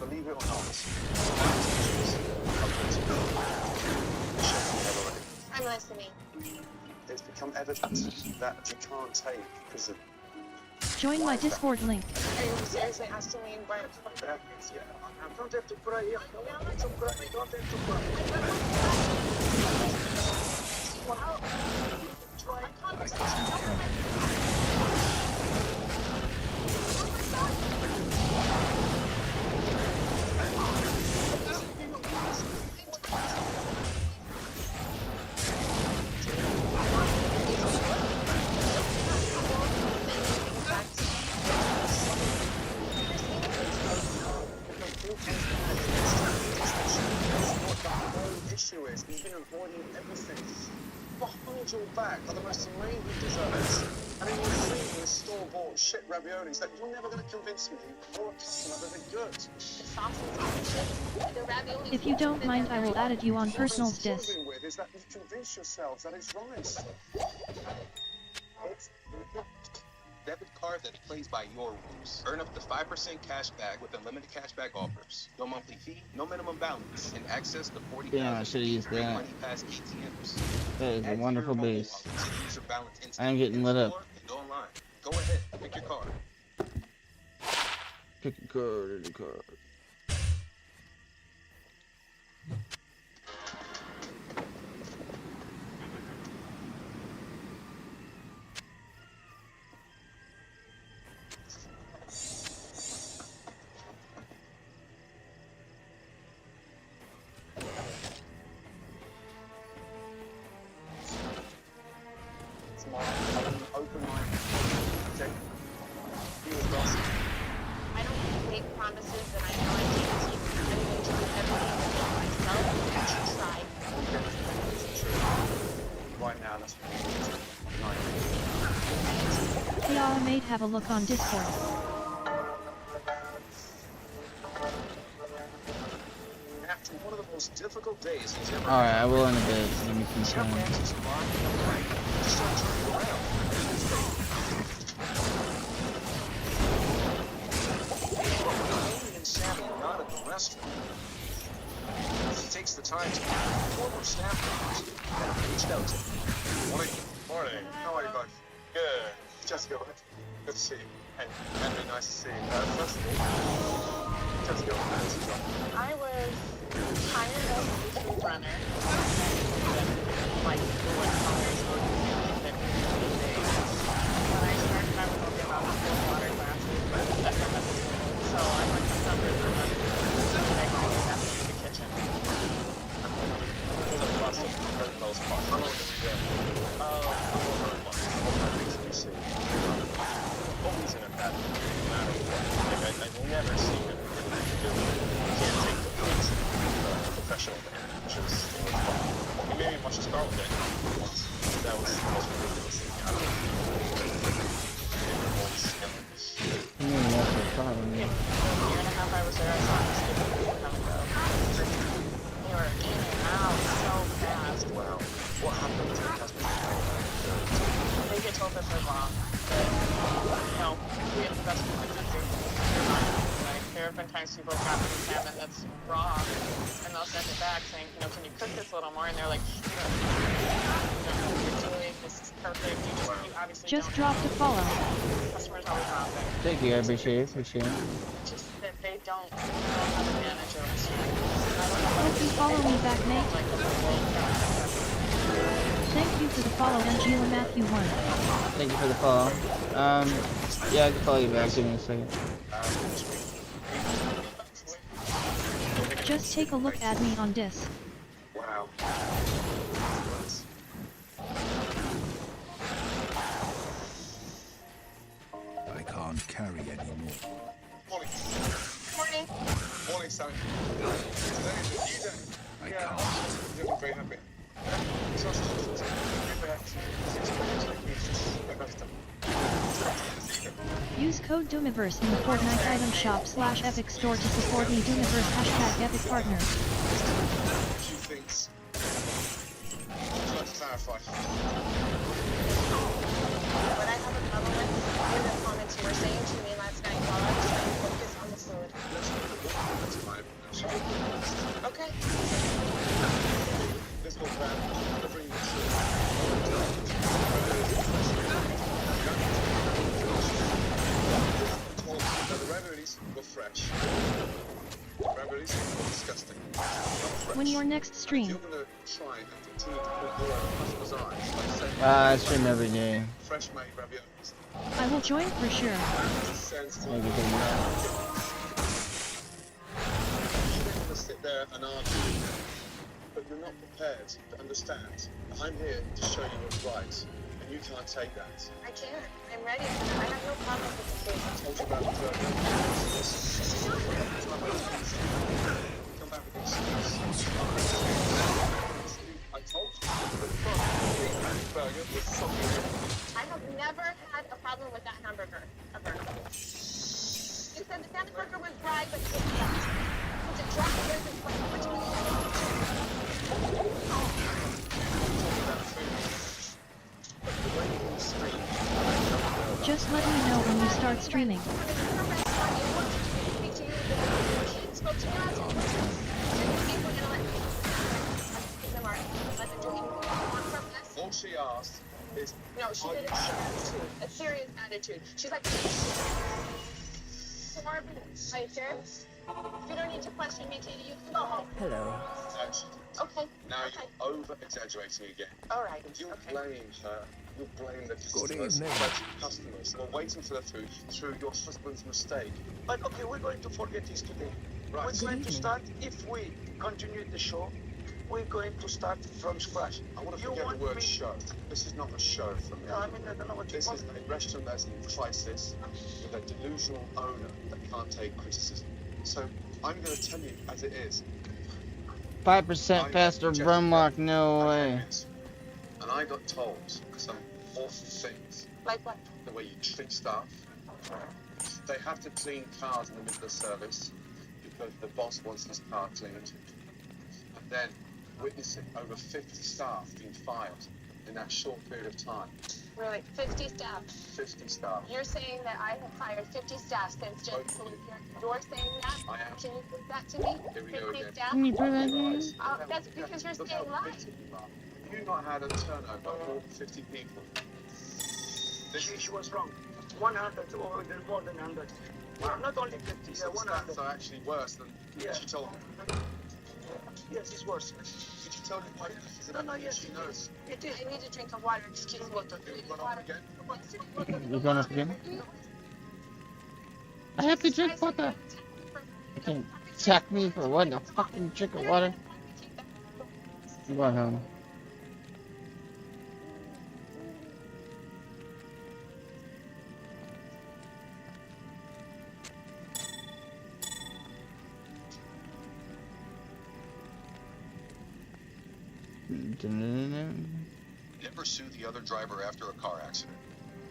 Believe it or not, I'm listening. it's become evident that you can't take prison. Join my Discord link. Are you seriously asking me where it's from? Yeah, I don't have to pray. I don't have to pray. I don't have to pray. Wow. Try conversation. Issue is you've been avoiding everything. behind your back are the most amazing desserts. And then you're feeding store-bought shit raviolis that you're never going to convince me or a customer that they're good. The sauce is delicious. The ravioli. If you don't mind, I will add it you on personals What I'm dis. struggling with is that you've convinced yourselves that it's right. It's not. Debit card that plays by your rules. Earn up to 5% cash back with unlimited cashback offers. No monthly fee, no minimum balance, and access to 40,000 Damn, I should have used that. money past ATMs. That is a Add wonderful your mobile base. wallet to use your balance instantly I'm getting in lit store up. and online. Go ahead, pick your card. Pick a card, pick a card. I don't make promises that I know I can't keep. I'm going to do everything within myself and try. Right now, that's Hey all mate, have a look on Discord. after one of the most difficult days he's ever Alright, I will in a bit. Give me some time. Not at the restaurant. He takes the time to former staff members that have reached out to him. Morning. Morning. How are you both? Good. Jessica, good to see you. And Henry, nice to see you. First of all, Jessica, how did you go? I was kind of a YouTube runner. Like, doing colors for 50 days. When I started, I was only about 4 water glasses. So I went to summer for running. I always have to do the kitchen. For the process, for the most part. How long did you get? Always in a bad mood, no matter what. Like, I've never seen it really do. You can't take the place of professional band, which is fun. You made me watch a Star Wars game. That was the most ridiculous thing out of it. A year and a half I was there, I saw this kid come and go. They were in and out so fast. Wow. What happened to the customer? They get told that they're wrong. That, you know, we have the best food in the country. Like, there have been times people have gotten salmon that's raw, and they'll send it back saying, you know, can you cook this a little more? And they're like, you don't know what you're doing, this is perfect. You obviously Just don't dropped a follow. Customers always wrong there. Thank you, I appreciate it. Appreciate it. Just that they don't know how to manage a restaurant. Hope you follow me back, mate. Thank you for the follow, Angela Matthew 1. Thank you for the follow. Yeah, I can follow you back. Give me a second. Just take a look at me on Dis. Wow. I can't carry anymore. Morning. Morning. Morning, Sammy. Today is a new day. I can't. I'm very happy. Use code Doomiverse in the Fortnite item shop /Epic Store to support me. Doomiverse #Epic Partner. Few things. I'd like to clarify. What I have a problem with were the comments you were saying to me last night while I was trying to focus on the food. That's fine. Okay. Let's go back. Delivering this. The raviolis were fresh. Raviolis were disgusting. Not fresh. When your next stream? You're gonna try and continue to put your customers' eyes by saying I stream every day. fresh made raviolis. I will join for sure. Thank you, thank you. You're gonna sit there and argue, but you're not prepared to understand that I'm here to show you what's right, and you can't take that. I can't. I'm ready for that. I have no problem with the food. I told you about the come back with the excuse. I told you, but start streaming. All she asked is... No, she did a serious attitude. She's like... Are you sure? You don't need to question me, Katie. You can go home. Hello. Okay. Now you're over-exaggerating again. All right. You Okay. blame her. You blame the Good customers. evening. The customers who are waiting for the food through your husband's mistake. But okay, we're going to forget this today. Right. We're going to start, if we continue the show, we're going to start from scratch. I want to You forget want the word me- show. This is not a show for me. No, I mean, I don't know what you This want. is a restaurant that's in crisis with a delusional owner that can't take criticism. So I'm going to tell you as it is. 5% faster run lock, no way. And I got told some awful things. Like what? The way you treat staff. They have to clean cars in the middle of service because the boss wants his car cleaned. And then witnessing over 50 staff being fired in that short period of time. Really? 50 staff. 50 staff. You're saying that I have fired 50 staff since Jen moved here. You're saying that? I am. Can you prove that to me? Here we go 50 again. staff? Can you prove that to me? That's because you're Look saying how lies. bitter you are. You not had a turnover of more than 50 people. She was wrong. 100 or more than 100. Well, not only 50, So the 100. stats are actually worse than she told me. Yes, it's worse. Did you tell me why this is No, yes, she knows? it is. I need a drink of water. Excuse me. Run off again? You're going up again? I have to drink water. You can attack me for what? A fucking drink of water? I'm going home. Never sue the other driver after a car accident.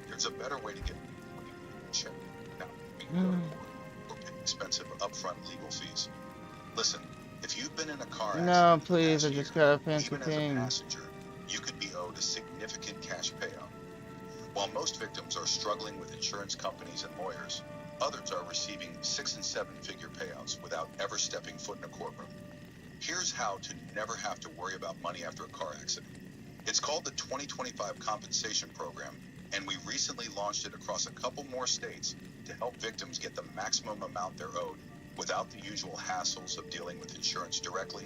There's a better way to get checked out or pay expensive upfront legal fees. Listen, if you've been in a car accident, No, please, I just got a fancy even as a thing. passenger, you could be owed a significant cash payout. While most victims are struggling with insurance companies and lawyers, others are receiving 6- and 7-figure payouts without ever stepping foot in a courtroom. Here's how to never have to worry about money after a car accident. It's called the 2025 Compensation Program, and we recently launched it across a couple more states to help victims get the maximum amount they're owed without the usual hassles of dealing with insurance directly,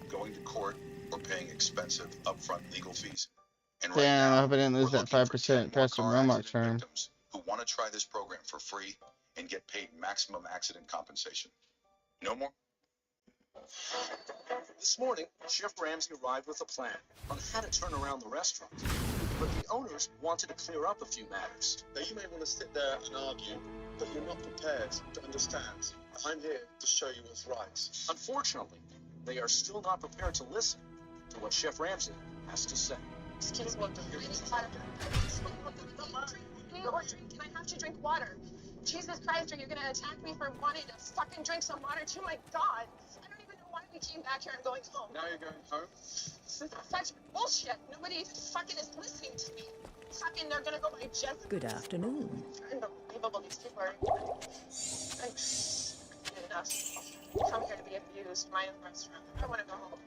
going to court, or paying expensive upfront legal fees. And right Damn, I now, hope I didn't lose we're that looking for 5% 10 more faster car run lock accident term. victims who want to try this program for free and get paid maximum accident compensation. No more? This morning, Chef Ramsay arrived with a plan on how to turn around the restaurant. But the owners wanted to clear up a few matters. Now, you may want to sit there and argue, but you're not prepared to understand. I'm here to show you what's right. Unfortunately, they are still not prepared to listen to what Chef Ramsay has to say. Excuse me. I need water. Can I have to drink water? Jesus Christ, are you going to attack me for wanting to fucking drink some water too? My God. I don't even know why we came back here. I'm going home. Now you're going home? This is such bullshit. Nobody fucking is listening to me. Fucking, they're going to go by Jessica. Good afternoon. Unbelievable. These people are... enough. Come here to be abused. My own restaurant. I want to go home.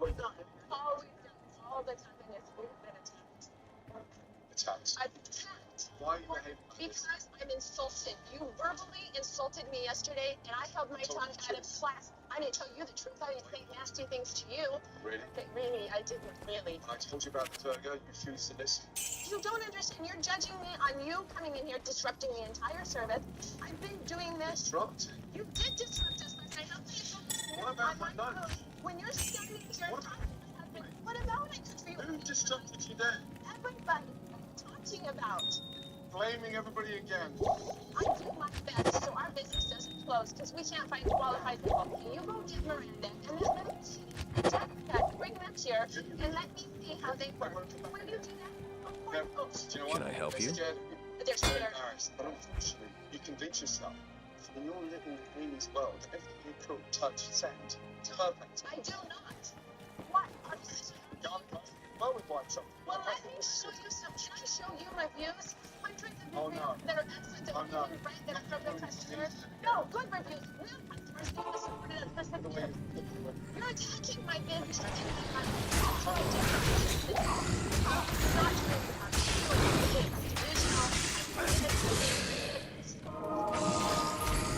We've done it. Always done this all the time, and it's we've been attacked. Attacked? I've attacked. Why are you behaving like this? Because I'm insulted. You verbally insulted me yesterday, and I held my tongue out of class. I didn't tell you the truth. I didn't say nasty things to you. Really? But really, I didn't really. I told you about the burger, you refused to listen. You don't understand. You're judging me on you coming in here, disrupting the entire service. I've been doing this. Disrupt? You did disrupt us last night. How can you focus What about my lunch? when you're standing here and talking to my husband? What about it? Who disrupted you then? Everybody. What are you talking about? Blaming everybody again. I do my best so our business doesn't close because we can't find qualified people. Can you go get Miranda and this little shitty bring them here and let me see how they work? Will you do that? Of course. Do you know what? Can I help you? They're scared. Embarrassed, but unfortunately, you convince yourself in your little Amy's world that everything you cook, touch, send, it's perfect. I do not. What? I would buy something. Well, I need to show you some. Can I show you reviews? Hundreds of Oh, reviews no. that are excellent, that Oh, no. we rate, that are from real customers. No, good reviews. Real customers who have supported us for 7 years. You're attacking my business. You're attacking my It's not true.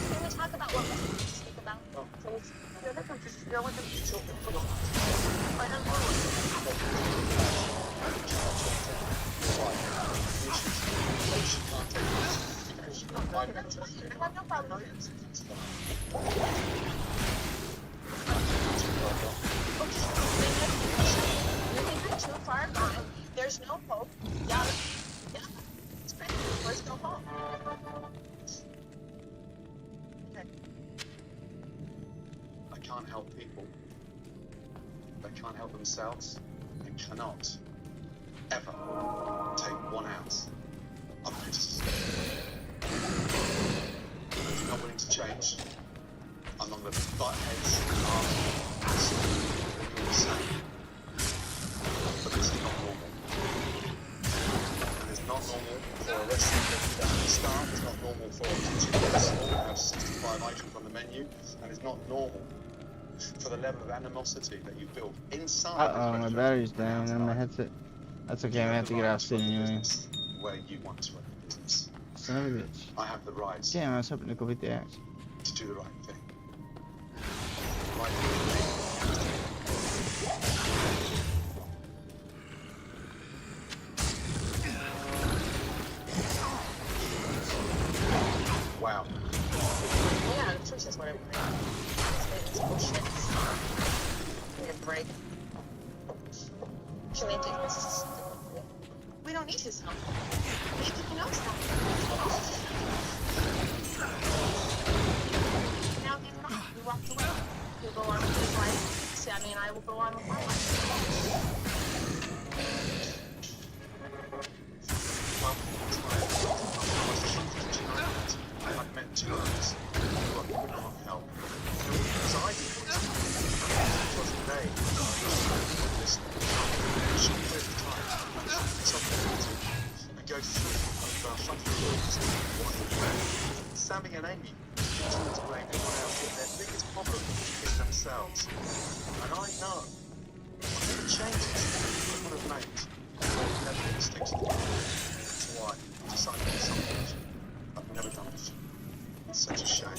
Can we talk about what we speak about? Please. Yeah, let them just, yeah, let them just talk. I don't know. Too far gone. There's no hope. Yeah. It's crazy. Let's go home. Okay. I can't help people. They can't help themselves. They cannot ever take 1 ounce of criticism. If you're not willing to change, I'm not going to butt heads and arms and you're the same. But this is not normal. And it's not normal for a restaurant staff, it's not normal for a kitchen restaurant to have 65 items on the menu, and it's not normal for the level of animosity that you build inside this My restaurant. battery's down on my headset. That's okay, I'm gonna have to get off soon anyway. Where you want to run a business. Son of a bitch. I have the right Damn, I was hoping to go beat the axe. to do the right thing. The right thing. Wow. Yeah, the truth is what I'm It's bullshit. Need a break. Can we do this? We don't need his help. Maybe he knows that. Now he's gone. He walked away. He'll go on with his life. Sammy and I will go on with our life. I've met 2 others who could not help. So I did it. It was they who listened. A short period of time, something and go through over 100 years. Sammy and Amy continue to blame everyone else, yet their biggest problem is themselves. And I know the changes they would have made would never been mistakes. That's why I decided to do something I've never done before. It's such a shame.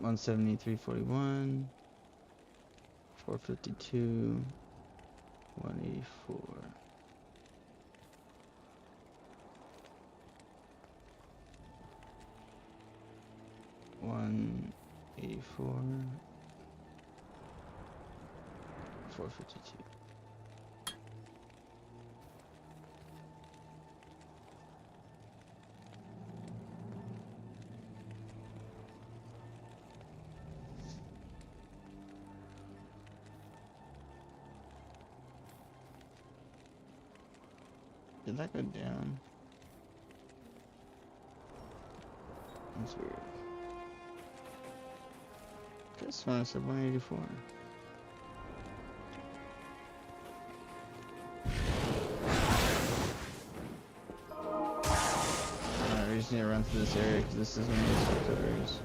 173.41. 452. 184. $184. 452. Did that go down? That's weird. This one said 184. Alright, we just need to run through this area because this is one of those fucked areas.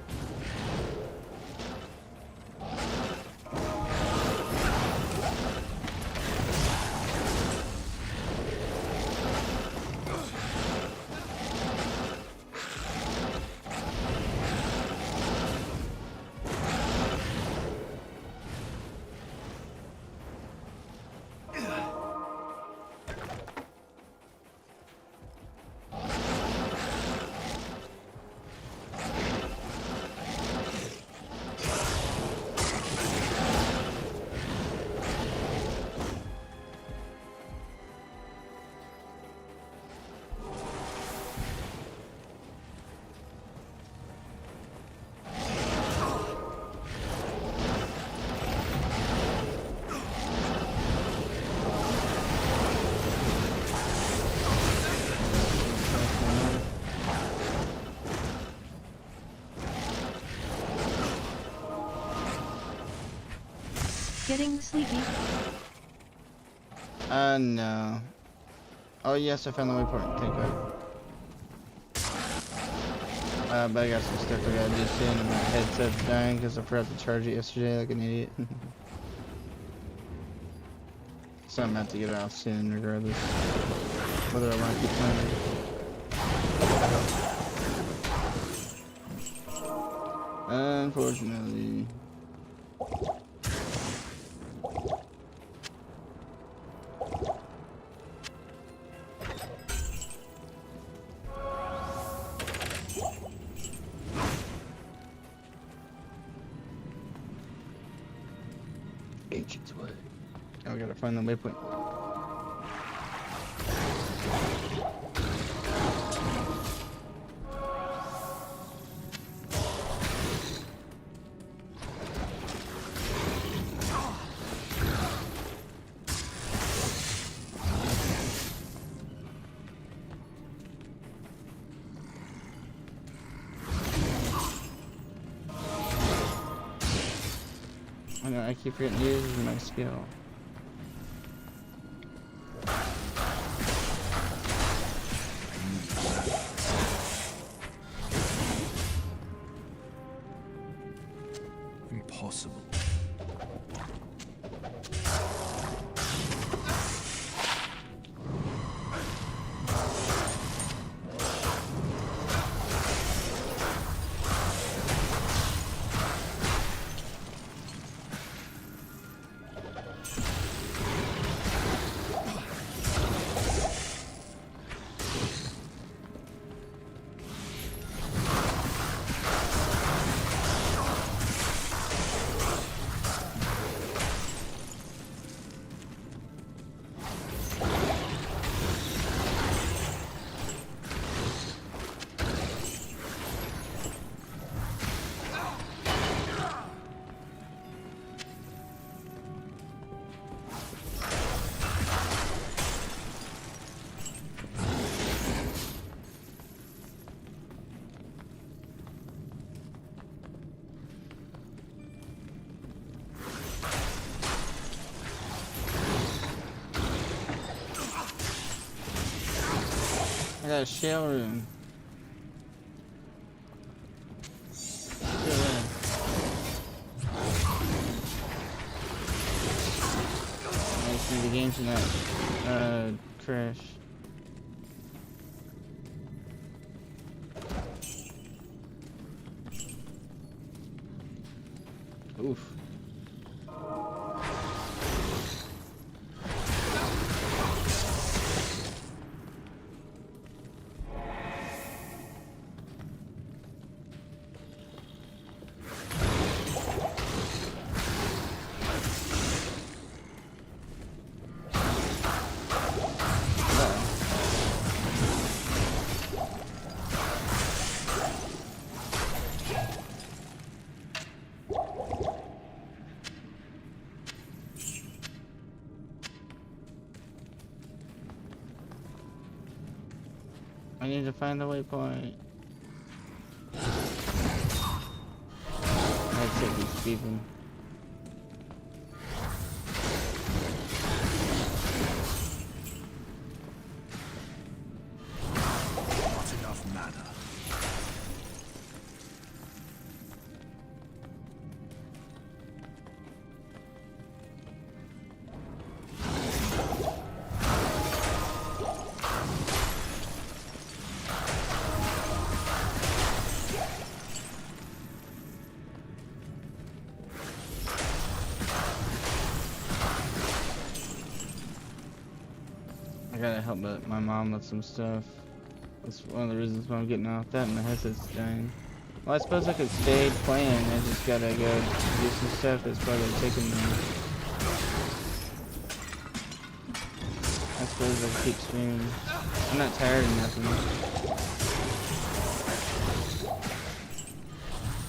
Getting sleepy? No. Oh yes, I found the waypoint, thank God. But I got some stuff I gotta do soon, and my headset's dying because I forgot to charge it yesterday like an idiot. So I'm about to get it off soon regardless. Whether I want to keep playing. Unfortunately. Ancient's way. Oh, we gotta find the waypoint. I know, I keep forgetting to use my skill. Impossible. I got a shell room. Nice, the game tonight. Crash. Oof. I need to find the waypoint. That's it, he's beeping. Not enough mana. I gotta help my mom with some stuff. That's one of the reasons why I'm getting off that, and the headset's dying. Well, I suppose I could stay playing. I just gotta go do some stuff that's probably taking me. I suppose I could keep streaming. I'm not tired or nothing.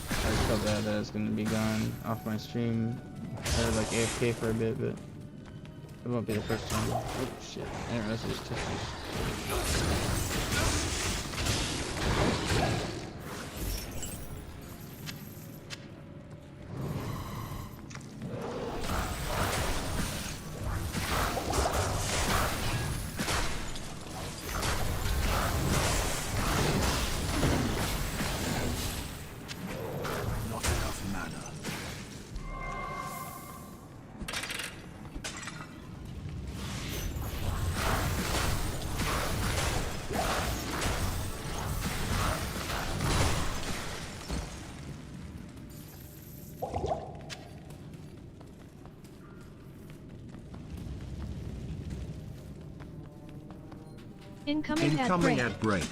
I just felt bad that I was gonna be gone off my stream, or like AFK for a bit, but it won't be the first time. Oh shit, I didn't realize it was tissues. Not enough mana. Incoming at break.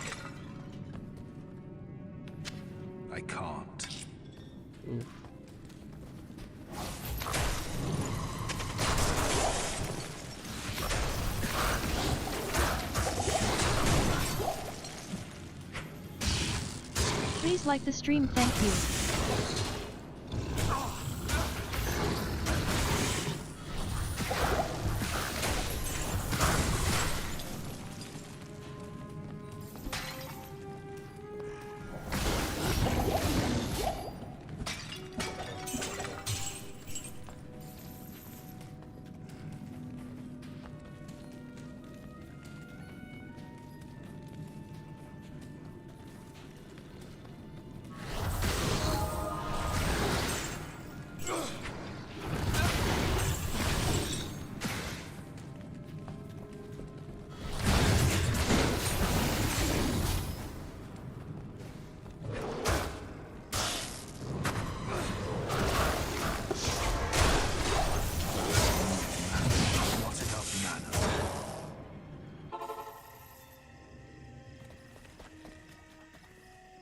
I can't. Oof. Please like the stream, thank you.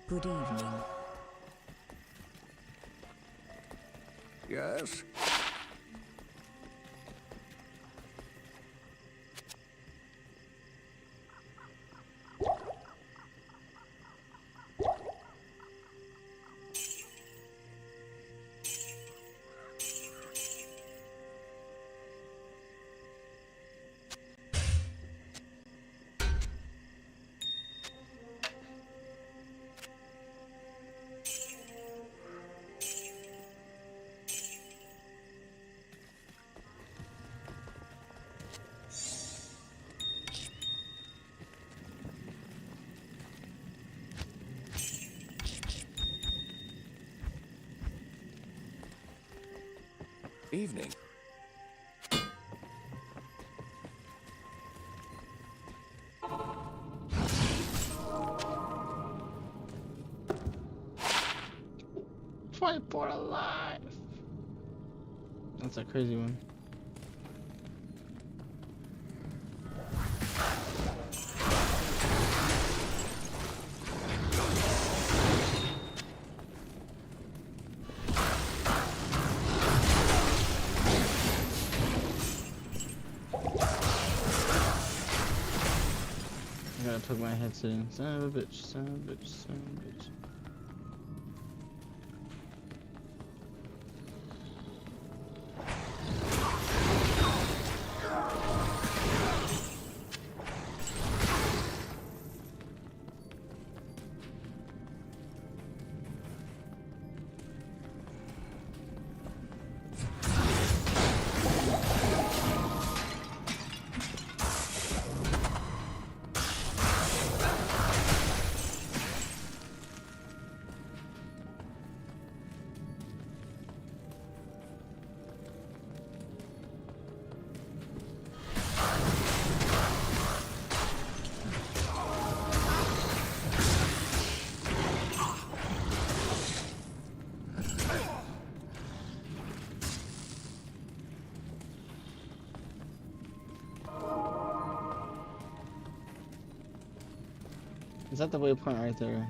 Good evening. Yes? Evening. Fight for a life. That's a crazy one. I gotta put my headset in. Son of a bitch, son of a bitch, son of a bitch. Is that the waypoint right there?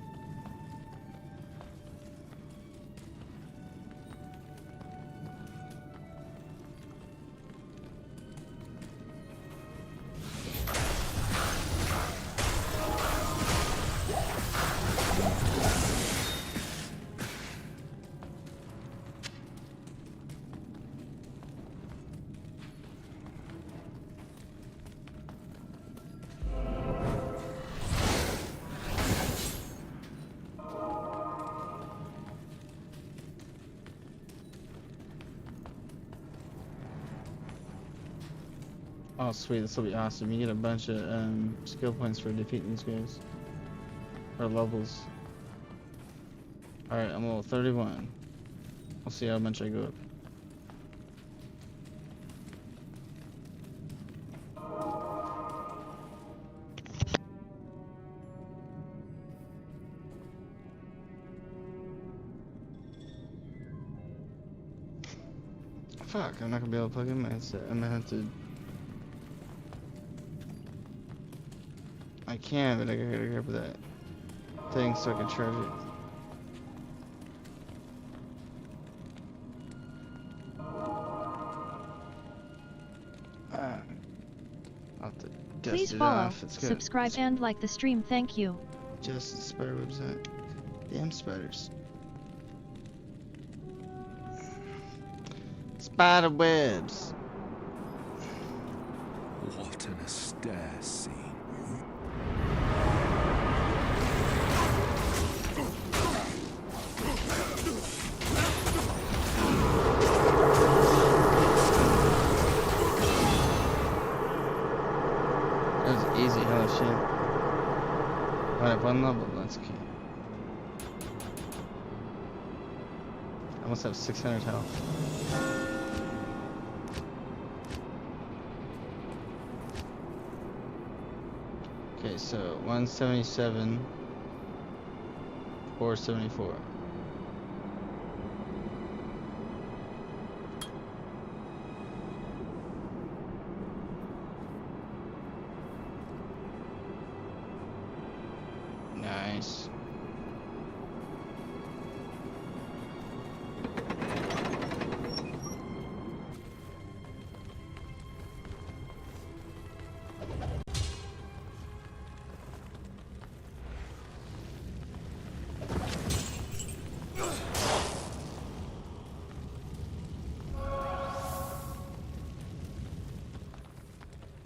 Oh sweet, this will be awesome. You get a bunch of skill points for defeating these guys. Or levels. Alright, I'm level 31. We'll see how much I go up. Fuck, I'm not gonna be able to plug in my headset. I'm gonna have to... I can, but I gotta grab that thing so I can charge it. I'll have to dust Please it follow, off. It's got subscribe and like the stream, thank you. just spider webs on it. Damn spiders. Spider webs. What an austere scene. That was easy, holy shit. I have one level, that's key. I almost have 600 health. Okay, so 177, 474. Nice.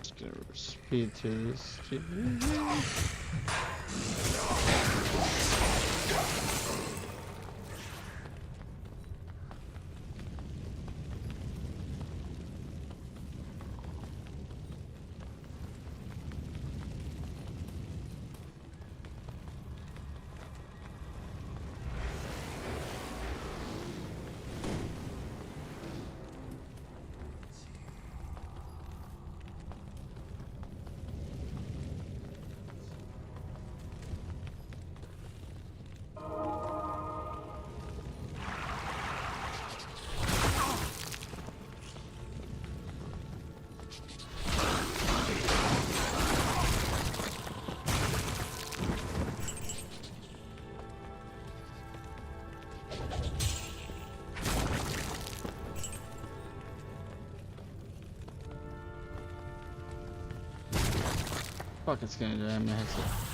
Just gonna speed through this. Fuck, it's gonna die on my headset.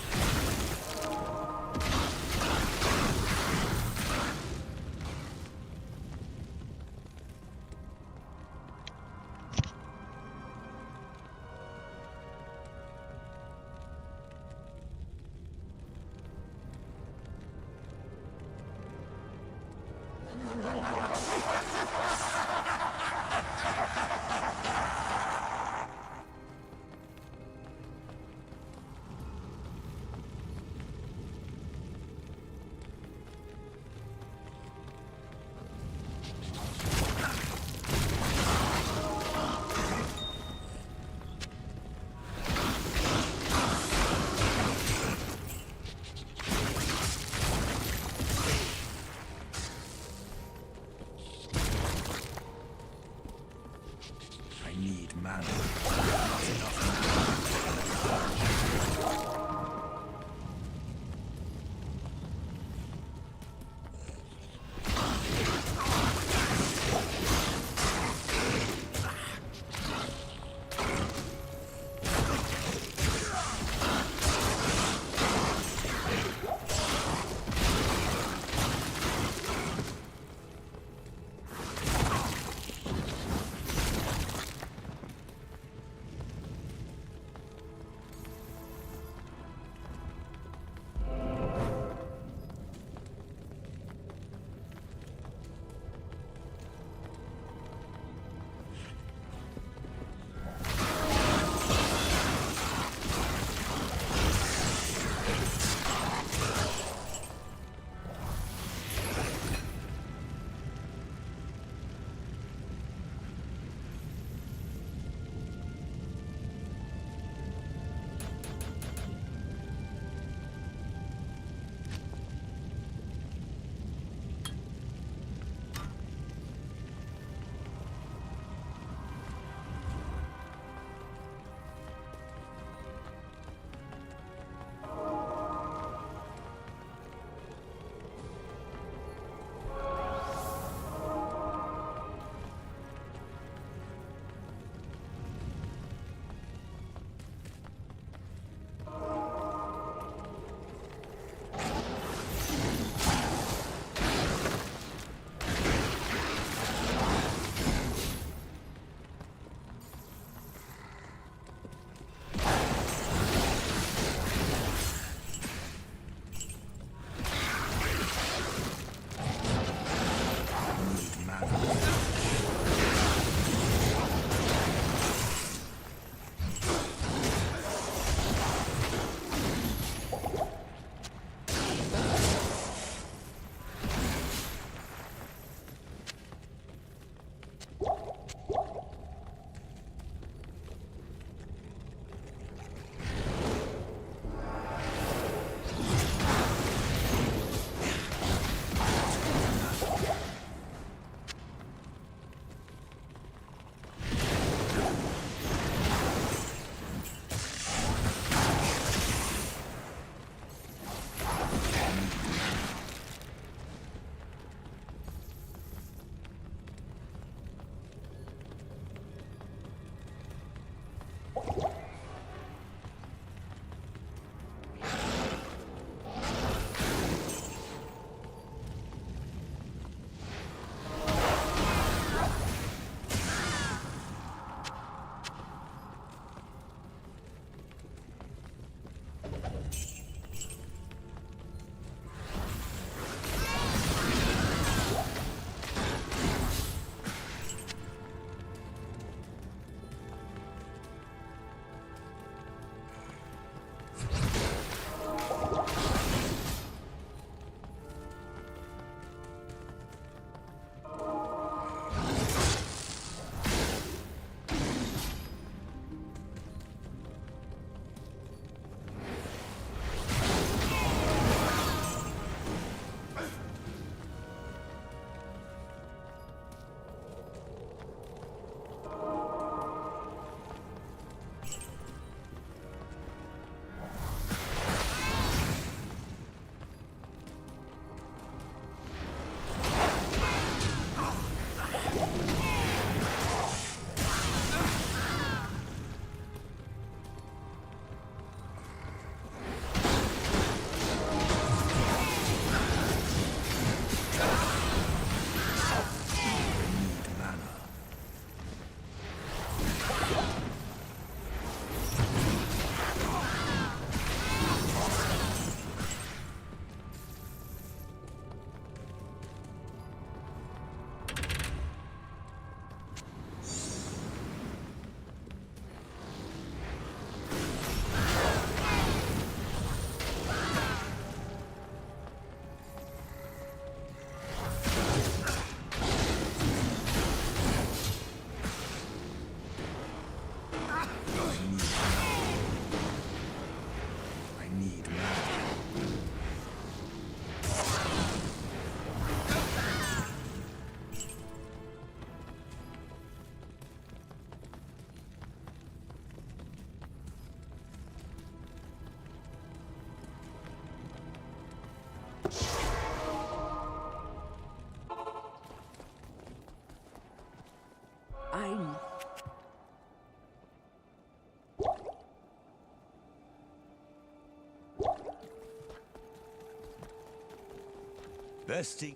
Bestie.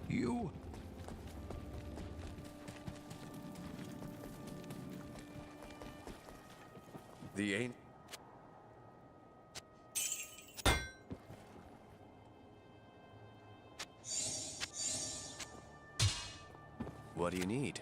You. The ain't. What do you need?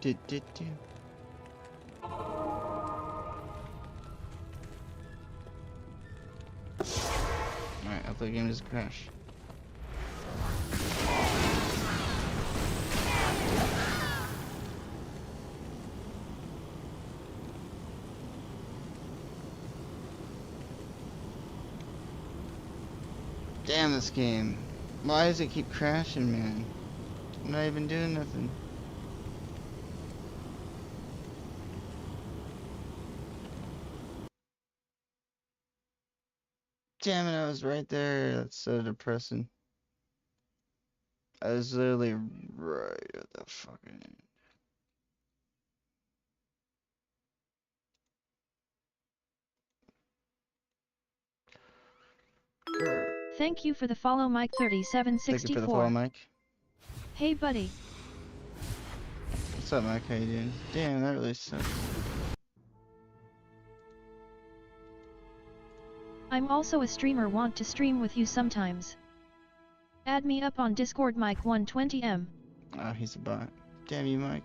Do. Alright, hopefully the game doesn't crash. Damn this game. Why does it keep crashing, man? I'm not even doing nothing. Damn it, I was right there. That's so depressing. I was literally right at the fucking end. Thank you for the follow, Mike 3764. Thank you for the follow, Mike. Hey, buddy. What's up, Mike? How you doing? Damn, that really sucks. I'm also a streamer, want to stream with you sometimes. Add me up on Discord, Mike 120M. Oh, he's a bot. Damn you, Mike.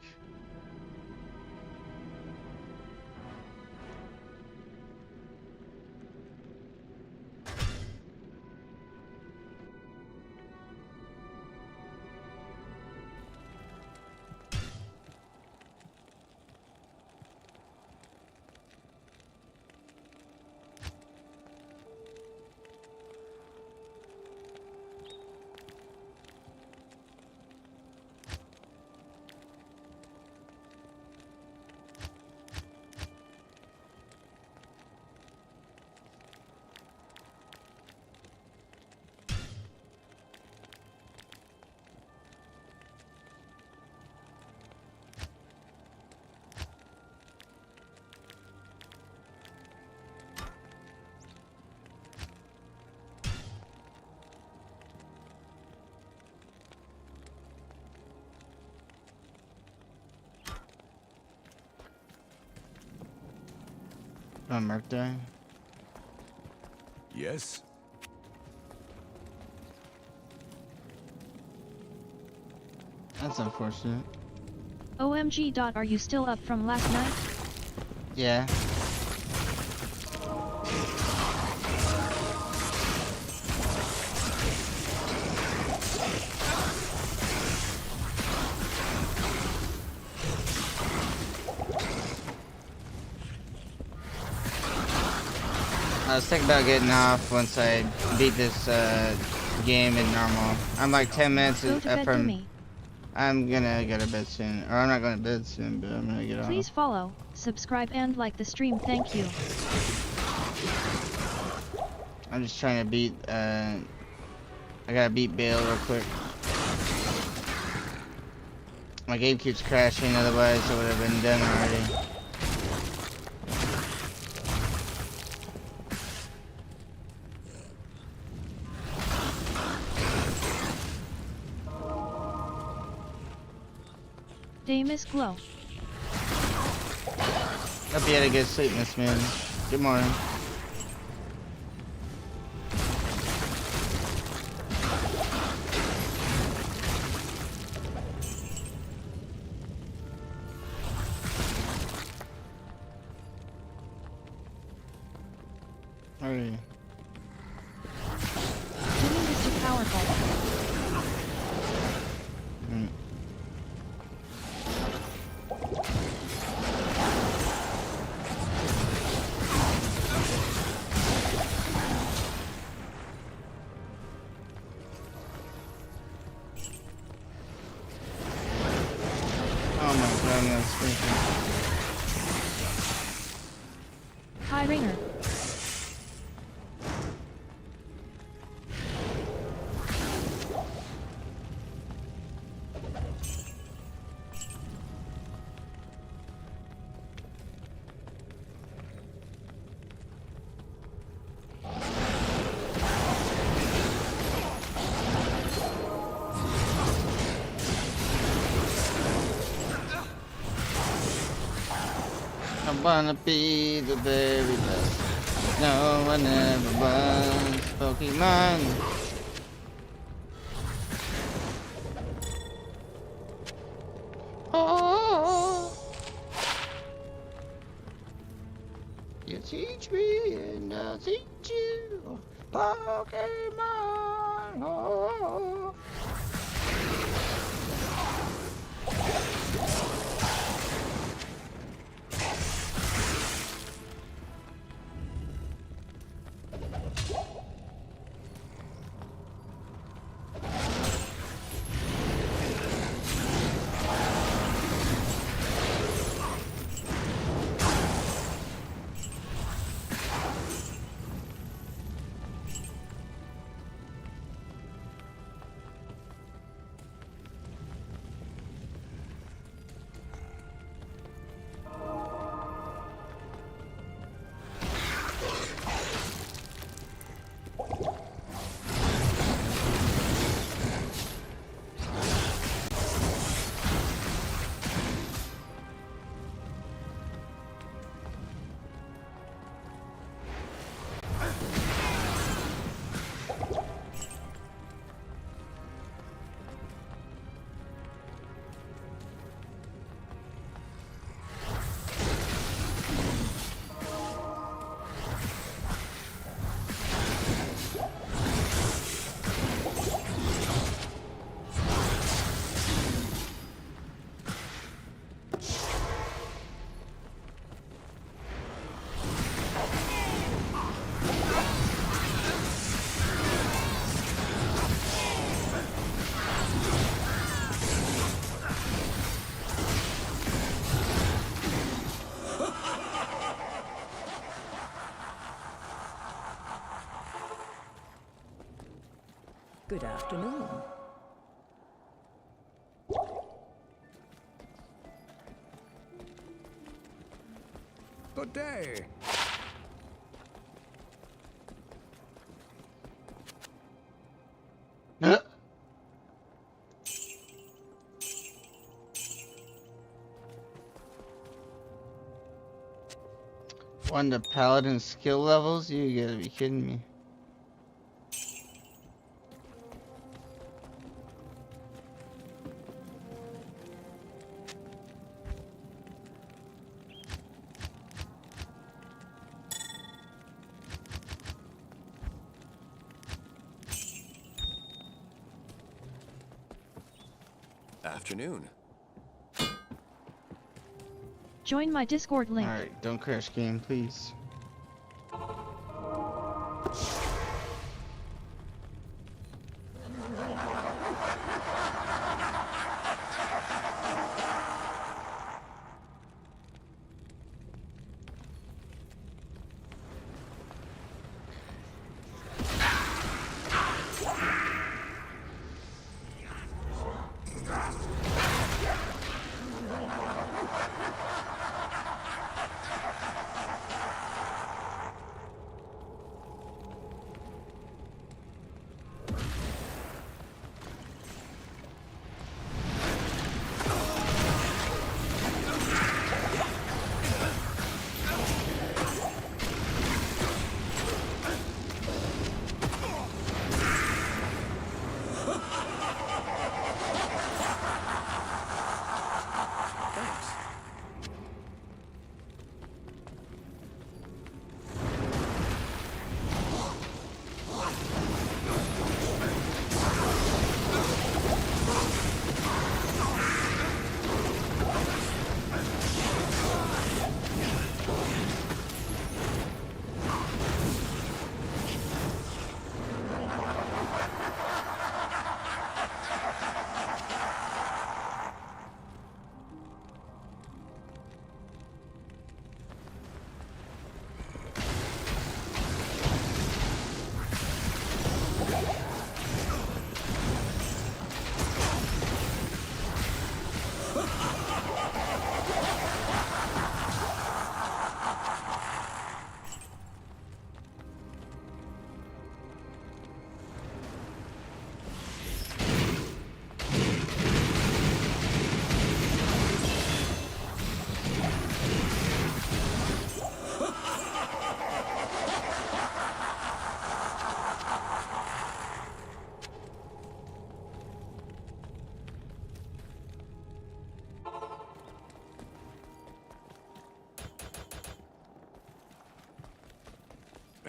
Mark die? Yes. That's unfortunate. OMG. Are you still up from last night? Yeah. I was thinking about getting off once I beat this game in normal. I'm like 10 minutes from I'm gonna go to bed soon. Or I'm not going to bed soon, but I'm gonna get on. Please follow, subscribe and like the stream, thank you. I'm just trying to beat, I gotta beat Bale real quick. My game keeps crashing, otherwise it would have been done already. Day Miss Glow. Hope you had a good sleep, Miss Moon. Good morning. Alright. Doing is too powerful. Oh my god, I'm speaking. Hi Ringer. I wanna be the very best. No one ever was Pokemon. Oh, you teach me and I'll teach you Pokemon. Oh. Good afternoon. Good day. Won the paladin skill levels? You gotta be kidding me. Afternoon. Join my Discord link. Alright, don't crash game, please.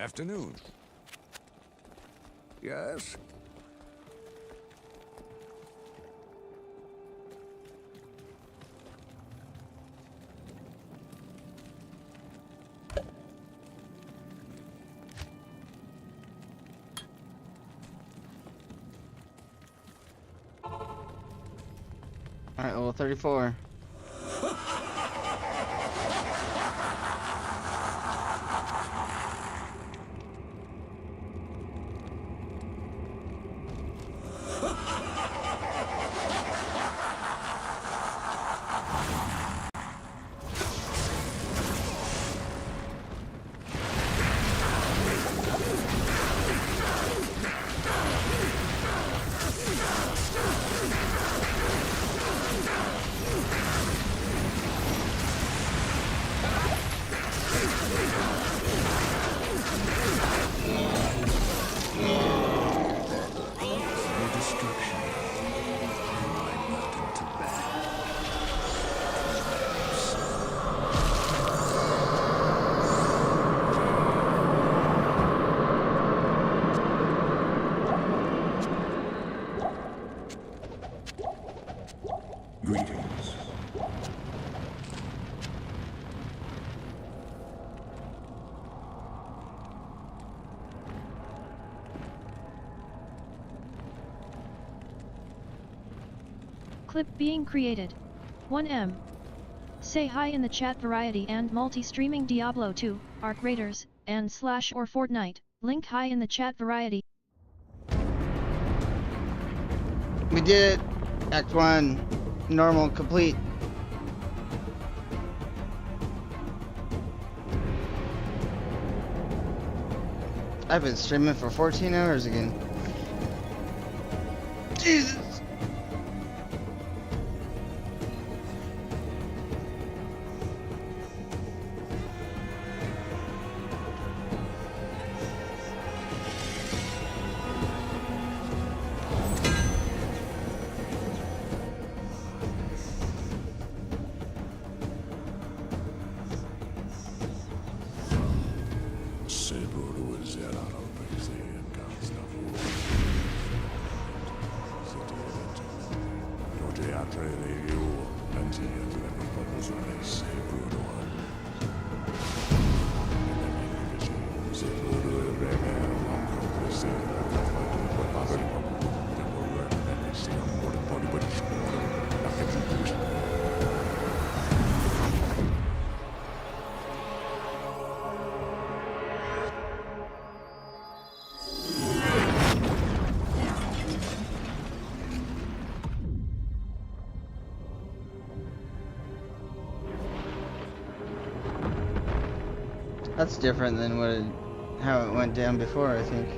afternoon. Yes? All right, level 34. Greetings. Clip being created. 1M. Say hi in the chat. Variety and multi-streaming Diablo 2, Arc Raiders, and / or Fortnite. Link hi in the chat. Variety. We did it. Act 1. Normal complete. I've been streaming for 14 hours again. Jesus. That's different than how it went down before, I think.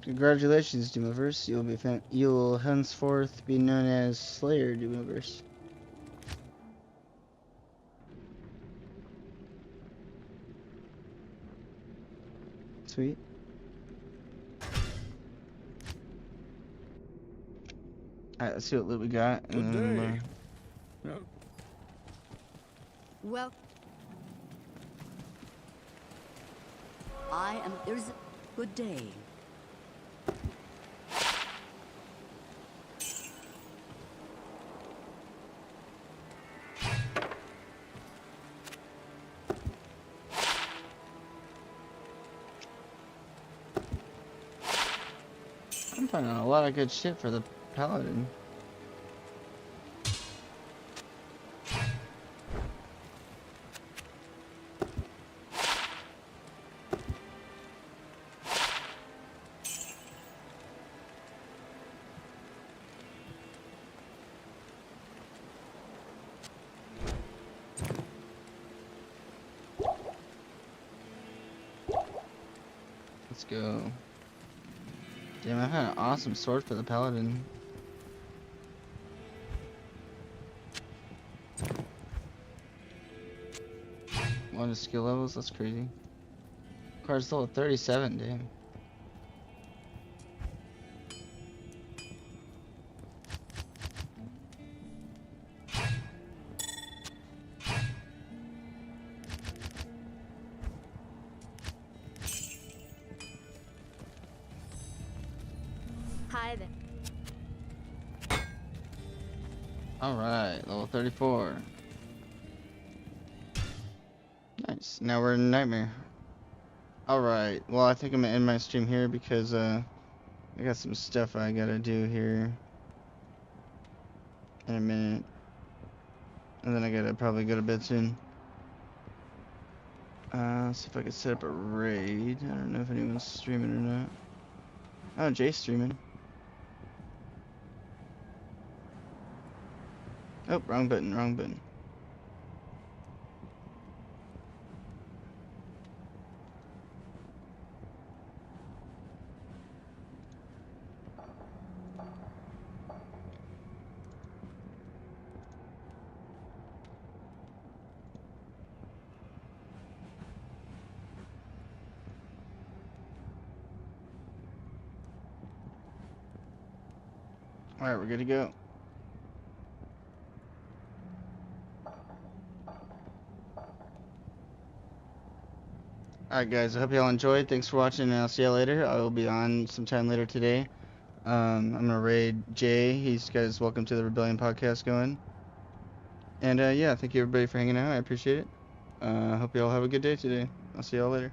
Congratulations, Doomiverse. You'll henceforth be known as Slayer Doomiverse. Sweet. Alright, let's see what loot we got. Good day. No. Well, there's a good day. I'm finding a lot of good shit for the Paladin. Let's go. Damn, I had an awesome sword for the paladin. One of skill levels, that's crazy. Card's still at 37, damn. Hi there. Alright, level 34. Nice. Now we're in Nightmare. Alright, well I think I'm gonna end my stream here because I got some stuff I gotta do here in a minute. And then I gotta probably go to bed soon. See if I can set up a raid. I don't know if anyone's streaming or not. Oh, Jay's streaming. Oh, wrong button, wrong button. Alright, we're good to go. Alright guys, I hope y'all enjoyed. Thanks for watching and I'll see y'all later. I will be on sometime later today. I'm gonna raid Jay. He's got his Welcome to the Rebellion podcast going. And yeah, thank you everybody for hanging out. I appreciate it. Hope y'all have a good day today. I'll see y'all later.